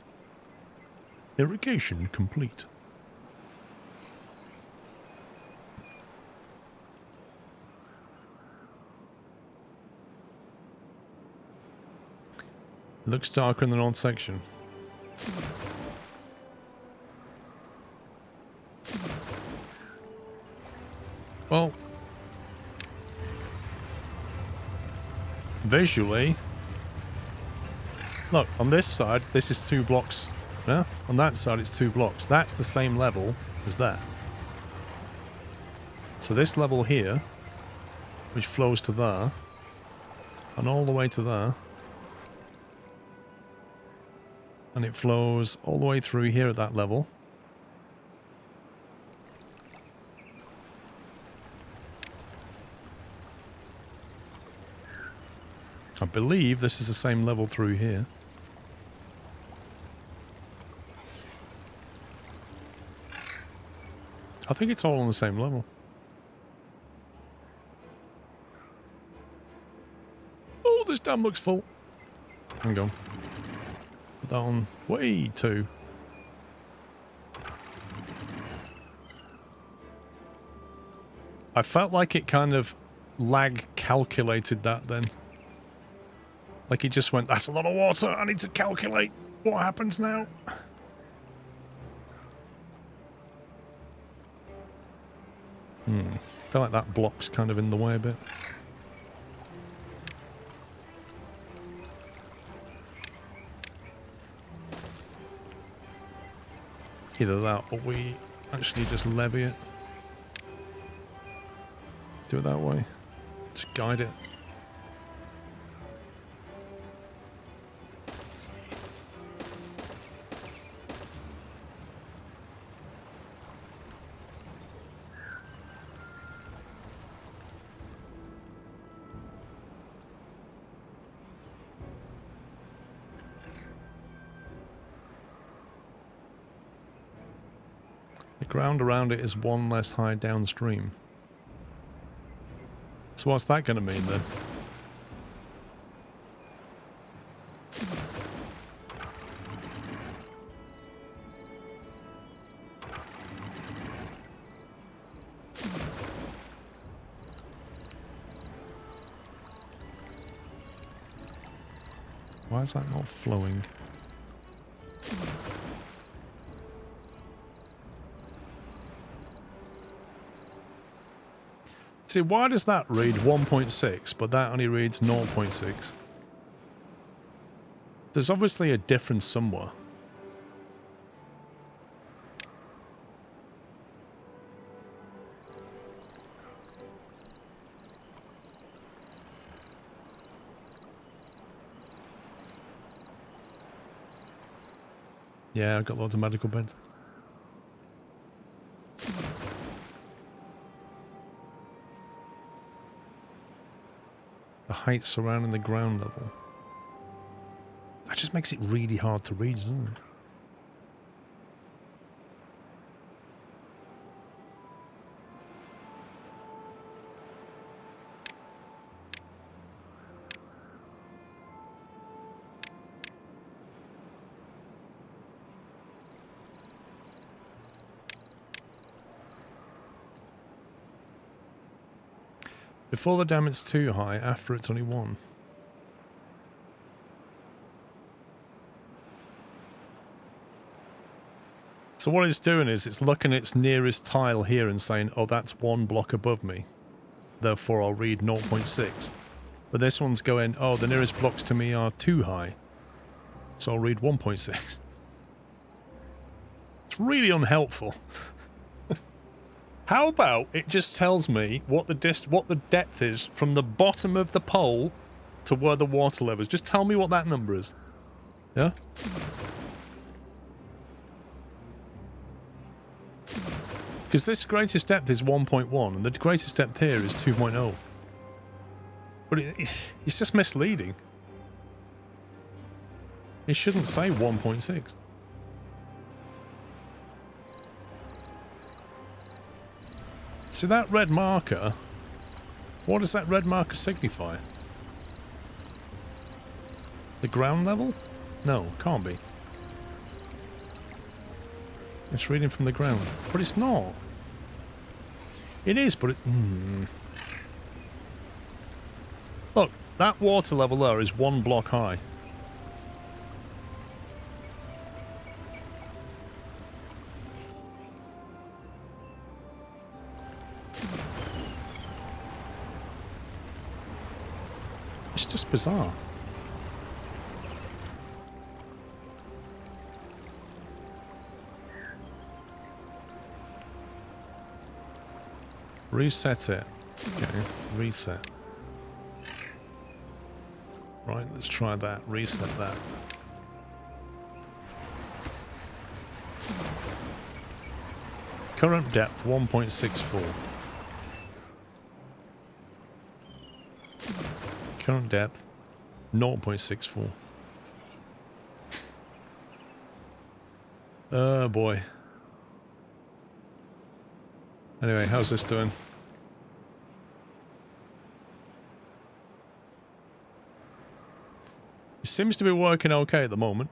Irrigation complete. Looks darker in the north section. Well, visually, look, on this side, this is 2 blocks. Yeah? On that side, it's 2 blocks. That's the same level as that. So this level here, which flows to there, and all the way to there, and it flows all the way through here at that level. I believe this is the same level through here. I think it's all on the same level. Oh, this dam looks full. Hang on. Put that on way too. I felt like it kind of lag calculated that then. Like he just went, that's a lot of water, I need to calculate what happens now. I feel like that block's kind of in the way a bit. Either that or we actually just levy it. Do it that way. Just guide it. The ground around it is one less high downstream. So what's that going to mean then? Why is that not flowing? See, why does that read 1.6, but that only reads 0.6? There's obviously a difference somewhere. Yeah, I've got loads of medical beds. The height surrounding the ground level. That just makes it really hard to read, doesn't it? Before the dam it's too high, after it's only 1. So what it's doing is it's looking at its nearest tile here and saying, oh, that's 1 block above me. Therefore I'll read 0.6. But this one's going, oh, the nearest blocks to me are too high. So I'll read 1.6. It's really unhelpful. How about it just tells me what the depth is from the bottom of the pole to where the water level is? Just tell me what that number is. Yeah? Because this greatest depth is 1.1 and the greatest depth here is 2.0. But it's just misleading. It shouldn't say 1.6. See that red marker? What does that red marker signify? The ground level? No, can't be. It's reading from the ground. But it's not. It is, but it's... Look, that water level there is 1 block high. It's just bizarre. Reset it. Okay, reset. Right, let's try that. Reset that. Current depth 1.64. Current depth 0.64. Oh boy. Anyway, how's this doing? It seems to be working okay at the moment.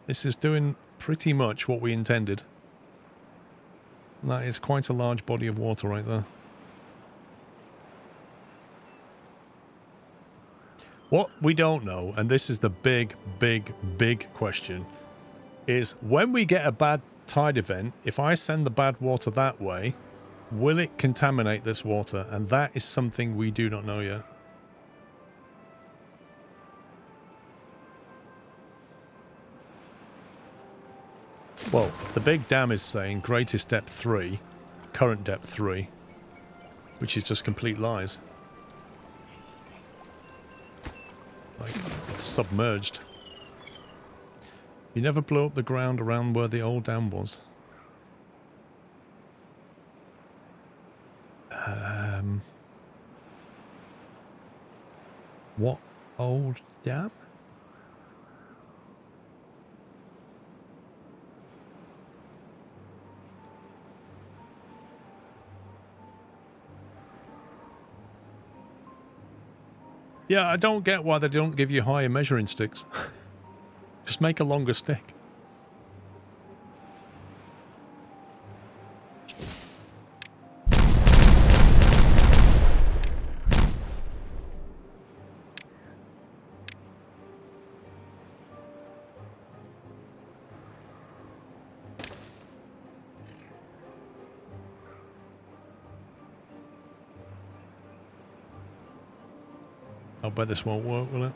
This is doing pretty much what we intended. That is quite a large body of water right there. What we don't know, and this is the big, big, big question, is when we get a bad tide event, if I send the bad water that way, will it contaminate this water? And that is something we do not know yet. Well, the big dam is saying greatest depth 3, current depth 3, which is just complete lies. Like, it's submerged. You never blew up the ground around where the old dam was. What old dam? Yeah, I don't get why they don't give you higher measuring sticks. Just make a longer stick. I'll bet this won't work, will it?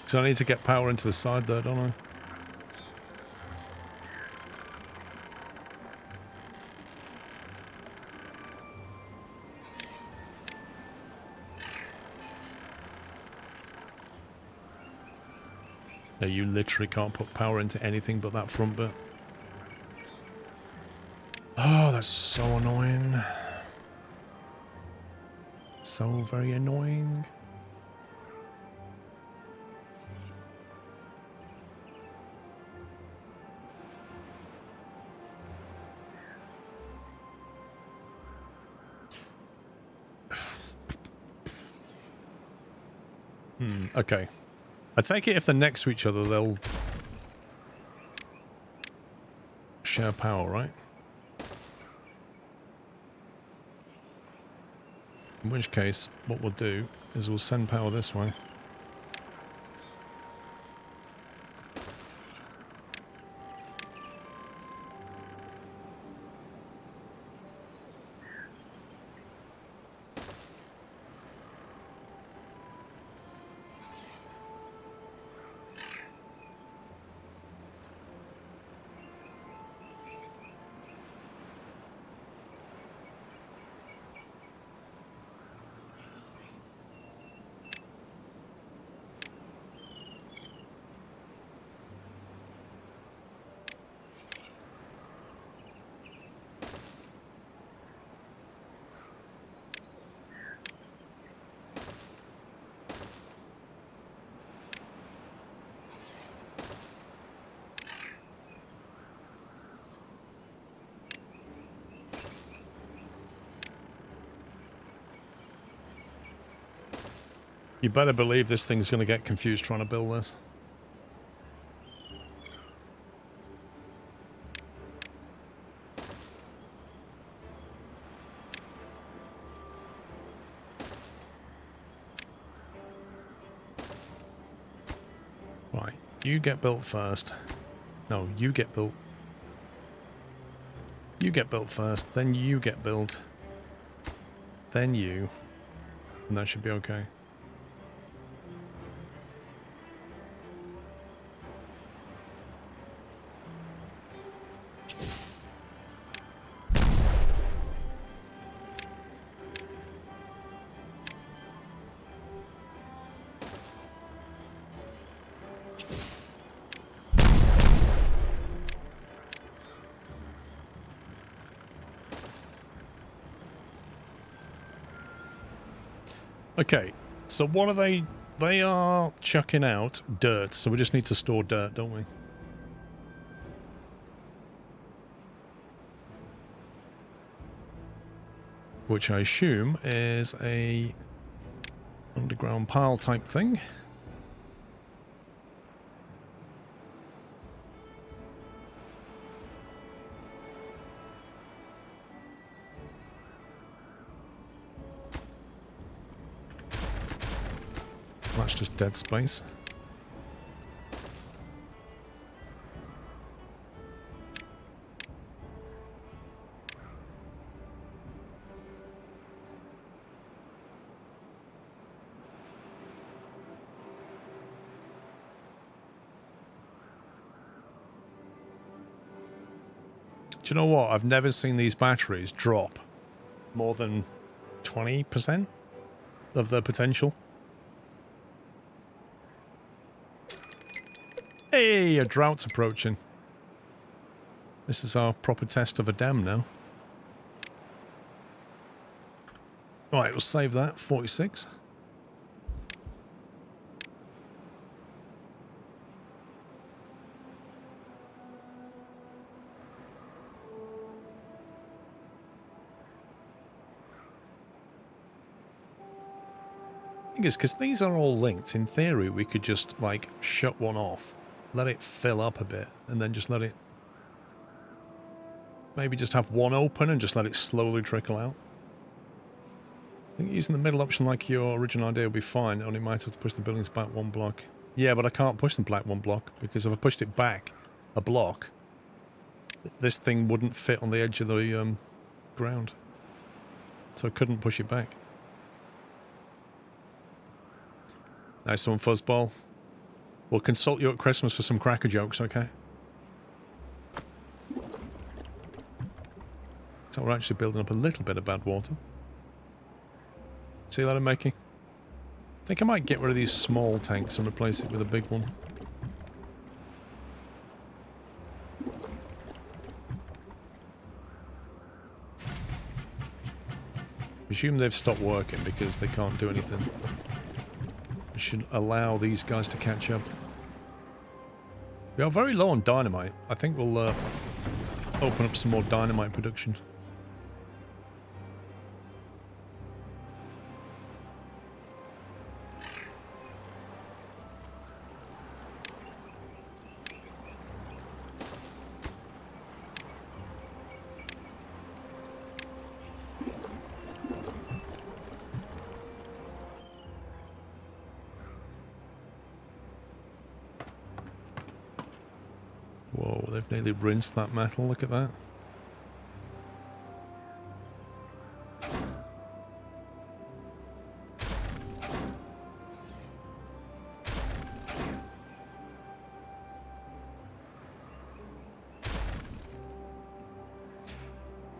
Because I need to get power into the side there, don't I? Yeah, you literally can't put power into anything but that front bit. Oh, that's so annoying. So very annoying. Okay. I take it if they're next to each other, they'll share power, right? In which case, what we'll do is we'll send power this way. You better believe this thing's going to get confused trying to build this. Right, you get built first. No, you get built. You get built first, then you get built. Then you. And that should be okay. Okay, so what are they? They are chucking out dirt, so we just need to store dirt, don't we? Which I assume is a underground pile type thing. That's just dead space. Do you know what? I've never seen these batteries drop more than 20% of their potential. Hey, a drought's approaching. This is our proper test of a dam now. Right, we'll save that. 46. Thing is, because these are all linked, in theory we could just, like, shut one off, let it fill up a bit, and then just let it... Maybe just have one open and just let it slowly trickle out. I think using the middle option like your original idea would be fine, only might have to push the buildings back one block. Yeah, but I can't push them back one block, because if I pushed it back a block, this thing wouldn't fit on the edge of the ground. So I couldn't push it back. Nice one, Fuzzball. We'll consult you at Christmas for some cracker jokes, okay? So we're actually building up a little bit of bad water. See that I'm making? I think I might get rid of these small tanks and replace it with a big one. Presume they've stopped working because they can't do anything. I should allow these guys to catch up. We are very low on dynamite. I think we'll open up some more dynamite production. Whoa, they've nearly rinsed that metal. Look at that.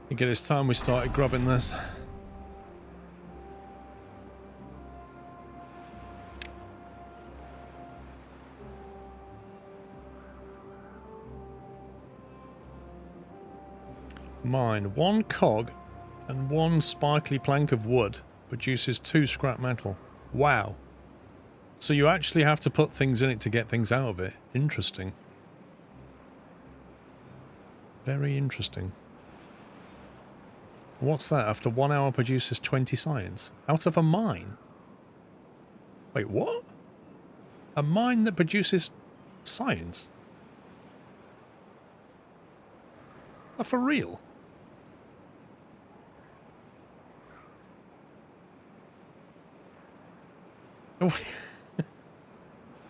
I think it is time we started grubbing this. Mine. One cog and one sparkly plank of wood produces 2 scrap metal. Wow. So you actually have to put things in it to get things out of it. Interesting. Very interesting. What's that? After 1 hour produces 20 science. Out of a mine? Wait, what? A mine that produces science? Oh, for real?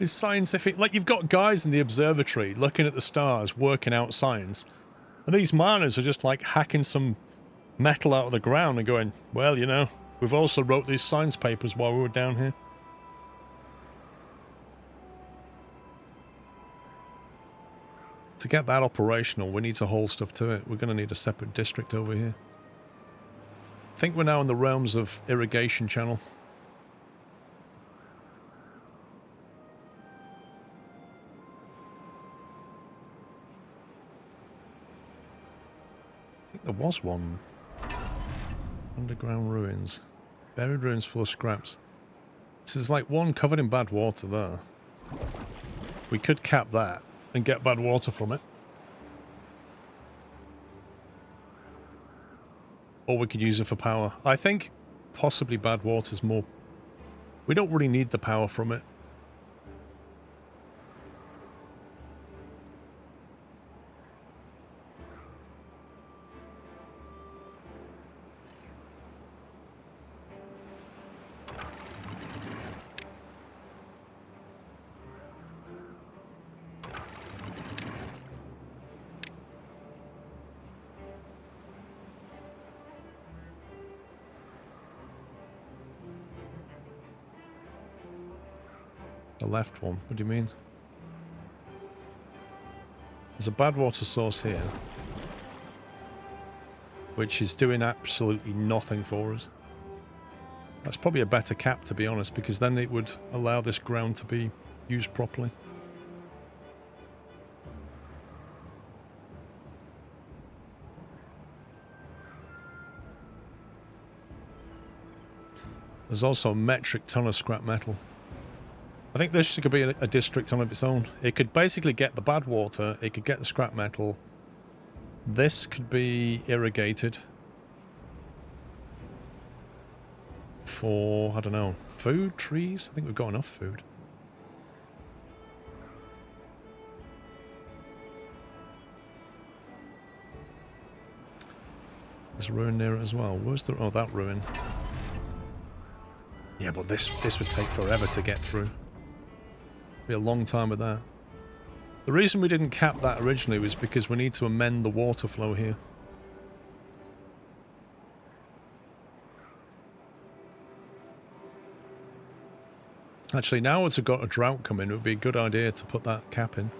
It's scientific. Like, you've got guys in the observatory looking at the stars, working out science. And these miners are just, like, hacking some metal out of the ground and going, well, you know, we've also wrote these science papers while we were down here. To get that operational, we need to haul stuff to it. We're going to need a separate district over here. I think we're now in the realms of irrigation channel. I think there was one. Underground ruins. Buried ruins full of scraps. So there's like one covered in bad water there. We could cap that and get bad water from it. Or we could use it for power. I think possibly bad water's more... We don't really need the power from it. The left one. What do you mean? There's a bad water source here, which is doing absolutely nothing for us. That's probably a better cap, to be honest, because then it would allow this ground to be used properly. There's also a metric ton of scrap metal. I think this could be a district on of its own. It could basically get the bad water, it could get the scrap metal. This could be irrigated for, I don't know, food, trees? I think we've got enough food. There's a ruin near it as well. Where's the... oh, that ruin. Yeah, but this would take forever to get through. Be a long time with that. The reason we didn't cap that originally was because we need to amend the water flow here. Actually, now it's got a drought coming, it would be a good idea to put that cap in.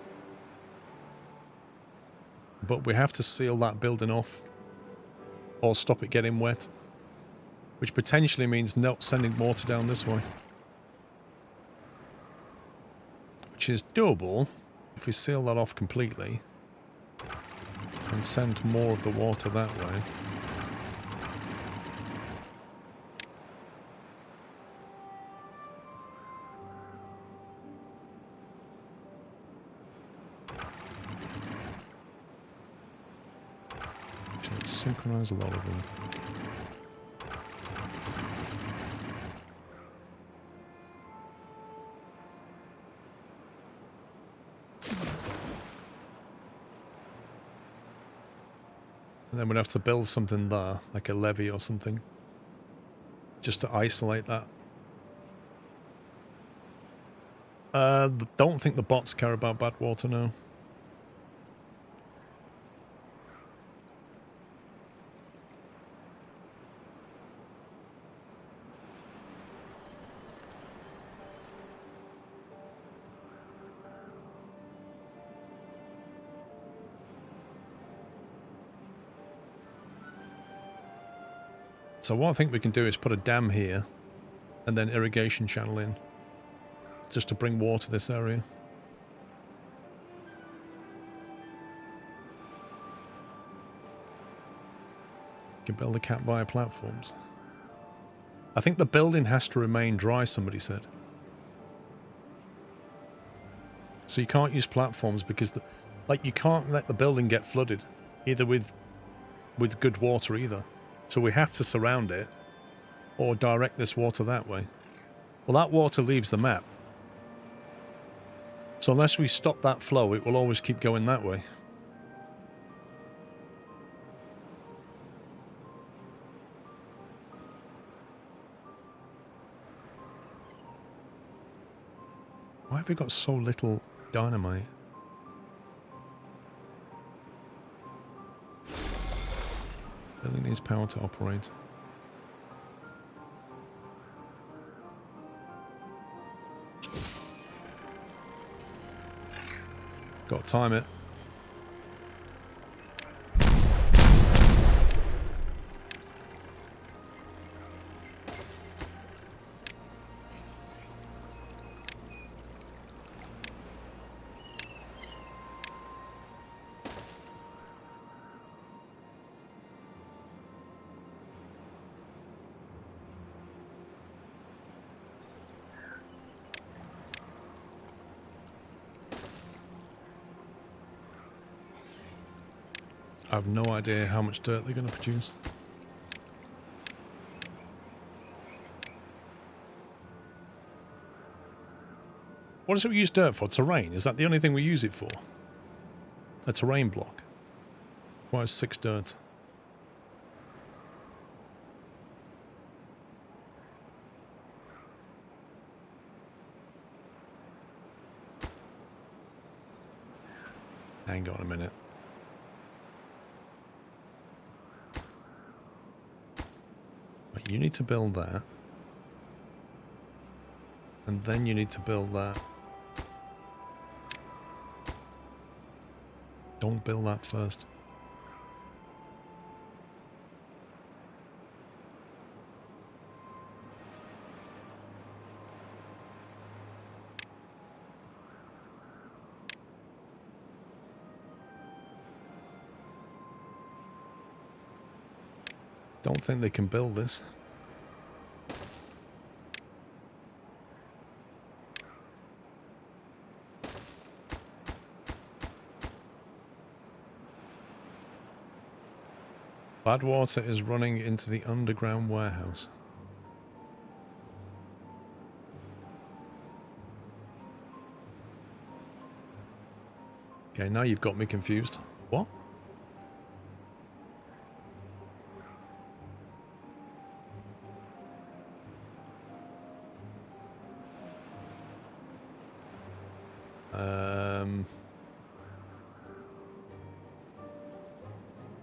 But we have to seal that building off, or stop it getting wet, which potentially means not sending water down this way. Which is doable if we seal that off completely and send more of the water that way. Actually, synchronize a lot of them. And then we'd have to build something there, like a levee or something, just to isolate that. Don't think the bots care about bad water now. So what I think we can do is put a dam here and then irrigation channel in, just to bring water to this area. You can build a cap via platforms. I think the building has to remain dry, somebody said. So you can't use platforms because you can't let the building get flooded either with good water either. So we have to surround it or direct this water that way. Well, that water leaves the map. So unless we stop that flow, it will always keep going that way. Why have we got so little dynamite? Building needs power to operate. Got to time it. I have no idea how much dirt they're going to produce. What does it use dirt for? Terrain? Is that the only thing we use it for? A terrain block. Requires 6 dirt. Hang on a minute. You need to build that. And then you need to build that. Don't build that first. Don't think they can build this. Bad water is running into the underground warehouse. Okay, now you've got me confused. What?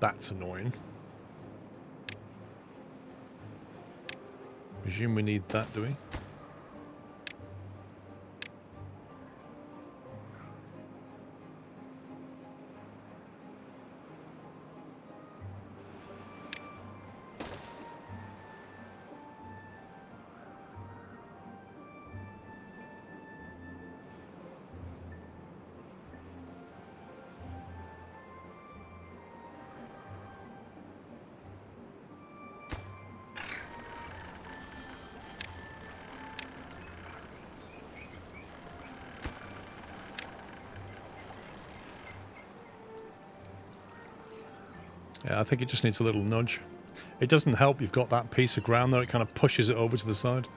That's annoying. Presume we need that, do we? Yeah, I think it just needs a little nudge. It doesn't help you've got that piece of ground there, it kind of pushes it over to the side.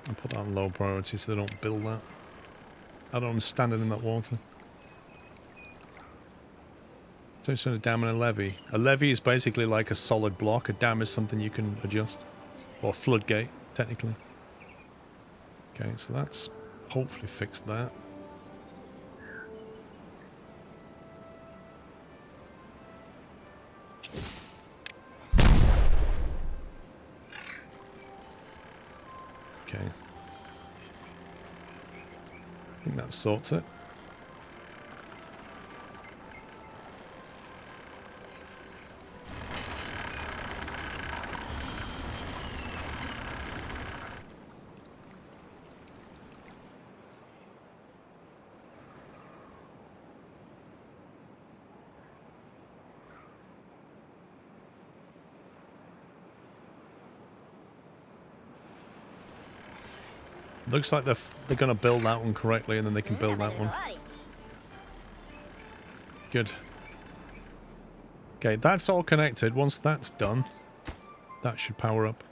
I'll put that on low priority so they don't build that. I don't want them standing in that water. So it's a dam and a levee. A levee is basically like a solid block. A dam is something you can adjust. Or a floodgate, technically. Okay, so that's hopefully fixed that. Okay. I think that sorts it. Looks like they're going to build that one correctly and then they can build that one. Good. Okay, that's all connected. Once that's done, that should power up.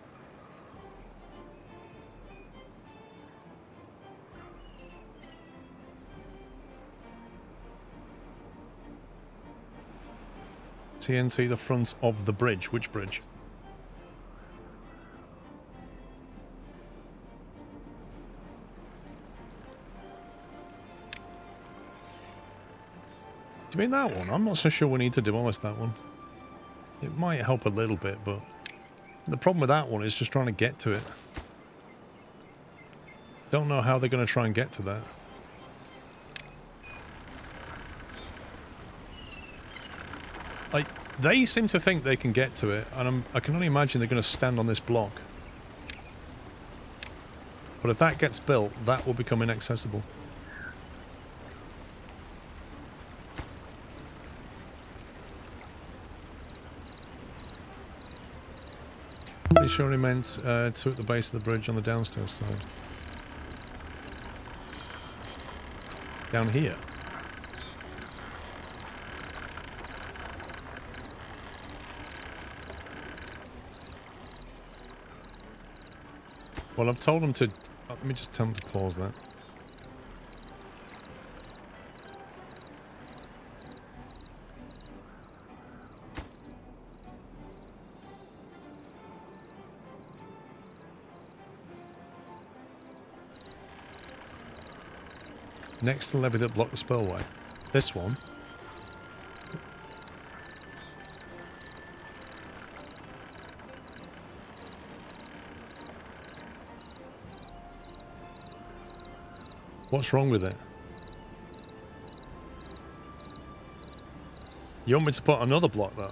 TNT the front of the bridge. Which bridge? Do you mean that one? I'm not so sure we need to demolish that one. It might help a little bit, but the problem with that one is just trying to get to it. Don't know how they're going to try and get to that. Like, they seem to think they can get to it, and I can only imagine they're going to stand on this block. But if that gets built, that will become inaccessible. Pretty sure he meant two at the base of the bridge on the downstairs side. Down here. Well, I've told him to... let me just tell him to pause that. Next to the levee that blocked the spillway. This one. What's wrong with it? You want me to put another block there?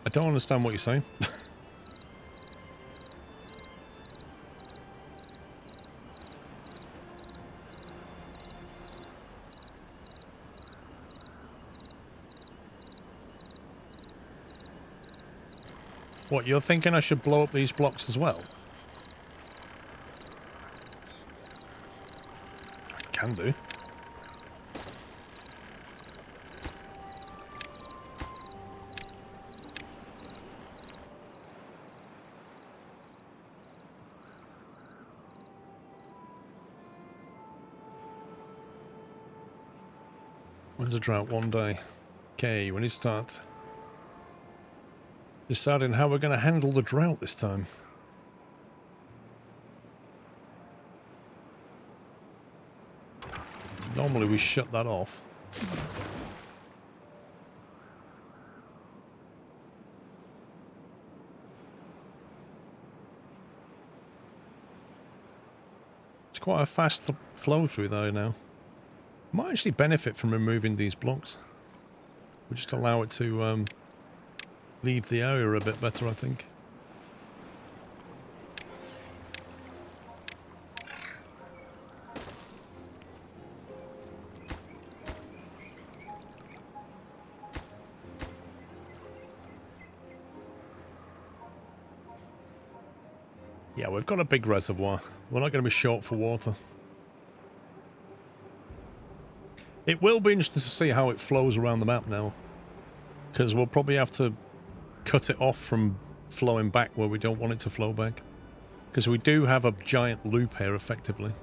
I don't understand what you're saying. What, you're thinking I should blow up these blocks as well? I can do. When's the drought? 1 day. Okay, when it starts. Deciding how we're going to handle the drought this time. Normally we shut that off. It's quite a fast flow through though now. Might actually benefit from removing these blocks. We'll just allow it to leave the area a bit better, I think. Yeah, we've got a big reservoir. We're not going to be short for water. It will be interesting to see how it flows around the map now. Because we'll probably have to cut it off from flowing back where we don't want it to flow back. Because we do have a giant loop here, effectively.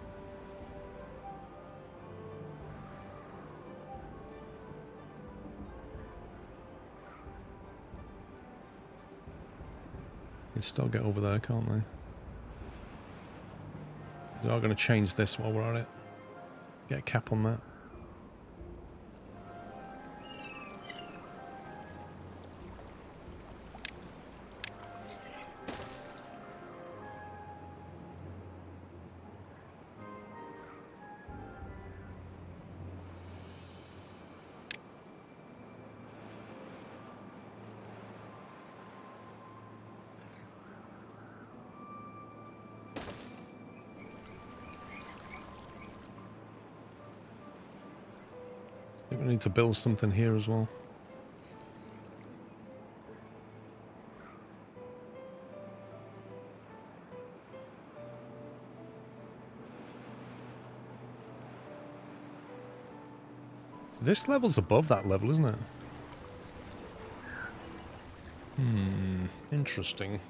You can still get over there, can't they? We are going to change this while we're at it. Get a cap on that. I think we need to build something here as well. This level's above that level, isn't it? Interesting.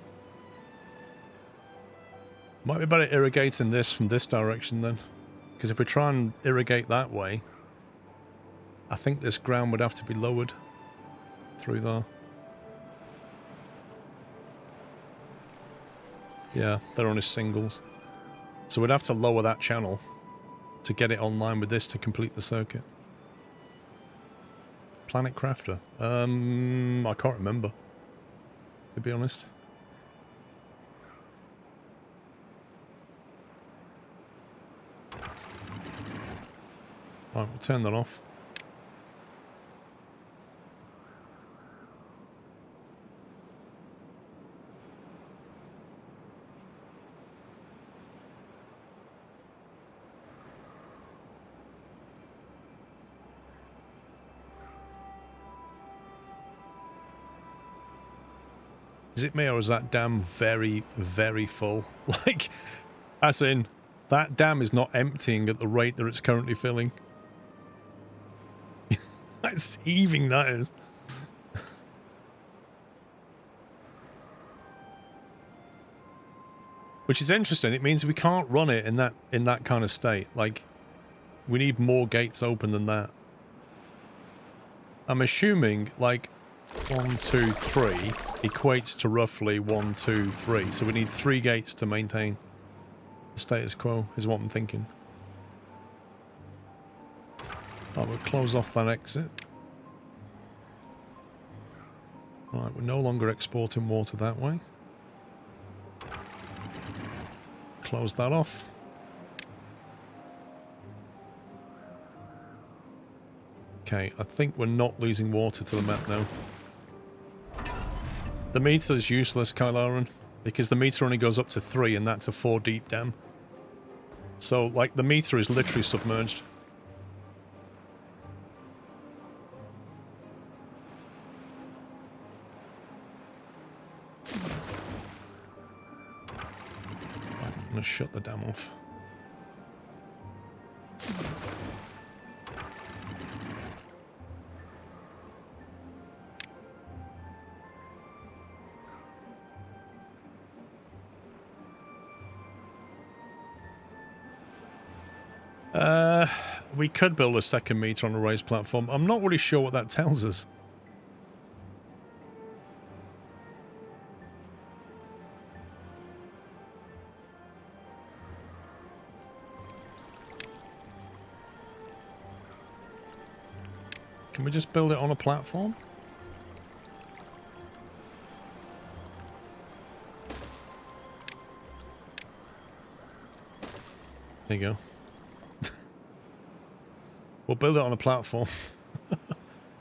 Might be better irrigating this from this direction then. Because if we try and irrigate that way, I think this ground would have to be lowered through there. Yeah, they're only singles. So we'd have to lower that channel to get it online with this to complete the circuit. Planet Crafter. I can't remember, to be honest. Right, we'll turn that off. Is it me or is that dam very, very full? Like, as in, that dam is not emptying at the rate that it's currently filling. That's heaving, that is. Which is interesting. It means we can't run it in that kind of state. Like, we need more gates open than that. I'm assuming, like, 1, 2, 3 equates to roughly 1, 2, 3. So we need 3 gates to maintain the status quo, is what I'm thinking. Oh, we'll close off that exit. Right, we're no longer exporting water that way. Close that off. Okay, I think we're not losing water to the map now. The meter is useless, Kylaran, because the meter only goes up to 3 and that's a 4 deep dam. So, like, the meter is literally submerged. Right, I'm going to shut the dam off. We could build a second meter on a raised platform. I'm not really sure what that tells us. Can we just build it on a platform? There you go. We'll build it on a platform.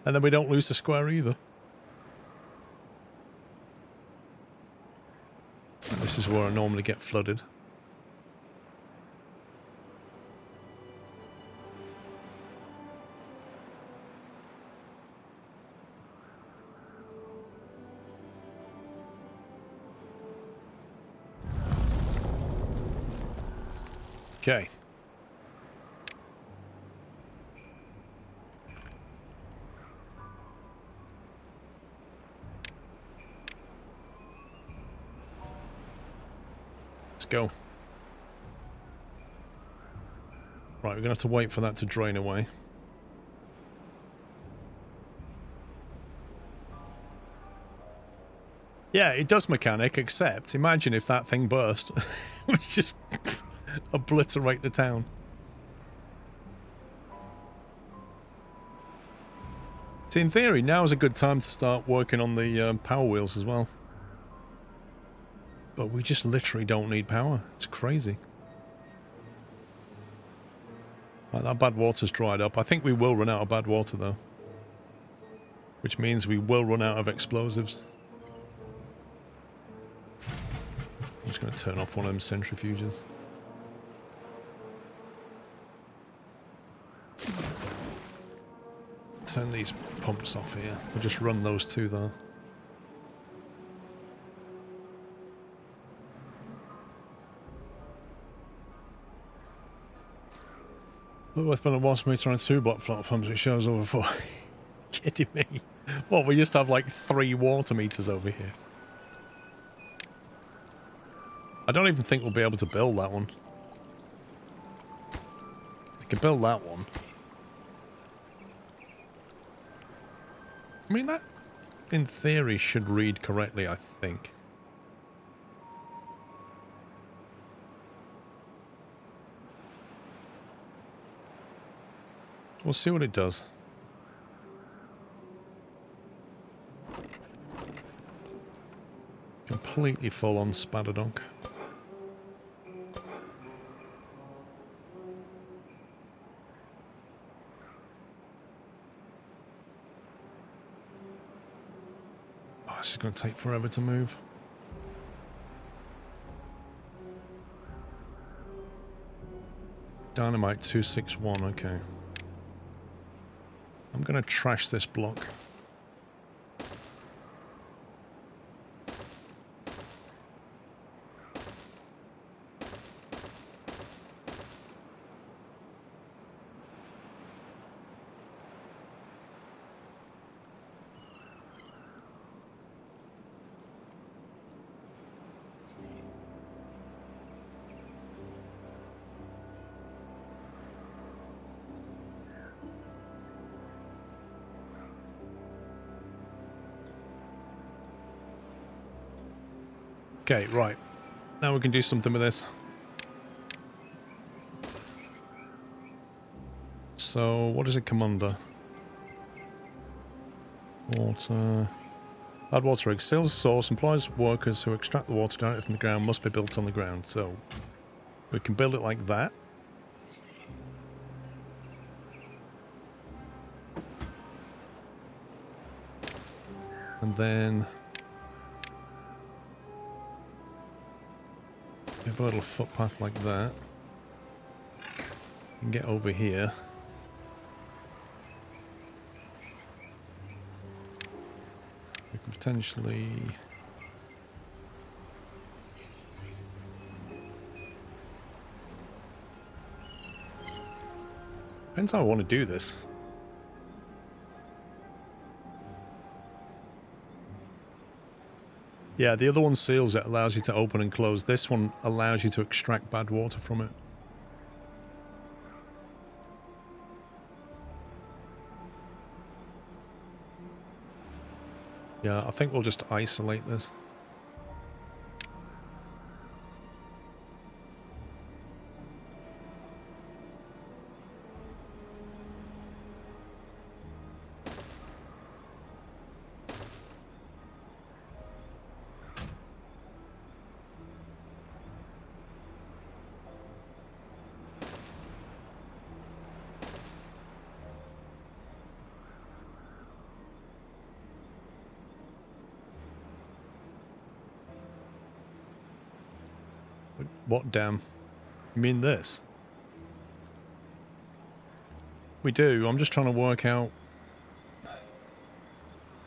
And then we don't lose the square either. And this is where I normally get flooded. Okay. Let's go. Right, we're going to have to wait for that to drain away. Yeah, it does mechanic, except imagine if that thing burst. It would just obliterate the town. So in theory, now is a good time to start working on the power wheels as well. But we just literally don't need power. It's crazy. Right, that bad water's dried up. I think we will run out of bad water, though. Which means we will run out of explosives. I'm just going to turn off one of them centrifuges. Turn these pumps off here. We'll just run those two, though. Worth building one meter on 2 block platforms, it shows over 4. Kidding me? What, we just have like 3 water meters over here? I don't even think we'll be able to build that one. We can build that one. I mean, that, in theory, should read correctly, I think. We'll see what it does. Completely full on Spatterdonk. Oh, this is going to take forever to move. Dynamite 261, okay. I'm going to trash this block. Okay, right. Now we can do something with this. So, what does it come under? Water. Bad water rig. Sales source employs workers who extract the water directly from the ground must be built on the ground. So, we can build it like that. And then have a little footpath like that. And get over here. We can potentially... Depends how I want to do this. Yeah, the other one seals it, allows you to open and close. This one allows you to extract bad water from it. Yeah, I think we'll just isolate this. What dam? You mean this? We do. I'm just trying to work out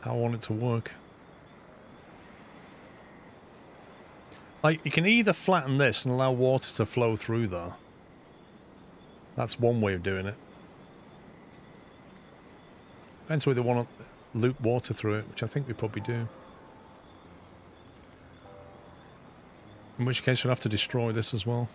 how I want it to work. Like, you can either flatten this and allow water to flow through there. That's one way of doing it. Depends whether they want to loop water through it, which I think we probably do. In which case we'll have to destroy this as well.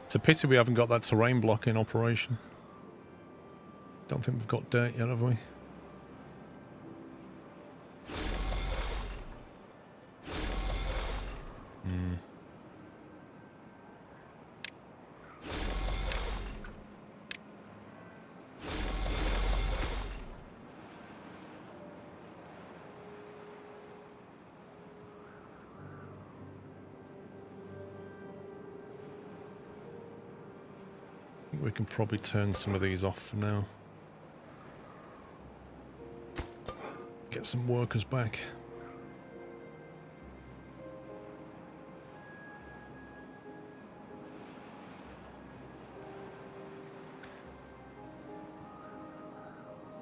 It's a pity we haven't got that terrain block in operation. Don't think we've got dirt yet, have we? We can probably turn some of these off for now. Get some workers back.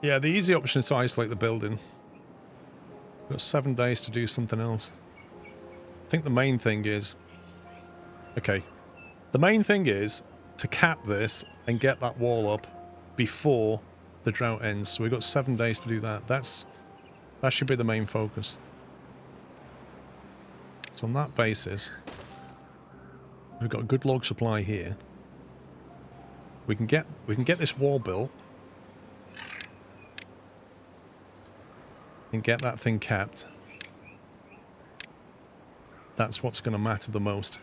Yeah, the easy option is to isolate the building. We've got 7 days to do something else. I think the main thing is... Okay. The main thing is to cap this and get that wall up before the drought ends. So we've got 7 days to do that. That should be the main focus. So on that basis, we've got a good log supply here. We can get this wall built and get that thing capped. That's what's going to matter the most.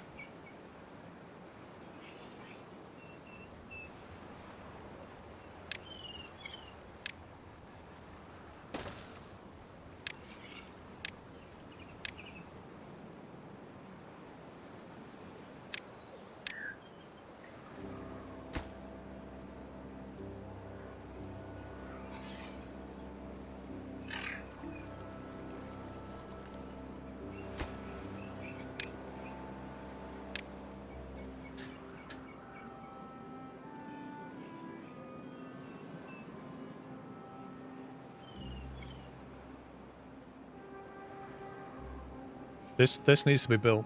This needs to be built.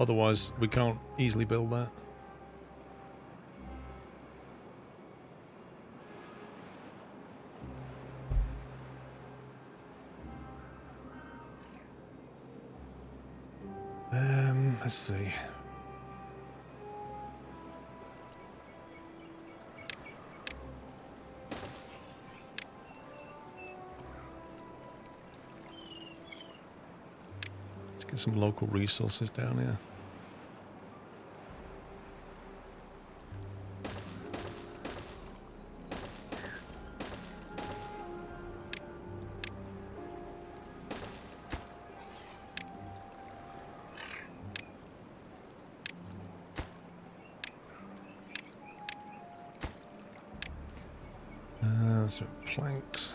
Otherwise, we can't easily build that. Let's see. Let's get some local resources down here. So planks.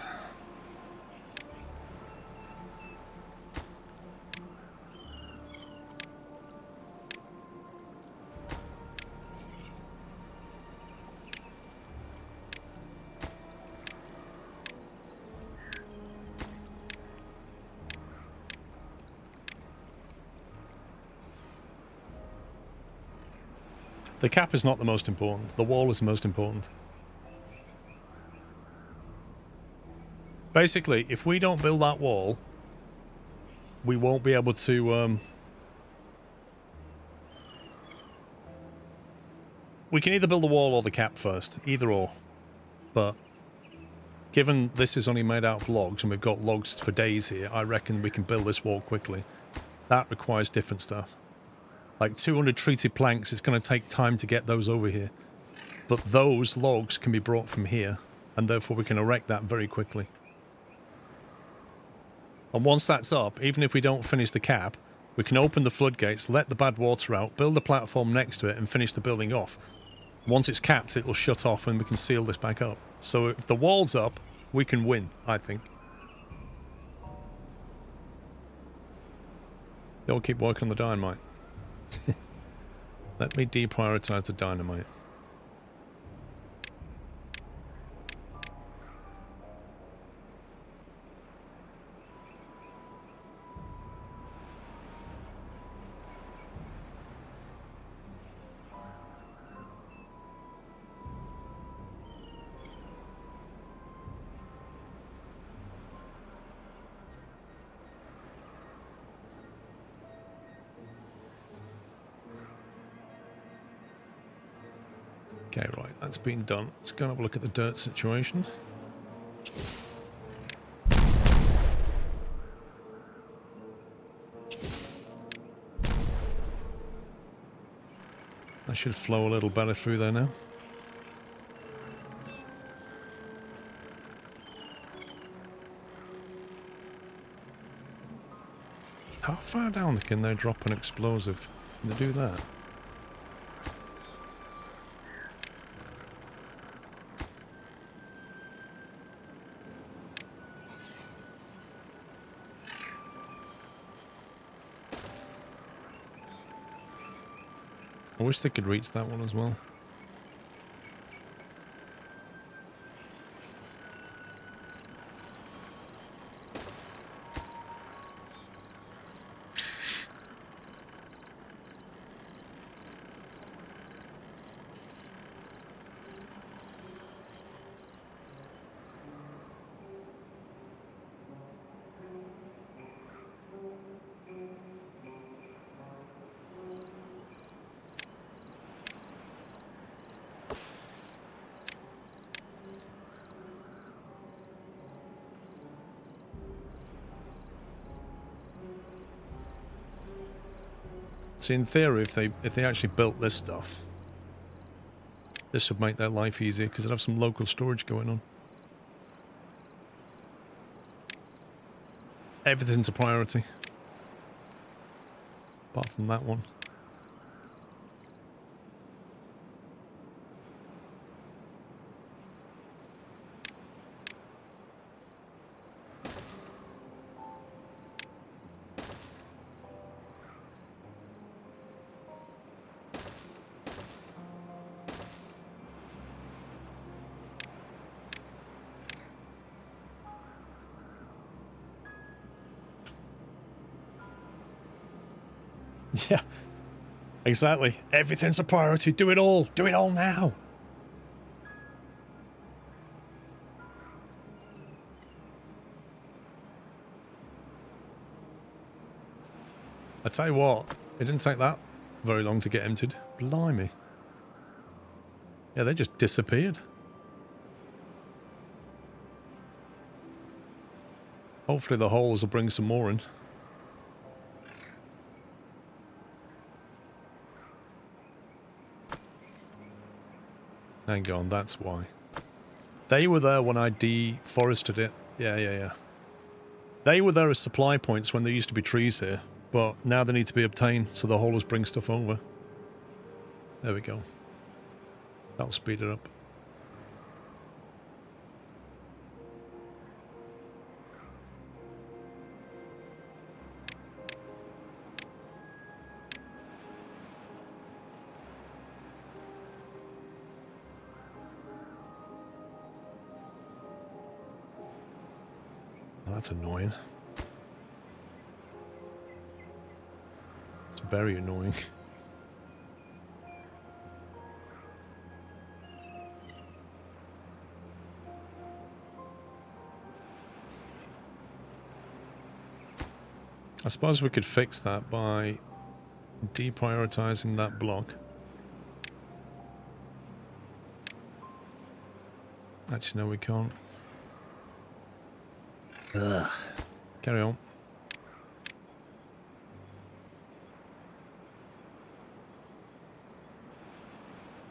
The cap is not the most important. The wall is the most important. Basically, if we don't build that wall, we won't be able to... we can either build the wall or the cap first, either or. But given this is only made out of logs, and we've got logs for days here, I reckon we can build this wall quickly. That requires different stuff. Like 200 treated planks, it's going to take time to get those over here. But those logs can be brought from here, and therefore we can erect that very quickly. And once that's up, even if we don't finish the cap, we can open the floodgates, let the bad water out, build a platform next to it, and finish the building off. Once it's capped, it will shut off and we can seal this back up. So if the wall's up, we can win, I think. Don't keep working on the dynamite. Let me deprioritize the dynamite. Okay, right, that's been done. Let's go and have a look at the dirt situation. That should flow a little better through there now. How far down can they drop an explosive? Can they do that? I wish they could reach that one as well. See, in theory, if they actually built this stuff, this would make their life easier because they'd have some local storage going on. Everything's a priority. Apart from that one. Yeah, Exactly. Everything's a priority. Do it all. Do it all now. I tell you what, it didn't take that very long to get emptied. Blimey. Yeah, they just disappeared. Hopefully the holes will bring some more in. Hang on, that's why. They were there when I deforested it. Yeah. They were there as supply points when there used to be trees here, but now they need to be obtained, so the haulers bring stuff over. There we go. That'll speed it up. Oh, that's annoying. It's very annoying. I suppose we could fix that by deprioritizing that block. Actually, no, we can't. Ugh. Carry on.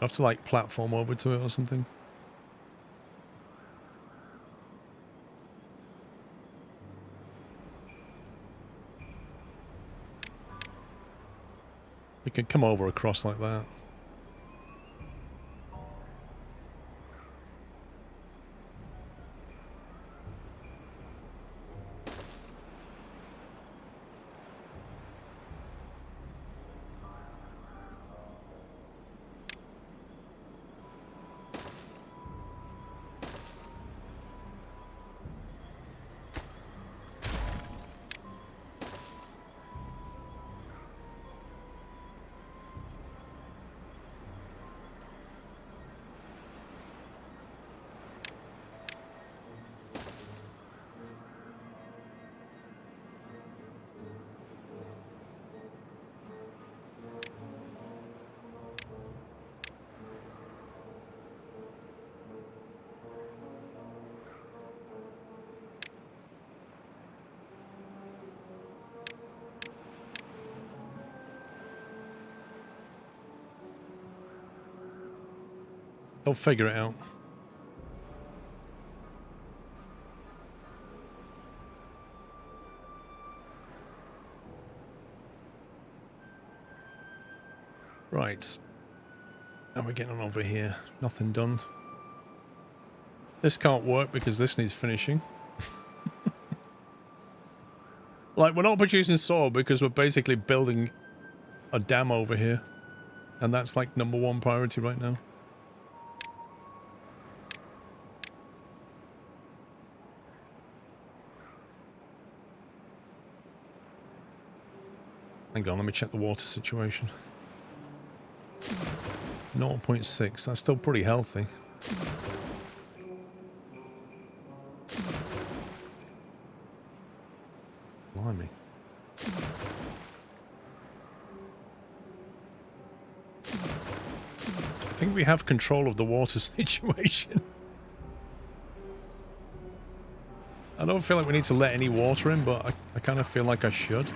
I have to like platform over to it or something. We can come over across like that. They'll figure it out. Right. And we're getting on over here. Nothing done. This can't work because this needs finishing. Like, we're not producing soil because we're basically building a dam over here. And that's like #1 priority right now. Hang on, let me check the water situation. 0.6, that's still pretty healthy. Blimey. I think we have control of the water situation. I don't feel like we need to let any water in, but I kind of feel like I should.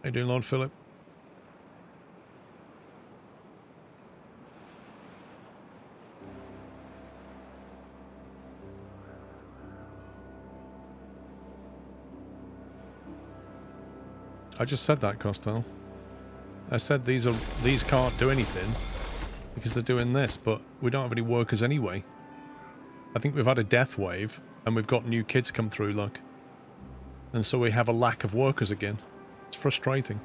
How you doing, Lord Philip? I just said that, Costello. I said these can't do anything because they're doing this, but we don't have any workers anyway. I think we've had a death wave and we've got new kids come through, look. And so we have a lack of workers again. It's frustrating.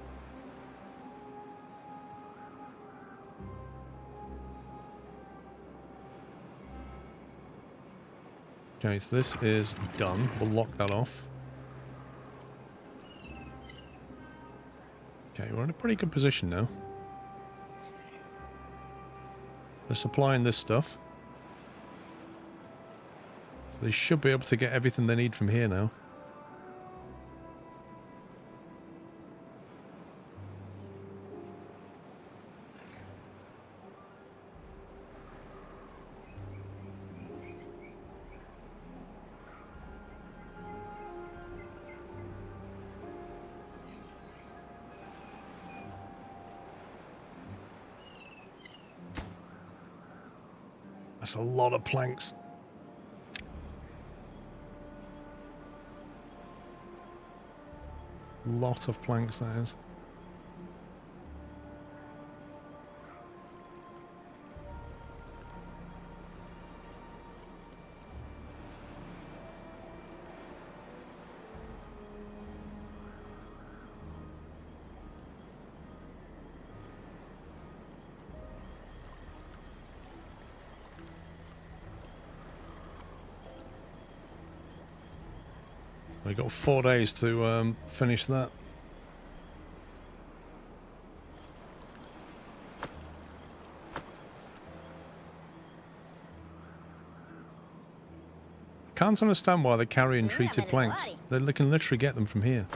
Okay, so this is done. We'll lock that off. Okay, we're in a pretty good position now. They're supplying this stuff. So they should be able to get everything they need from here now. That's a lot of planks. Lot of planks, that is. We got 4 days to finish that. Can't understand why they're carrying treated planks. They can literally get them from here.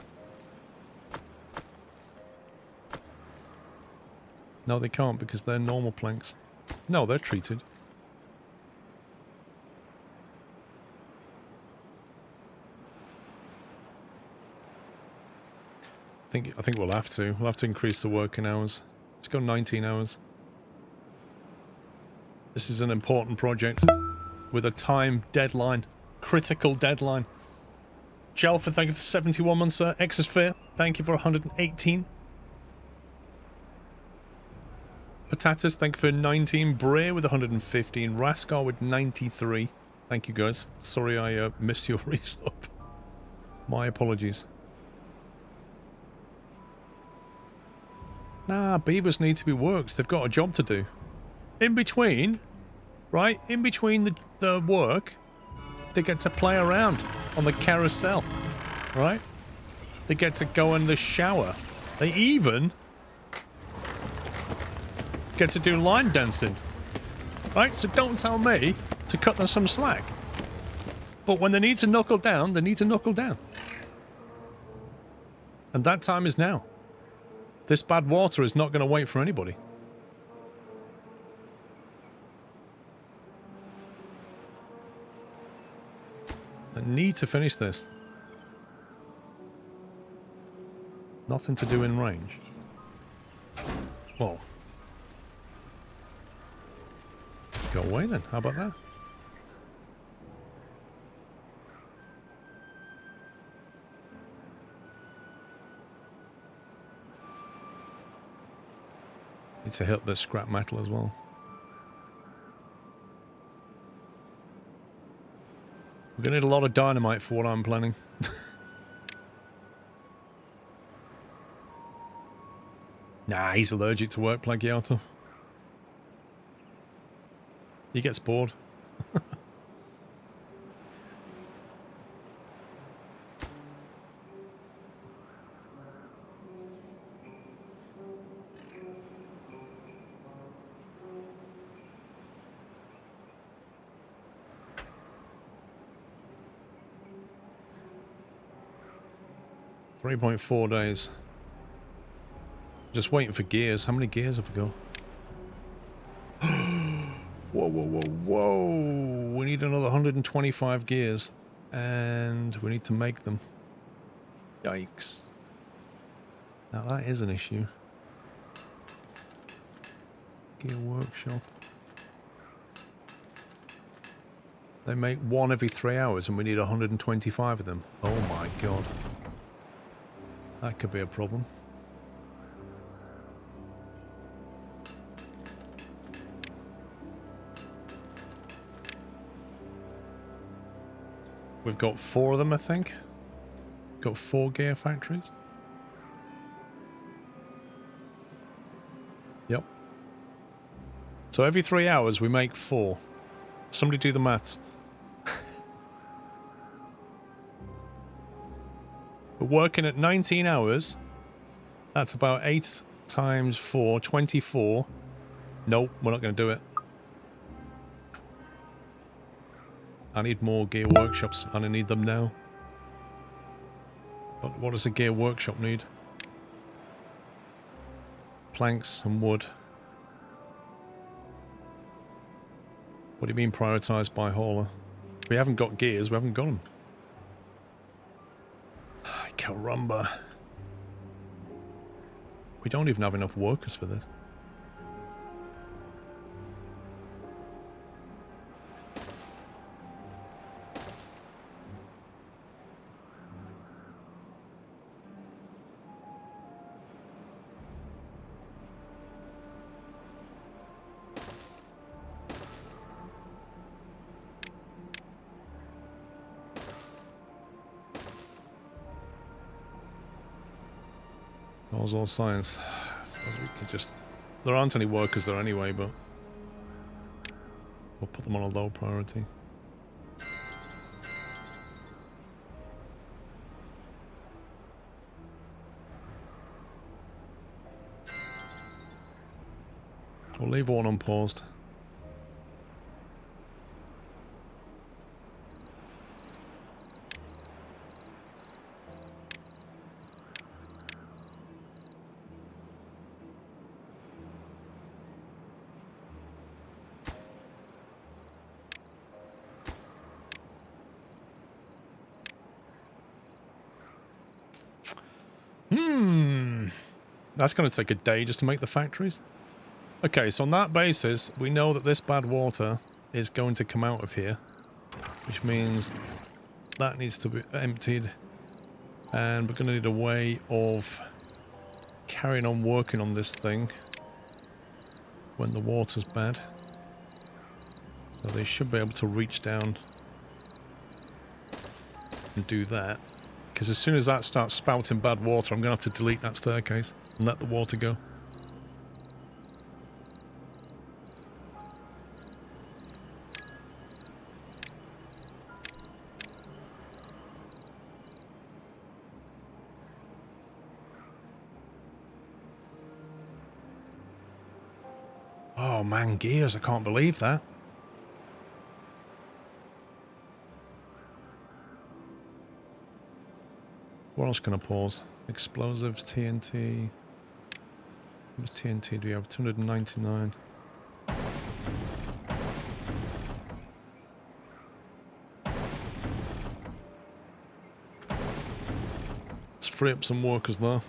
No, they can't because they're normal planks. No, they're treated. I think we'll have to. We'll have to increase the working hours. Let's go 19 hours. This is an important project with a time deadline. Critical deadline. Jelfer, thank you for 71 months, sir. Exosphere, thank you for 118. Patatas, thank you for 19. Bray with 115. Raskar with 93. Thank you, guys. Sorry I missed your resub. My apologies. Nah, beavers need to be worked. They've got a job to do. In between, right? In between the work, they get to play around on the carousel, right? They get to go in the shower. They even get to do line dancing, right? So don't tell me to cut them some slack. But when they need to knuckle down, they need to knuckle down. And that time is now. This bad water is not going to wait for anybody. I need to finish this. Nothing to do in range. Whoa. Go away then. How about that? Need to hit the scrap metal as well. We're gonna need a lot of dynamite for what I'm planning. Nah, he's allergic to work, Plagiato. He gets bored. 3.4 days. Just waiting for gears. How many gears have we got? Whoa, whoa, whoa, whoa. We need another 125 gears. And we need to make them. Yikes. Now that is an issue. Gear workshop. They make one every 3 hours and we need 125 of them. Oh my god. That could be a problem. We've got 4 of them, I think. Got 4 gear factories. Yep. So every 3 hours we make 4. Somebody do the maths. We're working at 19 hours. That's about 8 times 4, 24. Nope, we're not going to do it. I need more gear workshops, and I need them now. But what does a gear workshop need? Planks and wood. What do you mean prioritised by hauler? We haven't got gears, we haven't got them. Caramba. We don't even have enough workers for this. All science. I suppose we could just... There aren't any workers there anyway, but... We'll put them on a low priority. We'll leave one unpaused. That's going to take a day just to make the factories. Okay, so on that basis, we know that this bad water is going to come out of here, which means that needs to be emptied, and we're going to need a way of carrying on working on this thing when the water's bad. So they should be able to reach down and do that, because as soon as that starts spouting bad water, I'm going to have to delete that staircase and let the water go. Oh man, gears, I can't believe that. What else can I pause? Explosives, TNT. How much TNT do we have? 299. Let's free up some workers there.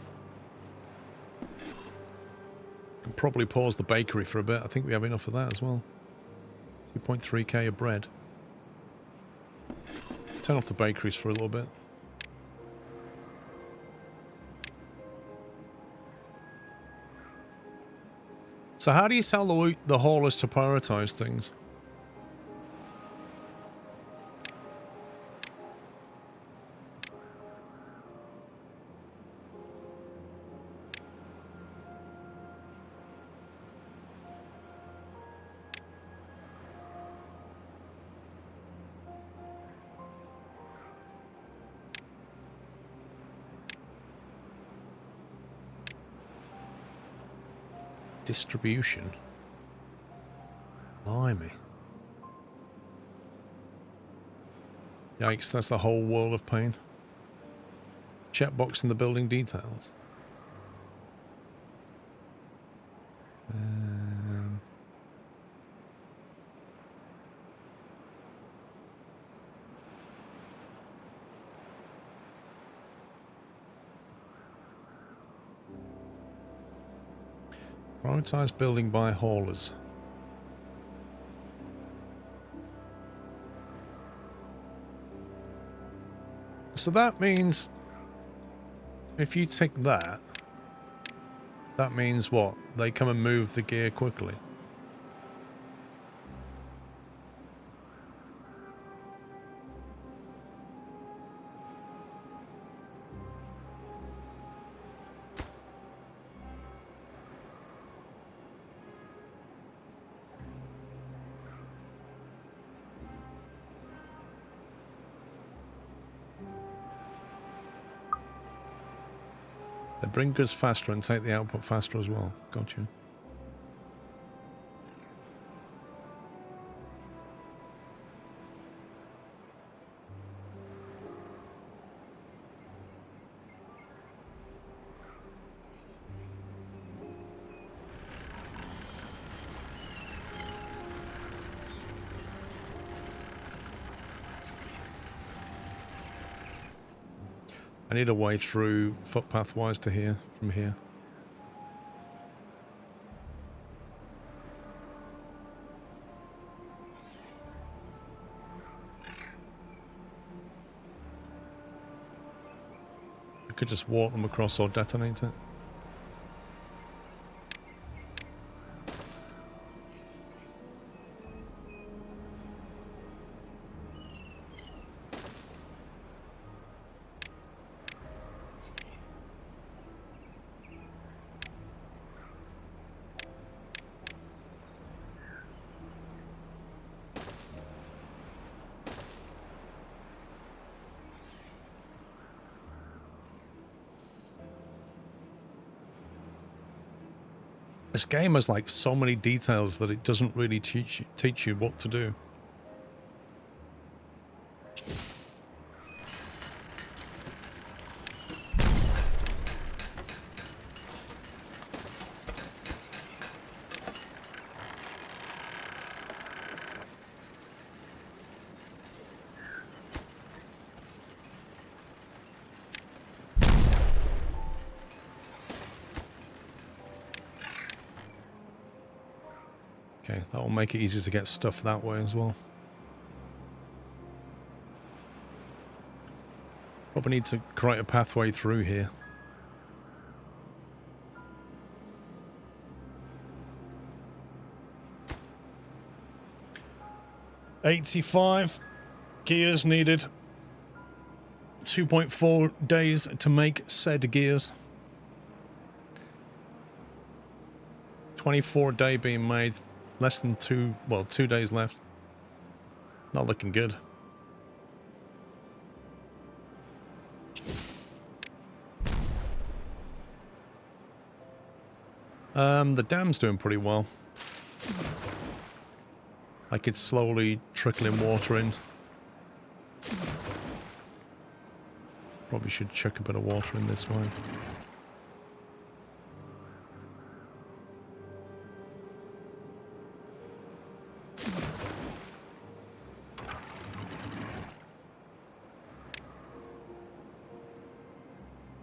Can probably pause the bakery for a bit. I think we have enough of that as well. 2.3k of bread. Turn off the bakeries for a little bit. So how do you tell the haulers to prioritize things? Distribution. Blimey. Yikes, that's the whole world of pain. Checkbox in the building details. Prioritize building by haulers. So that means if you tick that, that means what? They come and move the gear quickly. They bring goods faster and take the output faster as well. Gotcha. I need a way through footpath-wise to here, from here. I could just walk them across or detonate it. This game has like so many details that it doesn't really teach you what to do. Okay, that will make it easier to get stuff that way as well. Probably need to create a pathway through here. $85 gears needed. 2.4 days to make said gears. 24 a day being made. Less than 2 days left. Not looking good. The dam's doing pretty well. I could slowly trickling water in. Probably should chuck a bit of water in this way.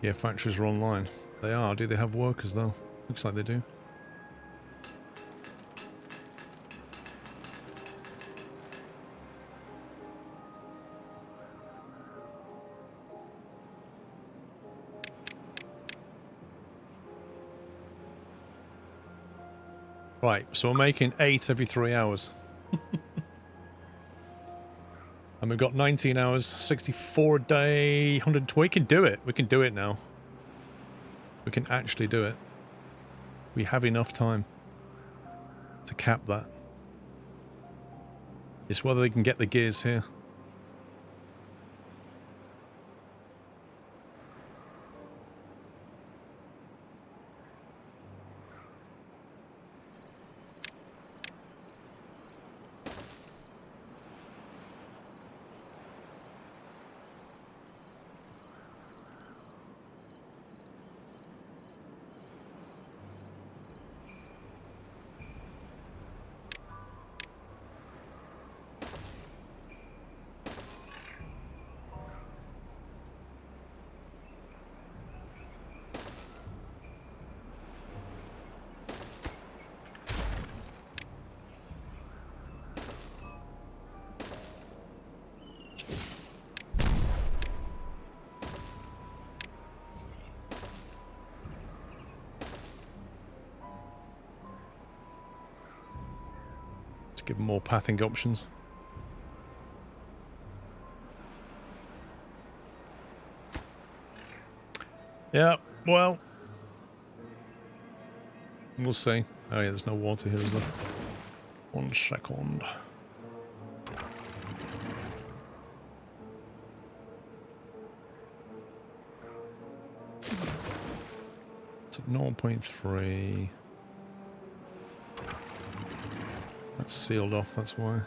Yeah, factories are online. They are. Do they have workers though? Looks like they do. Right, so we're making 8 every 3 hours. And we've got 19 hours, 64 a day, 120. We can do it. We can do it now. We can actually do it. We have enough time to cap that. It's whether they can get the gears here. Give them more pathing options. Yeah, well, we'll see. Oh yeah, there's no water here, is there? 1 second. 0.3. That's sealed off, that's why.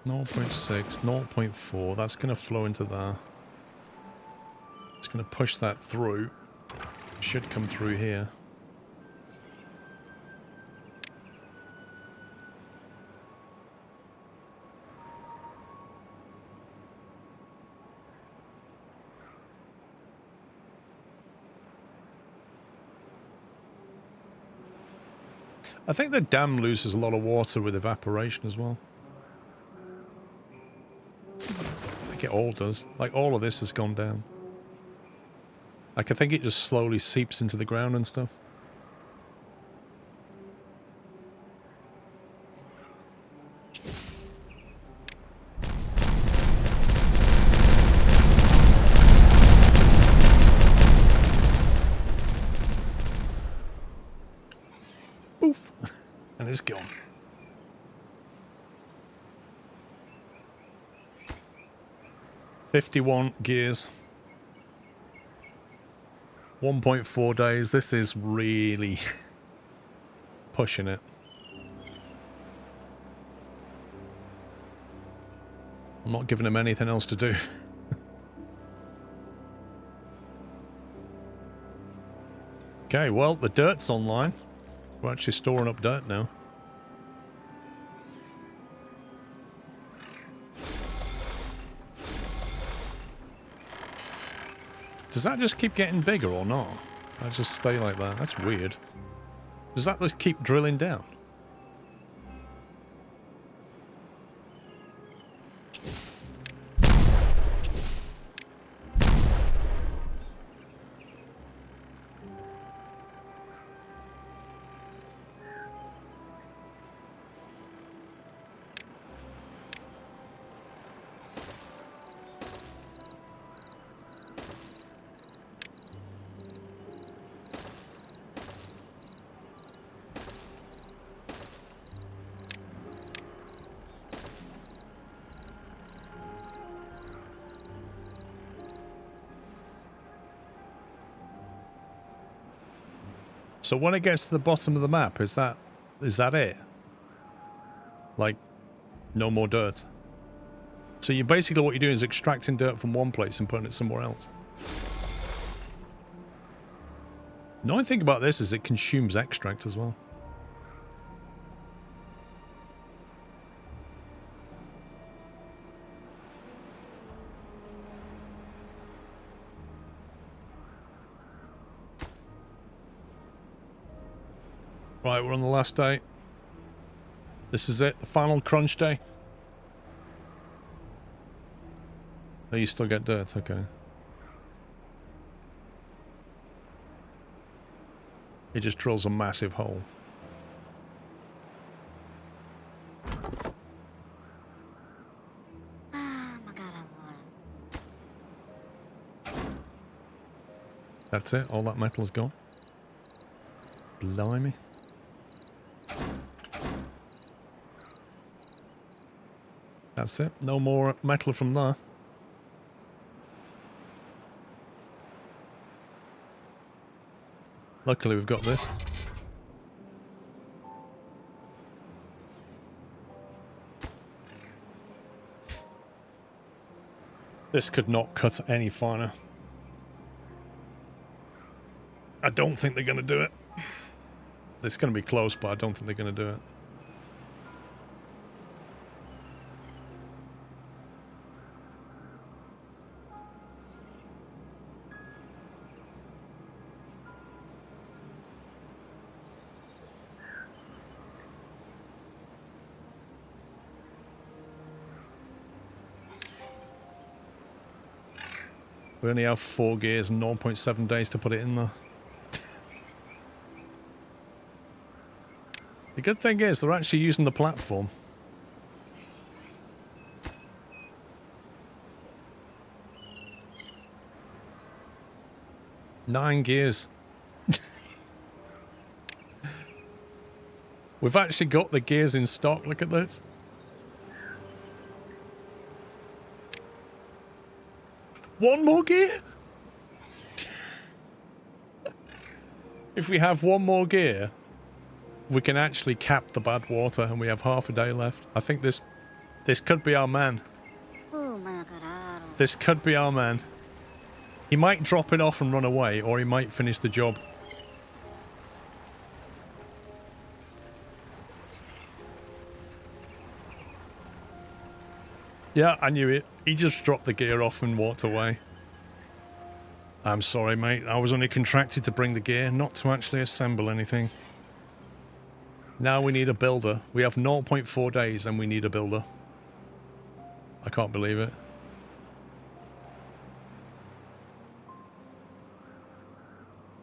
Zero 0.6, 0.4, that's going to flow into there. It's going to push that through. Should come through here. I think the dam loses a lot of water with evaporation as well. I think it all does. Like, all of this has gone down. Like, I think it just slowly seeps into the ground and stuff. Poof! And it's gone. $51 gears. 1.4 days. This is really pushing it. I'm not giving him anything else to do. Okay, well, the dirt's online. We're actually storing up dirt now. Does that just keep getting bigger or not? I just stay like that. That's weird. Does that just keep drilling down? So when it gets to the bottom of the map, is that it? Like, no more dirt. So you basically what you're doing is extracting dirt from one place and putting it somewhere else. The only thing about this is it consumes extract as well. Right, we're on the last day. This is it, the final crunch day. Oh, you still get dirt, okay. It just drills a massive hole. That's it, all that metal's gone. Blimey. That's it, no more metal from there. Luckily we've got this. This could not cut any finer. I don't think they're going to do it. It's going to be close, but I don't think they're going to do it. We only have 4 gears and 0.7 days to put it in there. The good thing is they're actually using the platform. 9 gears. We've actually got the gears in stock. Look at this. One more gear? If we have one more gear, we can actually cap the bad water, and we have half a day left. I think this could be our man. This could be our man. He might drop it off and run away, or he might finish the job. Yeah, I knew it. He just dropped the gear off and walked away. I'm sorry, mate. I was only contracted to bring the gear, not to actually assemble anything. Now we need a builder. We have 0.4 days and we need a builder. I can't believe it.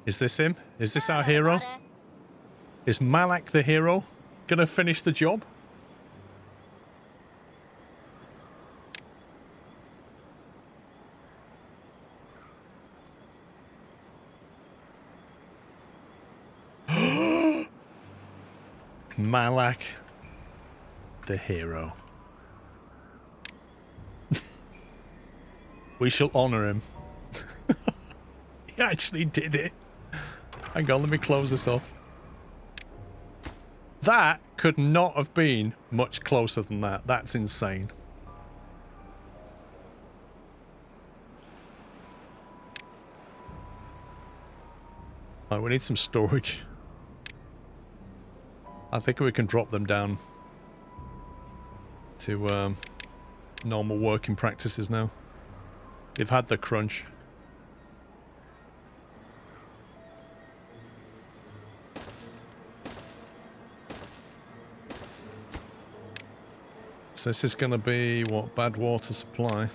Is this him? Is this our hero? Is Malak the hero gonna finish the job? Malak the hero. We shall honor him. He actually did it. Hang on, let me close this off. That could not have been much closer than that. That's insane. Right, we need some storage. I think we can drop them down to normal working practices now. They've had the crunch. So this is going to be, what, bad water supply.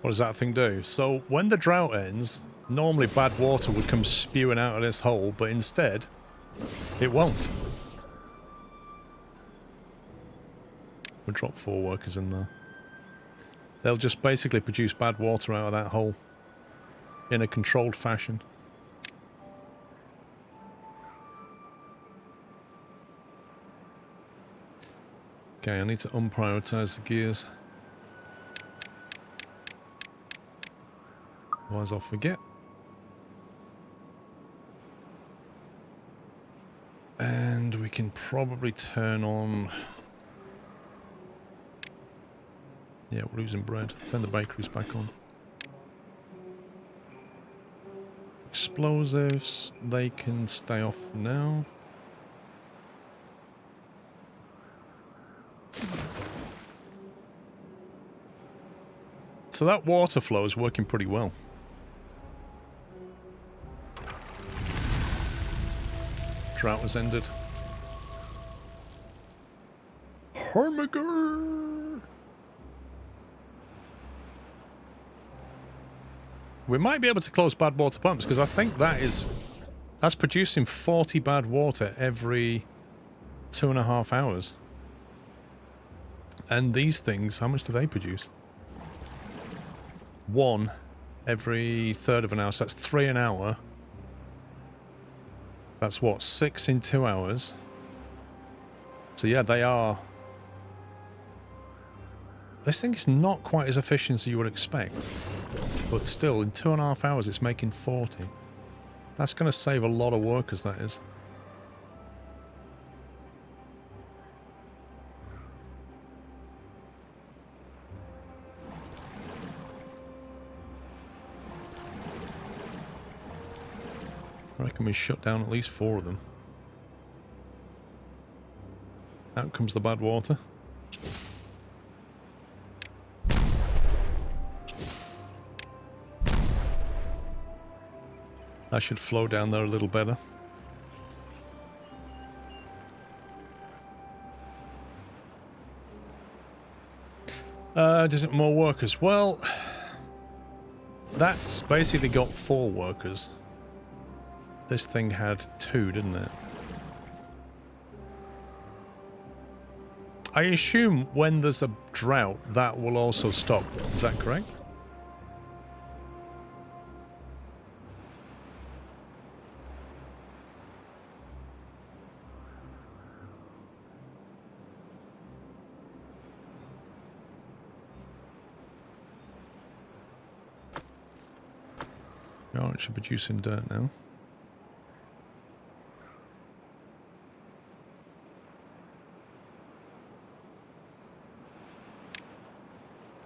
What does that thing do? So when the drought ends, normally bad water would come spewing out of this hole, but instead, it won't. We'll drop 4 workers in there. They'll just basically produce bad water out of that hole in a controlled fashion. Okay, I need to unprioritize the gears. Otherwise I'll forget. And we can probably turn on... Yeah, we're losing bread. Turn the bakeries back on. Explosives, they can stay off now. So that water flow is working pretty well. Drought has ended. Harmager! We might be able to close bad water pumps, because I think that's producing 40 bad water every 2.5 hours. And these things, how much do they produce? 1 every third of an hour, so that's 3 an hour. That's what, 6 in 2 hours. So yeah, they are... This thing is not quite as efficient as you would expect. But still, in 2.5 hours, it's making 40. That's going to save a lot of workers, that is. I reckon we shut down at least 4 of them. Out comes the bad water. That should flow down there a little better. Does it more workers? Well, that's basically got 4 workers. this thing had 2, didn't it? I assume when there's a drought, that will also stop. Is that correct? Oh, it should be producing dirt now.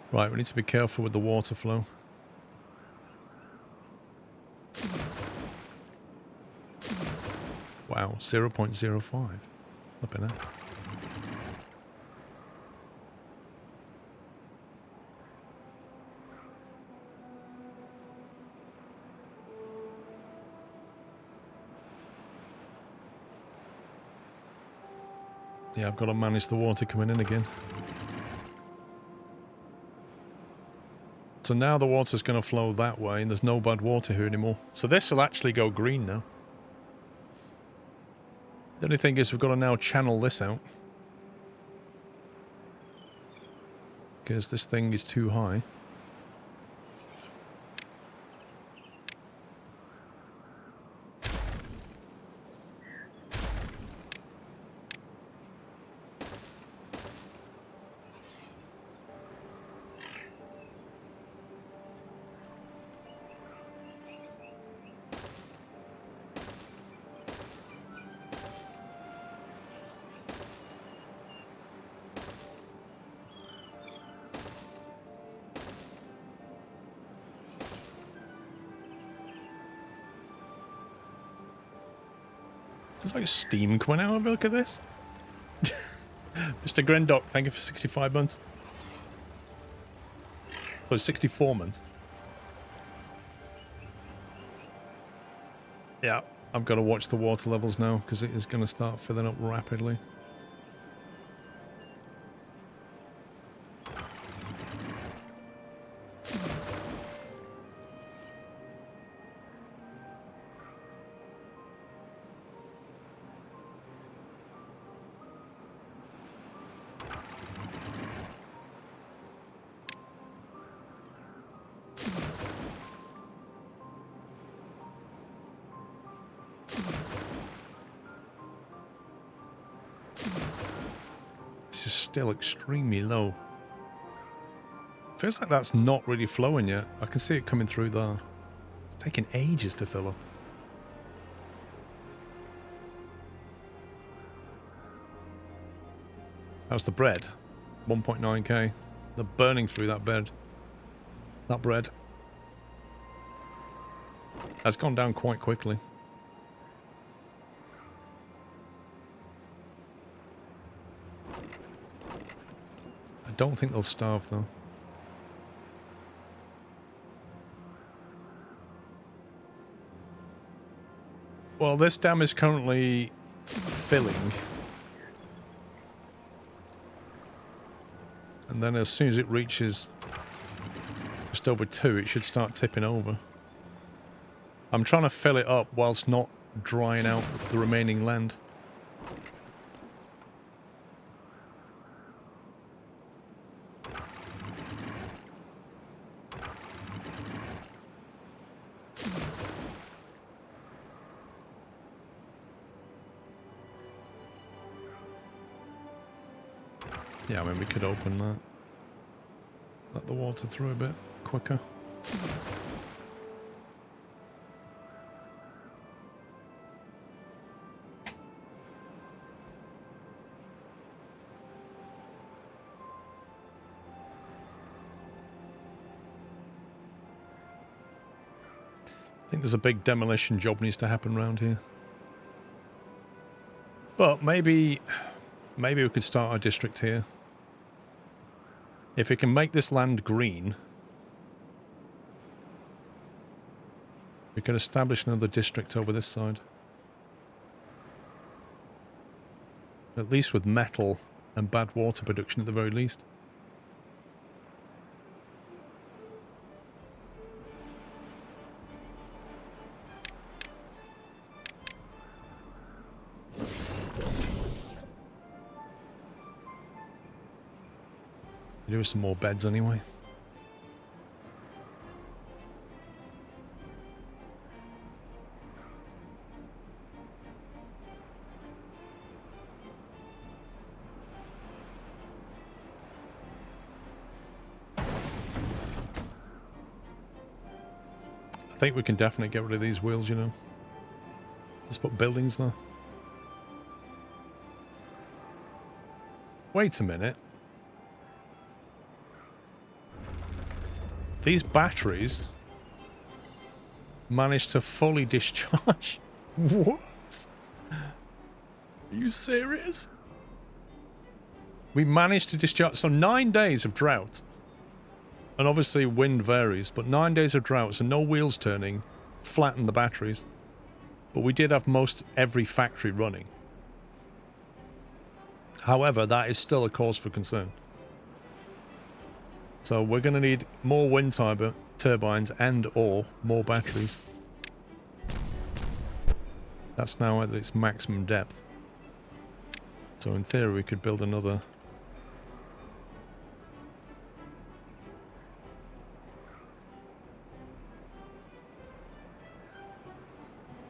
Right, we need to be careful with the water flow. Wow, 0.05. Up in there. Yeah, I've got to manage the water coming in again. So now the water's going to flow that way, and there's no bad water here anymore. So this will actually go green now. The only thing is we've got to now channel this out. Because this thing is too high. There's like steam coming out of it. Look at this. Mr. Grendock, thank you for 65 months. Oh, 64 months. Yeah, I've got to watch the water levels now because it is going to start filling up rapidly. Still extremely low. Feels like that's not really flowing yet. I can see it coming through there. It's taking ages to fill up. How's the bread? 1.9k. They're burning through that bed. That bread. Has gone down quite quickly. I don't think they'll starve though. Well, this dam is currently filling. And then as soon as it reaches just over 2, it should start tipping over. I'm trying to fill it up whilst not drying out the remaining land. Yeah, I mean, we could open that. Let the water through a bit quicker. I think there's a big demolition job needs to happen around here. But maybe we could start our district here. If we can make this land green, we can establish another district over this side. At least with metal and bad water production at the very least. Do some more beds anyway. I think we can definitely get rid of these wheels, you know. Let's put buildings there. Wait a minute. These batteries managed to fully discharge. What? Are you serious? We managed to discharge. So 9 days of drought. And obviously wind varies, but 9 days of drought, so no wheels turning, flattened the batteries. But we did have most every factory running. However, that is still a cause for concern. So we're going to need more wind turbines and or more batteries. That's now at its maximum depth. So in theory we could build another...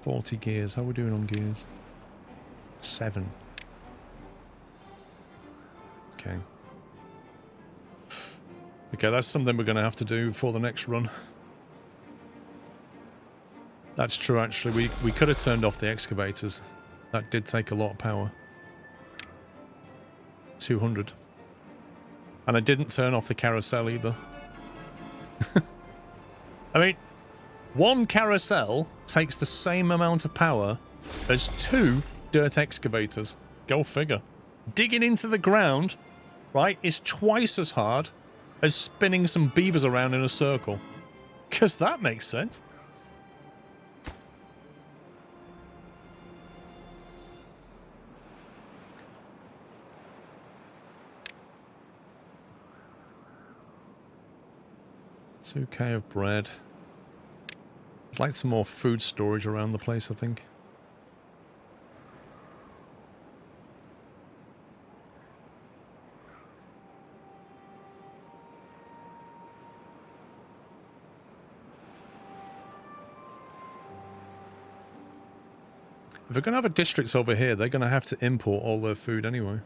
40 gears. How are we doing on gears? 7. Okay. Okay, that's something we're going to have to do for the next run. That's true, actually. We could have turned off the excavators. That did take a lot of power. 200. And I didn't turn off the carousel either. I mean, one carousel takes the same amount of power as 2 dirt excavators. Go figure. Digging into the ground, right, is twice as hard as spinning some beavers around in a circle. Because that makes sense. $2K of bread. I'd like some more food storage around the place, I think. If they're going to have a district over here, they're going to have to import all their food anyway.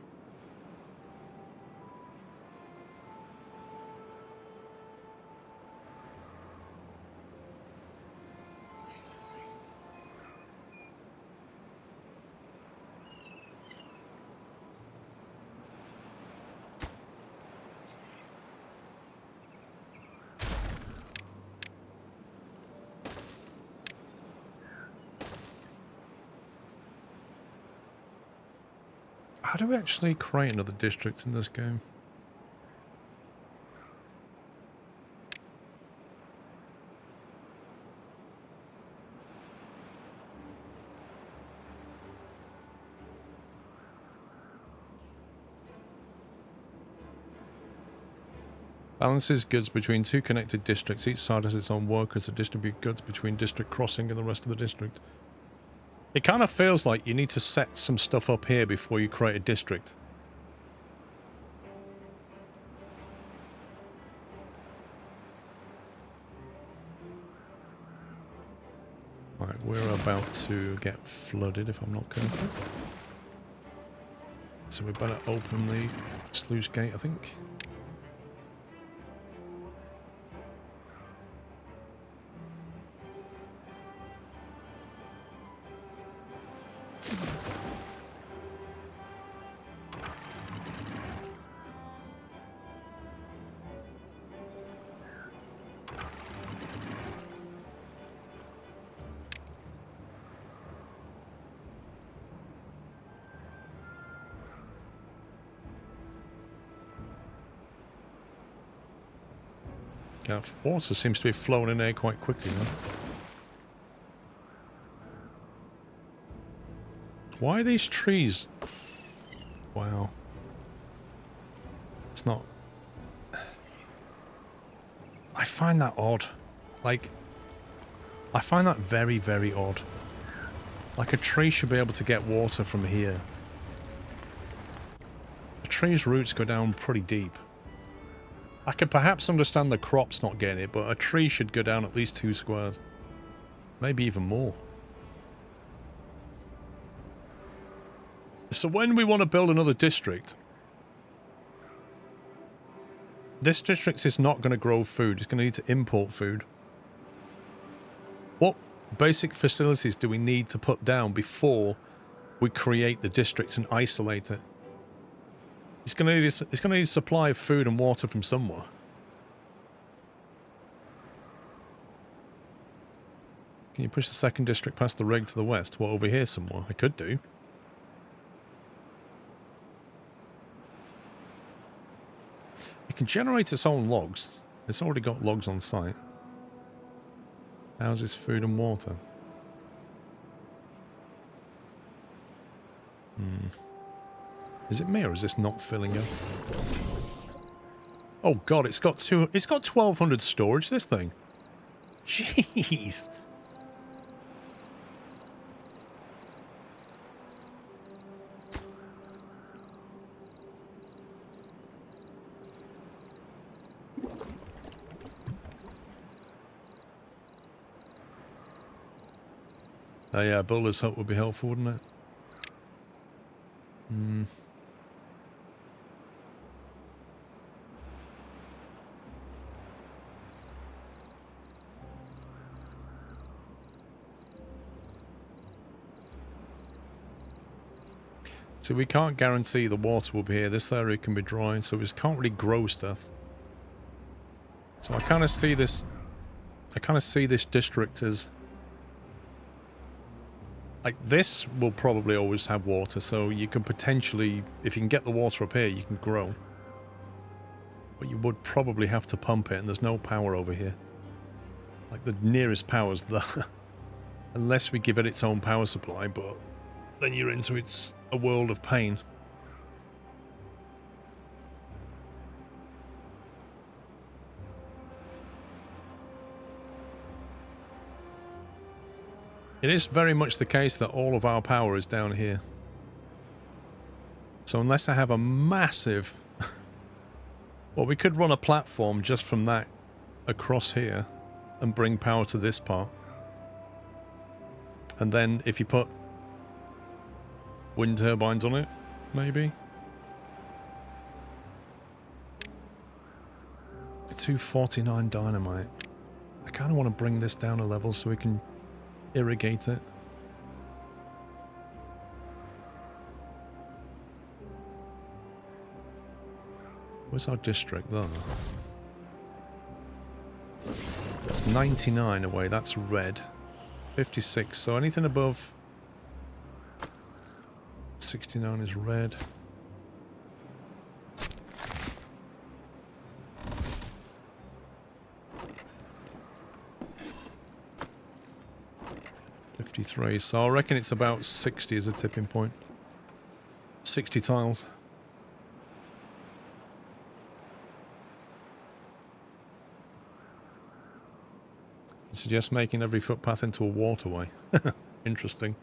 How do we actually create another district in this game? Balances goods between 2 connected districts. Each side has its own workers to distribute goods between district crossing and the rest of the district. It kind of feels like you need to set some stuff up here before you create a district. Right, we're about to get flooded if I'm not careful. So we better open the sluice gate, I think. Water seems to be flowing in there quite quickly now. Why are these trees? Wow. It's not... I find that odd. Like, I find that very, very odd. Like, a tree should be able to get water from here. A tree's roots go down pretty deep. I could perhaps understand the crops not getting it, but a tree should go down at least 2 squares. Maybe even more. So when we want to build another district, this district is not going to grow food. It's going to need to import food. What basic facilities do we need to put down before we create the district and isolate it? It's going to need a supply of food and water from somewhere. Can you push the second district past the rig to the west? What, over here somewhere? I could do. It can generate its own logs. It's already got logs on site. Houses, food and water. Is it me or is this not filling up? Oh god, it's got 1200 storage, this thing. Jeez. Oh yeah, builder's hut would be helpful, wouldn't it? So we can't guarantee the water will be here. This area can be dry, so we just can't really grow stuff. So I kind of see this district as like this will probably always have water, so you can potentially, if you can get the water up here, you can grow. But you would probably have to pump it, and there's no power over here. Like the nearest power's there. Unless we give it its own power supply, but then you're into a world of pain. It is very much the case that all of our power is down here. So unless I have a massive... well, we could run a platform just from that across here and bring power to this part. And then if you put wind turbines on it, maybe. 249 dynamite. I kind of want to bring this down a level so we can irrigate it. Where's our district there? That's 99 away, that's red. 56, so anything above 69 is red. So I reckon it's about 60 as a tipping point. 60 tiles. I suggest making every footpath into a waterway. Interesting.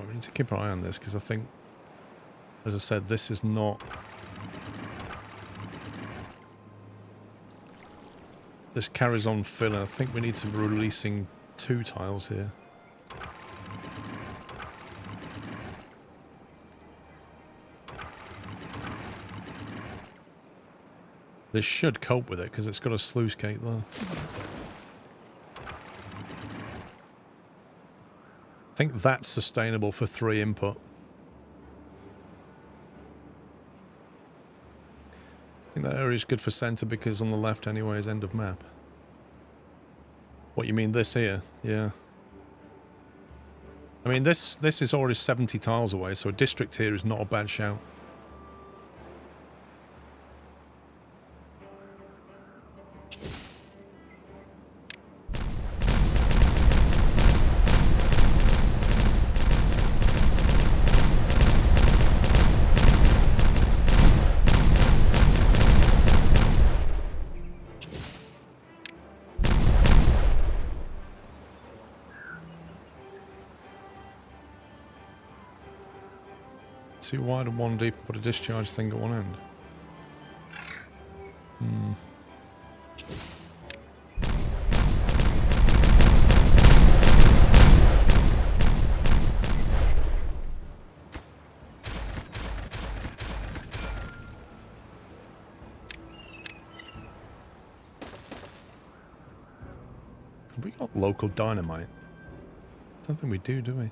We need to keep our eye on this because I think, as I said, this is not... This carries on filling. I think we need to be releasing 2 tiles here. This should cope with it because it's got a sluice gate there. I think that's sustainable for 3 input. I think that area is good for center because on the left anyway is end of map. What, you mean this here? Yeah. I mean this is already 70 tiles away, so a district here is not a bad shout. 2 wide and 1 deep, put a discharge thing at one end. Have we got local dynamite? Don't think we do we?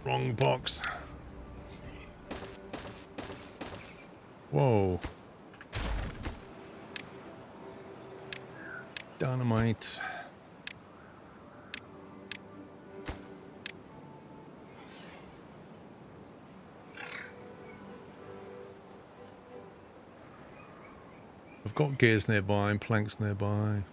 Wrong box. Whoa. Dynamite. I've got gears nearby and planks nearby.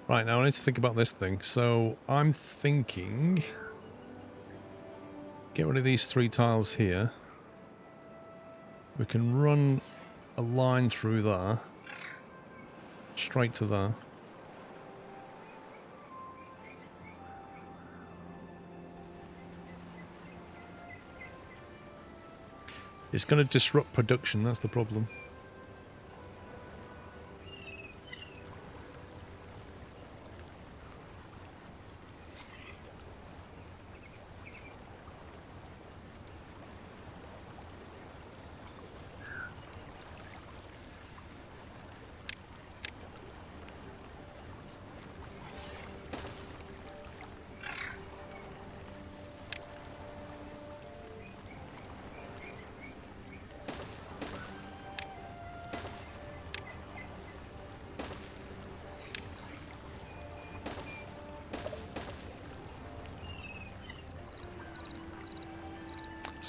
Right, now I need to think about this thing. So I'm thinking... Get rid of these 3 tiles here. We can run a line through there. Straight to there. It's going to disrupt production, that's the problem.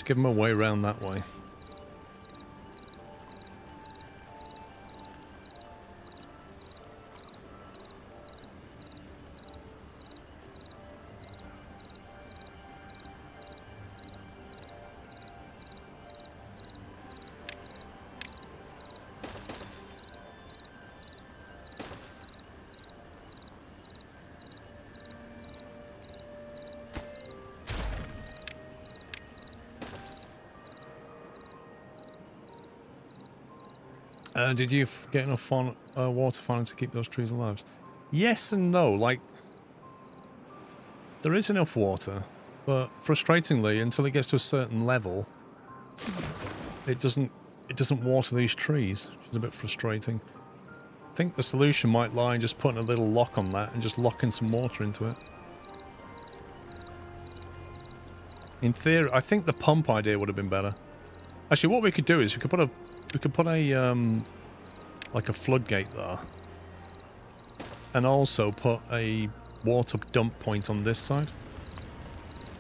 Give them a way around that way. Did you get enough water finally to keep those trees alive? Yes and no. Like, there is enough water, but frustratingly, until it gets to a certain level, it doesn't water these trees, which is a bit frustrating. I think the solution might lie in just putting a little lock on that and just locking some water into it. In theory, I think the pump idea would have been better. Actually, what we could do is we could put a like a floodgate there, and also put a water dump point on this side,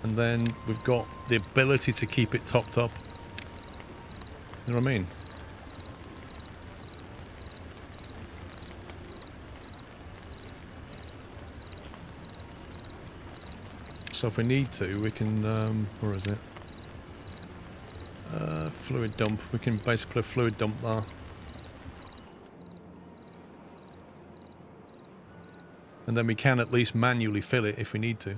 and then we've got the ability to keep it topped up. You know what I mean? So if we need to, we can, where is it? Fluid dump. We can basically put a fluid dump there. And then we can at least manually fill it if we need to.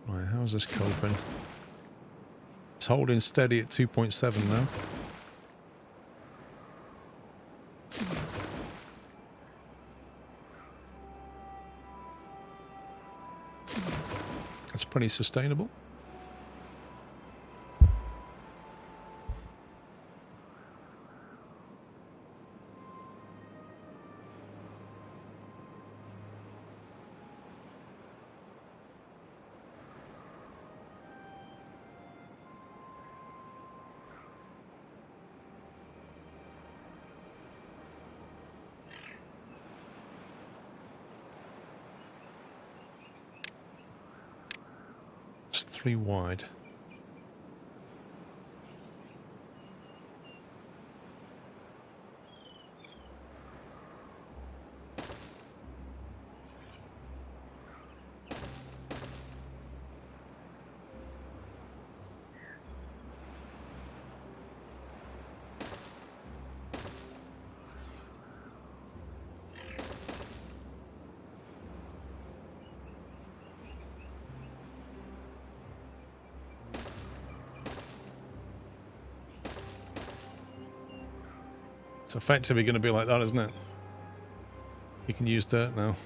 Right, how's this coping? It's holding steady at 2.7 now. That's pretty sustainable. It's 3 wide. It's effectively going to be like that, isn't it? You can use dirt now.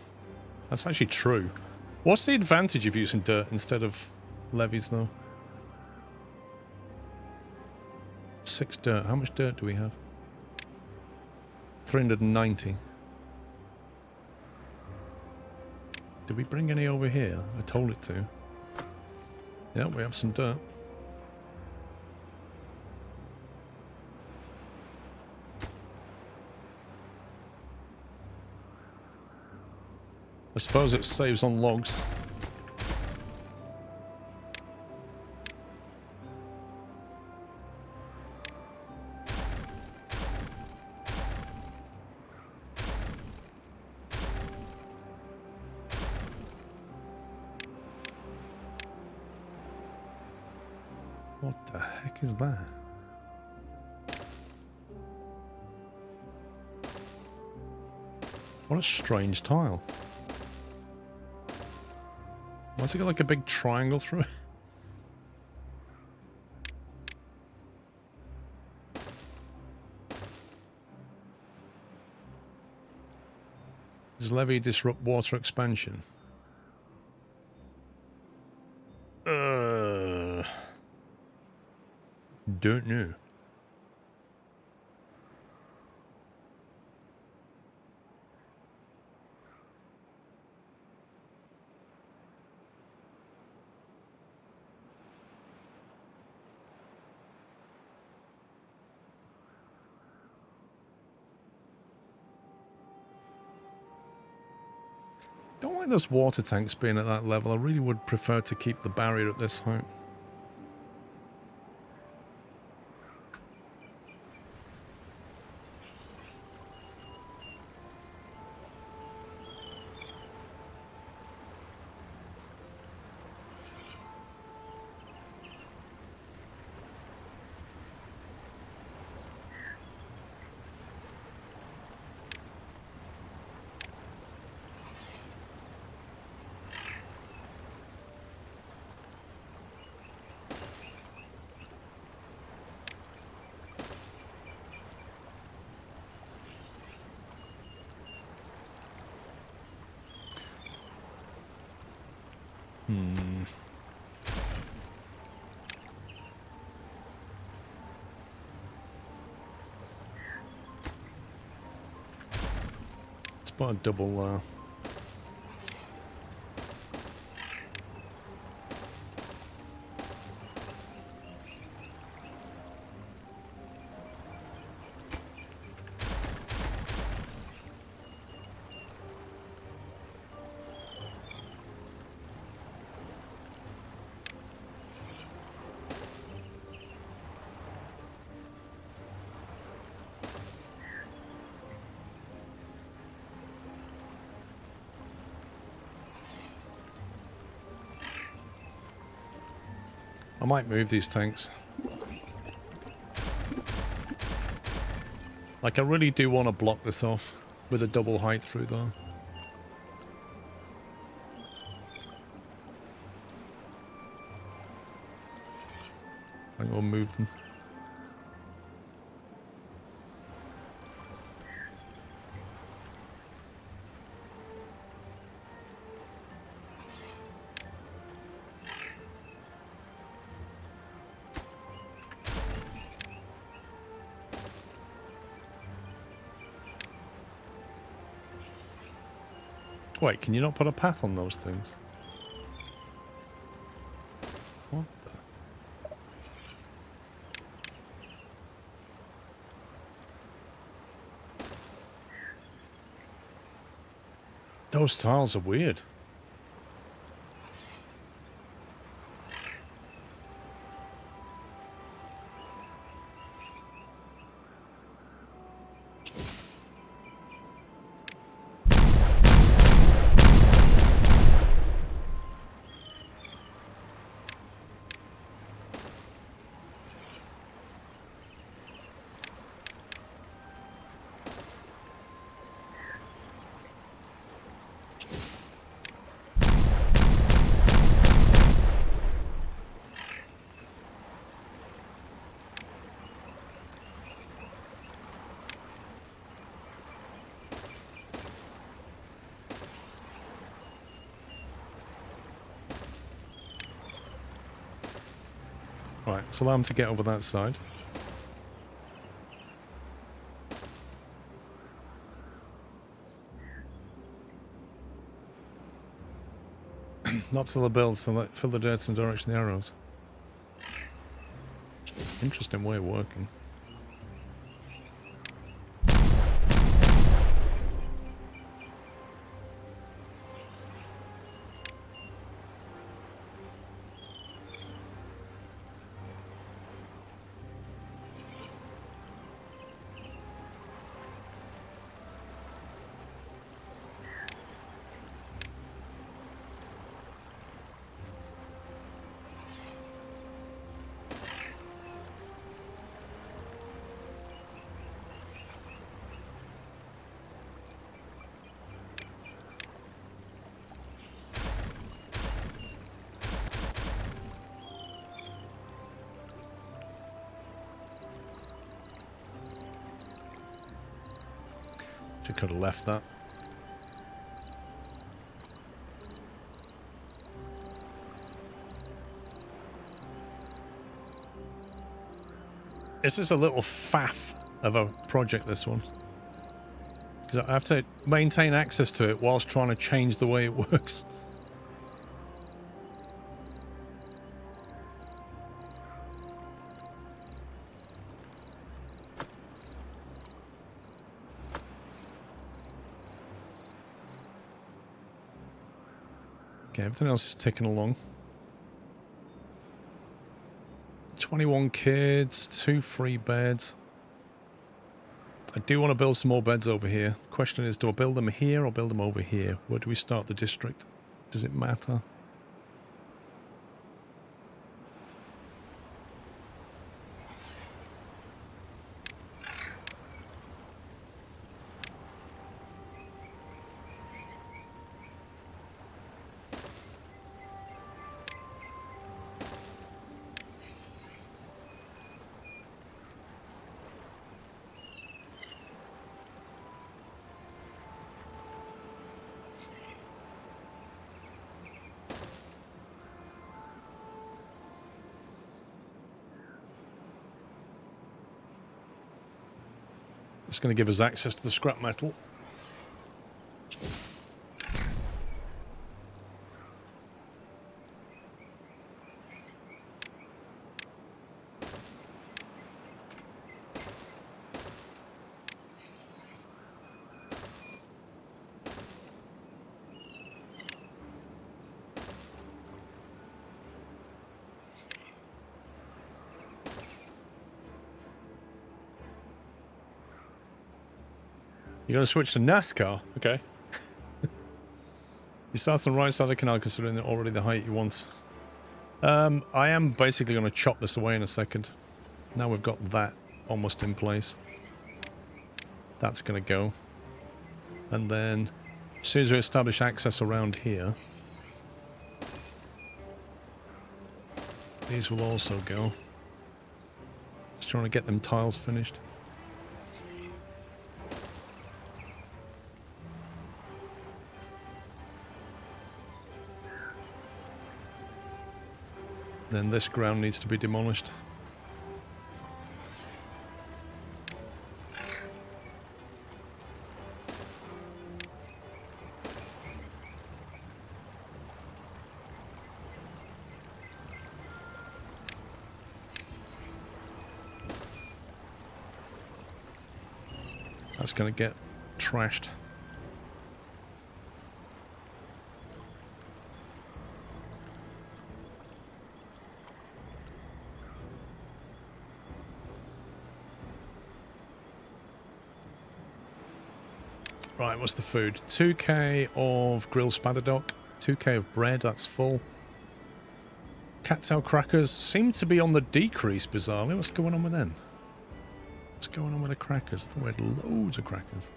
That's actually true. What's the advantage of using dirt instead of levees, though? 6 dirt. How much dirt do we have? 390. Did we bring any over here? I told it to. Yeah, we have some dirt. I suppose it saves on logs. What the heck is that? What a strange tile. Why's it got like a big triangle through it? Does levee disrupt water expansion? Don't know. Don't like those water tanks being at that level. I really would prefer to keep the barrier at this height. Let's put a double I might move these tanks. Like, I really do want to block this off with a double height through there. I think we'll move them. Wait, can you not put a path on those things? What the? Those tiles are weird. Right, let's allow them to get over that side. Not till the builds, so fill the dirt in the direction of the arrows. Interesting way of working. Could have left that. This is a little faff of a project, this one. Because I have to maintain access to it whilst trying to change the way it works. Okay, everything else is ticking along. 21 kids, 2 free beds. I do want to build some more beds over here. Question is, do I build them here or build them over here? Where do we start the district? Does it matter? It's going to give us access to the scrap metal. You're going to switch to NASCAR? Okay. You start on the right side of the canal considering already the height you want. I am basically going to chop this away in a second. Now we've got that almost in place. That's going to go. And then as soon as we establish access around here, these will also go. Just trying to get them tiles finished. Then this ground needs to be demolished. That's going to get trashed. Right, what's the food? 2k of grilled spadadoc, 2k of bread, that's full. Cattail crackers seem to be on the decrease, bizarrely. What's going on with them? What's going on with the crackers? I thought we had loads of crackers.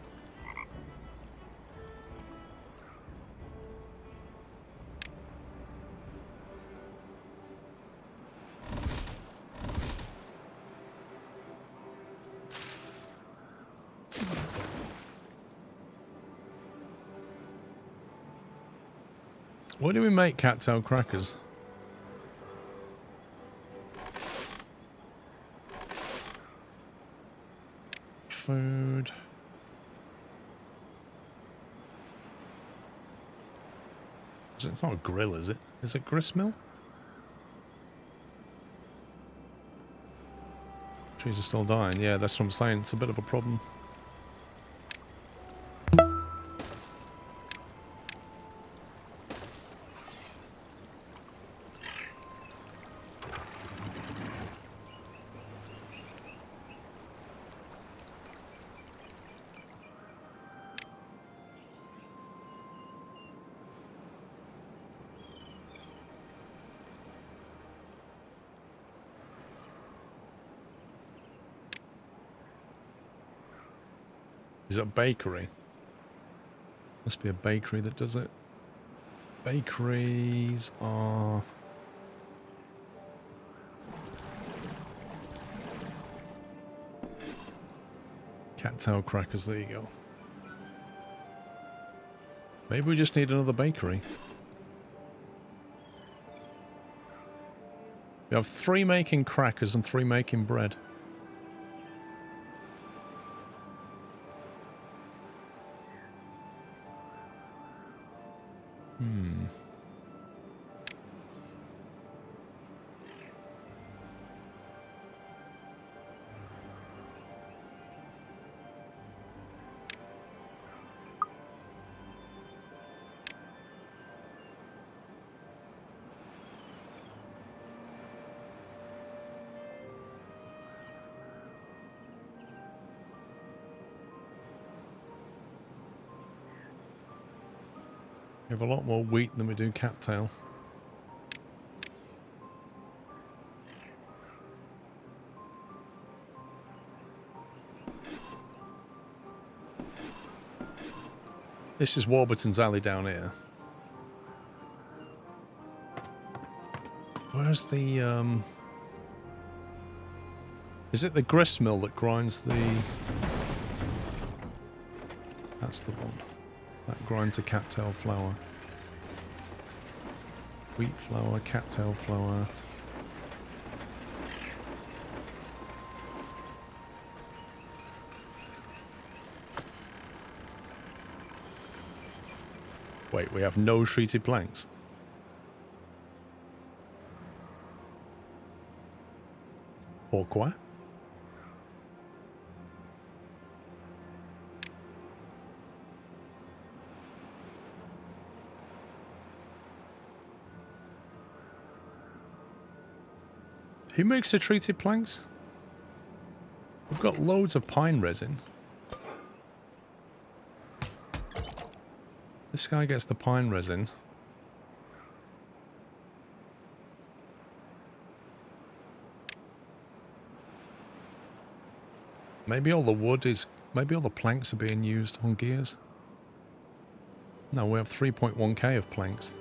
Where do we make cattail crackers? Food. It's not a grill, is it? Is it grist mill? Trees are still dying. Yeah, that's what I'm saying. It's a bit of a problem. Is it a bakery? Must be a bakery that does it. Bakeries are... Cattail crackers, there you go. Maybe we just need another bakery. We have 3 making crackers and 3 making bread. We have a lot more wheat than we do cattail. This is Warburton's Alley down here. Where's the, is it the grist mill that grinds the... That's the one. That grinds a cattail flour. Wheat flour, cattail flour. Wait, we have no treated planks? Pourquoi? Who makes the treated planks? We've got loads of pine resin. This guy gets the pine resin. Maybe all the wood is... Maybe all the planks are being used on gears. No, we have 3.1k of planks.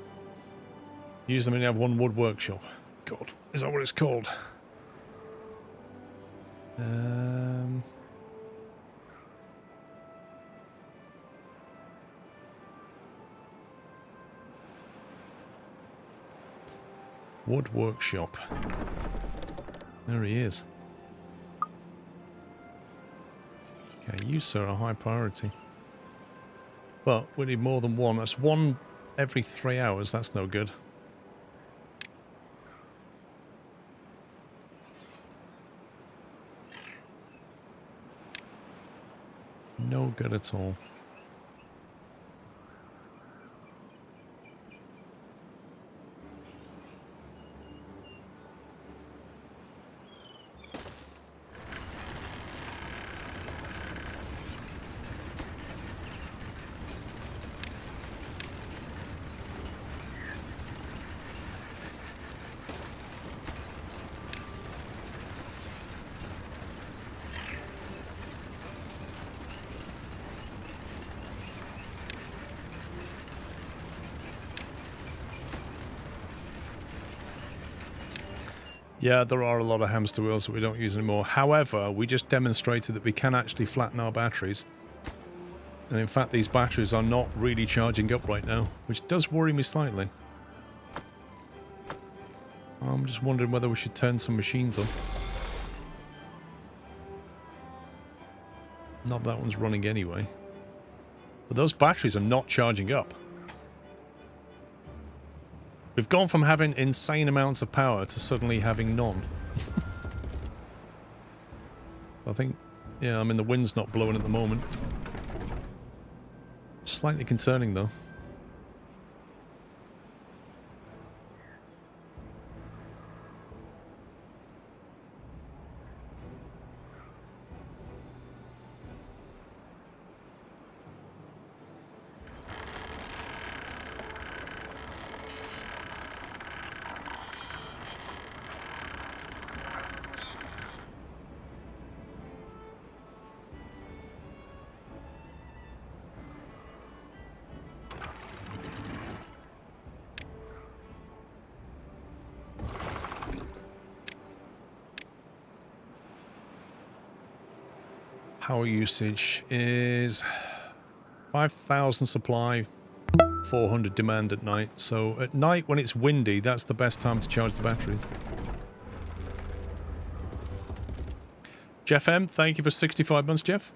Use them and you have one wood workshop. God, is that what it's called? Wood workshop. There he is. Okay, you, sir, are high priority. But we need more than one. That's one every 3 hours. That's no good. No good at all. Yeah, there are a lot of hamster wheels that we don't use anymore. However, we just demonstrated that we can actually flatten our batteries. And in fact, these batteries are not really charging up right now, which does worry me slightly. I'm just wondering whether we should turn some machines on. Not that one's running anyway. But those batteries are not charging up. We've gone from having insane amounts of power to suddenly having none. So I think, yeah, I mean, the wind's not blowing at the moment. Slightly concerning, though. Power usage is 5,000 supply, 400 demand at night. So at night when it's windy, that's the best time to charge the batteries. Jeff M, thank you for 65 months, Jeff.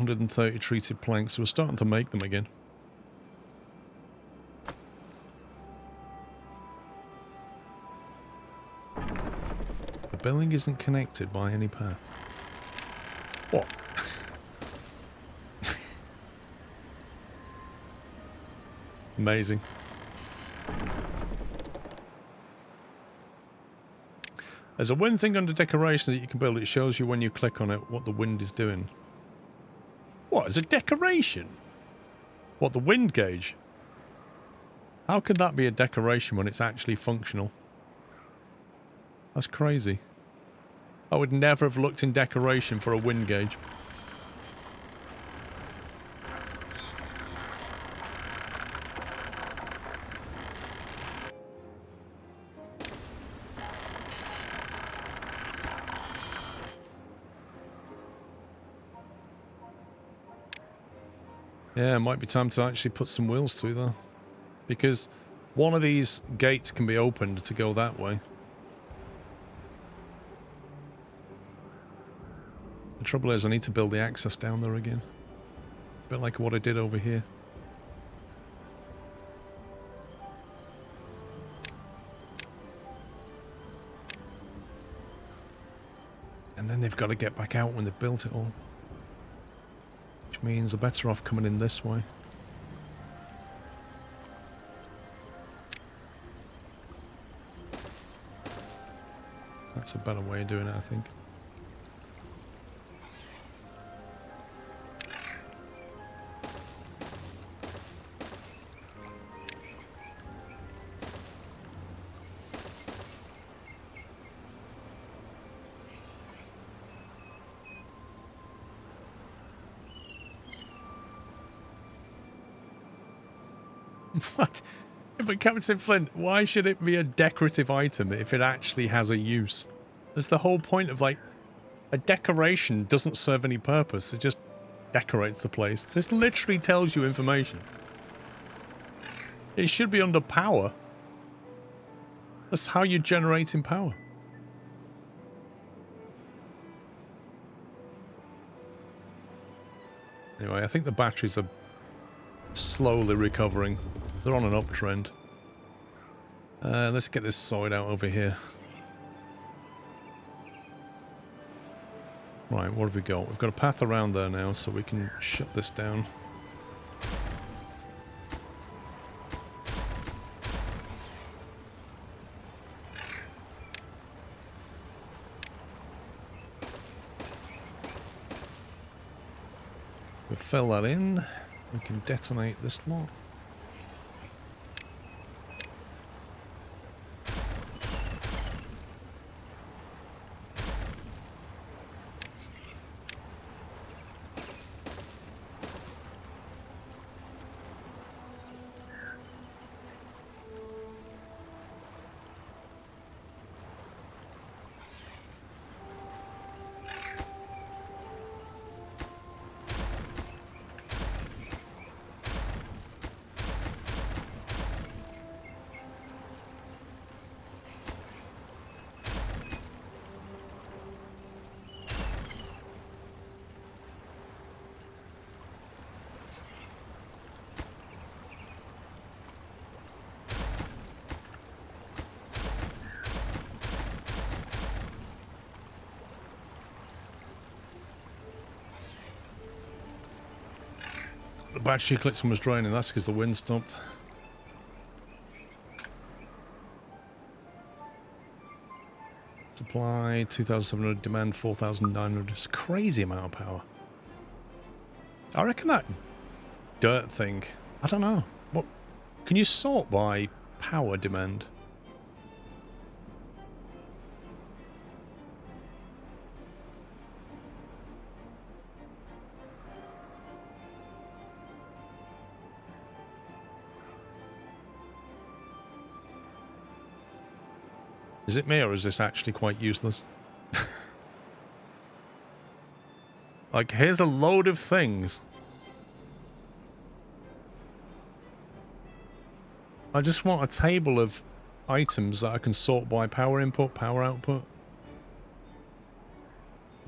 $130 treated planks, so we're starting to make them again. The building isn't connected by any path. What? Amazing. There's a wind thing under decoration that you can build. It shows you when you click on it what the wind is doing. What, is a decoration? What, the wind gauge? How could that be a decoration when it's actually functional? That's crazy. I would never have looked in decoration for a wind gauge. Yeah, it might be time to actually put some wheels through there. Because one of these gates can be opened to go that way. The trouble is I need to build the access down there again. A bit like what I did over here. And then they've got to get back out when they've built it all. Which means they're better off coming in this way. That's a better way of doing it, I think. What? But Captain Flint, why should it be a decorative item if it actually has a use? That's the whole point of, like, a decoration doesn't serve any purpose. It just decorates the place. This literally tells you information. It should be under power. That's how you're generating power. Anyway, I think the batteries are slowly recovering. They're on an uptrend. Let's get this sorted out over here. Right, what have we got? We've got a path around there now, so we can shut this down. We fill that in. We can detonate this lot. The battery collection was draining, that's because the wind stopped. Supply 2,700, demand 4,900. It's a crazy amount of power. I reckon that dirt thing, I don't know. What can you sort by power demand? Is it me, or is this actually quite useless? Like, here's a load of things. I just want a table of items that I can sort by power input, power output.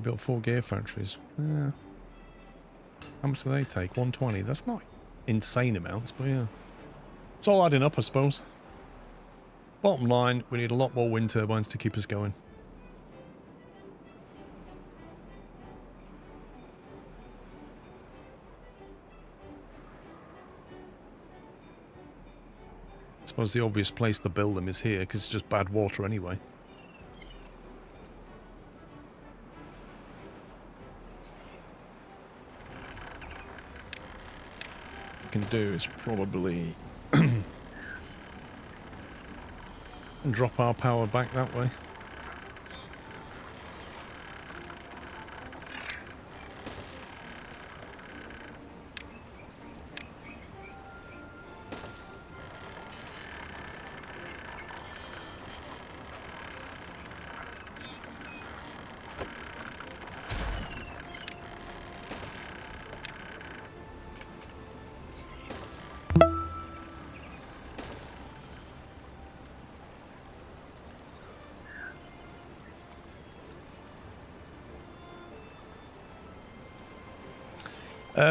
Built 4 gear factories. Yeah. How much do they take? 120. That's not insane amounts, but yeah. It's all adding up, I suppose. Bottom line, we need a lot more wind turbines to keep us going. I suppose the obvious place to build them is here, because it's just bad water anyway. What we can do is probably drop our power back that way.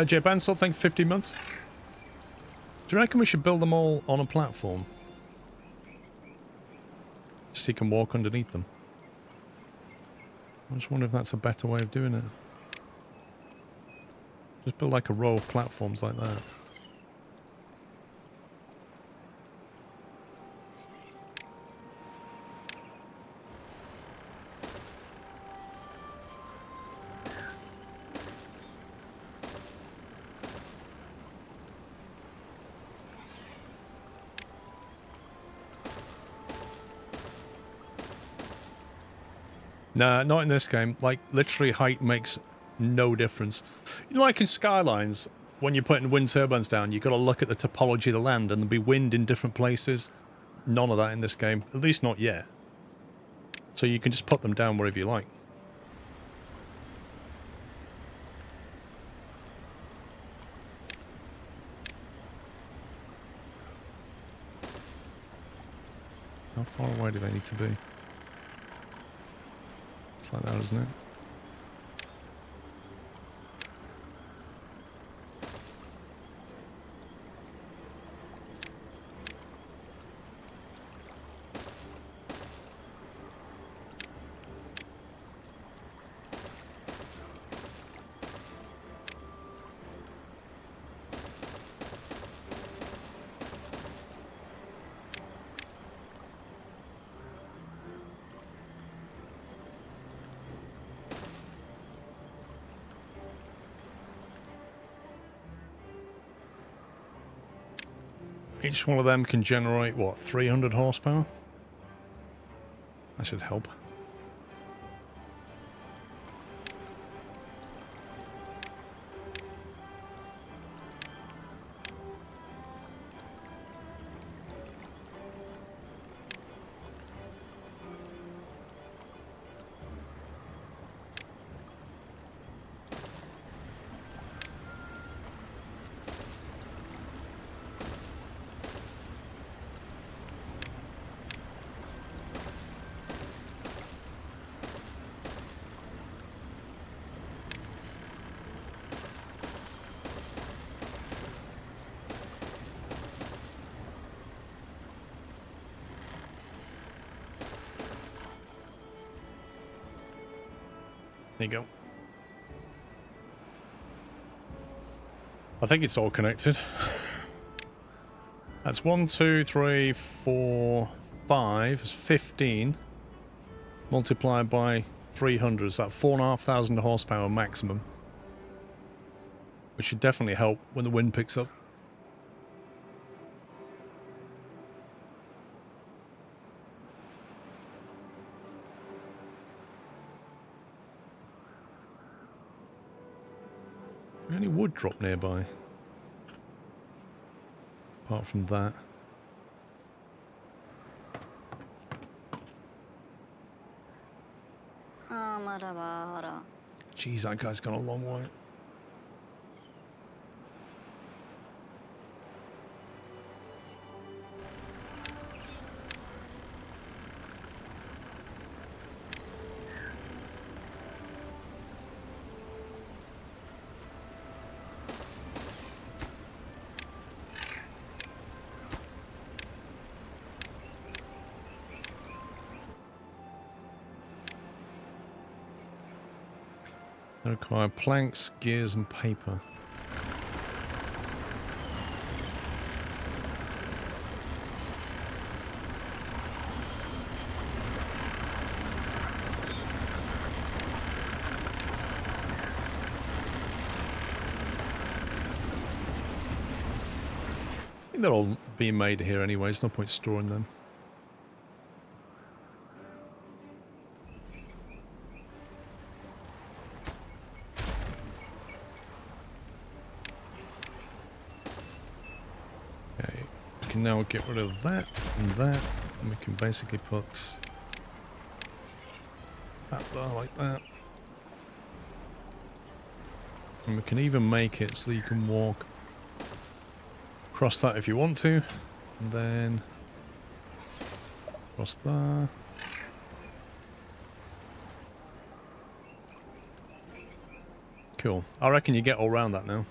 J Bansel, thank you 15 months. Do you reckon we should build them all on a platform? Just so you can walk underneath them. I just wonder if that's a better way of doing it. Just build like a row of platforms like that. Nah, not in this game. Like, literally height makes no difference. You know, like in Skylines, when you're putting wind turbines down, you've got to look at the topology of the land, and there'll be wind in different places. None of that in this game. At least not yet. So you can just put them down wherever you like. How far away do they need to be? It's like that, isn't it? Each one of them can generate, what, 300 horsepower? That should help. There you go. I think it's all connected. That's 1, 2, 3, 4, 5. It's 15. Multiplied by 300. Is that 4,500 horsepower maximum? Which should definitely help when the wind picks up. Any wood drop nearby? Apart from that. Jeez, that guy's gone a long way. They require planks, gears, and paper. I think they're all being made here anyway. There's no point storing them. Can now get rid of that, and we can basically put that there like that. And we can even make it so you can walk across that if you want to, and then across there. Cool. I reckon you get all around that now.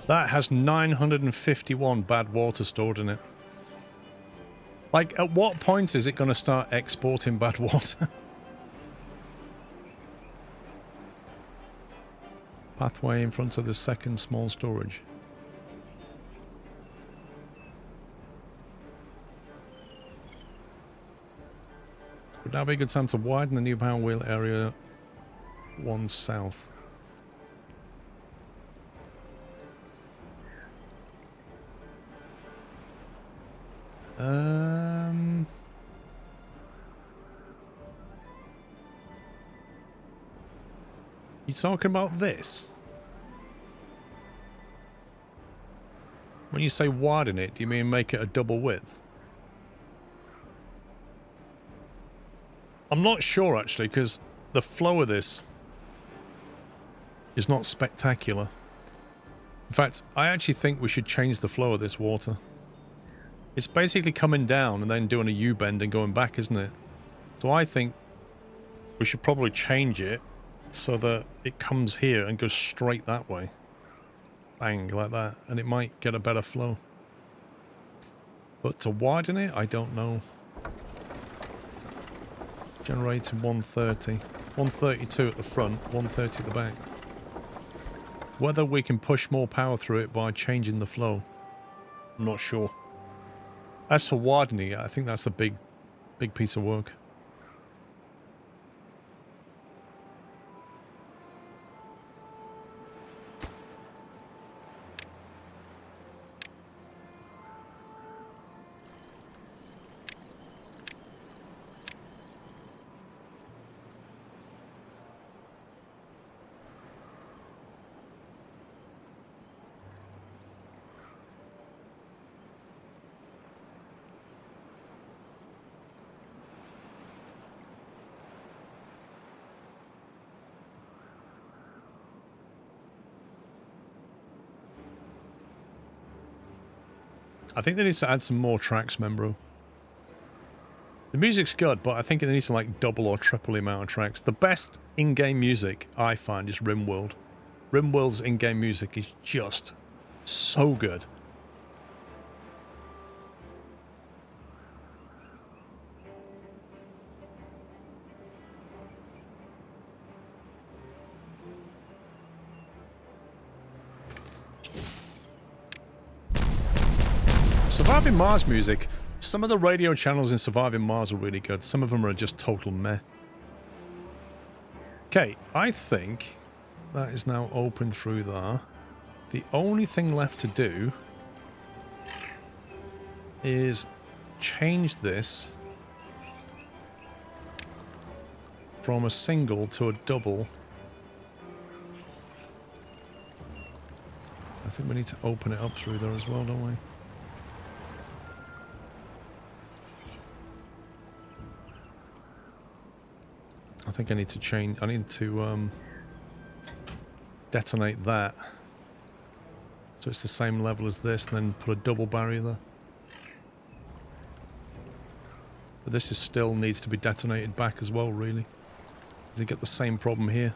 That has 951 bad water stored in it. Like, at what point is it going to start exporting bad water? Pathway in front of the second small storage. Would now be a good time to widen the new power wheel area 1 south. You talking about this? When you say widen it, do you mean make it a double width? I'm not sure actually, because the flow of this is not spectacular. In fact, I actually think we should change the flow of this water. It's basically coming down and then doing a U-bend and going back, isn't it? So I think we should probably change it so that it comes here and goes straight that way. Bang, like that. And it might get a better flow. But to widen it, I don't know. Generating 130. 132 at the front, 130 at the back. Whether we can push more power through it by changing the flow, I'm not sure. As for widening it, I think that's a big piece of work. I think they need to add some more tracks, Membro. The music's good, but I think it needs to like double or triple the amount of tracks. The best in-game music I find is RimWorld. RimWorld's in-game music is just so good. Surviving Mars music, some of the radio channels in Surviving Mars are really good. Some of them are just total meh. Okay, I think that is now open through there. The only thing left to do is change this from a single to a double. I think we need to open it up through there as well, don't we? I think I need to change. I need to detonate that so it's the same level as this, and then put a double barrier there. But this is still needs to be detonated back as well, really. Does it get the same problem here?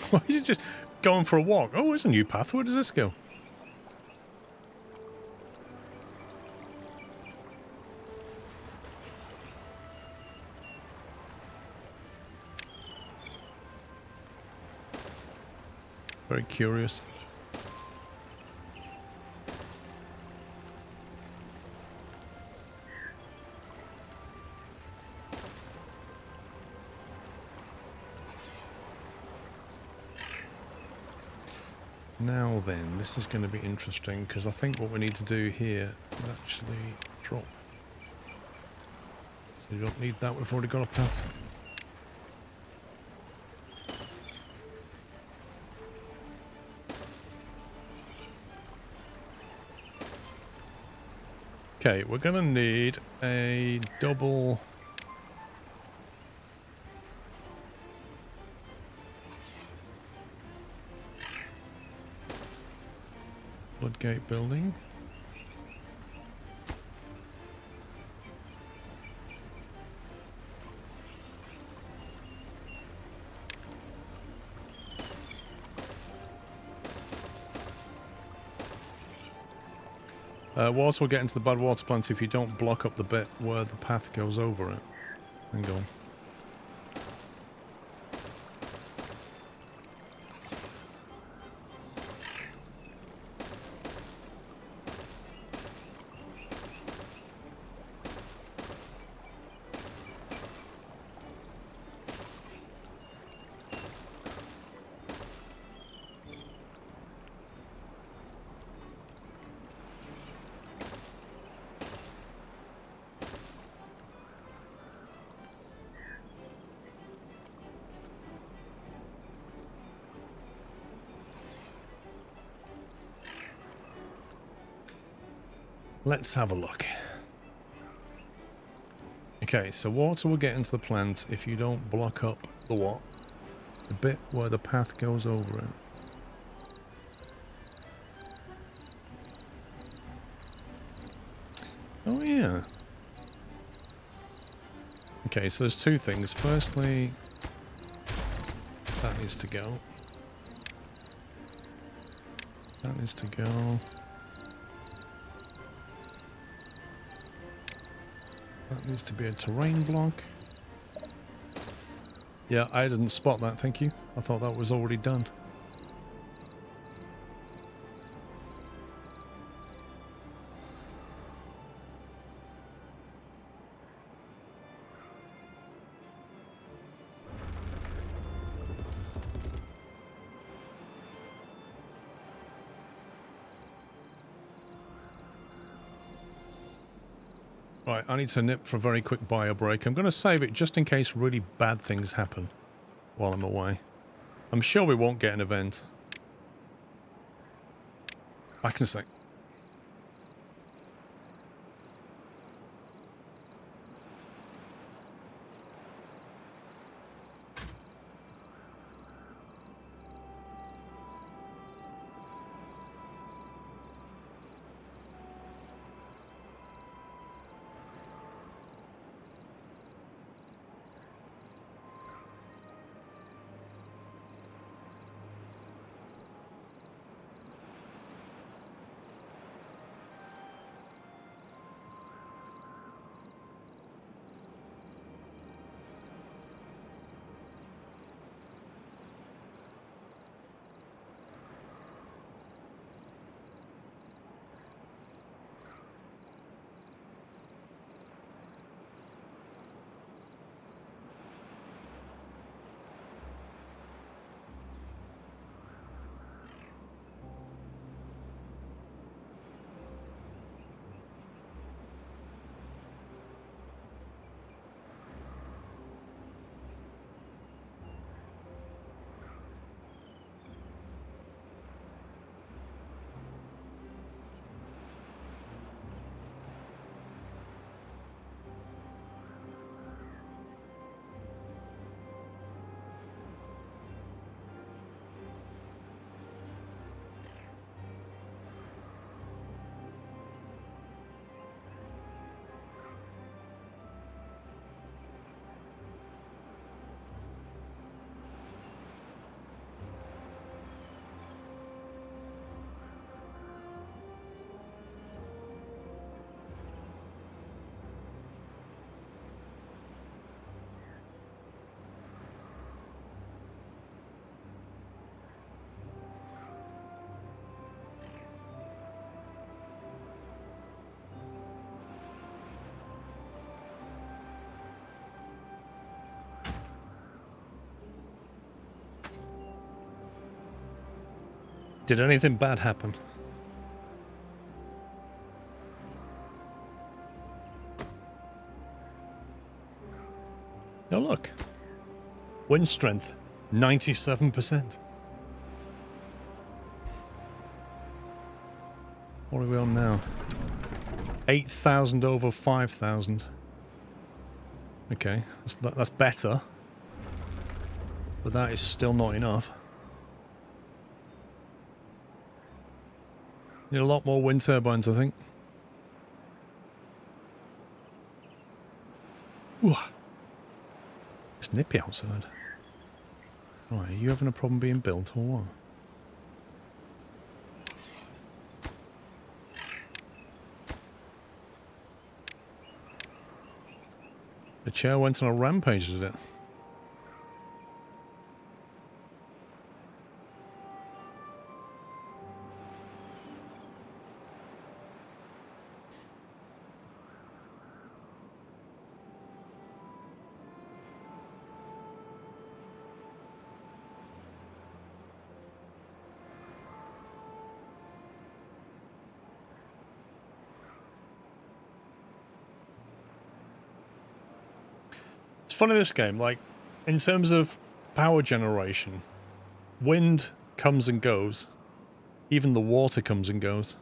Why is it just going for a walk? Oh, there's a new path. Where does this go? Very curious. Now then, this is going to be interesting, because I think what we need to do here is actually drop. So you don't need that, we've already got a path. Okay, we're going to need a double... floodgate building. Whilst we're getting to the bad water plants, if you don't block up the bit where the path goes over it, hang on. Let's have a look. Okay, so water will get into the plant if you don't block up the what? The bit where the path goes over it. Oh yeah. Okay, so there's two things. Firstly, that needs to go. That needs to go. That needs to be a terrain block. Yeah, I didn't spot that, thank you. I thought that was already done. Right, I need to nip for a very quick bio break. I'm going to save it just in case really bad things happen while I'm away. I'm sure we won't get an event. Back in a sec. Did anything bad happen? Oh look. Wind strength, 97%. What are we on now? 8,000 over 5,000. Okay, that's better. But that is still not enough. Need a lot more wind turbines, I think. Ooh. It's nippy outside. Right, are you having a problem being built or what? The chair went on a rampage, did it? Funny this game, like in terms of power generation, wind comes and goes, even the water comes and goes.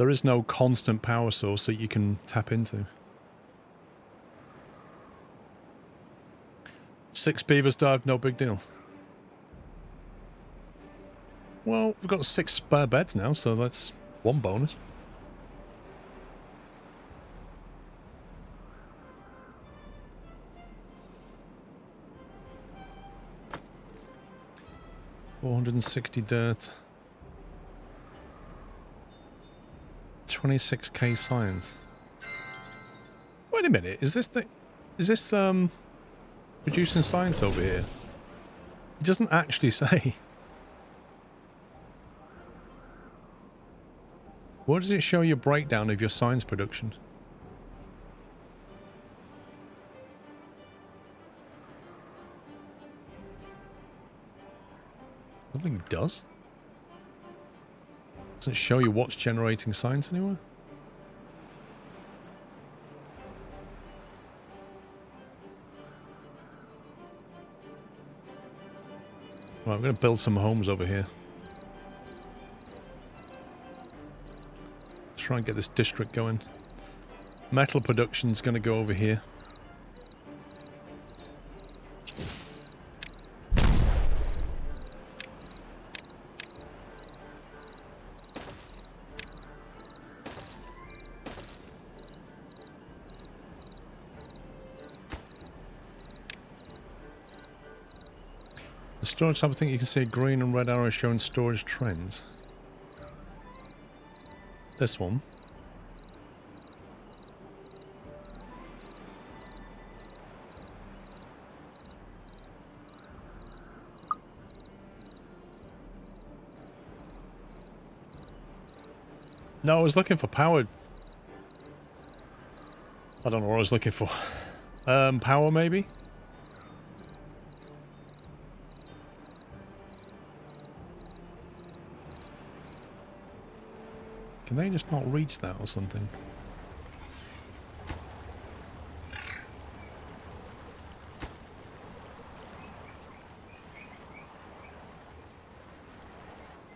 There is no constant power source that you can tap into. 6 beavers died, no big deal. Well, we've got 6 spare beds now, so that's one bonus. $460 dirt. 26k science. Wait a minute, is this producing science over here? It doesn't actually say. What does it show your breakdown of your science production? I don't think it does. Doesn't show you what's generating science anywhere. Right, I'm going to build some homes over here. Let's try and get this district going. Metal production's going to go over here. The storage tab, I think you can see a green and red arrow showing storage trends. This one. No, I was looking for powered. I don't know what I was looking for. Power maybe? Can they just not reach that or something?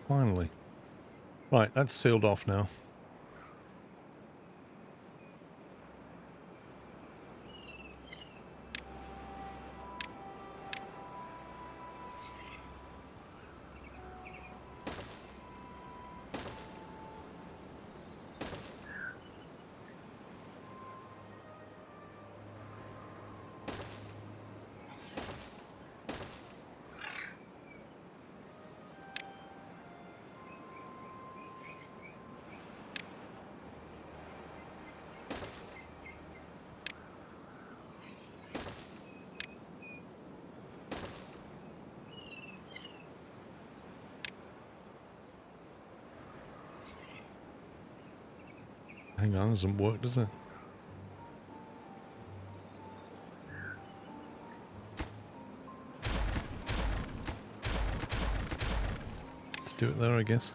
Finally. Right, that's sealed off now. Hang on, doesn't work, does it? Let's do it there, I guess.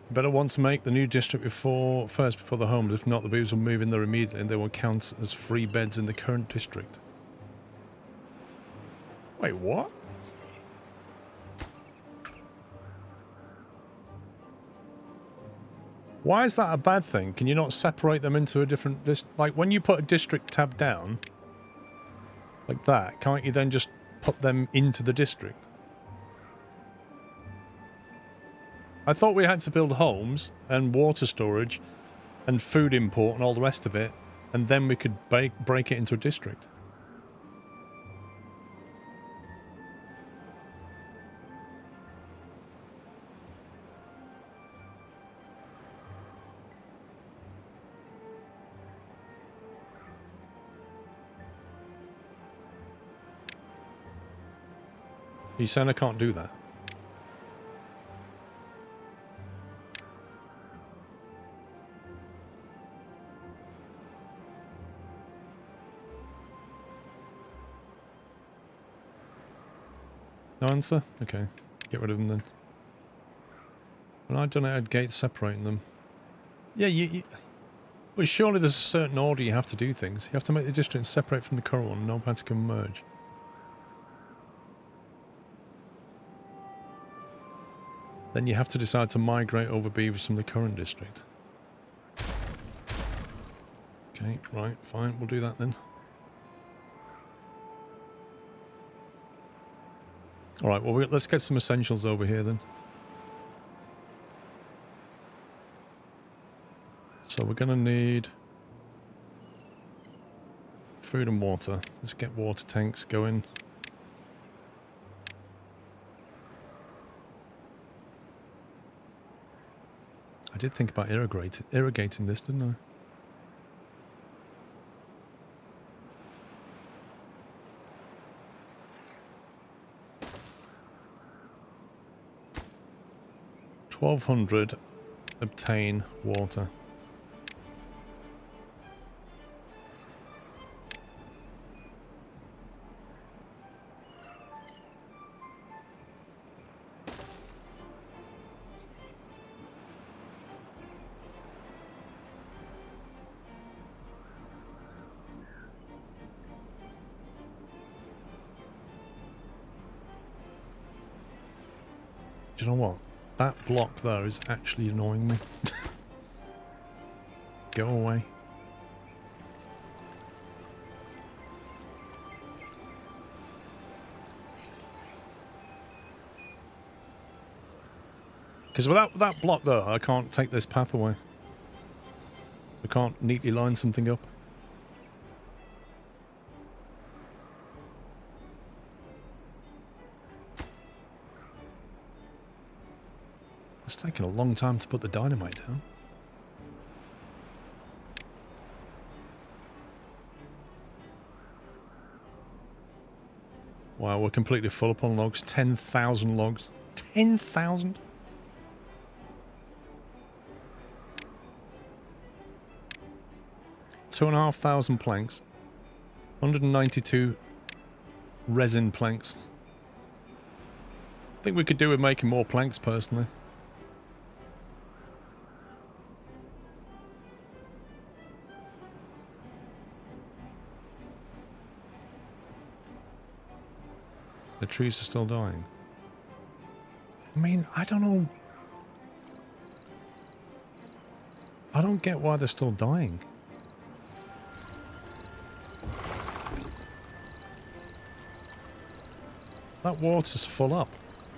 Better want to make the new district first before the homes. If not, the beavers will move in there immediately and they will count as free beds in the current district. Wait, what? Why is that a bad thing? Can you not separate them into a different... like, when you put a district tab down, like that, can't you then just put them into the district? I thought we had to build homes and water storage and food import and all the rest of it, and then we could break it into a district. Are you saying I can't do that? No answer? Okay. Get rid of them then. When I done it, I had gates separating them. Yeah, But surely there's a certain order you have to do things. You have to make the district separate from the current one and no paths can merge. Then you have to decide to migrate over beavers from the current district. Okay, right, fine, we'll do that then. Alright, well, let's get some essentials over here then. So we're going to need food and water. Let's get water tanks going. I did think about irrigating this, didn't I? $1,200 obtain water. Do you know what? That block there is actually annoying me. Go away. Because without that block there, I can't take this path away. I can't neatly line something up. It's taking a long time to put the dynamite down. Wow, we're completely full up on logs. 10,000 logs. 10,000? Two and a half thousand planks. 192 resin planks. I think we could do with making more planks, personally. The trees are still dying. I mean, I don't know. I don't get why they're still dying. That water's full up.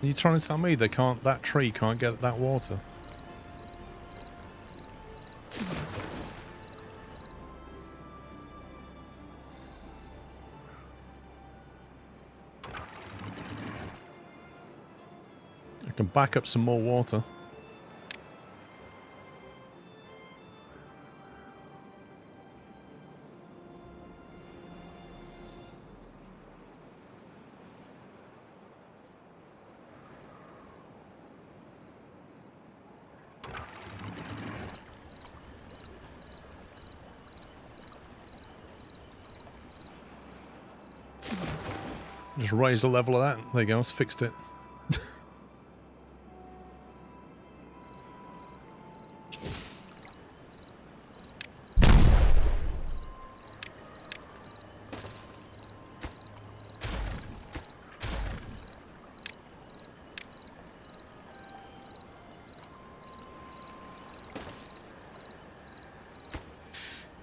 Are you trying to tell me they can't? That tree can't get that water? I can back up some more water. Just raise the level of that. There you go, it's fixed it.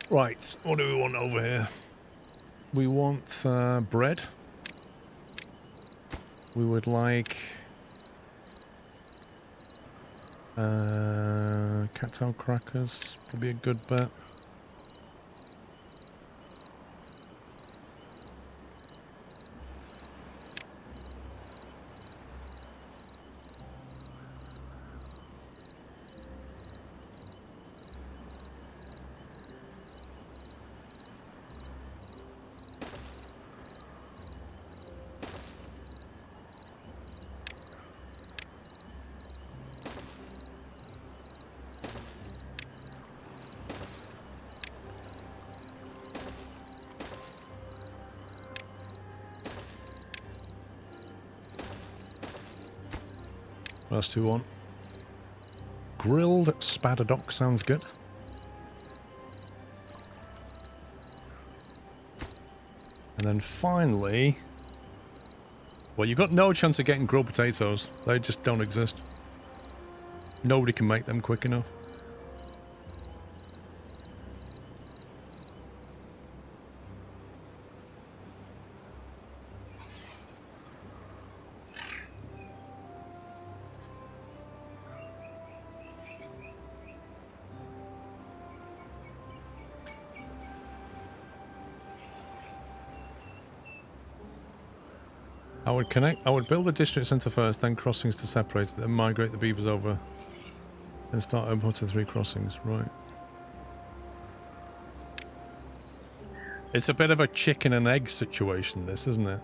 Right, what do we want over here? We want bread. We would like cattail crackers, could be a good bet. What else do we want? Grilled spadadoc sounds good. And then finally... Well, you've got no chance of getting grilled potatoes. They just don't exist. Nobody can make them quick enough. I would build a district centre first, then crossings to separate it, then migrate the beavers over. Then start open to 3 crossings, right. It's a bit of a chicken and egg situation, this, isn't it?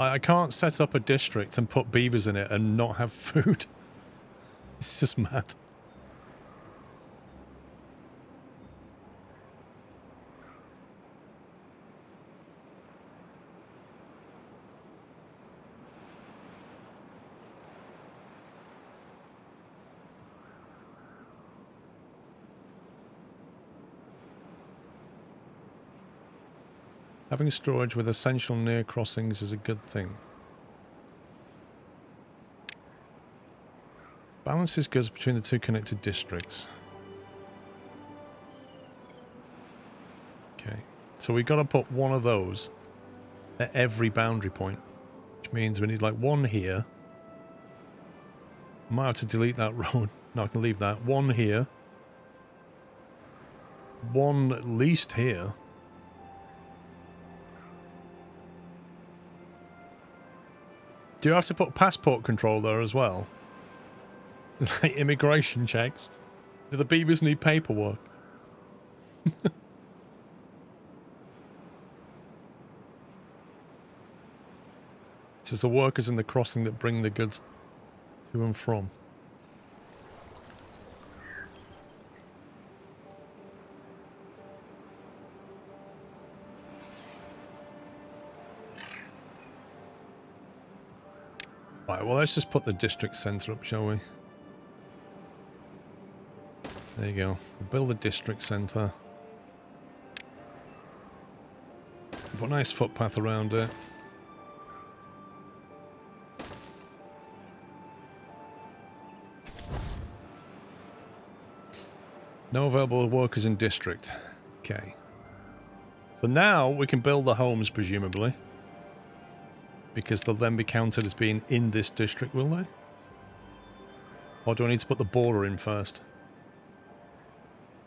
I can't set up a district and put beavers in it and not have food. It's just mad. Having storage with essential near crossings is a good thing. Balances goods between the 2 connected districts. Okay, so we got to put one of those at every boundary point, which means we need like one here. I might have to delete that road. No, I can leave that. One here. One at least here. Do you have to put passport control there as well? Like immigration checks? Do the beavers need paperwork? It's just the workers in the crossing that bring the goods to and from. Right, well, let's just put the district centre up, shall we? There you go. We'll build a district centre. Put a nice footpath around it. No available workers in district. Okay. So now we can build the homes, presumably. Because they'll then be counted as being in this district, will they? Or do I need to put the border in first?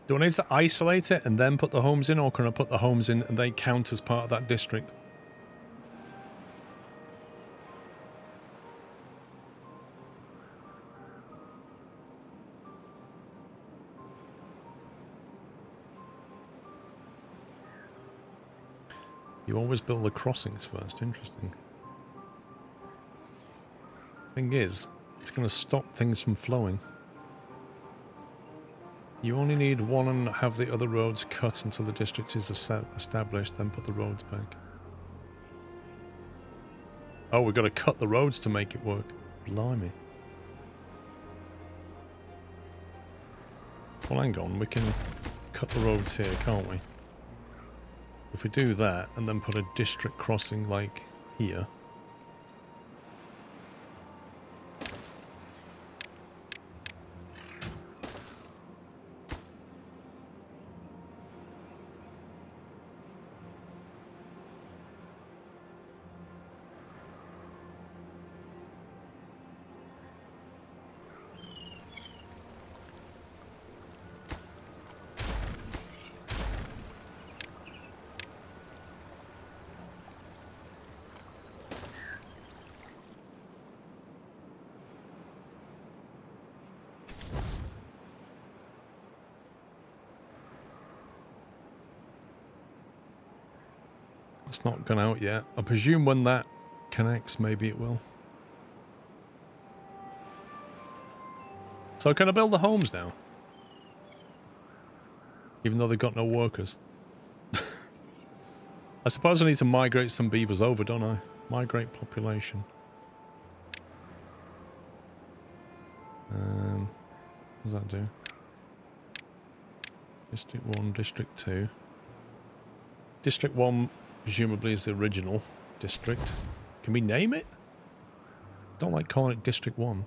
Do I need to isolate it and then put the homes in, or can I put the homes in and they count as part of that district? You always build the crossings first. Interesting. Thing is, it's going to stop things from flowing. You only need one and have the other roads cut until the district is established, then put the roads back. Oh, we've got to cut the roads to make it work. Blimey. Well, hang on, we can cut the roads here, can't we? So if we do that, and then put a district crossing like here. It's not gone out yet. I presume when that connects, maybe it will. So can I build the homes now? Even though they've got no workers. I suppose I need to migrate some beavers over, don't I? Migrate population. What does that do? District 1, District 2. District 1 presumably is the original district. Can we name it? Don't like calling it District 1.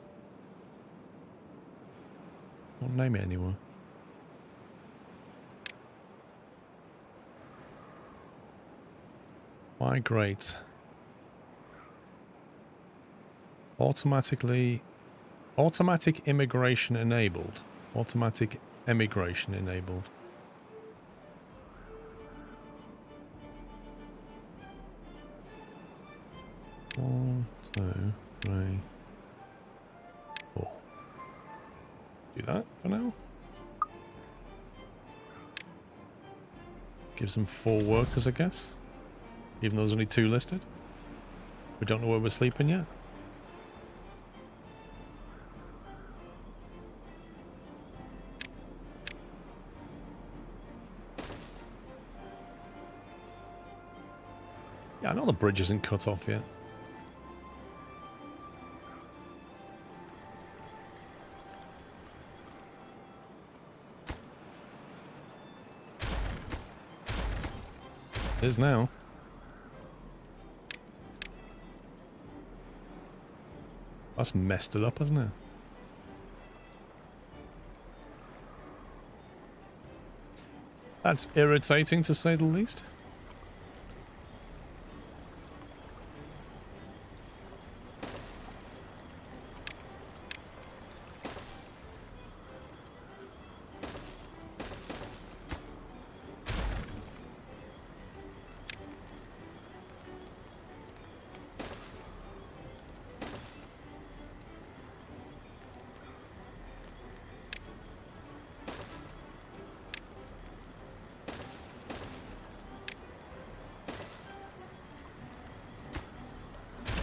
Don't name it anywhere. Migrate. Automatic immigration enabled. Automatic emigration enabled. One, two, three, four. Do that for now. Gives them 4 workers, I guess. Even though there's only 2 listed. We don't know where we're sleeping yet. Yeah, I know the bridge isn't cut off yet. It is now. That's messed it up, hasn't it? That's irritating, to say the least.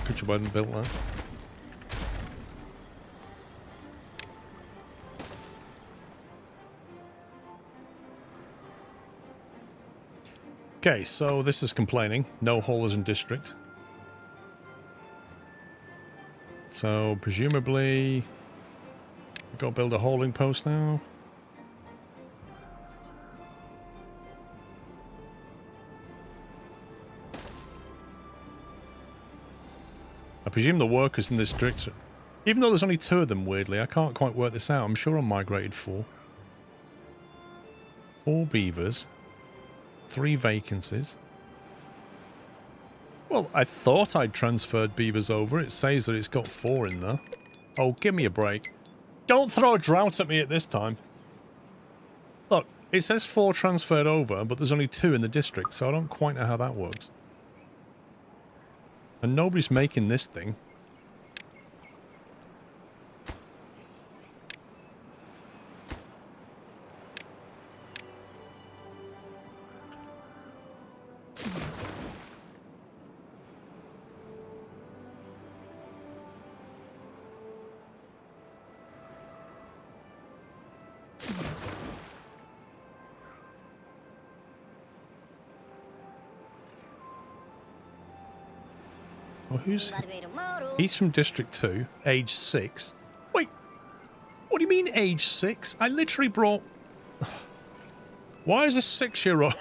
Good job I hadn't built that. Okay, so this is complaining. No haulers in district. So presumably we've got to build a hauling post now. I presume the workers in this district, even though there's only 2 of them, weirdly, I can't quite work this out. I'm sure I migrated 4. 4 beavers. 3 vacancies. Well, I thought I'd transferred beavers over. It says that it's got 4 in there. Oh, give me a break. Don't throw a drought at me at this time. Look, it says 4 transferred over, but there's only 2 in the district, so I don't quite know how that works. And nobody's making this thing. Well, he's from District 2, age 6. Wait, what do you mean age 6? I literally brought... Why is a 6-year-old...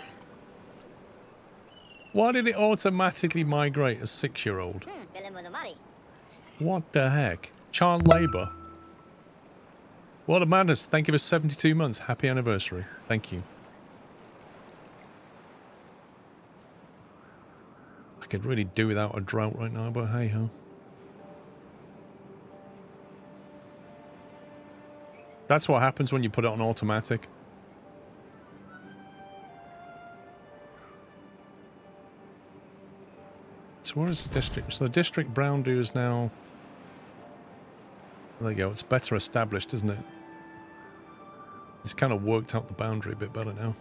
Why did it automatically migrate a 6-year-old? What the heck? Child labour. What a madness. Thank you for 72 months. Happy anniversary. Thank you. I could really do without a drought right now, but hey ho. That's what happens when you put it on automatic. So where is the district? So the district brown do is now... There you go. It's better established, isn't it? It's kind of worked out the boundary a bit better now.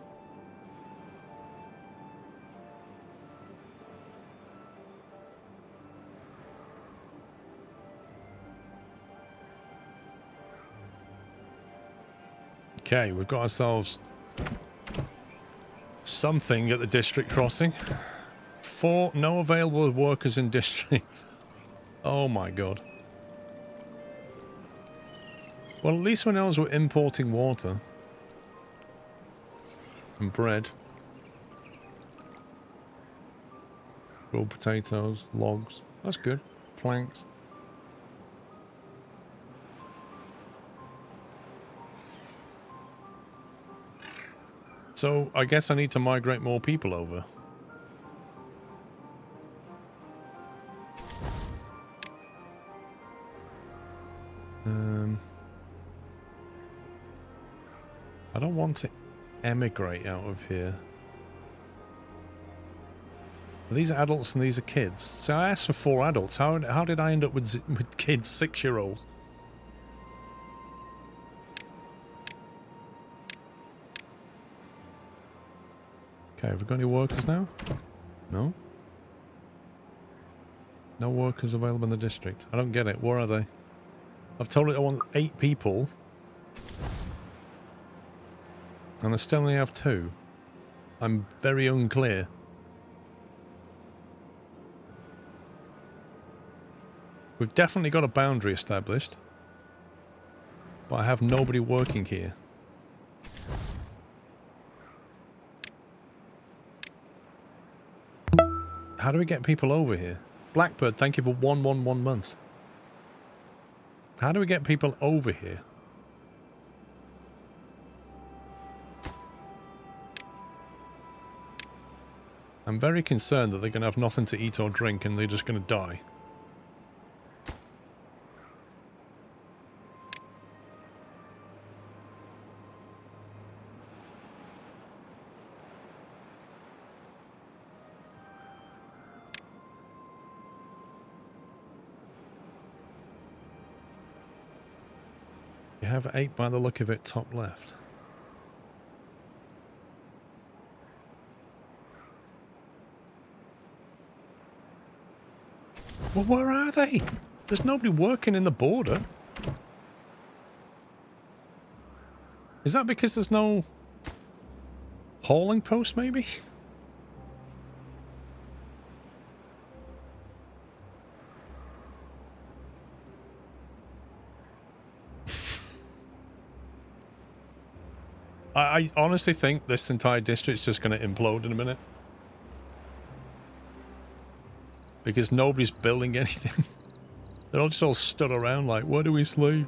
Okay, we've got ourselves something at the district crossing. 4 no available workers in district. Oh my god. Well, at least we know we're importing water. And bread. Grilled potatoes, logs. That's good. Planks. So, I guess I need to migrate more people over. I don't want to emigrate out of here. These are adults and these are kids. So I asked for 4 adults. How did I end up with kids, 6-year-olds? Okay, have we got any workers now? No? No workers available in the district. I don't get it. Where are they? I've told it I want 8 people. And I still only have 2. I'm very unclear. We've definitely got a boundary established. But I have nobody working here. How do we get people over here? Blackbird, thank you for 111 months. How do we get people over here? I'm very concerned that they're going to have nothing to eat or drink and they're just going to die. You have 8 by the look of it, top left. Well, where are they? There's nobody working in the border. Is that because there's no hauling post, maybe? I honestly think this entire district's just going to implode in a minute. Because nobody's building anything. They're all just all stood around like, where do we sleep?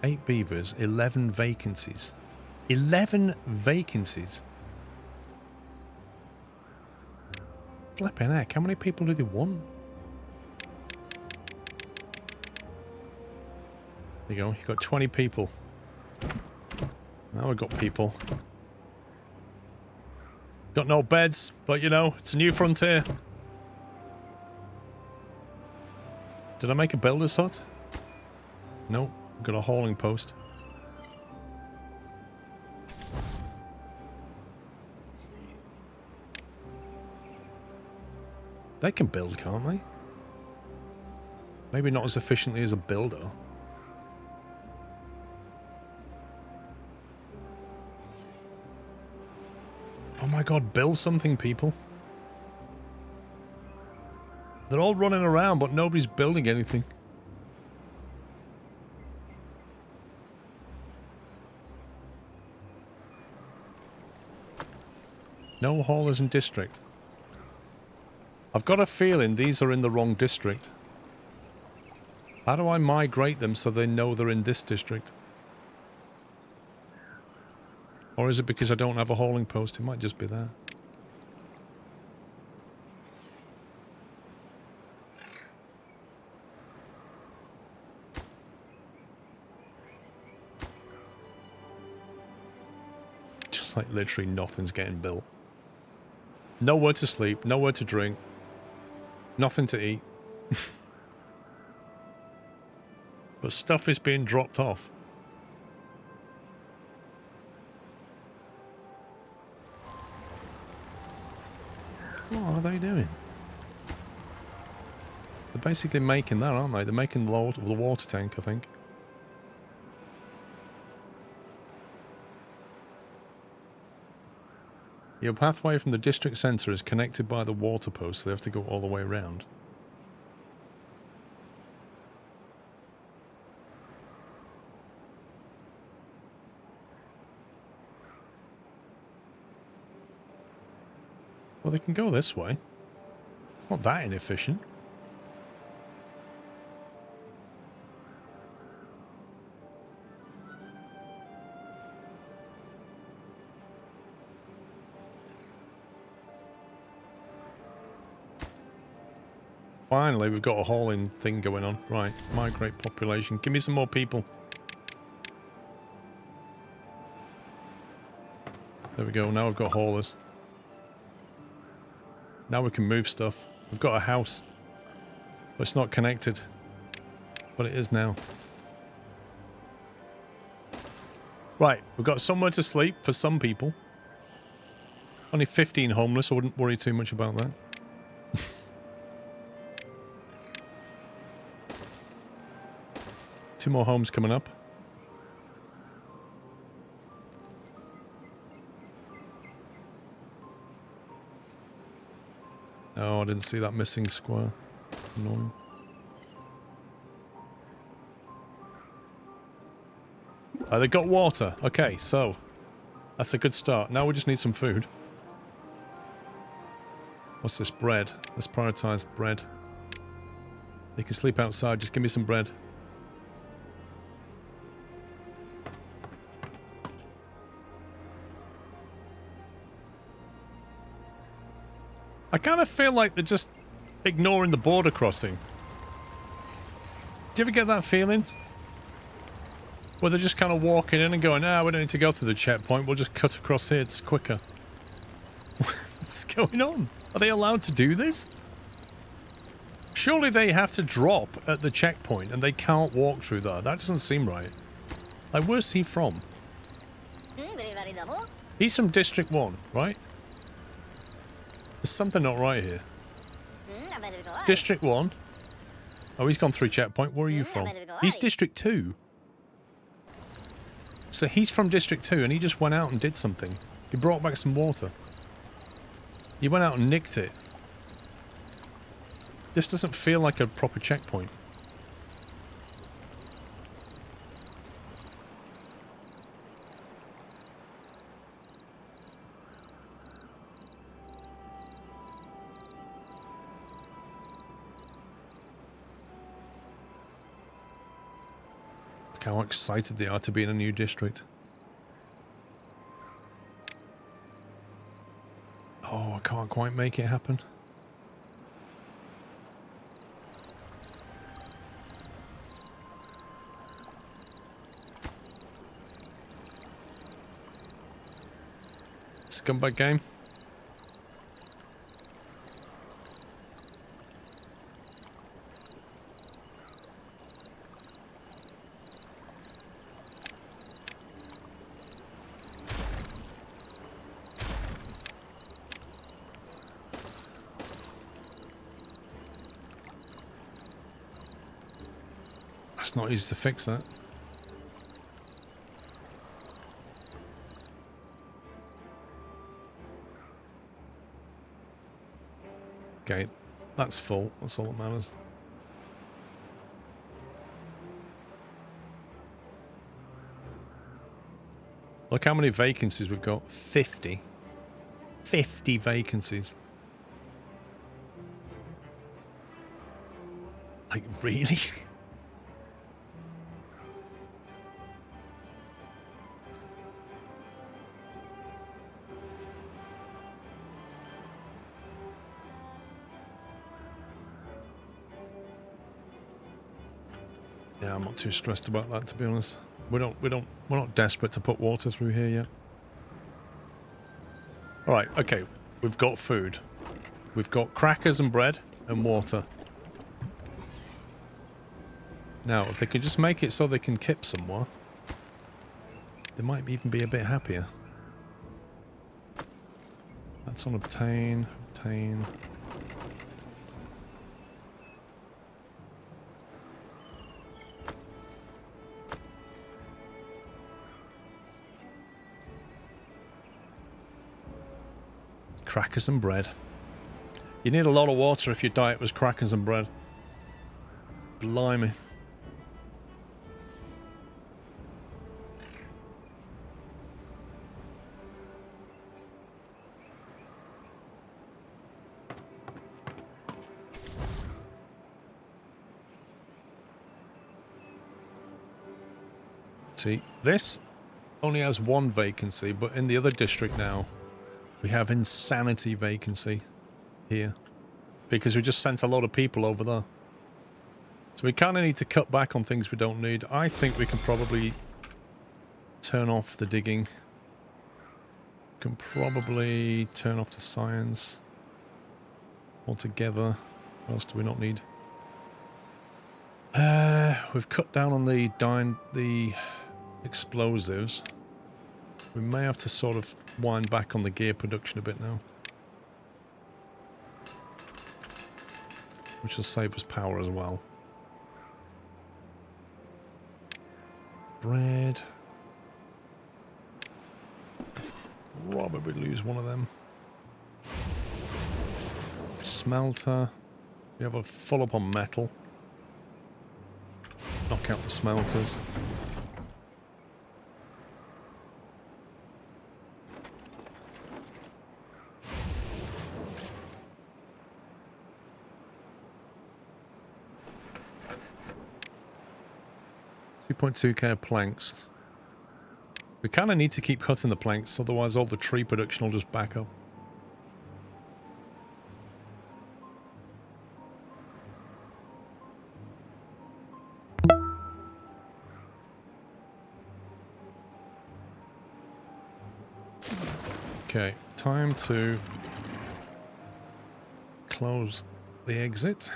Eight beavers, 11 vacancies. 11 vacancies? Flipping heck, how many people do they want? There you go, you've got 20 people. Now we've got people. Got no beds, but you know, it's a new frontier. Did I make a builder's hut? No, got a hauling post. They can build, can't they? Maybe not as efficiently as a builder. Oh my god, build something, people. They're all running around, but nobody's building anything. No haulers in district. I've got a feeling these are in the wrong district. How do I migrate them so they know they're in this district? Or is it because I don't have a hauling post? It might just be that. Just like literally nothing's getting built. Nowhere to sleep, nowhere to drink. Nothing to eat. But stuff is being dropped off. What are they doing? They're basically making that, aren't they? They're making the water tank, I think. Your pathway from the district centre is connected by the water post, so they have to go all the way around. Well, they can go this way. It's not that inefficient. Finally, we've got a hauling thing going on. Right, migrate population. Give me some more people. There we go. Now we've got haulers. Now we can move stuff. We've got a house. But it's not connected. But it is now. Right, we've got somewhere to sleep for some people. Only 15 homeless. I wouldn't worry too much about that. Two more homes coming up. Oh, I didn't see that missing square. Annoying. They got water. Okay, so that's a good start. Now we just need some food. What's this? Bread. Let's prioritize bread. They can sleep outside. Just give me some bread. I kind of feel like they're just ignoring the border crossing. Do you ever get that feeling? Where they're just kind of walking in and going, ah, we don't need to go through the checkpoint, we'll just cut across here, it's quicker. What's going on? Are they allowed to do this? Surely they have to drop at the checkpoint and they can't walk through there. That doesn't seem right. Like, where's he from? He's from District 1, right? There's something not right here. District 1. Oh, he's gone through checkpoint. Where are you from? He's District 2. So he's from District 2 and he just went out and did something. He brought back some water. He went out and nicked it. This doesn't feel like a proper checkpoint. Look how excited they are to be in a new district. Oh, I can't quite make it happen. Scumbag game. It's not easy to fix that. Okay, that's full. That's all that matters. Look how many vacancies we've got. 50. 50 vacancies. Like, really? Yeah, I'm not too stressed about that, to be honest. We're not desperate to put water through here yet. All right, okay. We've got food. We've got crackers and bread and water. Now, if they can just make it so they can kip somewhere, they might even be a bit happier. That's on obtain, obtain. Crackers and bread. You need a lot of water if your diet was crackers and bread. Blimey. See, this only has one vacancy, but in the other district now, we have insanity vacancy here. Because we just sent a lot of people over there. So we kind of need to cut back on things we don't need. I think we can probably turn off the digging. Can probably turn off the science altogether. What else do we not need? We've cut down on the explosives. We may have to sort of wind back on the gear production a bit now. Which will save us power as well. Bread. Probably lose one of them. Smelter. We have a full up on metal. Knock out the smelters. .2k of planks. We kind of need to keep cutting the planks, otherwise all the tree production will just back up. Okay, time to close the exit.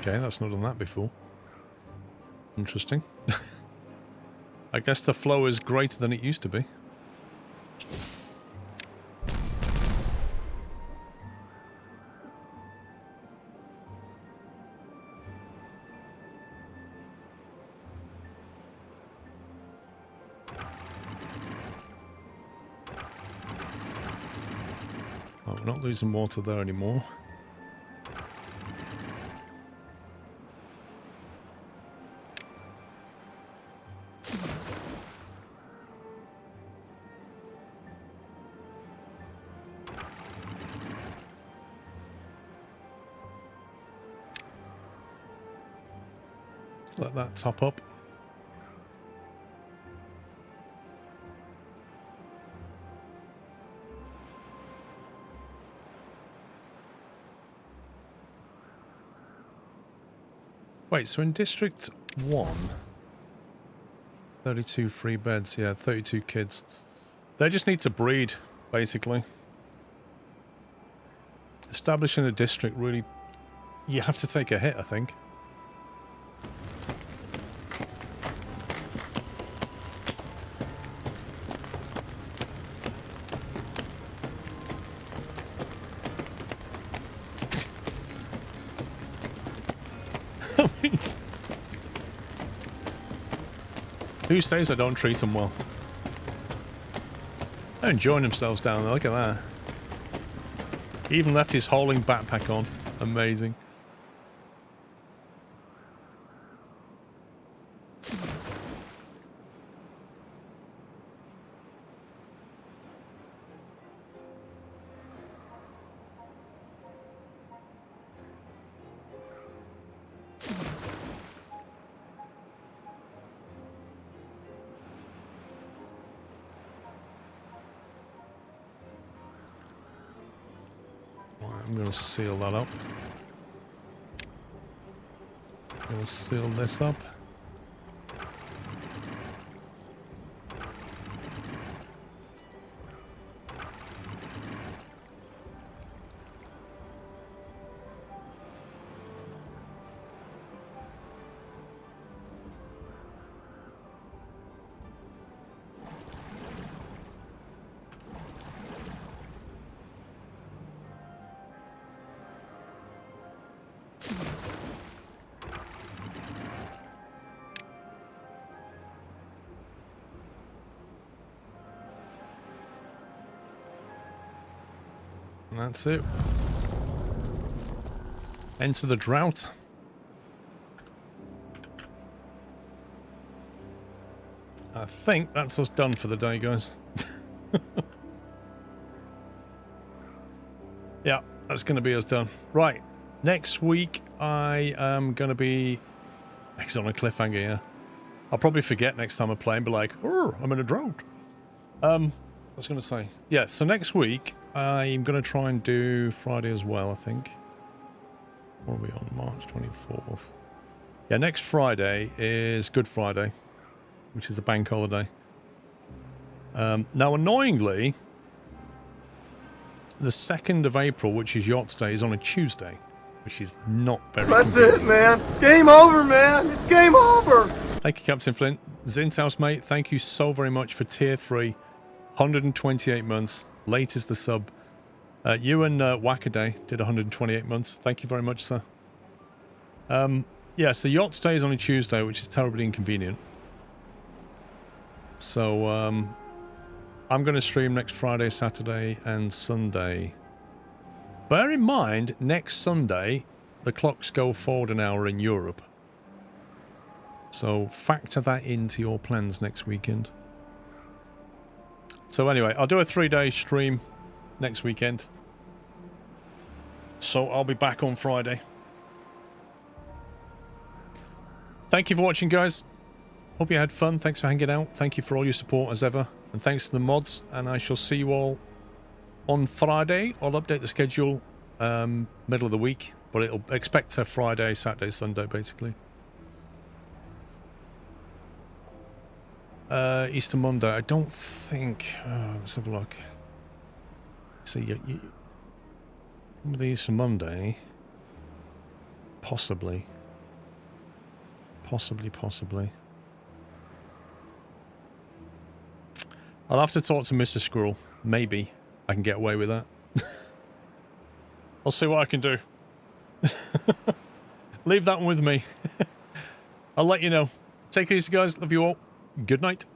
Okay, that's not done that before. Interesting. I guess the flow is greater than it used to be. Oh, we're not losing water there anymore. Let that top up. Wait, so in District 1, 32 free beds, yeah, 32 kids. They just need to breed, basically. Establishing a district, really, you have to take a hit, I think. Who says I don't treat them well? They're enjoying themselves down there, look at that. He even left his hauling backpack on. Amazing. I'm going to seal that up. We'll seal this up. And that's it. Enter the drought. I think that's us done for the day, guys. Yeah, that's going to be us done. Right. Next week, I am going to be... It's on a cliffhanger, yeah. I'll probably forget next time I play and be like, oh, I'm in a drought. I was going to say. Yeah, so next week, I'm going to try and do Friday as well, I think. What are we on? March 24th. Yeah, next Friday is Good Friday, which is a bank holiday. Now, annoyingly, the 2nd of April, which is Yachts Day, is on a Tuesday, which is not very That's convenient. it, man. It's game over, man. It's game over. Thank you, Captain Flint. Zinthouse, mate, thank you so very much for Tier 3. 128 months. Late is the sub. You and Wackaday did 128 months. Thank you very much, sir. Yeah, so Yachts Day is on a Tuesday, which is terribly inconvenient. So, I'm going to stream next Friday, Saturday, and Sunday. Bear in mind, next Sunday, the clocks go forward an hour in Europe. So factor that into your plans next weekend. So anyway, I'll do a 3-day stream next weekend. So I'll be back on Friday. Thank you for watching, guys. Hope you had fun. Thanks for hanging out. Thank you for all your support as ever. And thanks to the mods. And I shall see you all on Friday. I'll update the schedule middle of the week. But it'll expect a Friday, Saturday, Sunday, basically. Easter Monday. I don't think... let's have a look. See, the Easter Monday. Possibly. Possibly. I'll have to talk to Mr. Squirrel. Maybe I can get away with that. I'll see what I can do. Leave that one with me. I'll let you know. Take it easy, guys. Love you all. Good night.